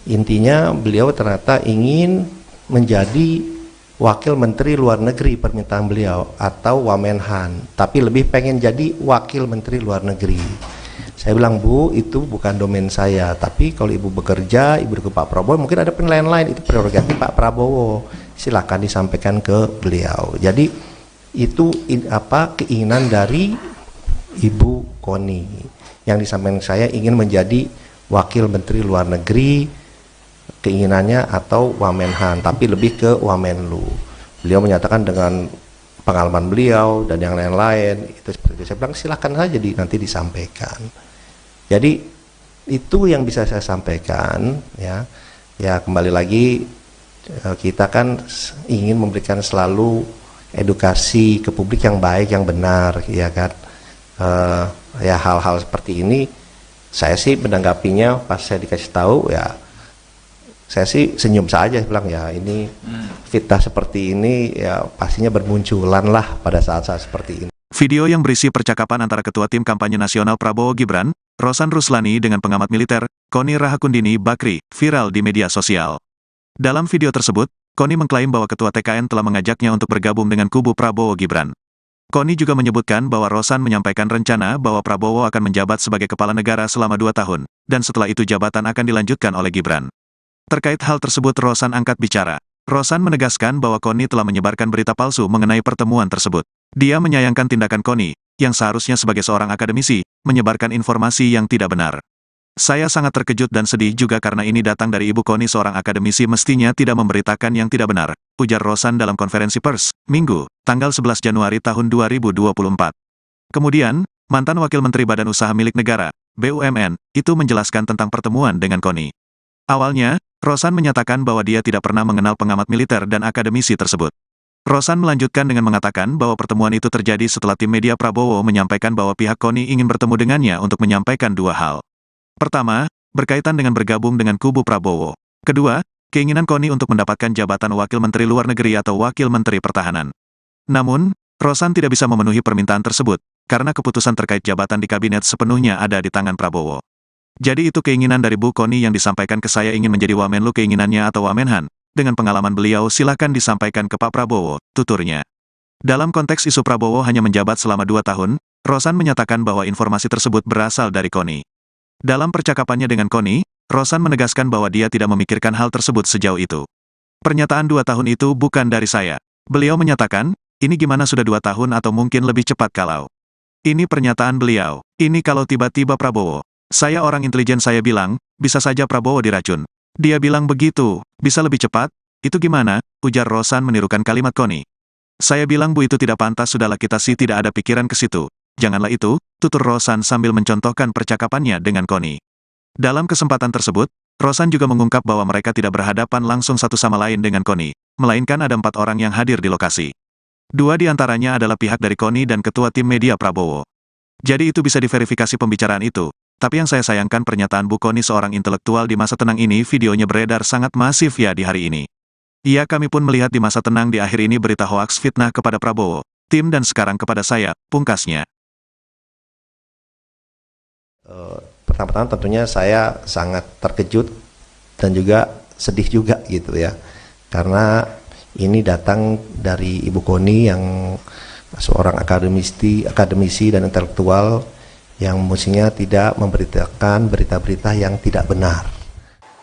Intinya beliau ternyata ingin menjadi Wakil Menteri Luar Negeri, permintaan beliau, atau Wamenhan, tapi lebih pengen jadi Wakil Menteri Luar Negeri. Saya bilang Bu, itu bukan domain saya, tapi kalau Ibu bekerja, Ibu ke Pak Prabowo, mungkin ada penilaian lain, itu prerogatif Pak Prabowo, silakan disampaikan ke beliau. Jadi itu keinginan dari Ibu Koni, yang disampaikan saya ingin menjadi Wakil Menteri Luar Negeri, keinginannya, atau Wamenhan, tapi lebih ke Wamenlu. Beliau menyatakan dengan pengalaman beliau dan yang lain-lain itu seperti itu. Saya bilang silakan saja nanti disampaikan. Jadi itu yang bisa saya sampaikan ya. Ya kembali lagi kita kan ingin memberikan selalu edukasi ke publik yang baik, yang benar, ya kan. Ya hal-hal seperti ini saya sih menanggapinya pas saya dikasih tahu ya saya sih senyum saja, bilang ya ini fitnah seperti ini ya pastinya bermunculan lah pada saat-saat seperti ini. Video yang berisi percakapan antara Ketua Tim Kampanye Nasional Prabowo Gibran, Rosan Ruslani dengan pengamat militer, Koni Rahakundini Bakri, viral di media sosial. Dalam video tersebut, Koni mengklaim bahwa Ketua TKN telah mengajaknya untuk bergabung dengan kubu Prabowo Gibran. Koni juga menyebutkan bahwa Rosan menyampaikan rencana bahwa Prabowo akan menjabat sebagai kepala negara selama 2 tahun, dan setelah itu jabatan akan dilanjutkan oleh Gibran. Terkait hal tersebut Rosan angkat bicara. Rosan menegaskan bahwa Koni telah menyebarkan berita palsu mengenai pertemuan tersebut. Dia menyayangkan tindakan Koni, yang seharusnya sebagai seorang akademisi, menyebarkan informasi yang tidak benar. Saya sangat terkejut dan sedih juga karena ini datang dari Ibu Koni, seorang akademisi mestinya tidak memberitakan yang tidak benar, ujar Rosan dalam konferensi pers, Minggu, tanggal 11 Januari tahun 2024. Kemudian, mantan Wakil Menteri Badan Usaha Milik Negara, BUMN, itu menjelaskan tentang pertemuan dengan Koni. Awalnya, Rosan menyatakan bahwa dia tidak pernah mengenal pengamat militer dan akademisi tersebut. Rosan melanjutkan dengan mengatakan bahwa pertemuan itu terjadi setelah tim media Prabowo menyampaikan bahwa pihak Koni ingin bertemu dengannya untuk menyampaikan 2 hal. Pertama, berkaitan dengan bergabung dengan kubu Prabowo. Kedua, keinginan Koni untuk mendapatkan jabatan Wakil Menteri Luar Negeri atau Wakil Menteri Pertahanan. Namun, Rosan tidak bisa memenuhi permintaan tersebut, karena keputusan terkait jabatan di kabinet sepenuhnya ada di tangan Prabowo. Jadi itu keinginan dari Bu Koni yang disampaikan ke saya, ingin menjadi Wamenlu keinginannya atau Wamenhan. Dengan pengalaman beliau silakan disampaikan ke Pak Prabowo, tuturnya. Dalam konteks isu Prabowo hanya menjabat selama 2 tahun, Rosan menyatakan bahwa informasi tersebut berasal dari Koni. Dalam percakapannya dengan Koni, Rosan menegaskan bahwa dia tidak memikirkan hal tersebut sejauh itu. Pernyataan 2 tahun itu bukan dari saya. Beliau menyatakan, ini gimana sudah 2 tahun atau mungkin lebih cepat kalau. Ini pernyataan beliau. Ini kalau tiba-tiba Prabowo. Saya orang intelijen, saya bilang, bisa saja Prabowo diracun. Dia bilang begitu, bisa lebih cepat? Itu gimana? Ujar Rosan menirukan kalimat Koni. Saya bilang Bu itu tidak pantas, sudahlah kita sih tidak ada pikiran ke situ. Janganlah itu, tutur Rosan sambil mencontohkan percakapannya dengan Koni. Dalam kesempatan tersebut, Rosan juga mengungkap bahwa mereka tidak berhadapan langsung satu sama lain dengan Koni, melainkan ada 4 orang yang hadir di lokasi. 2 di antaranya adalah pihak dari Koni dan Ketua Tim Media Prabowo. Jadi itu bisa diverifikasi pembicaraan itu. Tapi yang saya sayangkan pernyataan Bu Koni, seorang intelektual di masa tenang ini, videonya beredar sangat masif ya di hari ini. Iya, kami pun melihat di masa tenang di akhir ini berita hoaks fitnah kepada Prabowo, tim dan sekarang kepada saya, pungkasnya. Pertama-tama tentunya saya sangat terkejut dan juga sedih juga gitu ya, karena ini datang dari Ibu Koni yang seorang akademisi dan intelektual yang mestinya tidak memberitakan berita-berita yang tidak benar.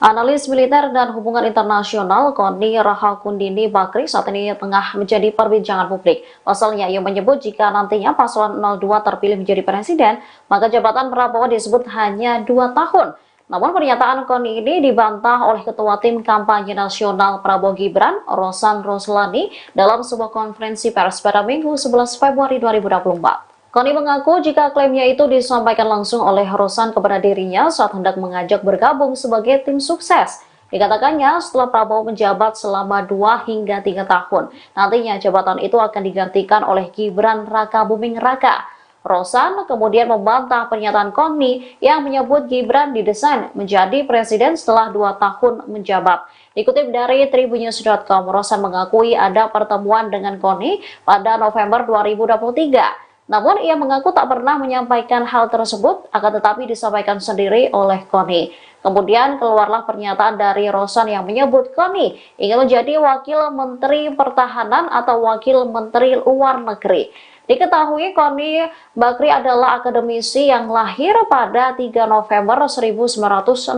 Analis militer dan hubungan internasional Koni Rahakundini Bakri saat ini tengah menjadi perbincangan publik. Pasalnya ia menyebut jika nantinya paslon 02 terpilih menjadi presiden, maka jabatan Prabowo disebut hanya 2 tahun. Namun pernyataan Koni ini dibantah oleh Ketua Tim Kampanye Nasional Prabowo Gibran, Rosan Ruslani, dalam sebuah konferensi pers pada Minggu 11 Februari 2024. Koni mengaku jika klaimnya itu disampaikan langsung oleh Rosan kepada dirinya saat hendak mengajak bergabung sebagai tim sukses. Dikatakannya setelah Prabowo menjabat selama 2 hingga 3 tahun, nantinya jabatan itu akan digantikan oleh Gibran Rakabuming Raka. Rosan kemudian membantah pernyataan Koni yang menyebut Gibran didesain menjadi presiden setelah 2 tahun menjabat. Dikutip dari tribunnews.com, Rosan mengakui ada pertemuan dengan Koni pada November 2023. Namun ia mengaku tak pernah menyampaikan hal tersebut, akan tetapi disampaikan sendiri oleh Koni. Kemudian keluarlah pernyataan dari Rosan yang menyebut Koni ingin menjadi Wakil Menteri Pertahanan atau Wakil Menteri Luar Negeri. Diketahui Koni Bakri adalah akademisi yang lahir pada 3 November 1964.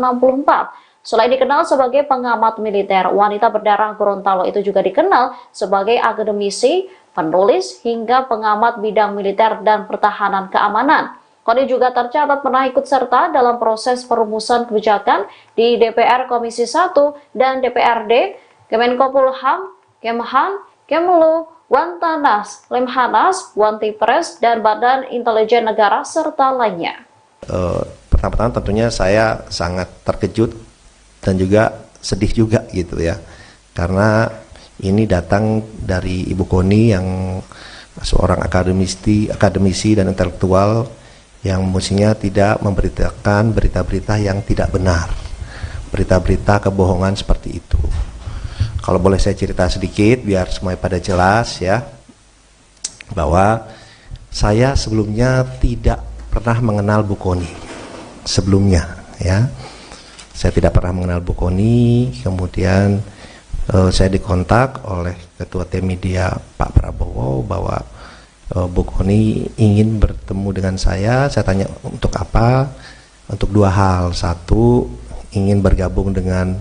Selain dikenal sebagai pengamat militer, wanita berdarah Gorontalo itu juga dikenal sebagai akademisi, penulis, hingga pengamat bidang militer dan pertahanan keamanan. Koni juga tercatat pernah ikut serta dalam proses perumusan kebijakan di DPR Komisi 1 dan DPRD, Kemenkopolham, Kemhan, Kemlu, Wantanas, Lemhanas, Wantipres, dan Badan Intelijen Negara, serta lainnya. Pertama-tama tentunya saya sangat terkejut dan juga sedih juga gitu ya, karena ini datang dari Ibu Koni yang seorang akademisi dan intelektual yang mestinya tidak memberitakan berita-berita yang tidak benar, berita-berita kebohongan seperti itu. Kalau boleh saya cerita sedikit biar semuanya pada jelas ya, bahwa saya sebelumnya tidak pernah mengenal Bu Koni sebelumnya ya. Saya tidak pernah mengenal Bu Koni, kemudian saya dikontak oleh Ketua Tim Media Pak Prabowo bahwa Bu Koni ingin bertemu dengan saya tanya untuk apa? Untuk dua hal. Satu, ingin bergabung dengan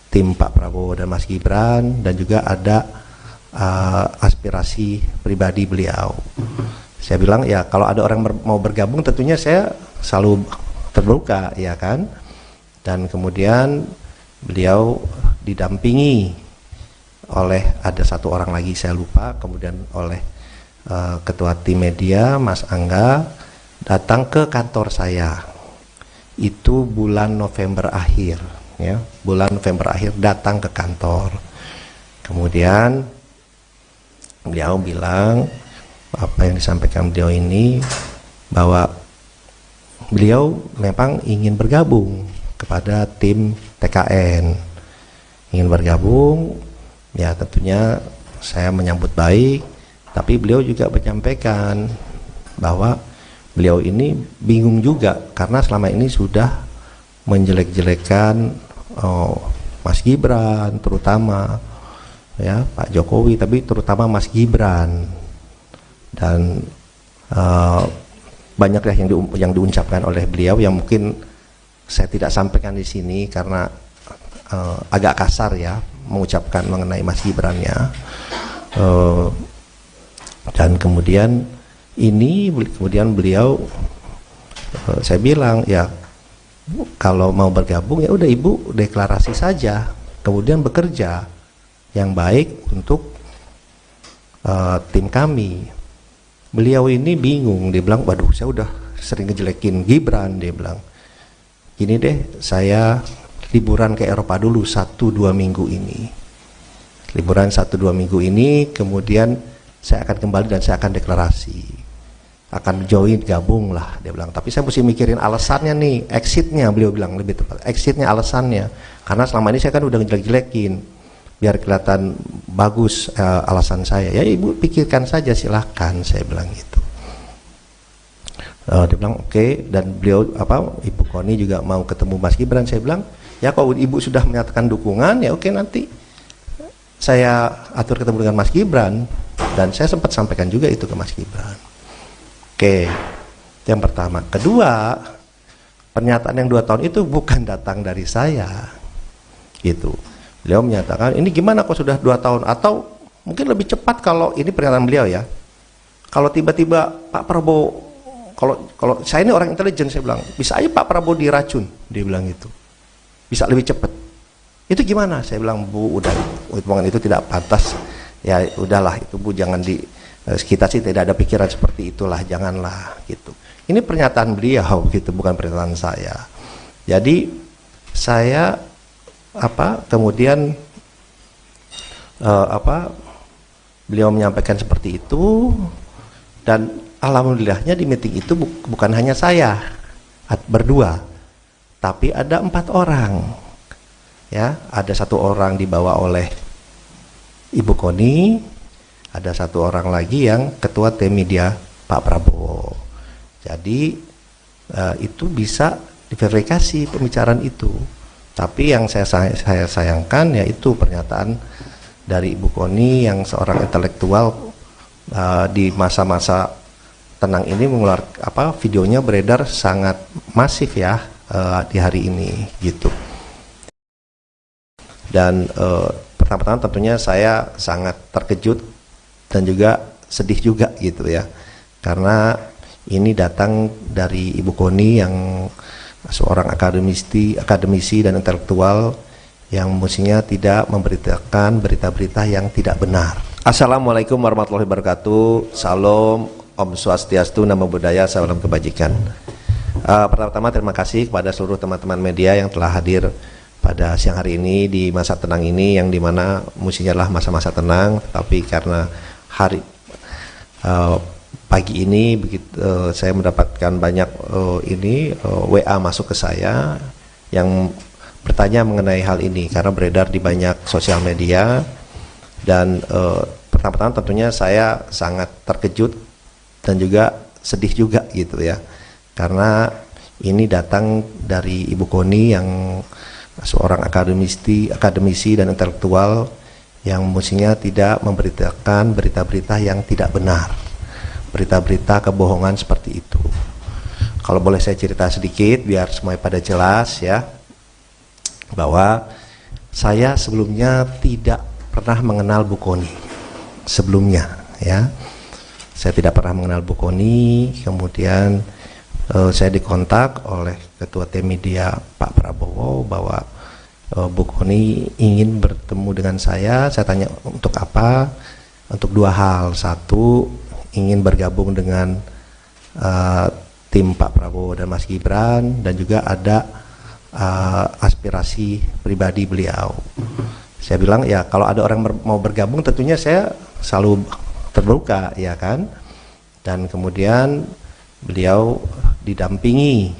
tim Pak Prabowo dan Mas Gibran, dan juga ada aspirasi pribadi beliau. Saya bilang ya kalau ada orang mau bergabung tentunya saya selalu terbuka ya kan. Dan kemudian beliau didampingi oleh ada satu orang lagi saya lupa, kemudian oleh Ketua Tim Media Mas Angga datang ke kantor saya. Itu bulan November akhir ya, bulan November akhir datang ke kantor. Kemudian beliau bilang apa yang disampaikan beliau ini, bahwa beliau memang ingin bergabung kepada tim TKN, ingin bergabung ya. Tentunya saya menyambut baik, tapi beliau juga menyampaikan bahwa beliau ini bingung juga karena selama ini sudah menjelek-jelekan Mas Gibran terutama ya, Pak Jokowi, tapi terutama Mas Gibran, dan banyak yang diucapkan oleh beliau yang mungkin saya tidak sampaikan di sini karena agak kasar ya mengucapkan mengenai Mas Gibran-nya. Dan kemudian beliau saya bilang ya kalau mau bergabung ya udah Ibu deklarasi saja, kemudian bekerja yang baik untuk tim kami. Beliau ini bingung, dia bilang waduh saya udah sering ngejelekin Gibran, dia bilang gini deh, saya liburan ke Eropa dulu 1-2 minggu ini, liburan 1-2 minggu ini, kemudian saya akan kembali dan saya akan deklarasi, akan join, gabung lah, dia bilang. Tapi saya mesti mikirin alasannya nih, exitnya, beliau bilang lebih tepat, exitnya, alasannya, karena selama ini saya kan udah ngejelek-jelekin, biar kelihatan bagus alasan saya. Ya Ibu pikirkan saja silahkan, saya bilang gitu. Dia bilang oke. Dan beliau Ibu Koni juga mau ketemu Mas Gibran. Saya bilang ya kalau Ibu sudah menyatakan dukungan ya oke, nanti saya atur ketemu dengan Mas Gibran. Dan saya sempat sampaikan juga itu ke Mas Gibran. Oke, yang pertama. Kedua, pernyataan yang 2 tahun itu bukan datang dari saya gitu. Beliau menyatakan ini gimana kok sudah 2 tahun, atau mungkin lebih cepat kalau ini pernyataan beliau ya, kalau tiba-tiba Pak Prabowo, kalau saya ini orang intelijen, saya bilang bisa aja Pak Prabowo diracun, dia bilang gitu, bisa lebih cepat. Itu gimana? Saya bilang Bu udah, hubungan itu tidak pantas ya, udahlah itu Bu, jangan kita sih tidak ada pikiran seperti itulah, janganlah gitu. Ini pernyataan beliau gitu, bukan pernyataan saya. Jadi saya kemudian beliau menyampaikan seperti itu, dan alhamdulillahnya di meeting itu bukan hanya saya berdua, tapi ada 4 orang ya. Ada 1 orang dibawa oleh Ibu Koni, ada 1 orang lagi yang Ketua Tim Media Pak Prabowo. Jadi itu bisa diverifikasi pembicaraan itu. Tapi yang saya sayangkan yaitu pernyataan dari Ibu Koni yang seorang intelektual di masa-masa tenang ini mengeluarkan videonya beredar sangat masif ya di hari ini gitu. Dan pertama-tama tentunya saya sangat terkejut dan juga sedih juga gitu ya, karena ini datang dari Ibu Koni yang seorang akademisi dan intelektual yang mestinya tidak memberitakan berita-berita yang tidak benar. Assalamualaikum warahmatullahi wabarakatuh. Salam, Om Swastiastu, Namo Buddhaya, salam kebajikan. Pertama-tama terima kasih kepada seluruh teman-teman media yang telah hadir pada siang hari ini di masa tenang ini, yang dimana mestinya adalah masa-masa tenang, tapi karena hari pagi ini begitu saya mendapatkan banyak WA masuk ke saya yang bertanya mengenai hal ini karena beredar di banyak sosial media. Dan pertama-tama tentunya saya sangat terkejut dan juga sedih juga gitu ya, karena ini datang dari Ibu Koni yang seorang akademisi dan intelektual yang mestinya tidak memberitakan berita-berita yang tidak benar, berita-berita kebohongan seperti itu. Kalau boleh saya cerita sedikit biar semuanya pada jelas ya, bahwa saya sebelumnya tidak pernah mengenal Bu Koni sebelumnya ya. Saya tidak pernah mengenal Bu Koni, kemudian saya dikontak oleh Ketua Tim Media Pak Prabowo bahwa Bu Koni ingin bertemu dengan saya. Saya tanya untuk apa? Untuk dua hal. Satu, ingin bergabung dengan tim Pak Prabowo dan Mas Gibran, dan juga ada aspirasi pribadi beliau. Saya bilang ya kalau ada orang mau bergabung tentunya saya selalu terbuka ya kan. Dan kemudian beliau didampingi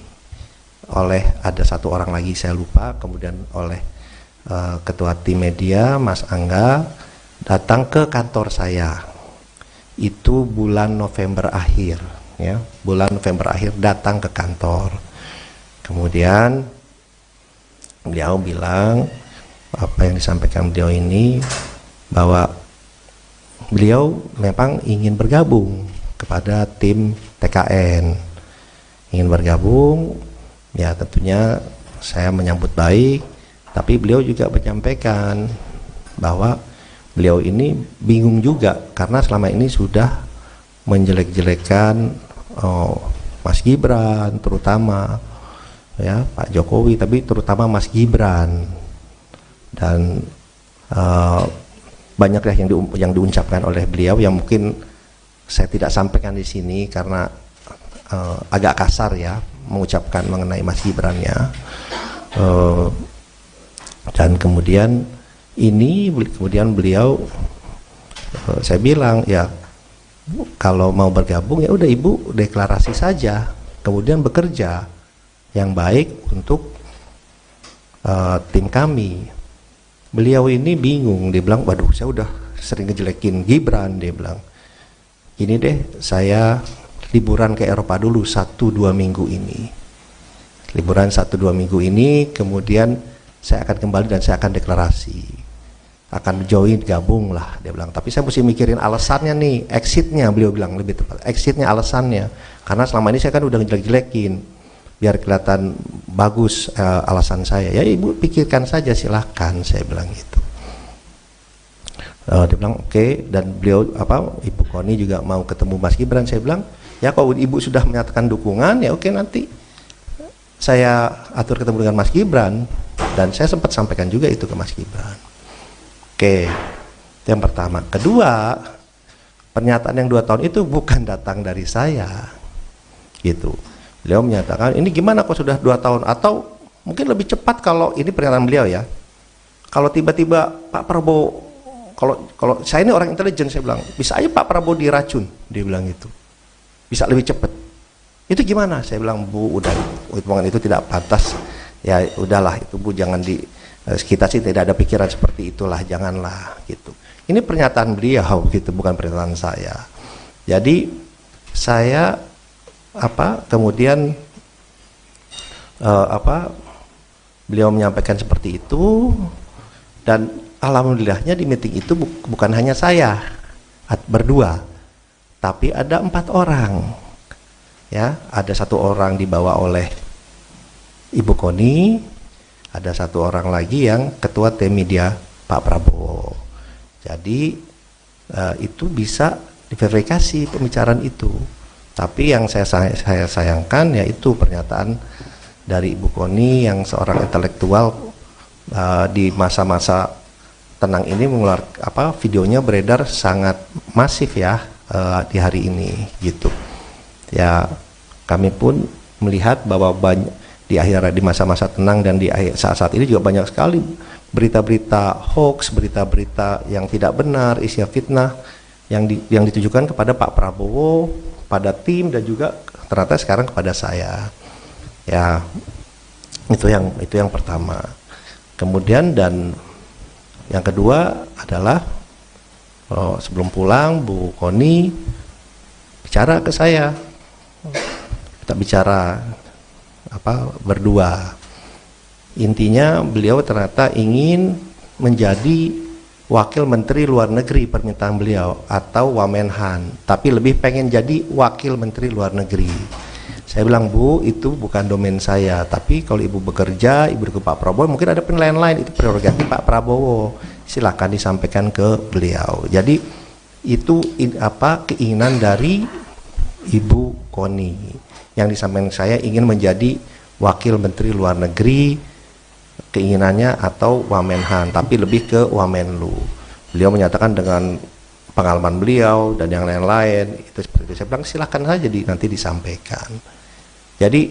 oleh ada satu orang lagi saya lupa, kemudian oleh Ketua Tim Media Mas Angga datang ke kantor saya. Itu bulan November akhir ya, bulan November akhir datang ke kantor. Kemudian beliau bilang apa yang disampaikan beliau ini, bahwa beliau memang ingin bergabung kepada tim TKN, ingin bergabung ya. Tentunya saya menyambut baik, tapi beliau juga menyampaikan bahwa beliau ini bingung juga karena selama ini sudah menjelek-jelekan Mas Gibran terutama ya, Pak Jokowi, tapi terutama Mas Gibran. Dan banyaklah yang diucapkan oleh beliau yang mungkin saya tidak sampaikan di sini karena agak kasar ya mengucapkan mengenai Mas Gibran-nya. Dan kemudian beliau saya bilang ya kalau mau bergabung ya udah Ibu deklarasi saja, kemudian bekerja yang baik untuk tim kami. Beliau ini bingung, dia bilang waduh saya udah sering ngejelekin Gibran, dia bilang ini deh saya liburan ke Eropa dulu 1-2 minggu ini, liburan 1-2 minggu ini, kemudian saya akan kembali dan saya akan deklarasi, akan join, gabung lah dia bilang. Tapi saya mesti mikirin alasannya nih, exitnya, beliau bilang lebih tepat, exitnya, alasannya, karena selama ini saya kan udah ngejelek-jelekin biar kelihatan bagus alasan saya. Ya Ibu pikirkan saja silahkan, saya bilang gitu. Dia bilang oke. Dan beliau Ibu Koni juga mau ketemu Mas Gibran. Saya bilang ya kalau Ibu sudah menyatakan dukungan ya oke, nanti saya atur ketemu dengan Mas Gibran. Dan saya sempat sampaikan juga itu ke Mas Gibran. Oke, itu yang pertama. Kedua, pernyataan yang 2 tahun itu bukan datang dari saya gitu. Beliau menyatakan ini gimana kok sudah 2 tahun, atau mungkin lebih cepat kalau ini pernyataan beliau ya, kalau tiba-tiba Pak Prabowo, kalau saya ini orang intelijen, saya bilang bisa aja Pak Prabowo diracun, dia bilang gitu, bisa lebih cepat. Itu gimana? Saya bilang Bu udah hitungan itu tidak pantas ya, udahlah itu Bu, jangan kita sih tidak ada pikiran seperti itulah, janganlah gitu. Ini pernyataan beliau gitu, bukan pernyataan saya. Jadi saya kemudian beliau menyampaikan seperti itu, dan alhamdulillahnya di meeting itu bukan hanya saya berdua, tapi ada 4 orang ya. Ada 1 orang dibawa oleh Ibu Koni, ada 1 orang lagi yang Ketua Tim Media Pak Prabowo. Jadi itu bisa diverifikasi pembicaraan itu. Tapi yang saya sayangkan yaitu pernyataan dari Ibu Koni yang seorang intelektual di masa-masa tenang ini mengeluarkan videonya beredar sangat masif ya di hari ini gitu. Ya kami pun melihat bahwa di masa-masa tenang dan di saat-saat ini juga banyak sekali berita-berita hoax, berita-berita yang tidak benar, isinya fitnah yang ditujukan kepada Pak Prabowo, pada tim, dan juga ternyata sekarang kepada saya. Ya, itu yang pertama. Kemudian dan yang kedua adalah sebelum pulang Bu Koni bicara ke saya, kita bicara berdua. Intinya beliau ternyata ingin menjadi wakil menteri luar negeri, permintaan beliau, atau Wamenhan, tapi lebih pengen jadi wakil menteri luar negeri. Saya bilang, Bu, itu bukan domain saya, tapi kalau Ibu bekerja, Ibu ke Pak Prabowo, mungkin ada penilaian lain, itu prerogatif Pak Prabowo, silakan disampaikan ke beliau. Jadi itu keinginan dari Ibu Koni yang disampaikan saya, ingin menjadi wakil menteri luar negeri, keinginannya, atau Wamenhan, tapi lebih ke Wamenlu. Beliau menyatakan dengan pengalaman beliau dan yang lain-lain itu seperti itu. Saya bilang silakan saja nanti disampaikan. Jadi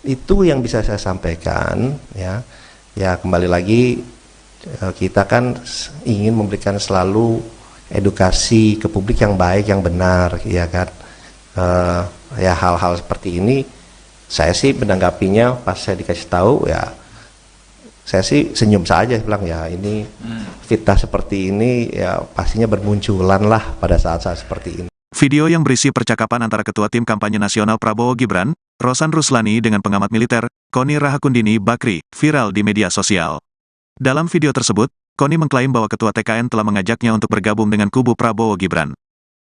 itu yang bisa saya sampaikan, ya. Ya, kembali lagi kita kan ingin memberikan selalu edukasi ke publik yang baik, yang benar, ya kan. Ya, hal-hal seperti ini saya sih menanggapinya pas saya dikasih tahu, ya saya sih senyum saja, bilang ya ini fitnah seperti ini ya pastinya bermunculan lah pada saat-saat seperti ini. Video yang berisi percakapan antara Ketua Tim Kampanye Nasional Prabowo Gibran, Rosan Ruslani dengan pengamat militer, Koni Rahakundini Bakri, viral di media sosial. Dalam video tersebut, Koni mengklaim bahwa Ketua TKN telah mengajaknya untuk bergabung dengan kubu Prabowo Gibran.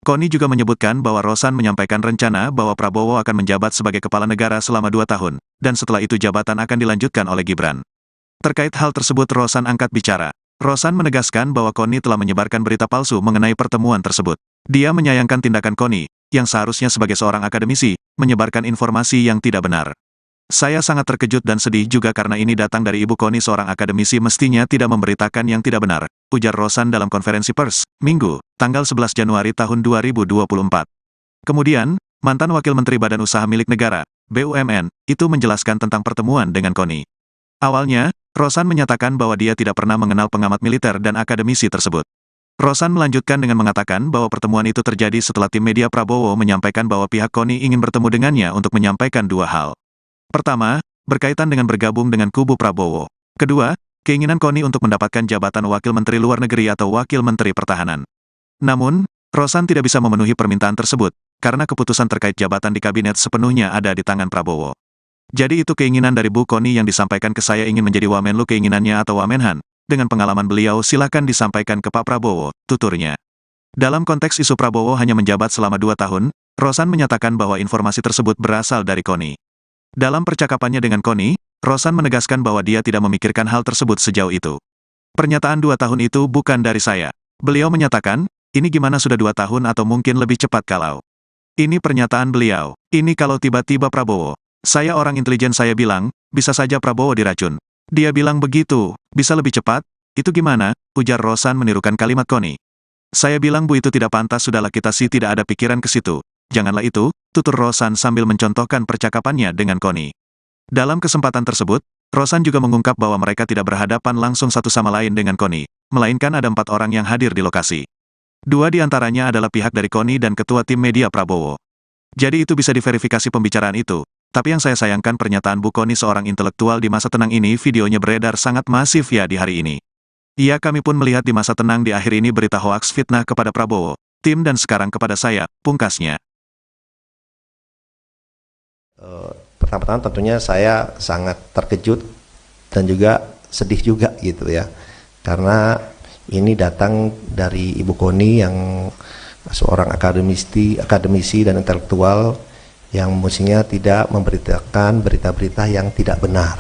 Koni juga menyebutkan bahwa Rosan menyampaikan rencana bahwa Prabowo akan menjabat sebagai kepala negara selama 2 tahun, dan setelah itu jabatan akan dilanjutkan oleh Gibran. Terkait hal tersebut Rosan angkat bicara. Rosan menegaskan bahwa Koni telah menyebarkan berita palsu mengenai pertemuan tersebut. Dia menyayangkan tindakan Koni, yang seharusnya sebagai seorang akademisi, menyebarkan informasi yang tidak benar. Saya sangat terkejut dan sedih juga karena ini datang dari Ibu Koni, seorang akademisi mestinya tidak memberitakan yang tidak benar, ujar Rosan dalam konferensi pers, Minggu, tanggal 11 Januari tahun 2024. Kemudian, mantan Wakil Menteri Badan Usaha Milik Negara, BUMN, itu menjelaskan tentang pertemuan dengan Koni. Awalnya, Rosan menyatakan bahwa dia tidak pernah mengenal pengamat militer dan akademisi tersebut. Rosan melanjutkan dengan mengatakan bahwa pertemuan itu terjadi setelah tim media Prabowo menyampaikan bahwa pihak Koni ingin bertemu dengannya untuk menyampaikan 2 hal. Pertama, berkaitan dengan bergabung dengan kubu Prabowo. Kedua, keinginan Koni untuk mendapatkan jabatan Wakil Menteri Luar Negeri atau Wakil Menteri Pertahanan. Namun, Rosan tidak bisa memenuhi permintaan tersebut, karena keputusan terkait jabatan di kabinet sepenuhnya ada di tangan Prabowo. Jadi itu keinginan dari Bu Koni yang disampaikan ke saya, ingin menjadi Wamenlu keinginannya atau Wamenhan. Dengan pengalaman beliau silakan disampaikan ke Pak Prabowo, tuturnya. Dalam konteks isu Prabowo hanya menjabat selama 2 tahun, Rosan menyatakan bahwa informasi tersebut berasal dari Koni. Dalam percakapannya dengan Koni, Rosan menegaskan bahwa dia tidak memikirkan hal tersebut sejauh itu. Pernyataan 2 tahun itu bukan dari saya. Beliau menyatakan, ini gimana sudah 2 tahun atau mungkin lebih cepat kalau. Ini pernyataan beliau. Ini kalau tiba-tiba Prabowo. Saya orang intelijen, saya bilang, bisa saja Prabowo diracun. Dia bilang begitu, bisa lebih cepat? Itu gimana? Ujar Rosan menirukan kalimat Koni. Saya bilang, Bu, itu tidak pantas, sudahlah kita sih tidak ada pikiran ke situ. Janganlah itu, tutur Rosan sambil mencontohkan percakapannya dengan Koni. Dalam kesempatan tersebut, Rosan juga mengungkap bahwa mereka tidak berhadapan langsung satu sama lain dengan Koni, melainkan ada 4 orang yang hadir di lokasi. 2 di antaranya adalah pihak dari Koni dan Ketua Tim Media Prabowo. Jadi itu bisa diverifikasi pembicaraan itu. Tapi yang saya sayangkan pernyataan Bu Koni, seorang intelektual di masa tenang ini, videonya beredar sangat masif ya di hari ini. Iya, kami pun melihat di masa tenang di akhir ini berita hoaks fitnah kepada Prabowo, tim dan sekarang kepada saya, pungkasnya. Pertama-tama tentunya saya sangat terkejut dan juga sedih juga gitu ya, karena ini datang dari Ibu Koni yang seorang akademisi dan intelektual yang mestinya tidak memberitakan berita-berita yang tidak benar.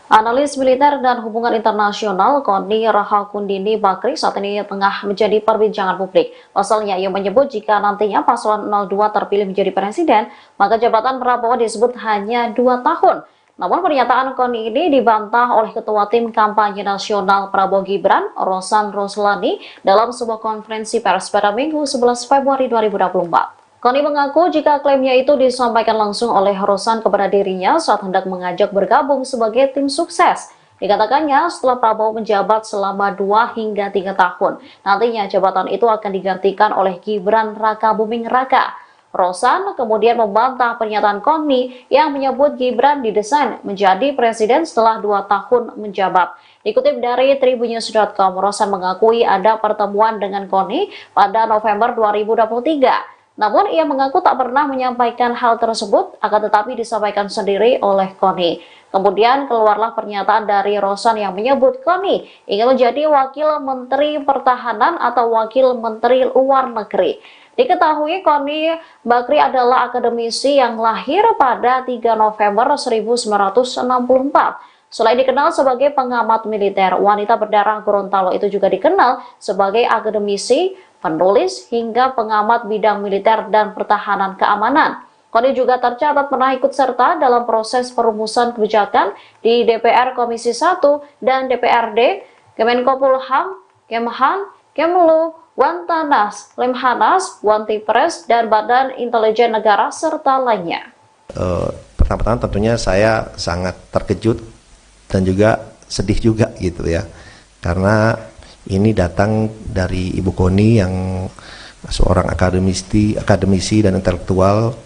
Analis militer dan hubungan internasional Koni Rahakundini Bakri saat ini tengah menjadi perbincangan publik. Pasalnya, ia menyebut jika nantinya paslon 02 terpilih menjadi presiden, maka jabatan Prabowo disebut hanya 2 tahun. Namun pernyataan Koni ini dibantah oleh Ketua Tim Kampanye Nasional Prabowo Gibran, Rosan Ruslani, dalam sebuah konferensi pers pada Minggu 11 Februari 2024. Koni mengaku jika klaimnya itu disampaikan langsung oleh Rosan kepada dirinya saat hendak mengajak bergabung sebagai tim sukses. Dikatakannya setelah Prabowo menjabat selama 2 hingga 3 tahun, nantinya jabatan itu akan digantikan oleh Gibran Rakabuming Raka. Rosan kemudian membantah pernyataan Koni yang menyebut Gibran didesain menjadi presiden setelah 2 tahun menjabat. Dikutip dari tribunnews.com, Rosan mengakui ada pertemuan dengan Koni pada November 2023. Namun ia mengaku tak pernah menyampaikan hal tersebut, akan tetapi disampaikan sendiri oleh Koni. Kemudian keluarlah pernyataan dari Rosan yang menyebut Koni ingin menjadi Wakil Menteri Pertahanan atau Wakil Menteri Luar Negeri. Diketahui Koni Bakri adalah akademisi yang lahir pada 3 November 1964. Selain dikenal sebagai pengamat militer, wanita berdarah Gorontalo itu juga dikenal sebagai akademisi, penulis, hingga pengamat bidang militer dan pertahanan keamanan. Koni juga tercatat pernah ikut serta dalam proses perumusan kebijakan di DPR Komisi 1 dan DPRD, Kemenkopolham, Kemhan, Kemlu, Wantanas, Lemhanas, Wantipres, dan Badan Intelijen Negara, serta lainnya. Pertama-tama tentunya saya sangat terkejut dan juga sedih juga gitu ya, karena ini datang dari Ibu Koni yang seorang akademisi dan intelektual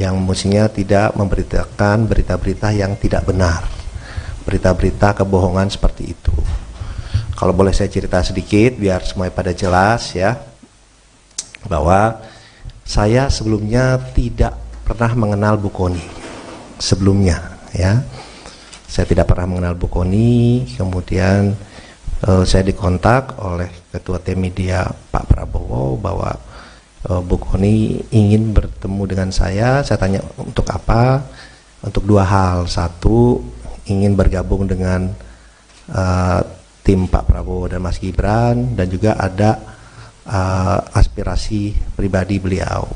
yang mestinya tidak memberitakan berita-berita yang tidak benar, berita-berita kebohongan seperti itu. Kalau boleh saya cerita sedikit biar semuanya pada jelas ya, bahwa saya sebelumnya tidak pernah mengenal Bu Koni sebelumnya ya. Saya tidak pernah mengenal Bu Koni, kemudian saya dikontak oleh Ketua Tim Media Pak Prabowo bahwa Bu Koni ingin bertemu dengan saya tanya untuk apa? Untuk 2 hal. Satu, ingin bergabung dengan tim Pak Prabowo dan Mas Gibran, dan juga ada aspirasi pribadi beliau.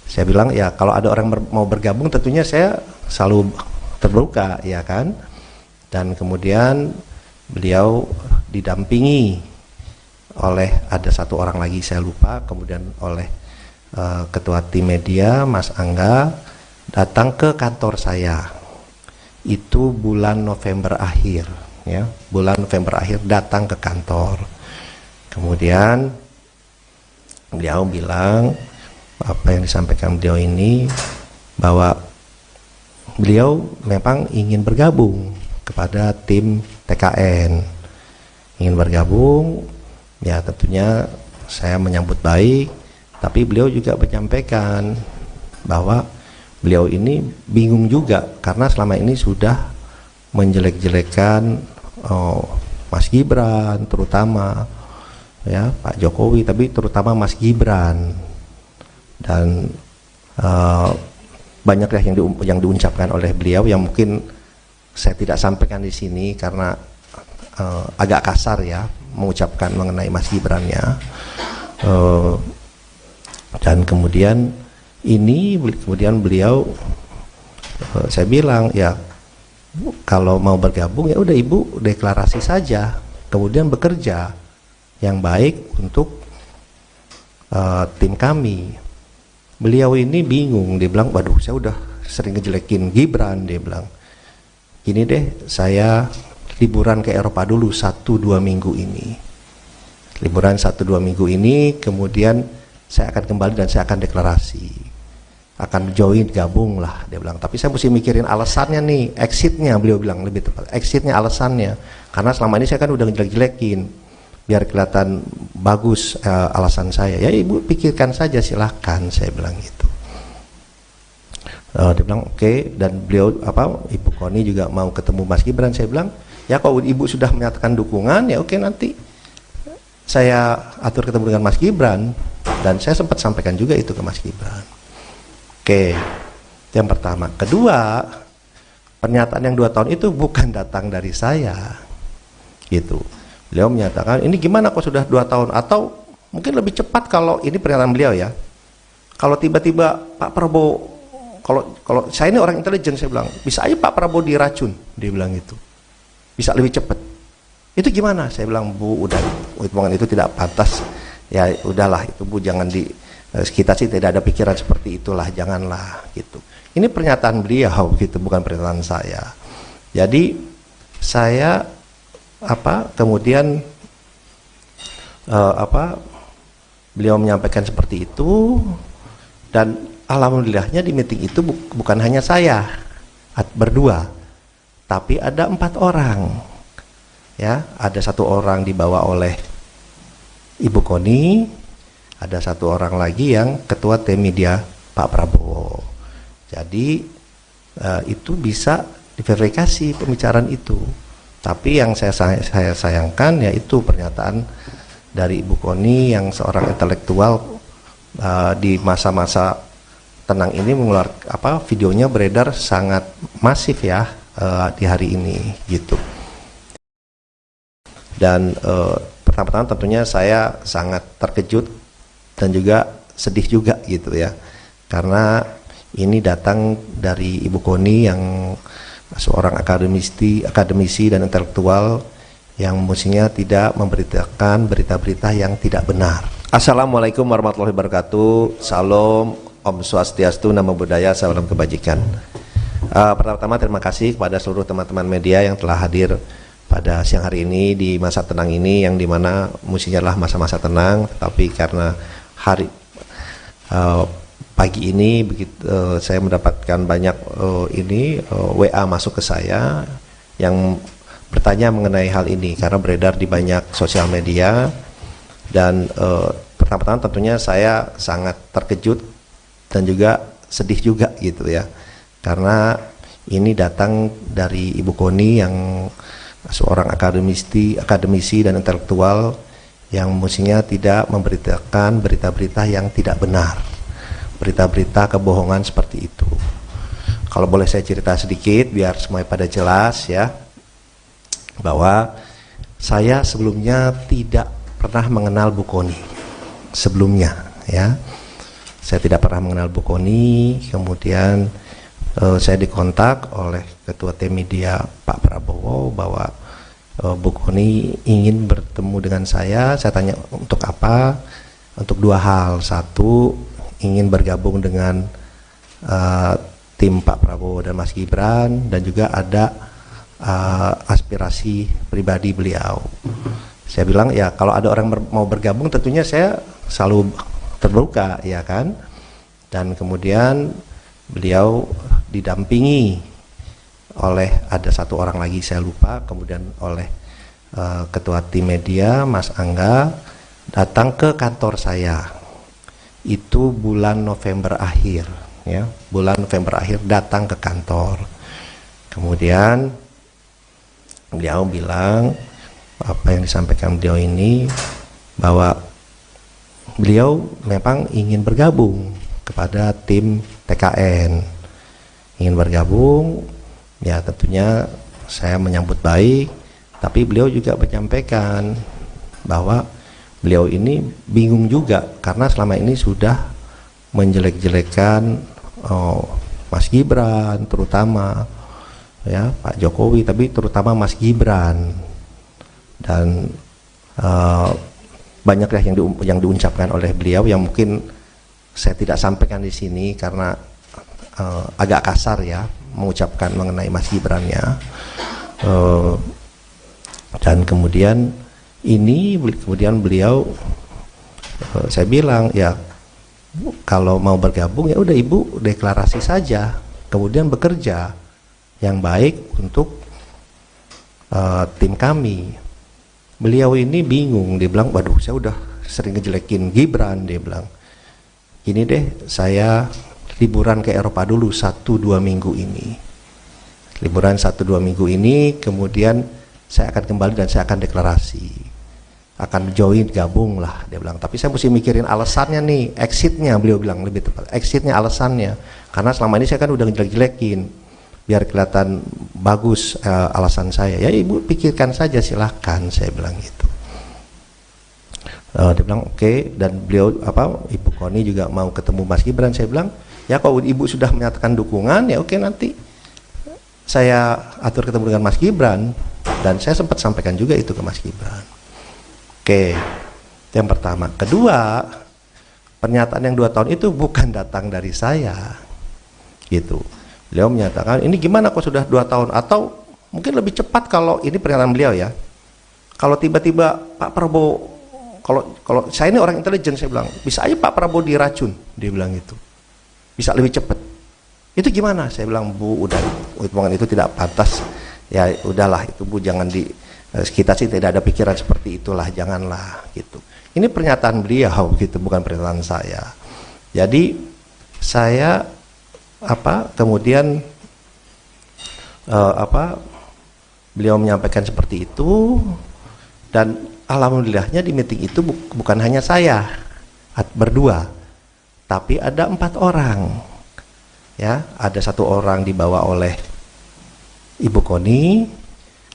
Saya bilang ya kalau ada orang mau bergabung tentunya saya selalu terbuka ya kan. Dan kemudian beliau didampingi oleh ada 1 orang lagi saya lupa, kemudian oleh Ketua Tim Media Mas Angga datang ke kantor saya. Itu bulan November akhir ya, bulan November akhir datang ke kantor. Kemudian beliau bilang apa yang disampaikan beliau ini, bahwa beliau memang ingin bergabung kepada tim TKN, ingin bergabung ya. Tentunya saya menyambut baik, tapi beliau juga menyampaikan bahwa beliau ini bingung juga karena selama ini sudah menjelek-jelekan Mas Gibran terutama ya, Pak Jokowi, tapi terutama Mas Gibran, dan banyak ya yang diucapkan oleh beliau yang mungkin saya tidak sampaikan di sini karena agak kasar ya mengucapkan mengenai Mas Gibran ya. Dan kemudian beliau saya bilang ya kalau mau bergabung ya udah Ibu deklarasi saja, kemudian bekerja yang baik untuk tim kami. Beliau ini bingung, dia bilang waduh saya udah sering ngejelekin Gibran, dia bilang gini deh, saya liburan ke Eropa dulu 1-2 minggu ini, liburan 1-2 minggu ini, kemudian saya akan kembali dan saya akan deklarasi, akan join, gabung lah, dia bilang. Tapi saya mesti mikirin alasannya nih, exitnya, beliau bilang lebih tepat, exitnya, alasannya, karena selama ini saya kan udah ngejelek-jelekin, biar kelihatan bagus alasan saya. Ya Ibu pikirkan saja, silahkan, saya bilang gitu. Dia bilang oke. Dan beliau Ibu Koni juga mau ketemu Mas Gibran. Saya bilang ya kalau Ibu sudah menyatakan dukungan ya oke, nanti saya atur ketemu dengan Mas Gibran. Dan saya sempat sampaikan juga itu ke Mas Gibran. Oke, yang pertama. Kedua, pernyataan yang 2 tahun itu bukan datang dari saya gitu. Beliau menyatakan ini gimana kok sudah 2 tahun, atau mungkin lebih cepat kalau ini pernyataan beliau ya, kalau tiba-tiba Pak Prabowo, kalau saya ini orang intelijen, saya bilang bisa aja Pak Prabowo diracun, dia bilang gitu, bisa lebih cepat. Itu gimana? Saya bilang Bu, udah hitungan itu tidak pantas ya, udahlah itu Bu, jangan Kita sih tidak ada pikiran seperti itulah, janganlah gitu. Ini pernyataan beliau gitu, bukan pernyataan saya. Jadi saya kemudian beliau menyampaikan seperti itu, dan alhamdulillahnya di meeting itu bukan hanya saya berdua, tapi ada 4 orang. Ya, ada 1 orang dibawa oleh Ibu Koni, ada 1 orang lagi yang ketua tim media Pak Prabowo. Jadi itu bisa diverifikasi pembicaraan itu. Tapi yang saya sayangkan yaitu pernyataan dari Ibu Koni yang seorang intelektual di masa-masa tenang ini mengeluarkan videonya beredar sangat masif ya di hari ini gitu. Dan pertama-tama tentunya saya sangat terkejut dan juga sedih juga gitu ya, karena ini datang dari Ibu Koni yang seorang akademisi dan intelektual yang mestinya tidak memberitakan berita-berita yang tidak benar. Assalamualaikum warahmatullahi wabarakatuh. Salam, Om Swastiastu, Namo Buddhaya, salam kebajikan. Pertama-tama terima kasih kepada seluruh teman-teman media yang telah hadir pada siang hari ini di masa tenang ini, yang dimana mestinya adalah masa-masa tenang, tapi karena pagi ini begitu saya mendapatkan banyak WA masuk ke saya yang bertanya mengenai hal ini karena beredar di banyak sosial media. Dan pertama-tama tentunya saya sangat terkejut dan juga sedih juga gitu ya, karena ini datang dari Ibu Koni yang seorang akademisi dan intelektual yang mestinya tidak memberitakan berita-berita yang tidak benar, berita-berita kebohongan seperti itu. Kalau boleh saya cerita sedikit biar semuanya pada jelas ya, bahwa saya sebelumnya tidak pernah mengenal Bu Koni sebelumnya ya. Saya tidak pernah mengenal Bu Koni, kemudian saya dikontak oleh ketua tim media Pak Prabowo bahwa Bu Koni ingin bertemu dengan saya. Saya tanya untuk apa? Untuk 2 hal. 1, ingin bergabung dengan tim Pak Prabowo dan Mas Gibran, dan juga ada aspirasi pribadi beliau. Saya bilang ya kalau ada orang mau bergabung tentunya saya selalu terbuka ya kan. Dan kemudian beliau didampingi oleh ada 1 orang lagi saya lupa, kemudian oleh ketua tim media Mas Angga datang ke kantor saya. Itu bulan November akhir ya, bulan November akhir datang ke kantor. Kemudian beliau bilang apa yang disampaikan beliau ini, bahwa beliau memang ingin bergabung kepada tim TKN, ingin bergabung ya. Tentunya saya menyambut baik, tapi beliau juga menyampaikan bahwa beliau ini bingung juga karena selama ini sudah menjelek-jelekan Mas Gibran terutama ya, Pak Jokowi, tapi terutama Mas Gibran, dan banyak ya yang diucapkan oleh beliau yang mungkin saya tidak sampaikan di sini karena agak kasar ya mengucapkan mengenai Mas Gibran ya. Dan kemudian beliau saya bilang ya kalau mau bergabung ya udah Ibu deklarasi saja, kemudian bekerja yang baik untuk tim kami. Beliau ini bingung, dia bilang waduh saya udah sering ngejelekin Gibran, dia bilang gini deh, saya liburan ke Eropa dulu 1-2 minggu ini, liburan 1-2 minggu ini, kemudian saya akan kembali dan saya akan deklarasi, akan join, gabung lah, dia bilang. Tapi saya mesti mikirin alasannya nih, exitnya, beliau bilang lebih tepat, exitnya, alasannya, karena selama ini saya kan udah ngejelek-jelekin, biar kelihatan bagus alasan saya. Ya Ibu pikirkan saja silahkan, saya bilang gitu. Dia bilang oke. Dan beliau Ibu Koni juga mau ketemu Mas Gibran. Saya bilang ya kalau Ibu sudah menyatakan dukungan ya oke, nanti saya atur ketemu dengan Mas Gibran. Dan saya sempat sampaikan juga itu ke Mas Gibran. Oke, itu yang pertama. Kedua, pernyataan yang 2 tahun itu bukan datang dari saya, gitu. Beliau menyatakan, ini gimana kok sudah 2 tahun, atau mungkin lebih cepat kalau ini pernyataan beliau ya. Kalau tiba-tiba Pak Prabowo, kalau saya ini orang intelijen, saya bilang, bisa aja Pak Prabowo diracun, dia bilang gitu. Bisa lebih cepat. Itu gimana? Saya bilang, Bu, udah, hitungan itu tidak pantas. Ya udahlah, itu Bu, jangan kita sih tidak ada pikiran seperti itulah, janganlah gitu. Ini pernyataan beliau gitu, bukan pernyataan saya. Jadi saya kemudian beliau menyampaikan seperti itu, dan alhamdulillahnya di meeting itu bukan hanya saya berdua, tapi ada 4 orang. Ya, ada 1 orang dibawa oleh Ibu Koni,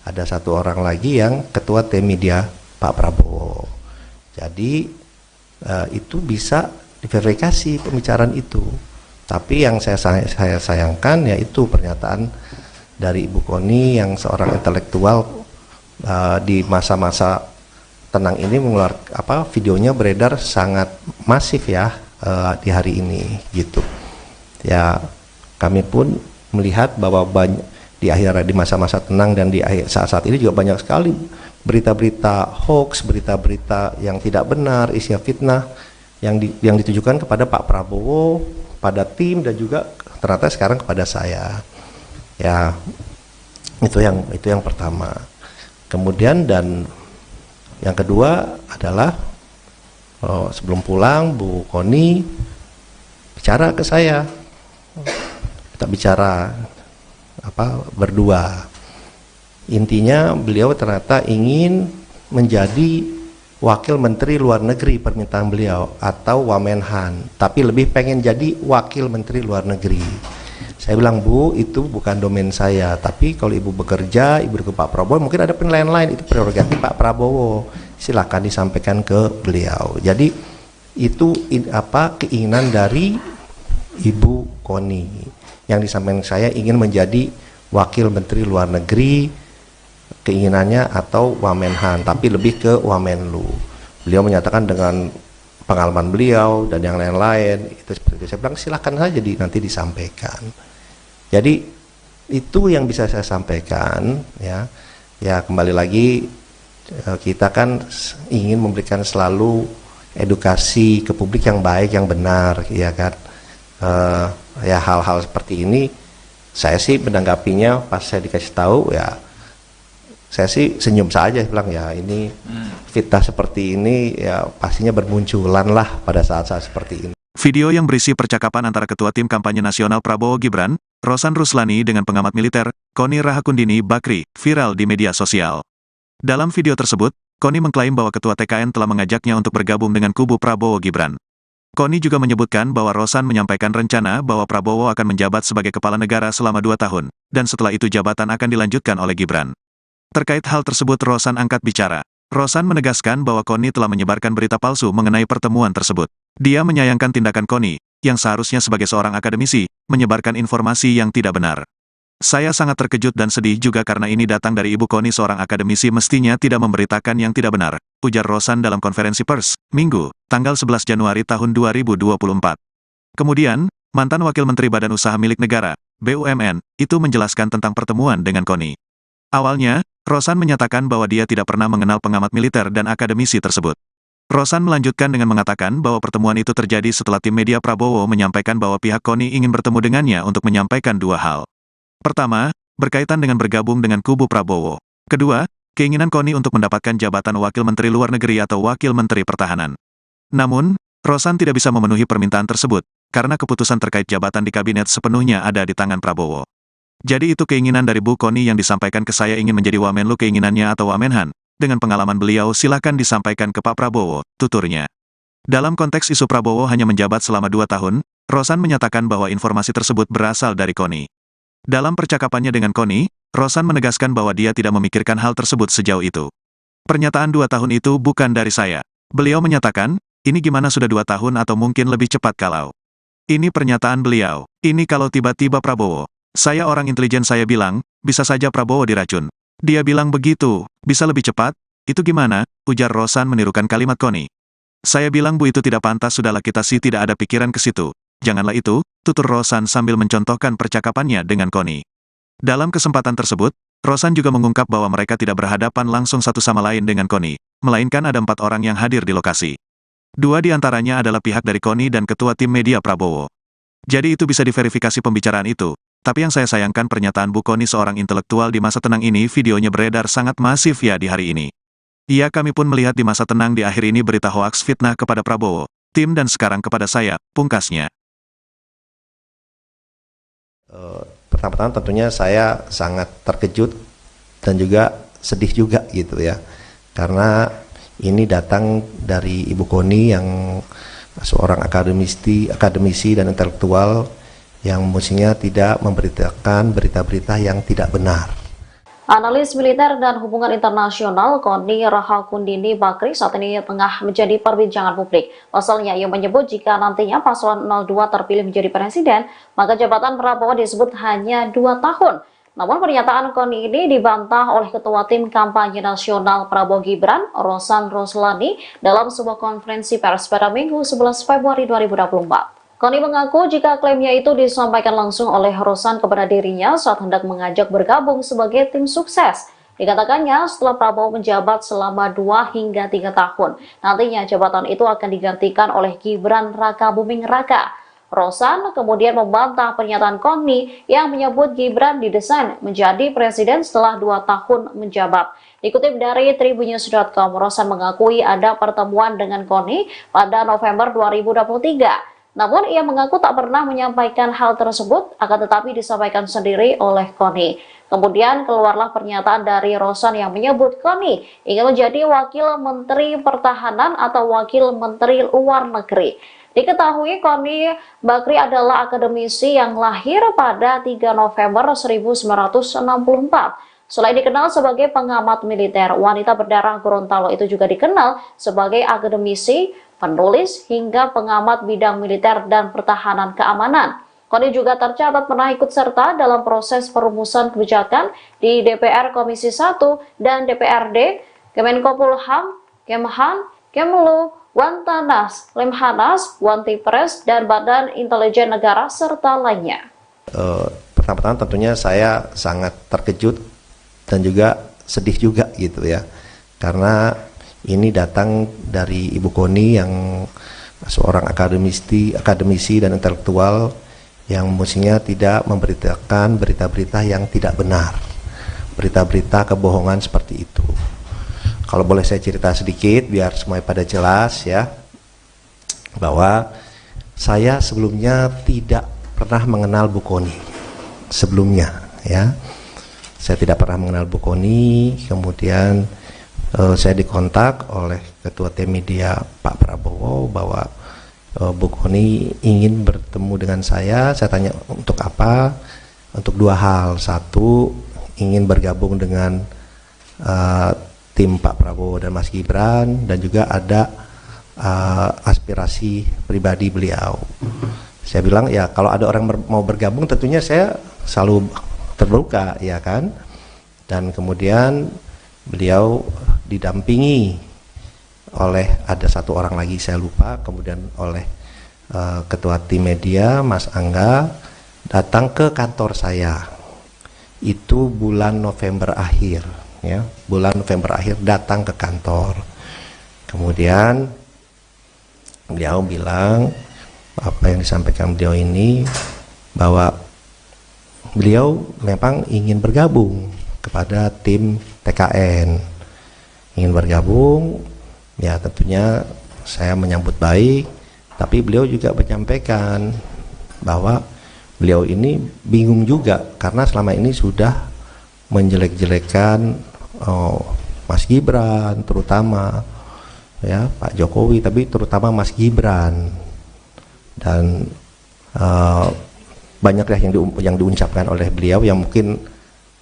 ada 1 orang lagi yang ketua tim media Pak Prabowo. Jadi itu bisa diverifikasi pembicaraan itu. Tapi yang saya sayangkan yaitu pernyataan dari Ibu Koni yang seorang intelektual di masa-masa tenang ini mengeluarkan videonya beredar sangat masif ya di hari ini gitu. Ya, kami pun melihat bahwa di masa-masa tenang dan di saat-saat ini juga banyak sekali berita-berita hoax, berita-berita yang tidak benar, isinya fitnah yang ditujukan kepada Pak Prabowo, pada tim, dan juga ternyata sekarang kepada saya. Ya, itu yang pertama. Kemudian dan yang kedua adalah sebelum pulang Bu Koni bicara ke saya. Kita bicara berdua. Intinya beliau ternyata ingin menjadi wakil menteri luar negeri, permintaan beliau, atau Wamenhan, tapi lebih pengen jadi wakil menteri luar negeri. Saya bilang, Bu, itu bukan domain saya, tapi kalau Ibu bekerja, Ibu ke Pak Prabowo, mungkin ada penilaian lain, itu prerogatif Pak Prabowo, silakan disampaikan ke beliau. Jadi itu keinginan dari Ibu Koni yang disampaikan saya, ingin menjadi wakil menteri luar negeri, keinginannya, atau Wamenhan, tapi lebih ke Wamenlu. Beliau menyatakan dengan pengalaman beliau dan yang lain-lain itu seperti itu. Saya bilang silakan saja nanti disampaikan. Jadi itu yang bisa saya sampaikan ya. Ya, kembali lagi kita kan ingin memberikan selalu edukasi ke publik yang baik, yang benar, ya kan. Ya, hal-hal seperti ini saya sih menanggapinya pas saya dikasih tahu, ya saya sih senyum saja, bilang ya ini fitnah seperti ini ya pastinya bermunculan lah pada saat-saat seperti ini. Video yang berisi percakapan antara Ketua Tim Kampanye Nasional Prabowo Gibran, Rosan Ruslani dengan pengamat militer, Koni Rahakundini Bakri, viral di media sosial. Dalam video tersebut, Koni mengklaim bahwa Ketua TKN telah mengajaknya untuk bergabung dengan kubu Prabowo Gibran. Koni juga menyebutkan bahwa Rosan menyampaikan rencana bahwa Prabowo akan menjabat sebagai kepala negara selama 2 tahun, dan setelah itu jabatan akan dilanjutkan oleh Gibran. Terkait hal tersebut Rosan angkat bicara. Rosan menegaskan bahwa Koni telah menyebarkan berita palsu mengenai pertemuan tersebut. Dia menyayangkan tindakan Koni, yang seharusnya sebagai seorang akademisi, menyebarkan informasi yang tidak benar. Saya sangat terkejut dan sedih juga karena ini datang dari Ibu Koni, seorang akademisi mestinya tidak memberitakan yang tidak benar, ujar Rosan dalam konferensi pers, Minggu, tanggal 11 Januari tahun 2024. Kemudian, mantan Wakil Menteri Badan Usaha Milik Negara, BUMN, itu menjelaskan tentang pertemuan dengan Koni. Awalnya, Rosan menyatakan bahwa dia tidak pernah mengenal pengamat militer dan akademisi tersebut. Rosan melanjutkan dengan mengatakan bahwa pertemuan itu terjadi setelah tim media Prabowo menyampaikan bahwa pihak Koni ingin bertemu dengannya untuk menyampaikan 2 hal. Pertama, berkaitan dengan bergabung dengan kubu Prabowo. Kedua, keinginan Koni untuk mendapatkan jabatan Wakil Menteri Luar Negeri atau Wakil Menteri Pertahanan. Namun, Rosan tidak bisa memenuhi permintaan tersebut, karena keputusan terkait jabatan di kabinet sepenuhnya ada di tangan Prabowo. Jadi itu keinginan dari Bu Koni yang disampaikan ke saya, ingin menjadi Wamenlu keinginannya atau Wamenhan. Dengan pengalaman beliau silakan disampaikan ke Pak Prabowo, tuturnya. Dalam konteks isu Prabowo hanya menjabat selama 2 tahun, Rosan menyatakan bahwa informasi tersebut berasal dari Koni. Dalam percakapannya dengan Koni, Rosan menegaskan bahwa dia tidak memikirkan hal tersebut sejauh itu. Pernyataan 2 tahun itu bukan dari saya. Beliau menyatakan, ini gimana sudah 2 tahun atau mungkin lebih cepat kalau. Ini pernyataan beliau. Ini kalau tiba-tiba Prabowo. Saya orang intelijen, saya bilang, bisa saja Prabowo diracun. Dia bilang begitu, bisa lebih cepat, itu gimana, ujar Rosan menirukan kalimat Koni. Saya bilang Bu itu tidak pantas, sudahlah kita sih tidak ada pikiran ke situ. Janganlah itu, tutur Rosan sambil mencontohkan percakapannya dengan Connie. Dalam kesempatan tersebut, Rosan juga mengungkap bahwa mereka tidak berhadapan langsung satu sama lain dengan Connie, melainkan ada 4 orang yang hadir di lokasi. 2 di antaranya adalah pihak dari Connie dan ketua tim media Prabowo. Jadi itu bisa diverifikasi pembicaraan itu. Tapi yang saya sayangkan pernyataan Bu Connie, seorang intelektual di masa tenang ini, videonya beredar sangat masif ya di hari ini. Iya, kami pun melihat di masa tenang di akhir ini berita hoaks fitnah kepada Prabowo, tim dan sekarang kepada saya, pungkasnya. Pertama-tama tentunya saya sangat terkejut dan juga sedih juga gitu ya. Karena ini datang dari Ibu Connie yang seorang akademisi dan intelektual yang mestinya tidak memberitakan berita-berita yang tidak benar. Analis militer dan hubungan internasional Connie Rahakundini Bakri saat ini tengah menjadi perbincangan publik. Pasalnya ia menyebut jika nantinya paslon 02 terpilih menjadi presiden, maka jabatan Prabowo disebut hanya 2 tahun. Namun pernyataan Connie ini dibantah oleh Ketua Tim Kampanye Nasional Prabowo Gibran, Rosan Ruslani, dalam sebuah konferensi pers pada Minggu 11 Februari 2024. Connie mengaku jika klaimnya itu disampaikan langsung oleh Rosan kepada dirinya saat hendak mengajak bergabung sebagai tim sukses. Dikatakannya setelah Prabowo menjabat selama 2 hingga 3 tahun, nantinya jabatan itu akan digantikan oleh Gibran Raka Buming Raka. Rosan kemudian membantah pernyataan Connie yang menyebut Gibran didesain menjadi presiden setelah 2 tahun menjabat. Dikutip dari tribunnews.com, Rosan mengakui ada pertemuan dengan Connie pada November 2023. Namun ia mengaku tak pernah menyampaikan hal tersebut, akan tetapi disampaikan sendiri oleh Connie. Kemudian keluarlah pernyataan dari Rosan yang menyebut Connie ingin menjadi Wakil Menteri Pertahanan atau Wakil Menteri Luar Negeri. Diketahui Connie Bakri adalah akademisi yang lahir pada 3 November 1964. Selain dikenal sebagai pengamat militer, wanita berdarah Gorontalo itu juga dikenal sebagai akademisi, penulis, hingga pengamat bidang militer dan pertahanan keamanan. Connie juga tercatat pernah ikut serta dalam proses perumusan kebijakan di DPR Komisi 1 dan DPRD, Kemenkopolham, Kemhan, Kemlu, Wantanas, Lemhanas, Wantipres, dan Badan Intelijen Negara, serta lainnya. Pertama-tama tentunya saya sangat terkejut dan juga sedih juga gitu ya. Karena ini datang dari Ibu Connie yang seorang akademisi dan intelektual yang mestinya tidak memberitakan berita-berita yang tidak benar, berita-berita kebohongan seperti itu. Kalau boleh saya cerita sedikit biar semuanya pada jelas ya, bahwa saya sebelumnya tidak pernah mengenal Bu Connie sebelumnya ya. Saya tidak pernah mengenal Bu Connie, kemudian saya dikontak oleh Ketua Tim Media Pak Prabowo bahwa Bu Connie ingin bertemu dengan saya tanya untuk apa? Untuk 2 hal. 1, ingin bergabung dengan tim Pak Prabowo dan Mas Gibran, dan juga ada aspirasi pribadi beliau. Saya bilang ya kalau ada orang mau bergabung tentunya saya selalu terbuka ya kan. Dan kemudian beliau didampingi oleh ada 1 orang lagi saya lupa, kemudian oleh Ketua Tim Media Mas Angga datang ke kantor saya. Itu bulan November akhir ya, bulan November akhir datang ke kantor. Kemudian beliau bilang apa yang disampaikan beliau ini, bahwa beliau memang ingin bergabung kepada tim TKN, ingin bergabung ya. Tentunya saya menyambut baik, tapi beliau juga menyampaikan bahwa beliau ini bingung juga karena selama ini sudah menjelek-jelekan Mas Gibran, terutama ya Pak Jokowi, tapi terutama Mas Gibran, dan banyak yang diucapkan oleh beliau yang mungkin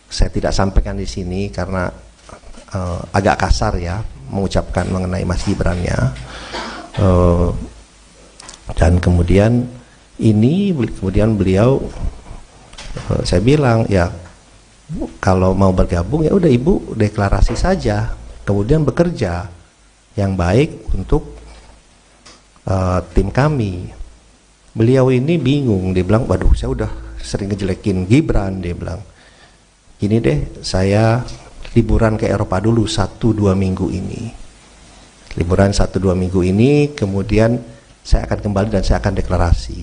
saya tidak sampaikan di sini karena agak kasar ya mengucapkan mengenai Mas Gibran ya. Dan kemudian beliau saya bilang ya kalau mau bergabung ya udah Ibu deklarasi saja, kemudian bekerja yang baik untuk tim kami. Beliau ini bingung, dia bilang, waduh saya udah sering ngejelekin Gibran, dia bilang, gini deh, saya liburan ke Eropa dulu 1-2 minggu ini. Liburan 1-2 minggu ini, kemudian saya akan kembali dan saya akan deklarasi.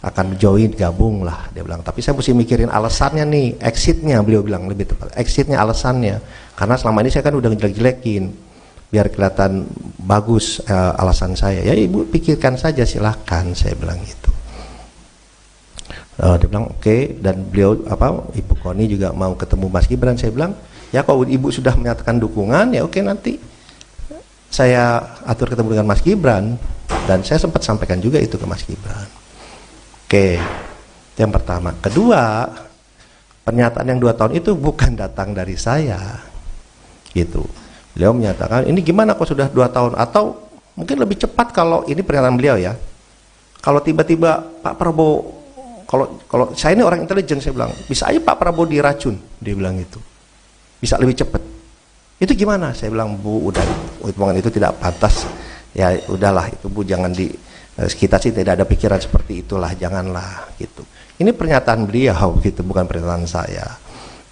Akan join, gabung lah, dia bilang. Tapi saya mesti mikirin alasannya nih, exitnya, beliau bilang lebih tepat. Exitnya, alasannya. Karena selama ini saya kan udah ngejelek-jelekin. Biar kelihatan bagus alasan saya. Ya ibu pikirkan saja, silahkan, saya bilang gitu. Dia bilang oke, dan beliau Ibu Koni juga mau ketemu Mas Gibran. Saya bilang ya kalau ibu sudah menyatakan dukungan ya oke, nanti saya atur ketemu dengan Mas Gibran, dan saya sempat sampaikan juga itu ke Mas Gibran. Oke, yang pertama. Kedua, pernyataan yang 2 tahun itu bukan datang dari saya, gitu. Beliau menyatakan ini gimana kok sudah 2 tahun, atau mungkin lebih cepat kalau ini pernyataan beliau ya. Kalau tiba-tiba Pak Prabowo, kalau saya ini orang intelijen, saya bilang bisa aja Pak Prabowo diracun, dia bilang gitu. Bisa lebih cepat. Itu gimana? Saya bilang, Bu, udah, omongan itu tidak pantas. Ya udahlah, itu Bu jangan kita sih tidak ada pikiran seperti itulah, janganlah gitu. Ini pernyataan beliau gitu, bukan pernyataan saya.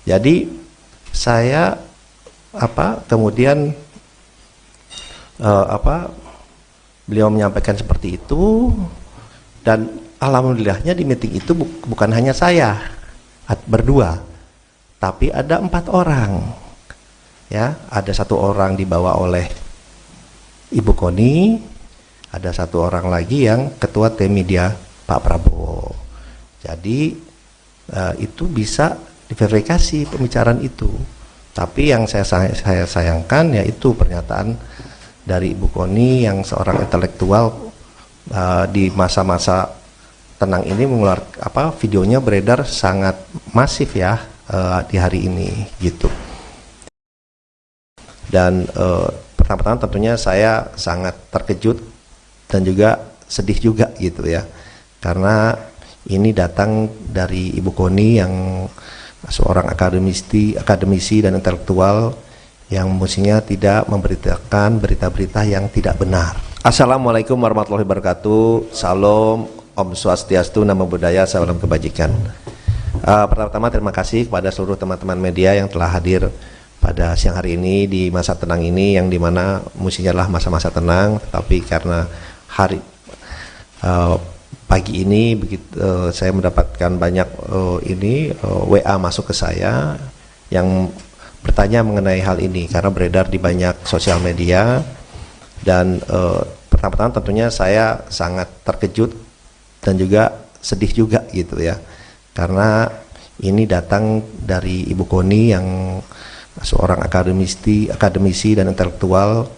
Jadi saya kemudian beliau menyampaikan seperti itu, dan alhamdulillahnya di meeting itu bukan hanya saya berdua, tapi ada 4 orang. Ya, ada 1 orang dibawa oleh Ibu Koni, ada 1 orang lagi yang ketua tim media Pak Prabowo. Jadi itu bisa diverifikasi pembicaraan itu. Tapi yang saya sayangkan yaitu pernyataan dari Ibu Koni yang seorang intelektual di masa-masa tenang ini mengeluarkan videonya beredar sangat masif ya di hari ini gitu. Dan pertama-tama tentunya saya sangat terkejut dan juga sedih juga gitu ya, karena ini datang dari Ibu Koni yang seorang akademisi dan intelektual yang mestinya tidak memberitakan berita-berita yang tidak benar. Assalamualaikum warahmatullahi wabarakatuh. Salam, Om Swastiastu, Namo Buddhaya, salam kebajikan. Pertama-tama terima kasih kepada seluruh teman-teman media yang telah hadir pada siang hari ini di masa tenang ini, yang dimana mestinya adalah masa-masa tenang, tapi karena pagi ini begitu saya mendapatkan banyak WA masuk ke saya yang bertanya mengenai hal ini karena beredar di banyak sosial media, dan pertama-tama tentunya saya sangat terkejut dan juga sedih juga gitu ya, karena ini datang dari Ibu Koni yang seorang akademisi dan intelektual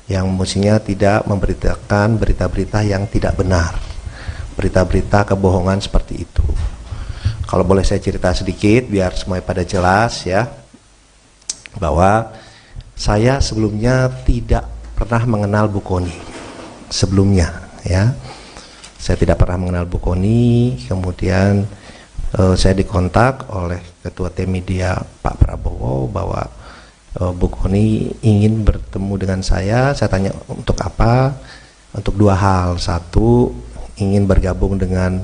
yang mestinya tidak memberitakan berita-berita yang tidak benar, berita-berita kebohongan seperti itu. Kalau boleh saya cerita sedikit biar semuanya pada jelas ya, bahwa saya sebelumnya tidak pernah mengenal Bu Koni sebelumnya ya. Saya tidak pernah mengenal Bu Koni, kemudian saya dikontak oleh Ketua Tim Media Pak Prabowo bahwa Bu Koni ingin bertemu dengan saya. Saya tanya untuk apa? Untuk 2 hal. 1, ingin bergabung dengan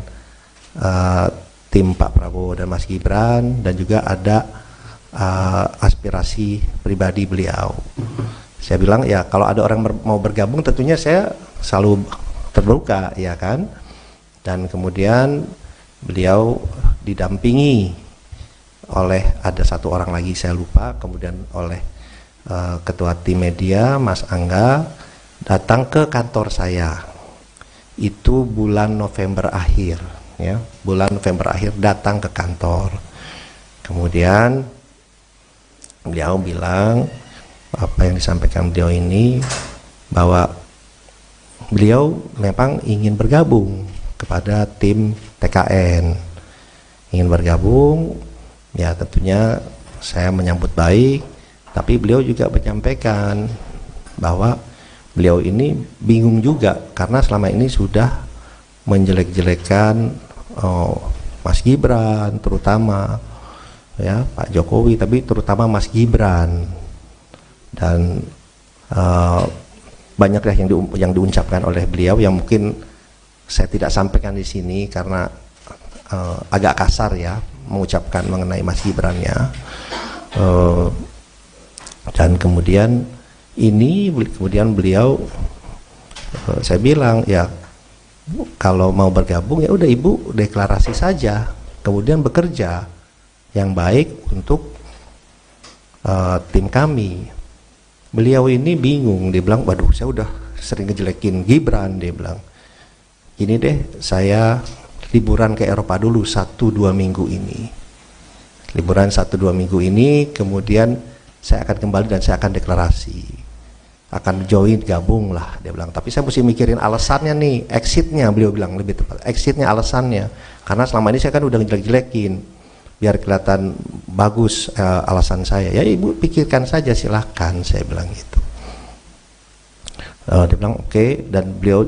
tim Pak Prabowo dan Mas Gibran, dan juga ada aspirasi pribadi beliau. Saya bilang ya kalau ada orang mau bergabung tentunya saya selalu terbuka ya kan. Dan kemudian beliau didampingi oleh ada 1 orang lagi saya lupa, kemudian oleh ketua tim media Mas Angga datang ke kantor saya. Itu bulan November akhir ya, bulan November akhir datang ke kantor. Kemudian beliau bilang apa yang disampaikan beliau ini, bahwa beliau memang ingin bergabung kepada tim TKN, ingin bergabung ya. Tentunya saya menyambut baik, tapi beliau juga menyampaikan bahwa beliau ini bingung juga karena selama ini sudah menjelek-jelekan Mas Gibran, terutama ya Pak Jokowi, tapi terutama Mas Gibran, dan banyak ya yang diucapkan oleh beliau yang mungkin saya tidak sampaikan di sini karena agak kasar ya mengucapkan mengenai Mas Gibran ya. Dan kemudian beliau saya bilang ya kalau mau bergabung ya udah Ibu deklarasi saja, kemudian bekerja yang baik untuk tim kami. Beliau ini bingung, dia bilang, waduh saya udah sering ngejelekin Gibran, dia bilang, gini deh saya liburan ke Eropa dulu 1-2 minggu ini. Liburan 1-2 minggu ini, kemudian saya akan kembali dan saya akan deklarasi. Akan join, gabung lah, dia bilang. Tapi saya mesti mikirin alasannya nih, exitnya, beliau bilang lebih tepat. Exitnya alasannya, karena selama ini saya kan udah ngejelek-jelekin. Biar kelihatan bagus alasan saya. Ya Ibu pikirkan saja silahkan, saya bilang gitu. Dia bilang oke, dan beliau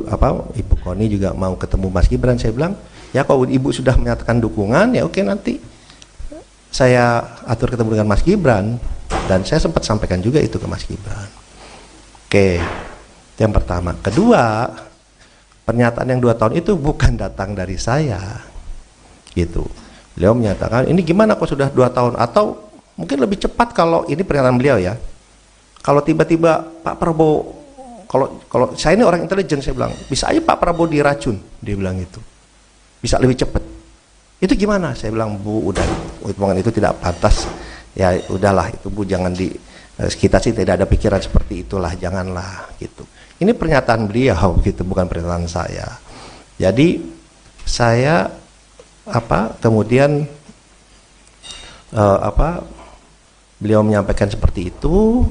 Ibu Koni juga mau ketemu Mas Gibran. Saya bilang ya kalau Ibu sudah menyatakan dukungan ya oke, nanti saya atur ketemu dengan Mas Gibran, dan saya sempat sampaikan juga itu ke Mas Gibran. Oke, itu yang pertama. Kedua, pernyataan yang 2 tahun itu bukan datang dari saya gitu. Beliau menyatakan ini gimana kok sudah 2 tahun, atau mungkin lebih cepat kalau ini pernyataan beliau ya, kalau tiba-tiba Pak Prabowo, kalau saya ini orang intelijen, saya bilang bisa aja Pak Prabowo diracun, dia bilang gitu, bisa lebih cepat. Itu gimana? Saya bilang Bu, udah omongan itu tidak pantas ya, udahlah itu Bu, jangan kita sih tidak ada pikiran seperti itulah, janganlah gitu. Ini pernyataan beliau gitu, bukan pernyataan saya. Jadi saya kemudian beliau menyampaikan seperti itu,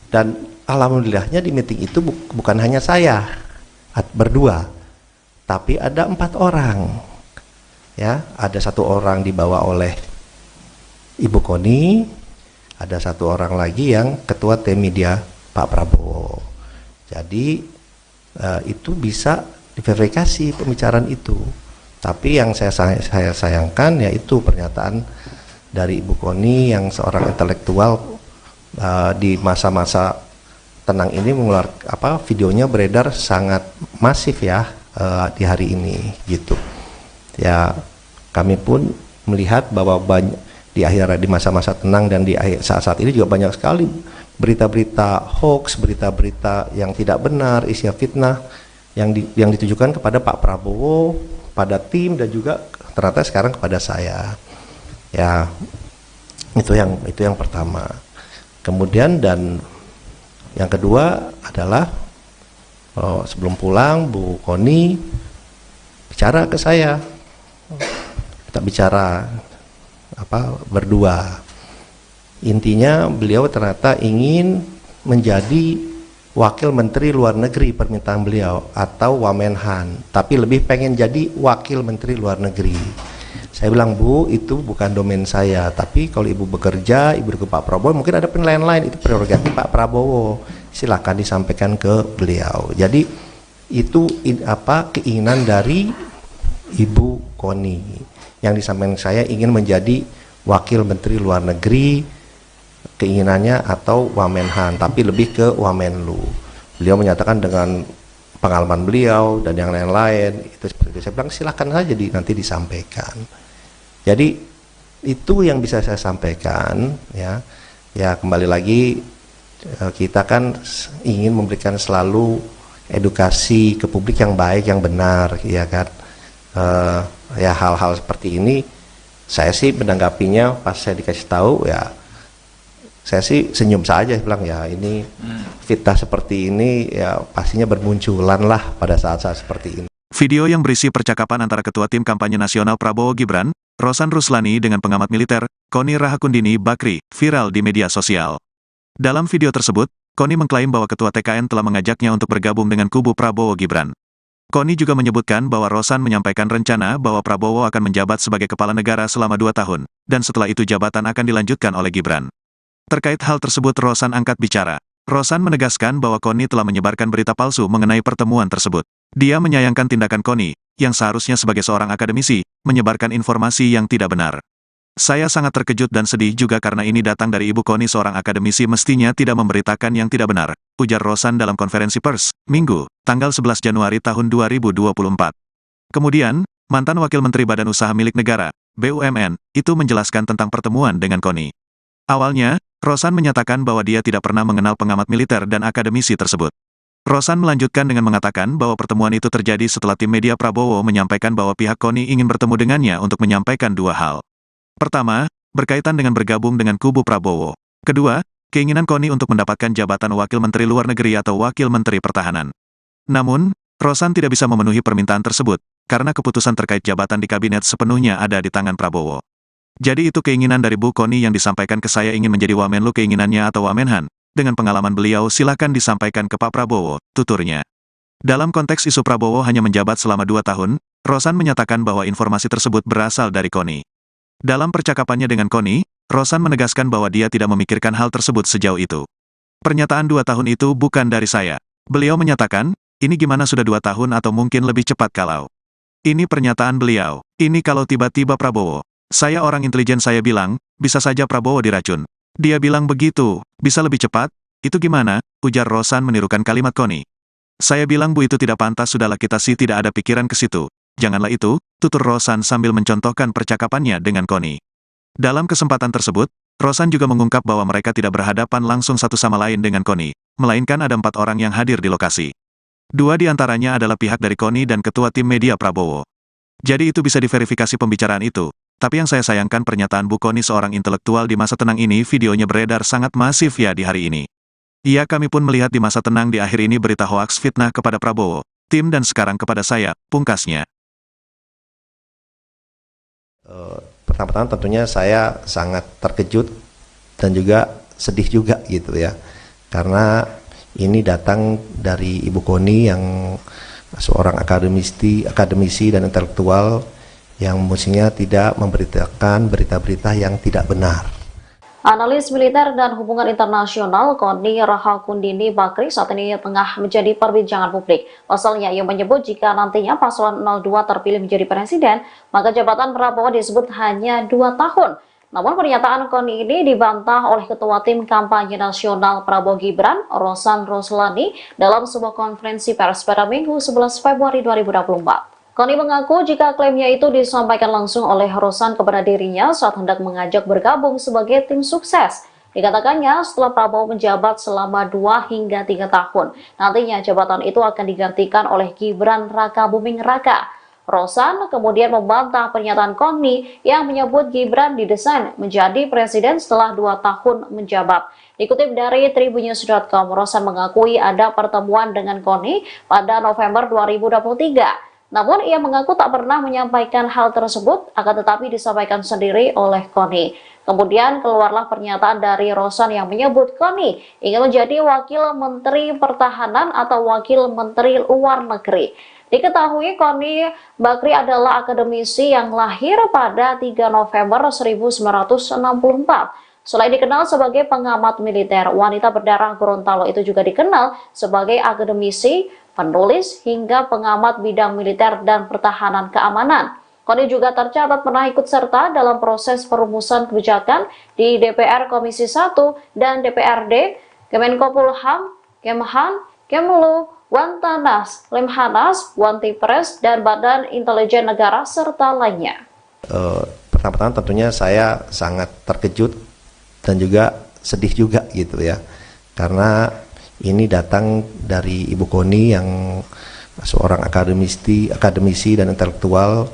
dan alhamdulillahnya di meeting itu bukan hanya saya berdua, tapi ada 4 orang ya. Ada 1 orang dibawa oleh Ibu Koni, ada 1 orang lagi yang ketua tim media Pak Prabowo. Jadi itu bisa diverifikasi pembicaraan itu. Tapi yang saya sayangkan yaitu pernyataan dari Ibu Koni yang seorang intelektual di masa-masa tenang ini mengeluarkan videonya beredar sangat masif ya di hari ini gitu. Ya kami pun melihat bahwa di masa-masa tenang dan di saat-saat ini juga banyak sekali berita-berita hoax, berita-berita yang tidak benar, isinya fitnah yang ditujukan kepada Pak Prabowo, pada tim, dan juga ternyata sekarang kepada saya. Ya, itu yang pertama. Kemudian dan yang kedua adalah sebelum pulang Bu Koni bicara ke saya. Kita bicara berdua. Intinya beliau ternyata ingin menjadi Wakil Menteri Luar Negeri, permintaan beliau, atau Wamenhan, tapi lebih pengen jadi Wakil Menteri Luar Negeri. Saya bilang Bu, itu bukan domain saya, tapi kalau Ibu bekerja, Ibu ke Pak Prabowo, mungkin ada penilaian lain, itu prerogatif Pak Prabowo, silakan disampaikan ke beliau. Jadi itu keinginan dari Ibu Koni, yang disampaikan saya ingin menjadi Wakil Menteri Luar Negeri, keinginannya, atau Wamenhan, tapi lebih ke Wamenlu. Beliau menyatakan dengan pengalaman beliau dan yang lain-lain itu seperti itu. Saya bilang silahkan saja nanti disampaikan. Jadi itu yang bisa saya sampaikan ya. Ya kembali lagi kita kan ingin memberikan selalu edukasi ke publik yang baik, yang benar, ya kan. Ya hal-hal seperti ini saya sih menanggapinya pas saya dikasih tahu ya, saya sih senyum saja, bilang ya ini fitnah seperti ini ya pastinya bermunculan lah pada saat-saat seperti ini. Video yang berisi percakapan antara Ketua Tim Kampanye Nasional Prabowo Gibran, Rosan Ruslani dengan pengamat militer, Koni Rahakundini Bakri, viral di media sosial. Dalam video tersebut, Koni mengklaim bahwa Ketua TKN telah mengajaknya untuk bergabung dengan kubu Prabowo Gibran. Koni juga menyebutkan bahwa Rosan menyampaikan rencana bahwa Prabowo akan menjabat sebagai kepala negara selama 2 tahun, dan setelah itu jabatan akan dilanjutkan oleh Gibran. Terkait hal tersebut Rosan angkat bicara. Rosan menegaskan bahwa Koni telah menyebarkan berita palsu mengenai pertemuan tersebut. Dia menyayangkan tindakan Koni, yang seharusnya sebagai seorang akademisi, menyebarkan informasi yang tidak benar. Saya sangat terkejut dan sedih juga karena ini datang dari Ibu Koni, seorang akademisi mestinya tidak memberitakan yang tidak benar, ujar Rosan dalam konferensi pers, Minggu, tanggal 11 Januari tahun 2024. Kemudian, mantan Wakil Menteri Badan Usaha Milik Negara, BUMN, itu menjelaskan tentang pertemuan dengan Koni. Awalnya, Rosan menyatakan bahwa dia tidak pernah mengenal pengamat militer dan akademisi tersebut. Rosan melanjutkan dengan mengatakan bahwa pertemuan itu terjadi setelah tim media Prabowo menyampaikan bahwa pihak Koni ingin bertemu dengannya untuk menyampaikan dua hal. Pertama, berkaitan dengan bergabung dengan kubu Prabowo. Kedua, keinginan Koni untuk mendapatkan jabatan Wakil Menteri Luar Negeri atau Wakil Menteri Pertahanan. Namun, Rosan tidak bisa memenuhi permintaan tersebut, karena keputusan terkait jabatan di kabinet sepenuhnya ada di tangan Prabowo. Jadi itu keinginan dari Bu Koni yang disampaikan ke saya, ingin menjadi Wamenlu keinginannya atau Wamenhan. Dengan pengalaman beliau silakan disampaikan ke Pak Prabowo, tuturnya. Dalam konteks isu Prabowo hanya menjabat selama 2 tahun, Rosan menyatakan bahwa informasi tersebut berasal dari Koni. Dalam percakapannya dengan Koni, Rosan menegaskan bahwa dia tidak memikirkan hal tersebut sejauh itu. Pernyataan 2 tahun itu bukan dari saya. Beliau menyatakan, ini gimana sudah 2 tahun atau mungkin lebih cepat kalau. Ini pernyataan beliau. Ini kalau tiba-tiba Prabowo. Saya orang intelijen, saya bilang, bisa saja Prabowo diracun. Dia bilang begitu, bisa lebih cepat? Itu gimana? Ujar Rosan menirukan kalimat Koni. Saya bilang Bu, itu tidak pantas, sudahlah kita sih tidak ada pikiran ke situ. Janganlah itu, tutur Rosan sambil mencontohkan percakapannya dengan Koni. Dalam kesempatan tersebut, Rosan juga mengungkap bahwa mereka tidak berhadapan langsung satu sama lain dengan Koni, melainkan ada 4 orang yang hadir di lokasi. 2 di antaranya adalah pihak dari Koni dan ketua tim media Prabowo. Jadi itu bisa diverifikasi pembicaraan itu. Tapi yang saya sayangkan pernyataan Bu Koni, seorang intelektual di masa tenang ini, videonya beredar sangat masif ya di hari ini. Iya, kami pun melihat di masa tenang di akhir ini berita hoaks fitnah kepada Prabowo, tim dan sekarang kepada saya, pungkasnya. Pertama-tama tentunya saya sangat terkejut dan juga sedih juga gitu ya, karena ini datang dari Ibu Koni yang seorang akademisi dan intelektual yang mestinya tidak memberitakan berita-berita yang tidak benar. Analis militer dan hubungan internasional Koni Rahakundini Bakri saat ini tengah menjadi perbincangan publik. Pasalnya, ia menyebut jika nantinya paslon 02 terpilih menjadi presiden, maka jabatan Prabowo disebut hanya 2 tahun. Namun pernyataan Koni ini dibantah oleh Ketua Tim Kampanye Nasional Prabowo Gibran, Rosan Ruslani, dalam sebuah konferensi pers pada Minggu 11 Februari 2024. Koni mengaku jika klaimnya itu disampaikan langsung oleh Rosan kepada dirinya saat hendak mengajak bergabung sebagai tim sukses. Dikatakannya setelah Prabowo menjabat selama 2 hingga 3 tahun, nantinya jabatan itu akan digantikan oleh Gibran Rakabuming Raka. Rosan kemudian membantah pernyataan Koni yang menyebut Gibran didesain menjadi presiden setelah 2 tahun menjabat. Dikutip dari tribunnews.com, Rosan mengakui ada pertemuan dengan Koni pada November 2023. Namun ia mengaku tak pernah menyampaikan hal tersebut, akan tetapi disampaikan sendiri oleh Koni. Kemudian keluarlah pernyataan dari Rosan yang menyebut Koni ingin menjadi Wakil Menteri Pertahanan atau Wakil Menteri Luar Negeri. Diketahui Koni Bakri adalah akademisi yang lahir pada 3 November 1964. Selain dikenal sebagai pengamat militer, wanita berdarah Gorontalo itu juga dikenal sebagai akademisi, penulis, hingga pengamat bidang militer dan pertahanan keamanan. Koni juga tercatat pernah ikut serta dalam proses perumusan kebijakan di DPR Komisi 1 dan DPRD, Kemenkopolham, Kemhan, Kemlu, Wantanas, Lemhanas, Wantipres, dan Badan Intelijen Negara, serta lainnya. Pertama-tama tentunya saya sangat terkejut dan juga sedih juga gitu ya, karena ini datang dari Ibu Koni yang seorang akademisi dan intelektual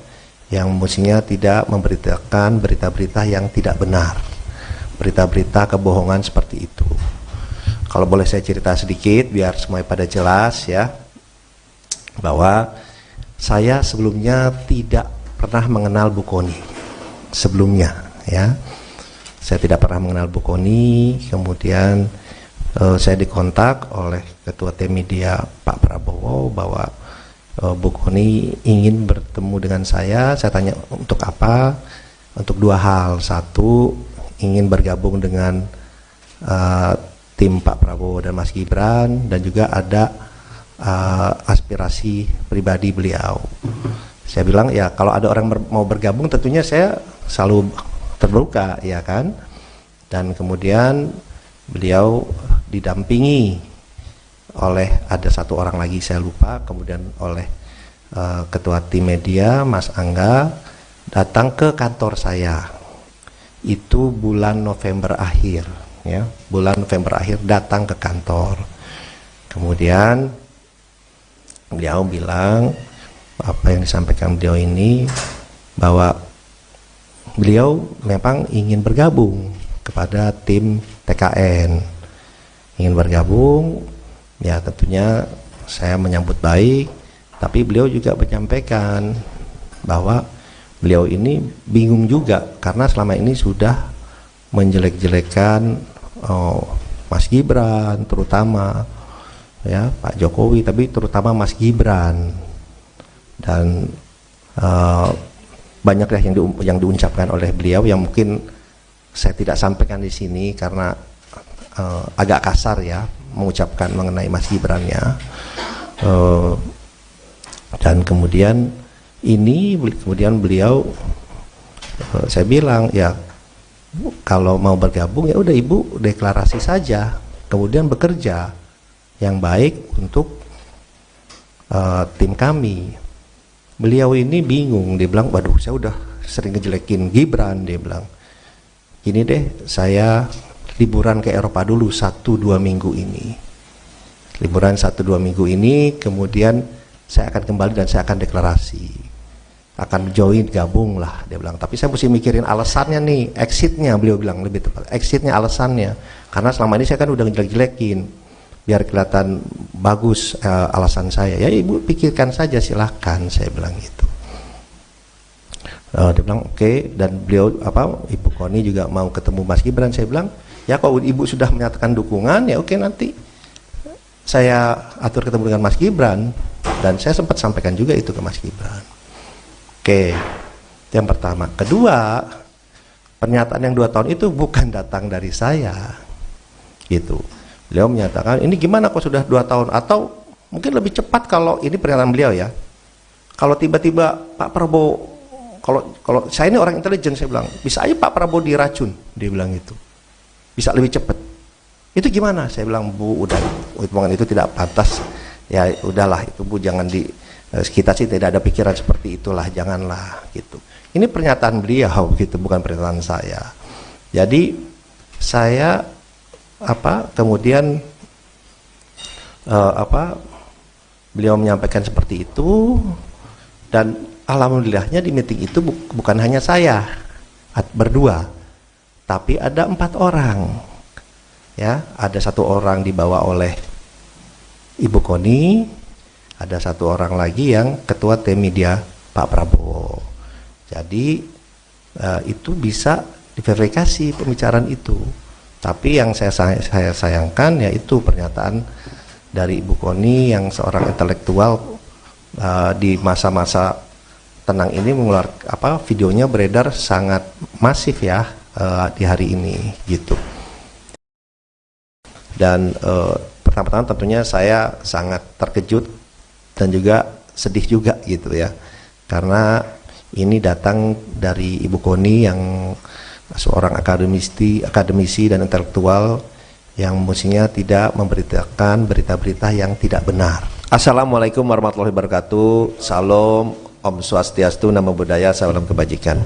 yang mestinya tidak memberitakan berita-berita yang tidak benar, berita-berita kebohongan seperti itu. Kalau boleh saya cerita sedikit biar semuanya pada jelas ya, bahwa saya sebelumnya tidak pernah mengenal Bu Koni sebelumnya ya. Saya tidak pernah mengenal Bu Koni, kemudian saya dikontak oleh Ketua Tim Media Pak Prabowo bahwa Bu Koni ingin bertemu dengan saya tanya untuk apa? Untuk 2 hal. 1, ingin bergabung dengan tim Pak Prabowo dan Mas Gibran, dan juga ada aspirasi pribadi beliau. Saya bilang ya kalau ada orang mau bergabung tentunya saya selalu terbuka, ya kan? Dan kemudian beliau didampingi oleh ada satu orang lagi saya lupa, kemudian oleh ketua tim media Mas Angga datang ke kantor saya. Itu bulan November akhir, ya, bulan November akhir datang ke kantor. Kemudian beliau bilang apa yang disampaikan beliau ini, bahwa beliau memang ingin bergabung kepada tim TKN, ingin bergabung, ya tentunya saya menyambut baik, tapi beliau juga menyampaikan bahwa beliau ini bingung juga karena selama ini sudah menjelek-jelekan Mas Gibran, terutama ya Pak Jokowi, tapi terutama Mas Gibran, dan banyak yang diucapkan oleh beliau yang mungkin saya tidak sampaikan di sini karena agak kasar ya mengucapkan mengenai Mas Gibran-nya. Dan kemudian beliau saya bilang ya kalau mau bergabung ya udah Ibu deklarasi saja, kemudian bekerja yang baik untuk tim kami. Beliau ini bingung, dia bilang waduh saya udah sering ngejelekin Gibran, dia bilang gini deh, saya liburan ke Eropa dulu 1-2 minggu ini, liburan 1-2 minggu ini, kemudian saya akan kembali dan saya akan deklarasi, akan join, gabung lah, dia bilang. Tapi saya mesti mikirin alasannya nih, exitnya, beliau bilang lebih tepat, exitnya, alasannya, karena selama ini saya kan udah ngejelek-jelekin, biar kelihatan bagus alasan saya. Ya Ibu pikirkan saja, silahkan, saya bilang gitu. Dia bilang oke. Dan beliau Ibu Koni juga mau ketemu Mas Gibran. Saya bilang ya kalau Ibu sudah menyatakan dukungan ya oke, nanti saya atur ketemu dengan Mas Gibran. Dan saya sempat sampaikan juga itu ke Mas Gibran. Oke, yang pertama. Kedua, pernyataan yang 2 tahun itu bukan datang dari saya gitu. Beliau menyatakan ini gimana kok sudah 2 tahun, atau mungkin lebih cepat kalau ini pernyataan beliau ya, kalau tiba-tiba Pak Prabowo, kalau saya ini orang intelijen, saya bilang bisa aja Pak Prabowo diracun, dia bilang itu bisa lebih cepat. Itu gimana? Saya bilang Bu, udah hitungan itu tidak pantas ya, udahlah itu Bu, jangan kita sih tidak ada pikiran seperti itulah, janganlah gitu. Ini pernyataan beliau gitu, bukan pernyataan saya. Jadi saya kemudian beliau menyampaikan seperti itu, dan alhamdulillahnya di meeting itu bukan hanya saya berdua, tapi ada 4 orang ya. Ada 1 orang dibawa oleh Ibu Koni, ada 1 orang lagi yang ketua tim media Pak Prabowo. Jadi itu bisa diverifikasi pembicaraan itu. Tapi yang saya sayangkan yaitu pernyataan dari Ibu Koni yang seorang intelektual di masa-masa tenang ini mengeluarkan videonya beredar sangat masif ya di hari ini gitu. Dan pertama-tama tentunya saya sangat terkejut dan juga sedih juga gitu ya, karena ini datang dari Ibu Koni yang seorang akademisi dan intelektual yang mestinya tidak memberitakan berita-berita yang tidak benar. Assalamualaikum warahmatullahi wabarakatuh. Salam, Om Swastiastu, Namo Buddhaya, salam kebajikan.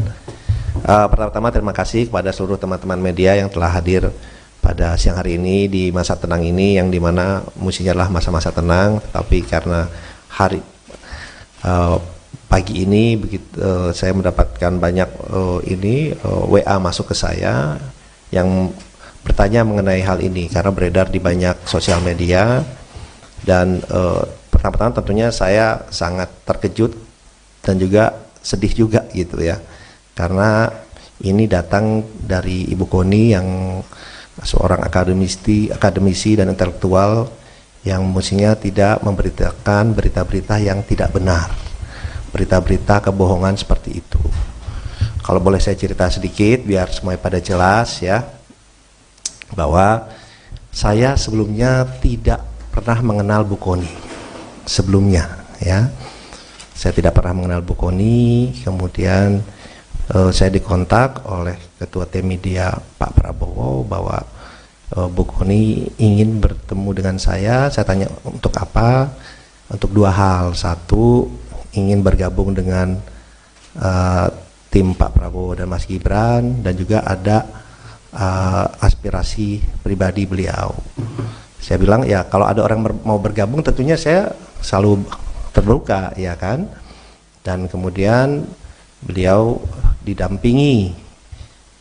Pertama-tama terima kasih kepada seluruh teman-teman media yang telah hadir pada siang hari ini di masa tenang ini, yang dimana mestinya adalah masa-masa tenang, tapi karena pagi ini begitu saya mendapatkan banyak WA masuk ke saya yang bertanya mengenai hal ini karena beredar di banyak sosial media. Dan pertama-tama tentunya saya sangat terkejut dan juga sedih juga gitu ya, karena ini datang dari Ibu Koni yang seorang akademisi dan intelektual yang mestinya tidak memberitakan berita-berita yang tidak benar, berita-berita kebohongan seperti itu. Kalau boleh saya cerita sedikit biar semuanya pada jelas ya, bahwa saya sebelumnya tidak pernah mengenal Bu Koni sebelumnya ya. Saya tidak pernah mengenal Bu Koni, kemudian saya dikontak oleh Ketua Tim Media Pak Prabowo bahwa Bu Koni ingin bertemu dengan saya. Saya tanya untuk apa? Untuk dua hal. Satu, ingin bergabung dengan tim Pak Prabowo dan Mas Gibran, dan juga ada aspirasi pribadi beliau. Saya bilang ya kalau ada orang mau bergabung tentunya saya selalu terbuka, ya kan. Dan kemudian beliau didampingi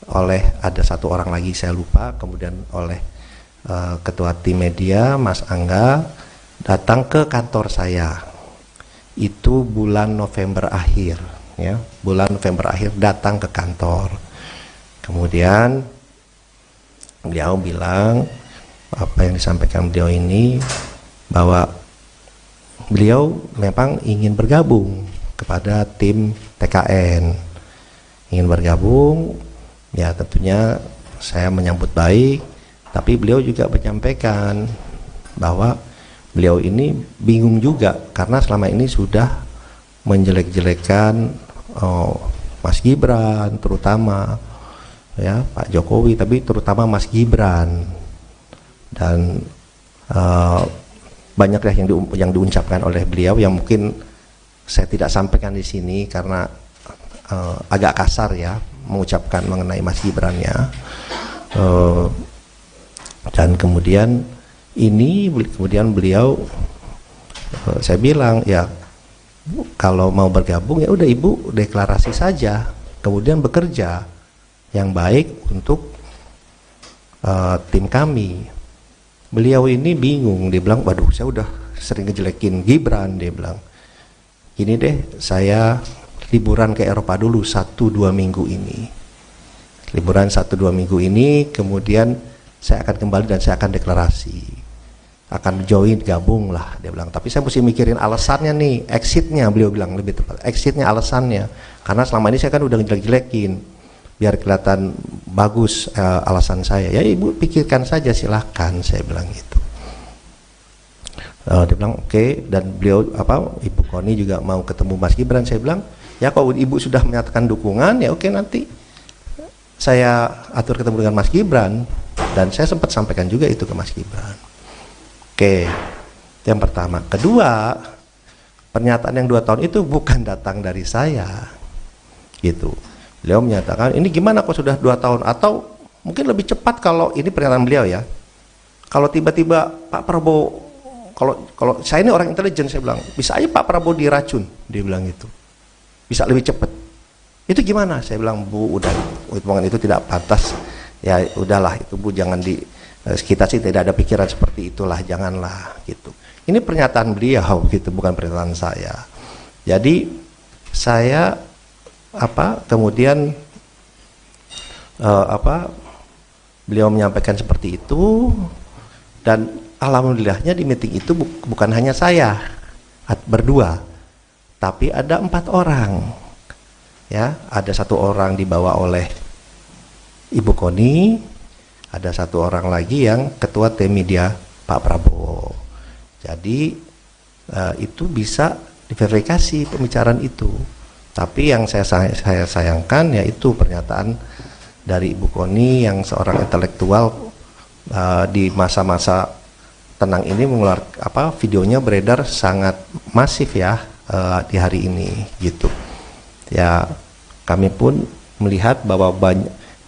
oleh ada satu orang lagi saya lupa, kemudian oleh Ketua Tim Media Mas Angga datang ke kantor saya. Itu bulan November akhir, ya, bulan November akhir datang ke kantor. Kemudian beliau bilang apa yang disampaikan beliau ini, bahwa beliau memang ingin bergabung kepada tim TKN, ingin bergabung. Ya tentunya saya menyambut baik, tapi beliau juga menyampaikan bahwa beliau ini bingung juga karena selama ini sudah menjelek-jelekan Mas Gibran, terutama ya Pak Jokowi, tapi terutama Mas Gibran, dan banyak yang diucapkan oleh beliau yang mungkin saya tidak sampaikan di sini karena agak kasar ya mengucapkan mengenai Mas Gibran-nya. Dan kemudian beliau saya bilang ya kalau mau bergabung ya udah Ibu deklarasi saja, kemudian bekerja yang baik untuk tim kami. Beliau ini bingung, dia bilang waduh saya udah sering ngejelekin Gibran, dia bilang gini deh, saya liburan ke Eropa dulu 1-2 minggu ini, liburan 1-2 minggu ini, kemudian saya akan kembali dan saya akan deklarasi, akan join, gabung lah, dia bilang. Tapi saya mesti mikirin alasannya nih, exitnya, beliau bilang lebih tepat, exitnya, alasannya, karena selama ini saya kan udah ngejelek-jelekin, biar kelihatan bagus alasan saya. Ya Ibu pikirkan saja, silahkan, saya bilang gitu. Dia bilang oke. Dan beliau Ibu Koni juga mau ketemu Mas Gibran. Saya bilang ya kalau Ibu sudah menyatakan dukungan ya oke, nanti saya atur ketemu dengan Mas Gibran. Dan saya sempat sampaikan juga itu ke Mas Gibran. Oke, yang pertama. Kedua, pernyataan yang 2 tahun itu bukan datang dari saya gitu. Beliau menyatakan ini gimana kok sudah 2 tahun, atau mungkin lebih cepat kalau ini pernyataan beliau ya, kalau tiba-tiba Pak Prabowo, kalau saya ini orang intelijen, saya bilang bisa aja Pak Prabowo diracun, dia bilang gitu, bisa lebih cepat. Itu gimana? Saya bilang Bu udah, hitungan itu tidak pantas ya, udahlah itu Bu, jangan kita sih tidak ada pikiran seperti itulah, janganlah gitu. Ini pernyataan beliau gitu, bukan pernyataan saya. Jadi saya kemudian beliau menyampaikan seperti itu, dan alhamdulillahnya di meeting itu bukan hanya saya berdua, tapi ada 4 orang ya. Ada 1 orang dibawa oleh Ibu Koni, ada 1 orang lagi yang Ketua Tim Media Pak Prabowo. Jadi itu bisa diverifikasi pembicaraan itu. Tapi yang saya sayangkan yaitu pernyataan dari Ibu Koni yang seorang intelektual di masa-masa tenang ini mengeluarkan videonya beredar sangat masif ya di hari ini gitu. Ya kami pun melihat bahwa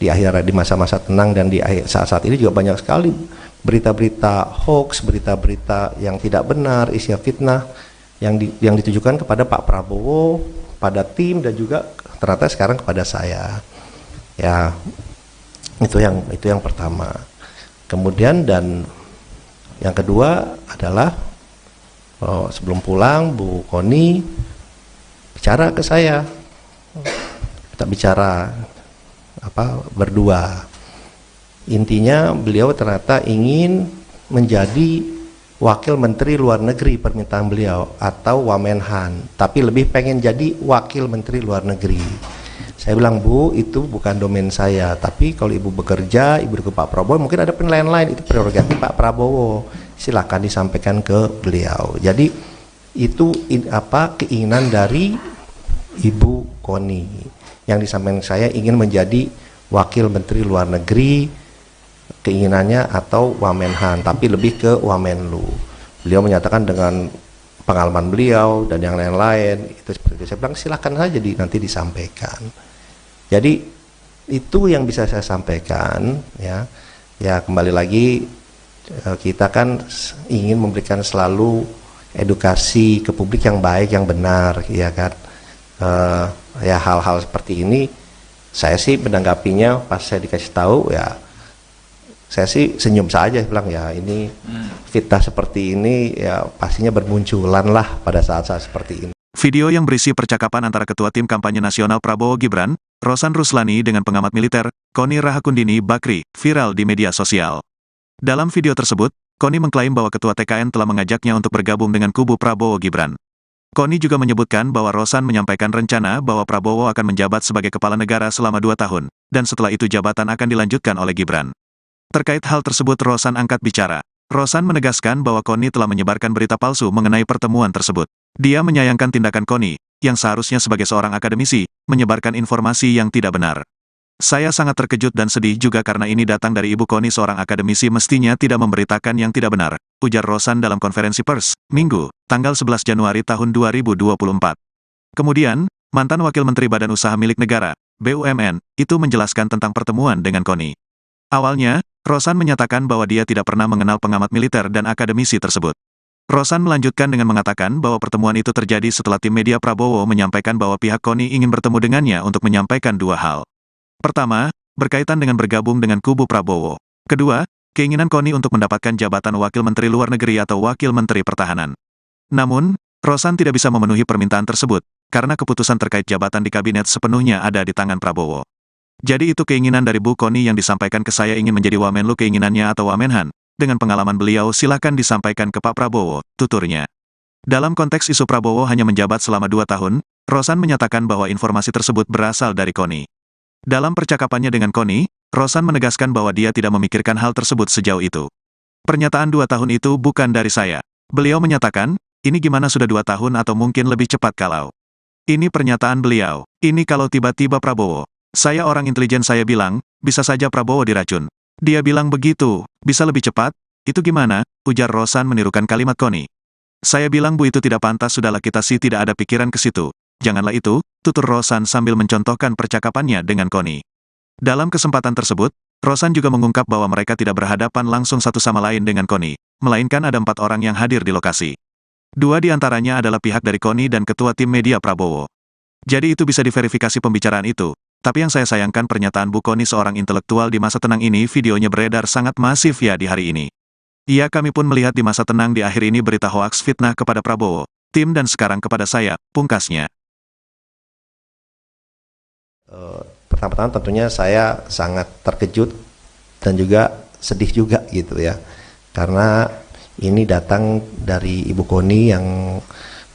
di masa-masa tenang dan di saat-saat ini juga banyak sekali berita-berita hoax, berita-berita yang tidak benar, isinya fitnah yang ditujukan kepada Pak Prabowo, pada tim, dan juga ternyata sekarang kepada saya. Ya itu yang pertama. Kemudian dan yang kedua adalah sebelum pulang Bu Koni bicara ke saya, kita bicara berdua. Intinya beliau ternyata ingin menjadi Wakil Menteri Luar Negeri, permintaan beliau, atau Wamenhan, tapi lebih pengen jadi Wakil Menteri Luar Negeri. Saya bilang Bu, itu bukan domain saya, tapi kalau Ibu bekerja, Ibu ke Pak Prabowo, mungkin ada penilaian lain, itu prerogatif Pak Prabowo, silakan disampaikan ke beliau. Jadi itu keinginan dari Ibu Koni. yang disampaikan saya ingin menjadi Wakil Menteri Luar Negeri, keinginannya atau Wamenhan, tapi lebih ke Wamenlu. Beliau menyatakan dengan pengalaman beliau dan yang lain-lain itu seperti itu. Saya bilang silakan saja nanti disampaikan. Jadi itu yang bisa saya sampaikan, ya. Ya kembali lagi kita kan ingin memberikan selalu edukasi ke publik yang baik, yang benar, ya kan. Ya hal-hal seperti ini saya sih menanggapinya pas saya dikasih tahu, ya saya sih senyum saja, bilang ya ini fitnah seperti ini ya pastinya bermunculan lah pada saat-saat seperti ini. Video yang berisi percakapan antara Ketua Tim Kampanye Nasional Prabowo Gibran, Rosan Ruslani dengan pengamat militer, Koni Rahakundini Bakri, viral di media sosial. Dalam video tersebut, Koni mengklaim bahwa Ketua TKN telah mengajaknya untuk bergabung dengan kubu Prabowo Gibran. Koni juga menyebutkan bahwa Rosan menyampaikan rencana bahwa Prabowo akan menjabat sebagai kepala negara selama 2 tahun, dan setelah itu jabatan akan dilanjutkan oleh Gibran. Terkait hal tersebut Rosan angkat bicara. Rosan menegaskan bahwa Koni telah menyebarkan berita palsu mengenai pertemuan tersebut. Dia menyayangkan tindakan Koni, yang seharusnya sebagai seorang akademisi, menyebarkan informasi yang tidak benar. Saya sangat terkejut dan sedih juga karena ini datang dari Ibu Koni, seorang akademisi mestinya tidak memberitakan yang tidak benar, ujar Rosan dalam konferensi pers, Minggu, tanggal 11 Januari tahun 2024. Kemudian, mantan Wakil Menteri Badan Usaha Milik Negara, BUMN, itu menjelaskan tentang pertemuan dengan Koni. Awalnya, Rosan menyatakan bahwa dia tidak pernah mengenal pengamat militer dan akademisi tersebut. Rosan melanjutkan dengan mengatakan bahwa pertemuan itu terjadi setelah tim media Prabowo menyampaikan bahwa pihak Koni ingin bertemu dengannya untuk menyampaikan 2 hal. Pertama, berkaitan dengan bergabung dengan kubu Prabowo. Kedua, keinginan Koni untuk mendapatkan jabatan Wakil Menteri Luar Negeri atau Wakil Menteri Pertahanan. Namun, Rosan tidak bisa memenuhi permintaan tersebut, karena keputusan terkait jabatan di kabinet sepenuhnya ada di tangan Prabowo. Jadi itu keinginan dari Bu Koni yang disampaikan ke saya ingin menjadi Wamenlu keinginannya atau Wamenhan. Dengan pengalaman beliau silakan disampaikan ke Pak Prabowo, tuturnya. Dalam konteks isu Prabowo hanya menjabat selama 2 tahun, Rosan menyatakan bahwa informasi tersebut berasal dari Koni. Dalam percakapannya dengan Koni, Rosan menegaskan bahwa dia tidak memikirkan hal tersebut sejauh itu. Pernyataan 2 tahun itu bukan dari saya. Beliau menyatakan, ini gimana sudah 2 tahun atau mungkin lebih cepat kalau. Ini pernyataan beliau. Ini kalau tiba-tiba Prabowo. Saya orang intelijen, saya bilang, bisa saja Prabowo diracun. Dia bilang begitu, bisa lebih cepat? Itu gimana? Ujar Rosan menirukan kalimat Koni. Saya bilang Bu itu tidak pantas, sudahlah kita sih tidak ada pikiran ke situ. Janganlah itu, tutur Rosan sambil mencontohkan percakapannya dengan Koni. Dalam kesempatan tersebut, Rosan juga mengungkap bahwa mereka tidak berhadapan langsung satu sama lain dengan Koni, melainkan ada 4 orang yang hadir di lokasi. 2 di antaranya adalah pihak dari Koni dan Ketua Tim Media Prabowo. Jadi itu bisa diverifikasi pembicaraan itu. Tapi yang saya sayangkan pernyataan Bu Koni, seorang intelektual di masa tenang ini, videonya beredar sangat masif ya di hari ini. Iya, kami pun melihat di masa tenang di akhir ini berita hoaks fitnah kepada Prabowo, tim dan sekarang kepada saya, pungkasnya. Pertama-tama tentunya saya sangat terkejut dan juga sedih juga gitu ya. Karena ini datang dari Ibu Koni yang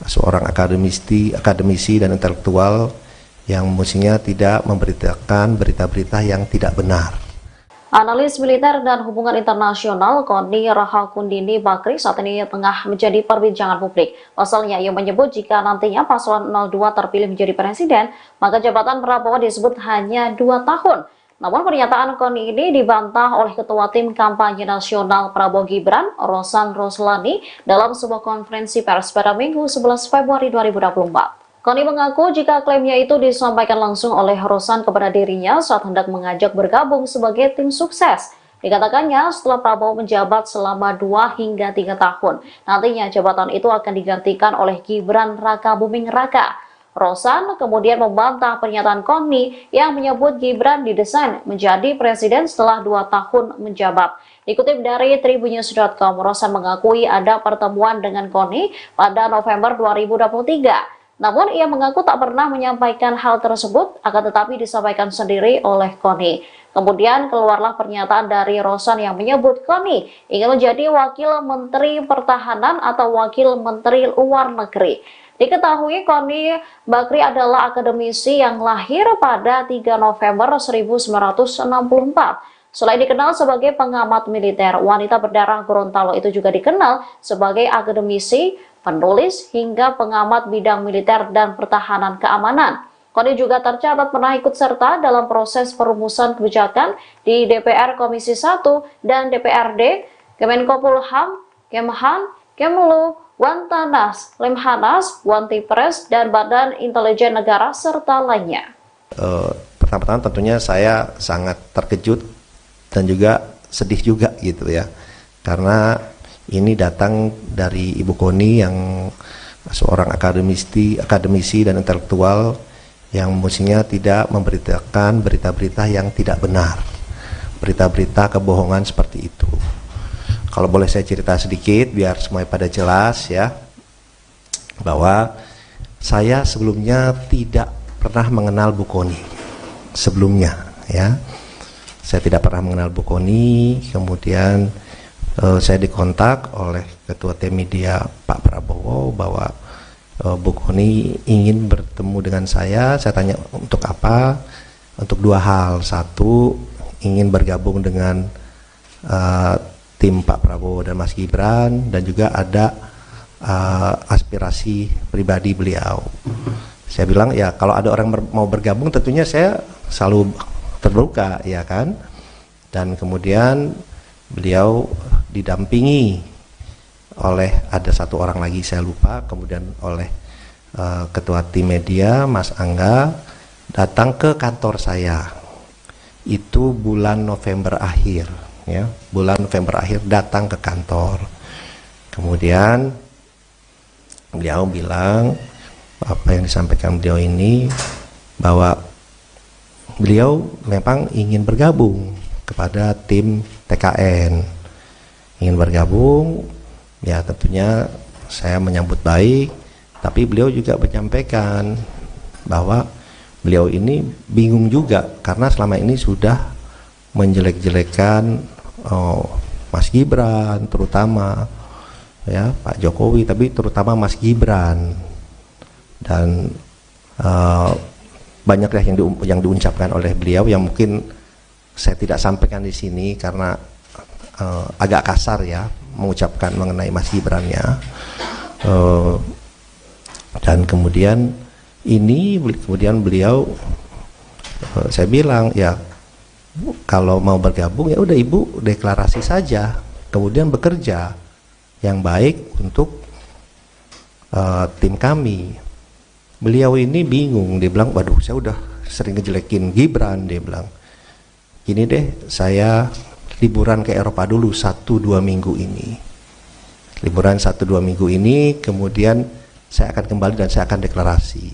seorang akademisi dan intelektual yang mestinya tidak memberitakan berita-berita yang tidak benar. Analis militer dan hubungan internasional Koni Rahakundini Bakri saat ini tengah menjadi perbincangan publik. Pasalnya ia menyebut jika nantinya paslon 02 terpilih menjadi presiden, maka jabatan Prabowo disebut hanya 2 tahun. Namun pernyataan Koni ini dibantah oleh Ketua Tim Kampanye Nasional Prabowo Gibran, Rosan Ruslani, dalam sebuah konferensi pers pada Minggu 11 Februari 2024. Koni mengaku jika klaimnya itu disampaikan langsung oleh Rosan kepada dirinya saat hendak mengajak bergabung sebagai tim sukses. Dikatakannya setelah Prabowo menjabat selama 2 hingga 3 tahun, nantinya jabatan itu akan digantikan oleh Gibran Rakabuming Raka. Rosan kemudian membantah pernyataan Koni yang menyebut Gibran didesain menjadi presiden setelah 2 tahun menjabat. Dikutip dari Tribunnews.com, Rosan mengakui ada pertemuan dengan Koni pada November 2023. Namun ia mengaku tak pernah menyampaikan hal tersebut, akan tetapi disampaikan sendiri oleh Koni. Kemudian keluarlah pernyataan dari Rosan yang menyebut Koni ingin menjadi Wakil Menteri Pertahanan atau Wakil Menteri Luar Negeri. Diketahui Koni Bakri adalah akademisi yang lahir pada 3 November 1964. Selain dikenal sebagai pengamat militer, wanita berdarah Gorontalo itu juga dikenal sebagai akademisi, penulis, hingga pengamat bidang militer dan pertahanan keamanan. Koni juga tercatat pernah ikut serta dalam proses perumusan kebijakan di DPR Komisi 1 dan DPRD, Kemenko Polhukam, Kemhan, Kemlu, Wantanas, Lemhanas, Wantipres, dan Badan Intelijen Negara, serta lainnya. Pertama-tama tentunya saya sangat terkejut dan juga sedih juga gitu ya, karena ini datang dari Ibu Koni yang seorang akademisi dan intelektual yang mestinya tidak memberitakan berita-berita yang tidak benar, berita-berita kebohongan seperti itu. Kalau boleh saya cerita sedikit biar semuanya pada jelas ya, bahwa saya sebelumnya tidak pernah mengenal Bu Koni sebelumnya ya. Saya tidak pernah mengenal Bu Koni, kemudian saya dikontak oleh Ketua Tim Media Pak Prabowo bahwa Bu Koni ingin bertemu dengan saya tanya untuk apa? Untuk dua hal. Satu, ingin bergabung dengan tim Pak Prabowo dan Mas Gibran, dan juga ada aspirasi pribadi beliau. Saya bilang ya kalau ada orang mau bergabung tentunya saya selalu terbuka ya kan. Dan kemudian beliau didampingi oleh ada satu orang lagi saya lupa, kemudian oleh Ketua Tim Media Mas Angga datang ke kantor saya. Itu bulan November akhir ya, bulan November akhir datang ke kantor. Kemudian beliau bilang apa yang disampaikan beliau ini, bahwa beliau memang ingin bergabung kepada tim TKN, ingin bergabung. Ya tentunya saya menyambut baik, tapi beliau juga menyampaikan bahwa beliau ini bingung juga karena selama ini sudah menjelek-jelekan Mas Gibran terutama ya, Pak Jokowi, tapi terutama Mas Gibran, dan banyaklah yang diucapkan oleh beliau yang mungkin saya tidak sampaikan di sini karena agak kasar ya mengucapkan mengenai Mas Gibran ya. Dan kemudian beliau saya bilang ya kalau mau bergabung ya udah Ibu deklarasi saja, kemudian bekerja yang baik untuk tim kami. Beliau ini bingung, dia bilang waduh saya udah sering ngejelekin Gibran, dia bilang gini deh, saya liburan ke Eropa dulu 1-2 minggu ini, liburan 1-2 minggu ini, kemudian saya akan kembali dan saya akan deklarasi,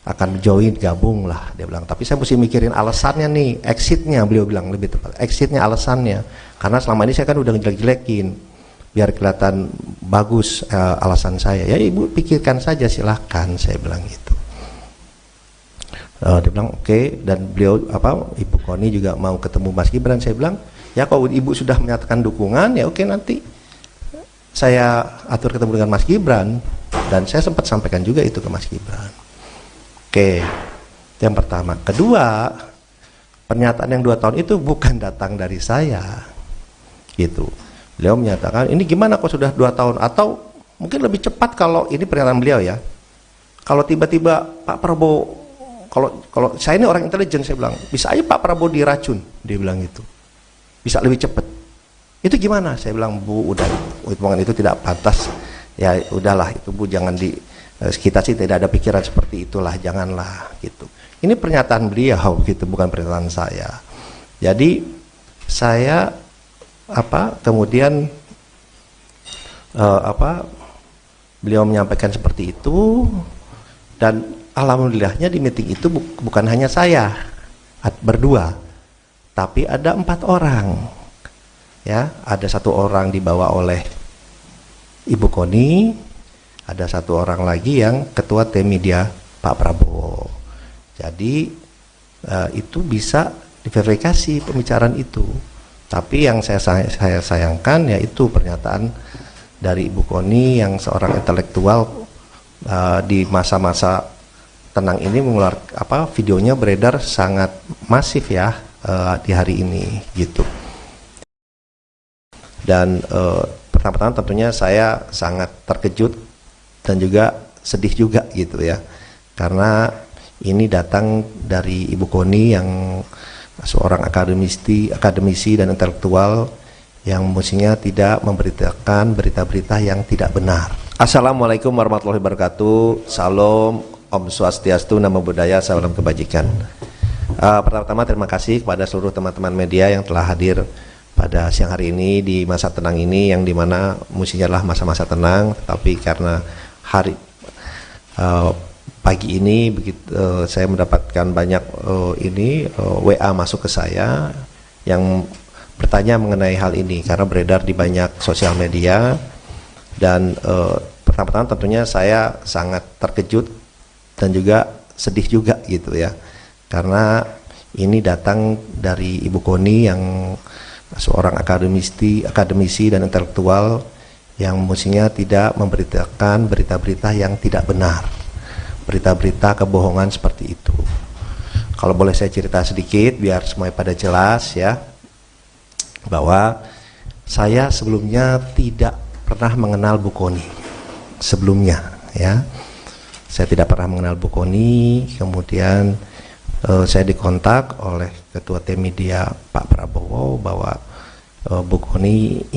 akan join, gabung lah, dia bilang. Tapi saya mesti mikirin alasannya nih, exitnya, beliau bilang lebih tepat, exitnya, alasannya, karena selama ini saya kan udah ngejelek-jelekin, biar kelihatan bagus alasan saya. Ya Ibu pikirkan saja silahkan, saya bilang gitu. Dia bilang oke. Dan beliau Ibu Koni juga mau ketemu Mas Gibran. Saya bilang ya kalau Ibu sudah menyatakan dukungan ya oke, nanti saya atur ketemu dengan Mas Gibran. Dan saya sempat sampaikan juga itu ke Mas Gibran. Oke, yang pertama. Kedua, pernyataan yang 2 tahun itu bukan datang dari saya gitu. Beliau menyatakan ini gimana kok sudah 2 tahun, atau mungkin lebih cepat kalau ini pernyataan beliau ya, kalau tiba-tiba Pak Prabowo, kalau saya ini orang intelijen, saya bilang bisa aja Pak Prabowo diracun, dia bilang gitu, bisa lebih cepat. Itu gimana? Saya bilang Bu, udah hitungan itu tidak pantas ya, udahlah itu Bu, jangan kita sih tidak ada pikiran seperti itulah, janganlah gitu. Ini pernyataan beliau gitu, bukan pernyataan saya. Jadi saya kemudian beliau menyampaikan seperti itu, dan alhamdulillahnya di meeting itu bukan hanya saya berdua, tapi ada 4 orang ya. Ada 1 orang dibawa oleh Ibu Koni, ada 1 orang lagi yang ketua tim media Pak Prabowo. Jadi itu bisa diverifikasi pembicaraan itu. Tapi yang saya sayangkan yaitu pernyataan dari Ibu Koni yang seorang intelektual di masa-masa tenang ini mengeluarkan videonya beredar sangat masif ya di hari ini gitu. Dan pertama-tama tentunya saya sangat terkejut dan juga sedih juga gitu ya, karena ini datang dari Ibu Koni yang seorang akademisi dan intelektual yang mestinya tidak memberitakan berita-berita yang tidak benar. Assalamualaikum warahmatullahi wabarakatuh. Salam, Om Swastiastu, Namo Buddhaya, salam kebajikan. Pertama-tama terima kasih kepada seluruh teman-teman media yang telah hadir pada siang hari ini di masa tenang ini, yang dimana mestinya adalah masa-masa tenang, tetapi karena pagi ini begitu saya mendapatkan banyak WA masuk ke saya yang bertanya mengenai hal ini karena beredar di banyak sosial media, dan pertama-tama tentunya saya sangat terkejut dan juga sedih juga gitu ya, karena ini datang dari Ibu Koni yang seorang akademisi dan intelektual yang mestinya tidak memberitakan berita-berita yang tidak benar, berita-berita kebohongan seperti itu. Kalau boleh saya cerita sedikit biar semuanya pada jelas ya, bahwa saya sebelumnya tidak pernah mengenal Bu Koni sebelumnya ya. Saya tidak pernah mengenal Bu Koni, kemudian saya dikontak oleh Ketua Tim Media Pak Prabowo bahwa Bu Koni